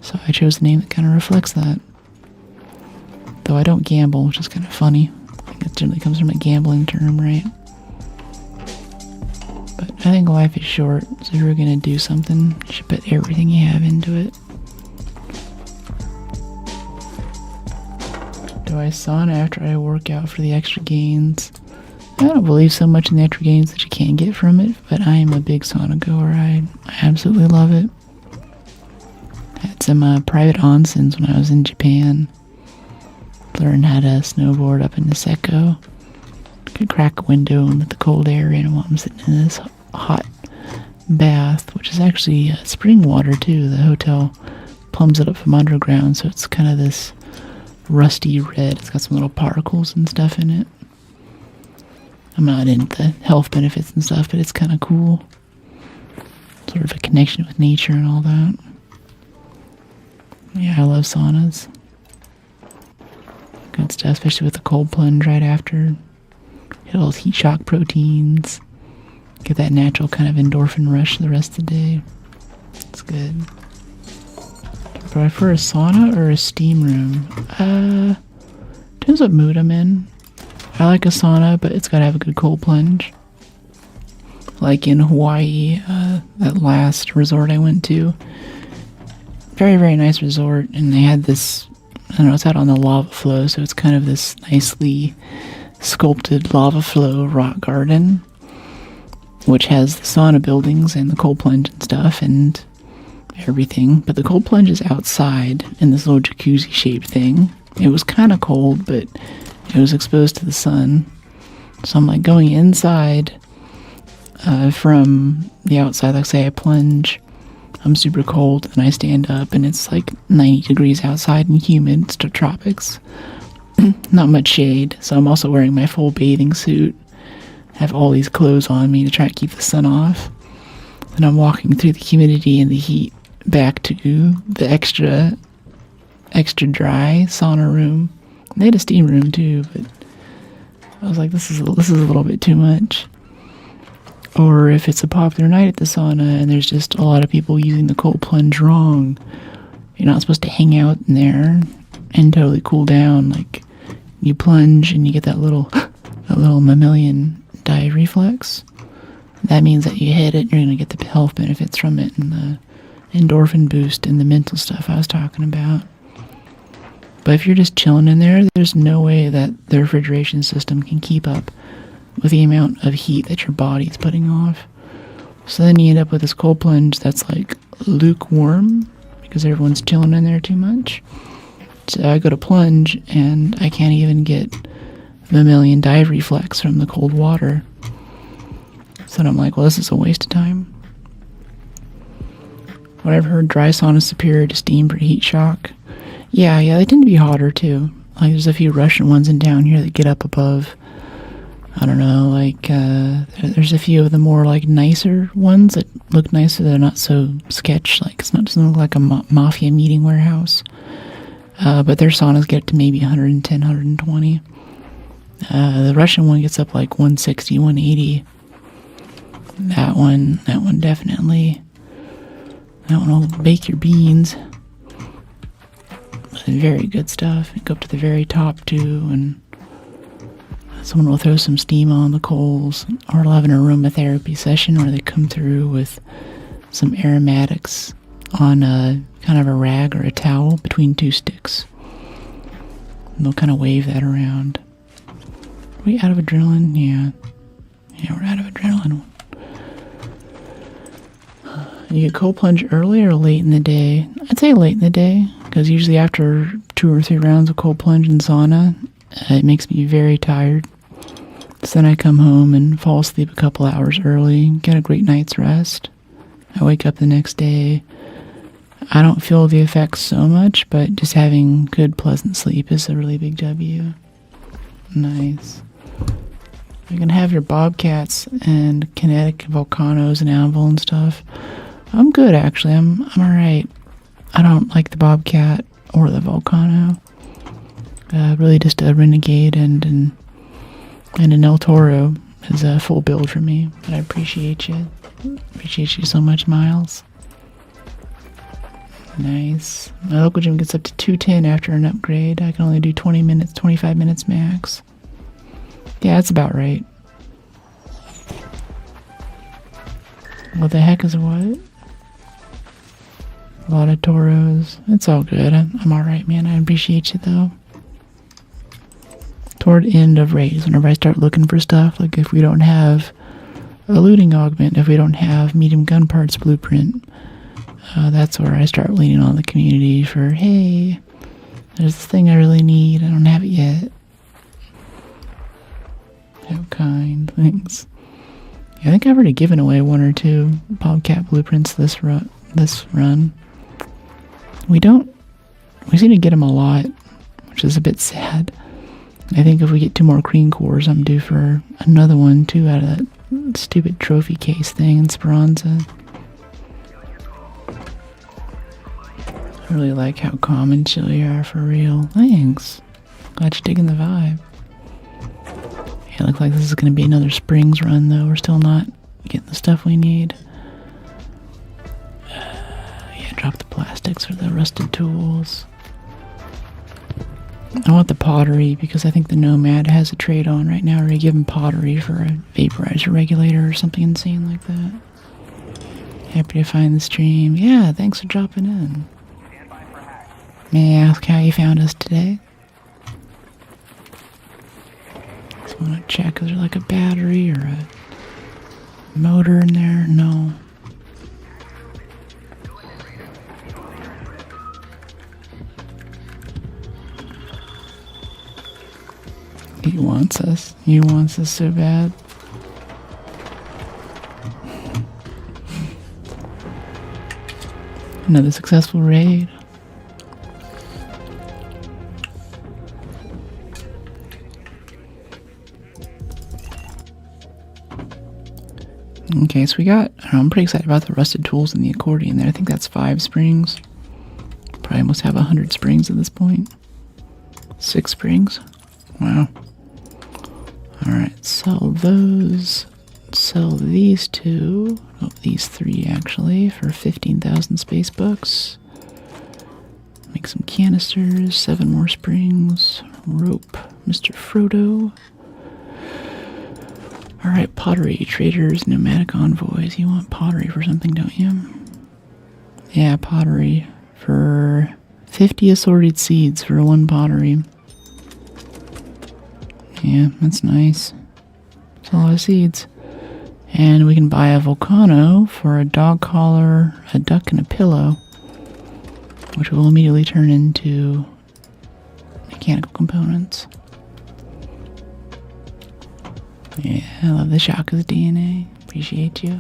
So I chose a name that kind of reflects that. Though I don't gamble, which is kind of funny. I think it generally comes from a gambling term, right? But I think life is short, so if you're going to do something, you should put everything you have into it. Do I sauna after I work out for the extra gains? I don't believe so much in the extra gains that you can't get from it, but I am a big sauna goer. I absolutely love it. Had some private onsens when I was in Japan. Learned how to snowboard up in Niseko. Could crack a window and let the cold air in while I'm sitting in this hot bath, which is actually spring water too. The hotel plums it up from underground, so it's kind of this rusty red. It's got some little particles and stuff in it. I'm not into the health benefits and stuff, but it's kind of cool. Sort of a connection with nature and all that. Yeah, I love saunas. Good stuff, especially with the cold plunge right after. Get all those heat shock proteins. Get that natural kind of endorphin rush the rest of the day. It's good. Do I prefer a sauna or a steam room? Depends what mood I'm in. I like a sauna, but it's gotta have a good cold plunge. Like in Hawaii, that last resort I went to. Very, very nice resort, and they had this, I don't know, it's out on the lava flow, so it's kind of this nicely sculpted lava flow rock garden, which has the sauna buildings and the cold plunge and stuff and everything. But the cold plunge is outside in this little jacuzzi shaped thing. It was kind of cold, but it was exposed to the sun. So I'm like going inside from the outside. Like say I plunge, I'm super cold, and I stand up and it's like 90 degrees outside and humid. It's the tropics. Not much shade, so I'm also wearing my full bathing suit. Have all these clothes on me to try to keep the sun off. And I'm walking through the humidity and the heat back to the extra dry sauna room. They had a steam room too, but I was like, this is a little bit too much. Or if it's a popular night at the sauna and there's just a lot of people using the cold plunge wrong, you're not supposed to hang out in there and totally cool down. Like you plunge and you get that little mammalian dive reflex. That means that you hit it and you're going to get the health benefits from it and the endorphin boost and the mental stuff I was talking about. But if you're just chilling in there, there's no way that the refrigeration system can keep up with the amount of heat that your body's putting off. So then you end up with this cold plunge that's like lukewarm because everyone's chilling in there too much. So I go to plunge and I can't even get mammalian dive reflex from the cold water. So then I'm like, well, this is a waste of time. What I've heard, dry sauna is superior to steam for heat shock. Yeah, they tend to be hotter too. Like there's a few Russian ones in down here that get up above, I don't know, like there's a few of the more like nicer ones that look nicer. They're not so sketch, like doesn't look like a mafia meeting warehouse. But their saunas get to maybe 110, 120. The Russian one gets up like 160, 180. That one definitely. That one will bake your beans. Very good stuff. You go up to the very top too, and someone will throw some steam on the coals, or they'll have an aromatherapy session where they come through with some aromatics on a kind of a rag or a towel between two sticks. And they'll kind of wave that around. Are we out of adrenaline? Yeah, we're out of adrenaline. You get cold plunge early or late in the day? I'd say late in the day, because usually after 2 or 3 rounds of cold plunge and sauna, it makes me very tired. So then I come home and fall asleep a couple hours early, get a great night's rest. I wake up the next day. I don't feel the effects so much, but just having good, pleasant sleep is a really big W. Nice. You can have your bobcats and kinetic volcanoes and anvil and stuff. I'm good, actually. I'm alright. I don't like the bobcat or the volcano. Really just a renegade and an El Toro is a full build for me. But I appreciate you. Appreciate you so much, Miles. Nice. My local gym gets up to 210 after an upgrade. I can only do 20 minutes, 25 minutes max. Yeah, that's about right. What the heck is what? A lot of Toros. It's all good. I'm alright, man. I appreciate you, though. Toward end of raids, whenever I start looking for stuff, like if we don't have a looting augment, if we don't have medium gun parts blueprint, that's where I start leaning on the community for, hey, there's this thing I really need. I don't have it yet. How kind. Thanks. Yeah, I think I've already given away 1 or 2 Bobcat blueprints this run. We seem to get them a lot, which is a bit sad. I think if we get 2 more cream cores, I'm due for another one too out of that stupid trophy case thing in Speranza. I really like how calm and chill you are, for real. Thanks. Glad you're digging the vibe. Yeah, it looks like this is going to be another Springs run, though. We're still not getting the stuff we need. Yeah, drop the plastics or the rusted tools. I want the pottery because I think the Nomad has a trade on right now where you give him pottery for a vaporizer regulator or something insane like that. Happy to find the stream. Yeah, thanks for dropping in. May I ask how you found us today? Just want to check, is there like a battery or a motor in there? No. He wants us. He wants us so bad. Another successful raid. Okay, so we got, I'm pretty excited about the rusted tools and the accordion there. I think that's 5 springs. Probably must have 100 springs at this point. 6 springs. Wow. Alright, sell those. Sell these 2. Oh, these 3 actually, for 15,000 space bucks. Make some canisters, 7 more springs. Rope, Mr. Frodo. Alright, pottery, traders, nomadic envoys. You want pottery for something, don't you? Yeah, pottery for 50 assorted seeds for 1 pottery. Yeah, that's nice. It's a lot of seeds. And we can buy a volcano for a dog collar, a duck, and a pillow, which will immediately turn into mechanical components. Yeah, I love the Shaka's DNA. Appreciate you.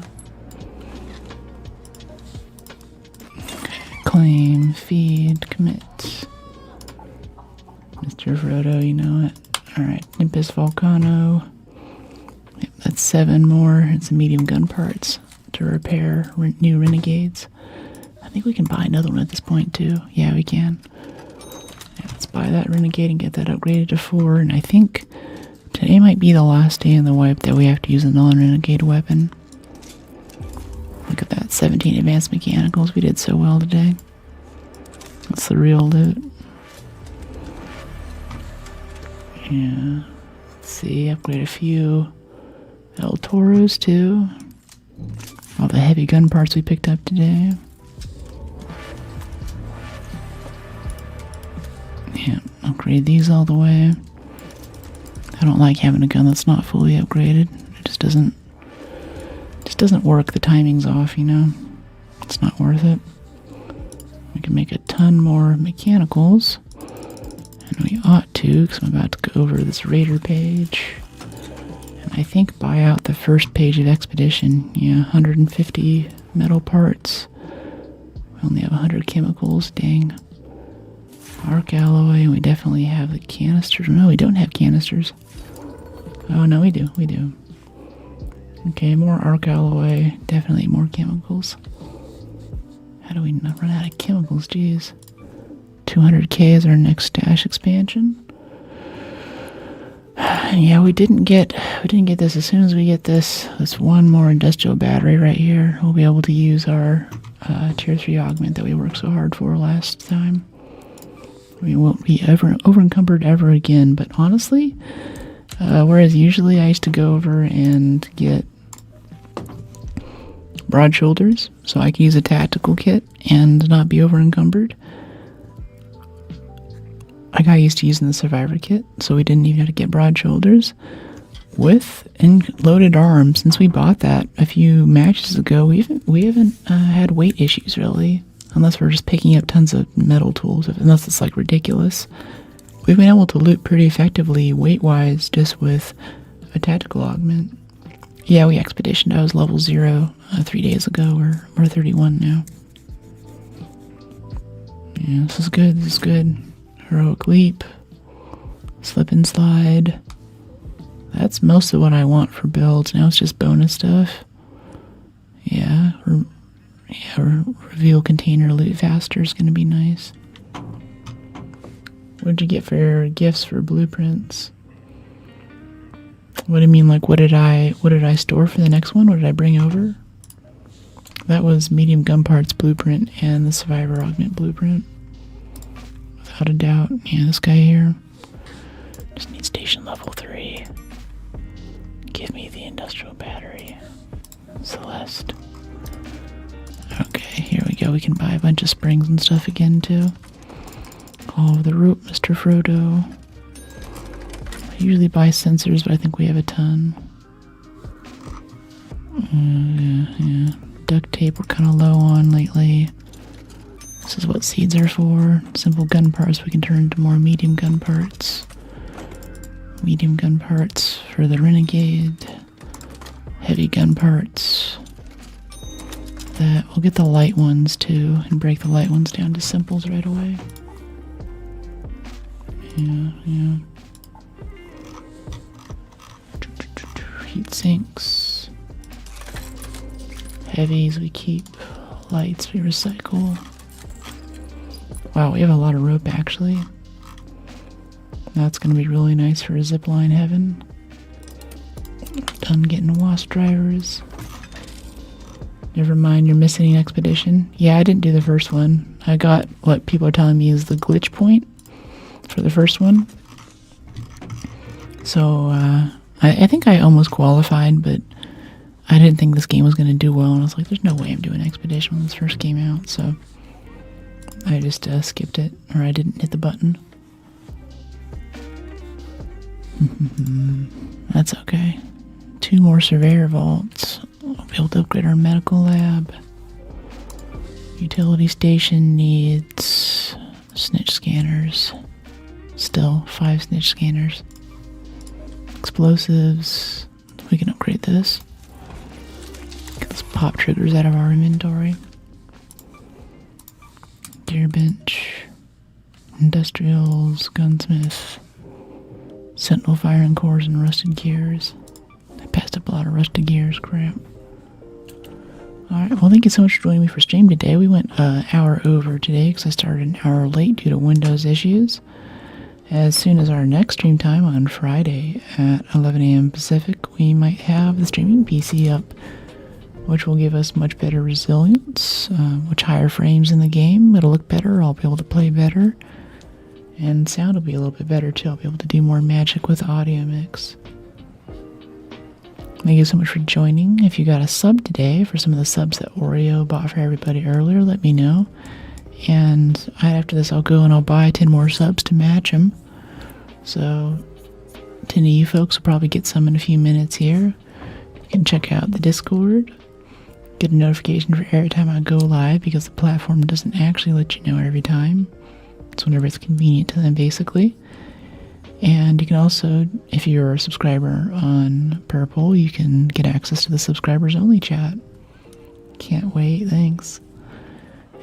Okay, claim, feed, commit. Mr. Frodo, you know it. Alright, Nimbus Volcano. Yep, that's 7 more. It's a medium gun parts to repair new renegades. I think we can buy another one at this point too. Yeah, we can. Yeah, let's buy that renegade and get that upgraded to 4. And I think today might be the last day in the wipe that we have to use a non-renegade weapon. Look at that, 17 advanced mechanicals. We did so well today. That's the real loot. Yeah. Let's see, upgrade a few El Toros too. All the heavy gun parts we picked up today. Yeah, upgrade these all the way. I don't like having a gun that's not fully upgraded. It just doesn't work. The timing's off, you know. It's not worth it. We can make a ton more mechanicals. And we ought to, because I'm about to go over this raider page. And I think buy out the first page of Expedition. Yeah, 150 metal parts. We only have 100 chemicals, dang. Arc alloy, we definitely have the canisters. No, we don't have canisters. Oh, no, we do. Okay, more arc alloy, definitely more chemicals. How do we not run out of chemicals? Jeez. 200k is our next stash expansion. Yeah, we didn't get this. As soon as we get this one more industrial battery right here, we'll be able to use our tier 3 augment that we worked so hard for last time. We won't be over encumbered ever again, but honestly, whereas usually I used to go over and get broad shoulders, so I can use a tactical kit and not be over encumbered. I got used to using the survivor kit, so we didn't even have to get broad shoulders. With loaded arms, since we bought that a few matches ago, we haven't had weight issues really. Unless we're just picking up tons of metal tools, unless it's like ridiculous. We've been able to loot pretty effectively weight-wise just with a tactical augment. Yeah, we expeditioned. I was level 0 3 days ago. We're 31 now. Yeah, this is good. Heroic leap. Slip and slide. That's most of what I want for builds. Now it's just bonus stuff. Yeah, reveal container loot faster is going to be nice. What did you get for your gifts for blueprints? What do you mean, like what did I store for the next one? What did I bring over? That was medium gun parts blueprint and the survivor augment blueprint. Without a doubt. Yeah, this guy here. Just need station level 3. Give me the industrial battery. Celeste. Okay, here we go. We can buy a bunch of springs and stuff again, too. All of the rope, Mr. Frodo. I usually buy sensors, but I think we have a ton. Yeah. Duct tape we're kind of low on lately. This is what seeds are for. Simple gun parts we can turn into more medium gun parts. Medium gun parts for the Renegade. Heavy gun parts. That we'll get the light ones too and break the light ones down to simples right away. Yeah. Heat sinks. Heavies we keep. Lights we recycle. Wow, we have a lot of rope actually. That's gonna be really nice for a zipline heaven. Done getting wasp drivers. Never mind, you're missing an expedition. Yeah, I didn't do the first one. I got what people are telling me is the glitch point for the first one. So, I think I almost qualified, but I didn't think this game was going to do well, and I was like, there's no way I'm doing Expedition when this first came out, so I just skipped it, or I didn't hit the button. That's okay. 2 more surveyor vaults. We'll be able to upgrade our medical lab. Utility station needs snitch scanners. Still, 5 snitch scanners. Explosives. We can upgrade this. Get those pop triggers out of our inventory. Gear bench. Industrials. Gunsmith. Sentinel firing cores and rusted gears. I passed up a lot of rusted gears, crap. Alright, well thank you so much for joining me for stream today. We went an hour over today because I started an hour late due to Windows issues. As soon as our next stream time on Friday at 11 a.m. Pacific, we might have the streaming PC up, which will give us much better resilience, much higher frames in the game. It'll look better, I'll be able to play better, and sound will be a little bit better too. I'll be able to do more magic with audio mix. Thank you so much for joining. If you got a sub today for some of the subs that Oreo bought for everybody earlier, let me know. And right after this, I'll go and I'll buy 10 more subs to match them. So 10 of you folks will probably get some in a few minutes here. You can check out the Discord. get a notification for every time I go live because the platform doesn't actually let you know every time. It's whenever it's convenient to them, basically. And you can also, if you're a subscriber on Purple, you can get access to the subscribers only chat. Can't wait, thanks.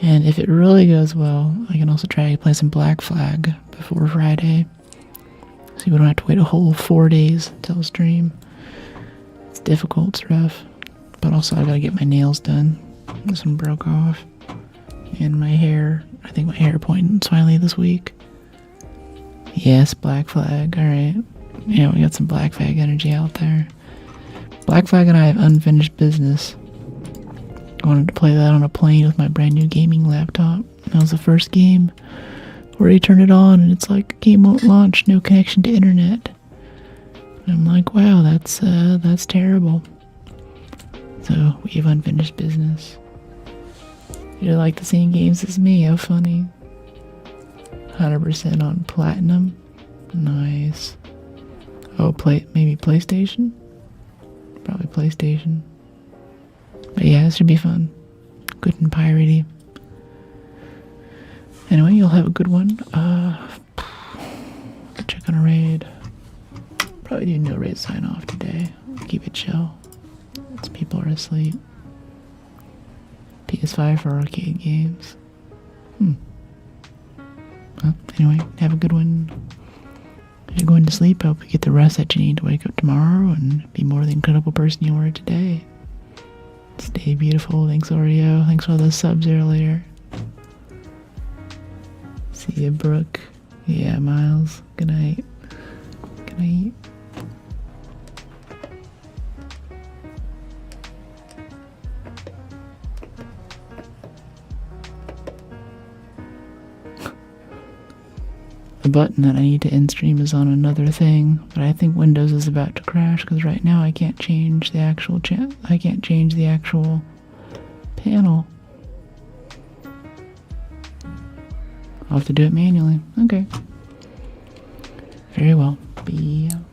And if it really goes well, I can also try to play some Black Flag before Friday. So you don't have to wait a whole 4 days until stream. It's difficult, it's rough. But also I gotta get my nails done. This one broke off. And my hair, I think my hair appointment's finally this week. Yes, Black Flag, alright. Yeah, we got some Black Flag energy out there. Black Flag and I have unfinished business. I wanted to play that on a plane with my brand new gaming laptop. That was the first game. Already turned it on and it's like, game won't launch, no connection to internet. And I'm like, wow, that's terrible. So, we have unfinished business. You're like the same games as me, how funny. 100% on platinum. Nice. Oh, maybe PlayStation? Probably PlayStation. But yeah, this should be fun. Good and piratey. Anyway, you'll have a good one. Check on a raid. Probably do no raid sign off today. Keep it chill. As people are asleep. PS5 for arcade games. Well, anyway, have a good one. As you're going to sleep, I hope you get the rest that you need to wake up tomorrow and be more the incredible person you were today. Stay beautiful. Thanks, Oreo. Thanks for all those subs earlier. See ya, Brooke. Yeah, Miles. Good night. Good night. The button that I need to end stream is on another thing, but I think Windows is about to crash because right now I can't change the actual panel. I'll have to do it manually. Okay. Very well. Be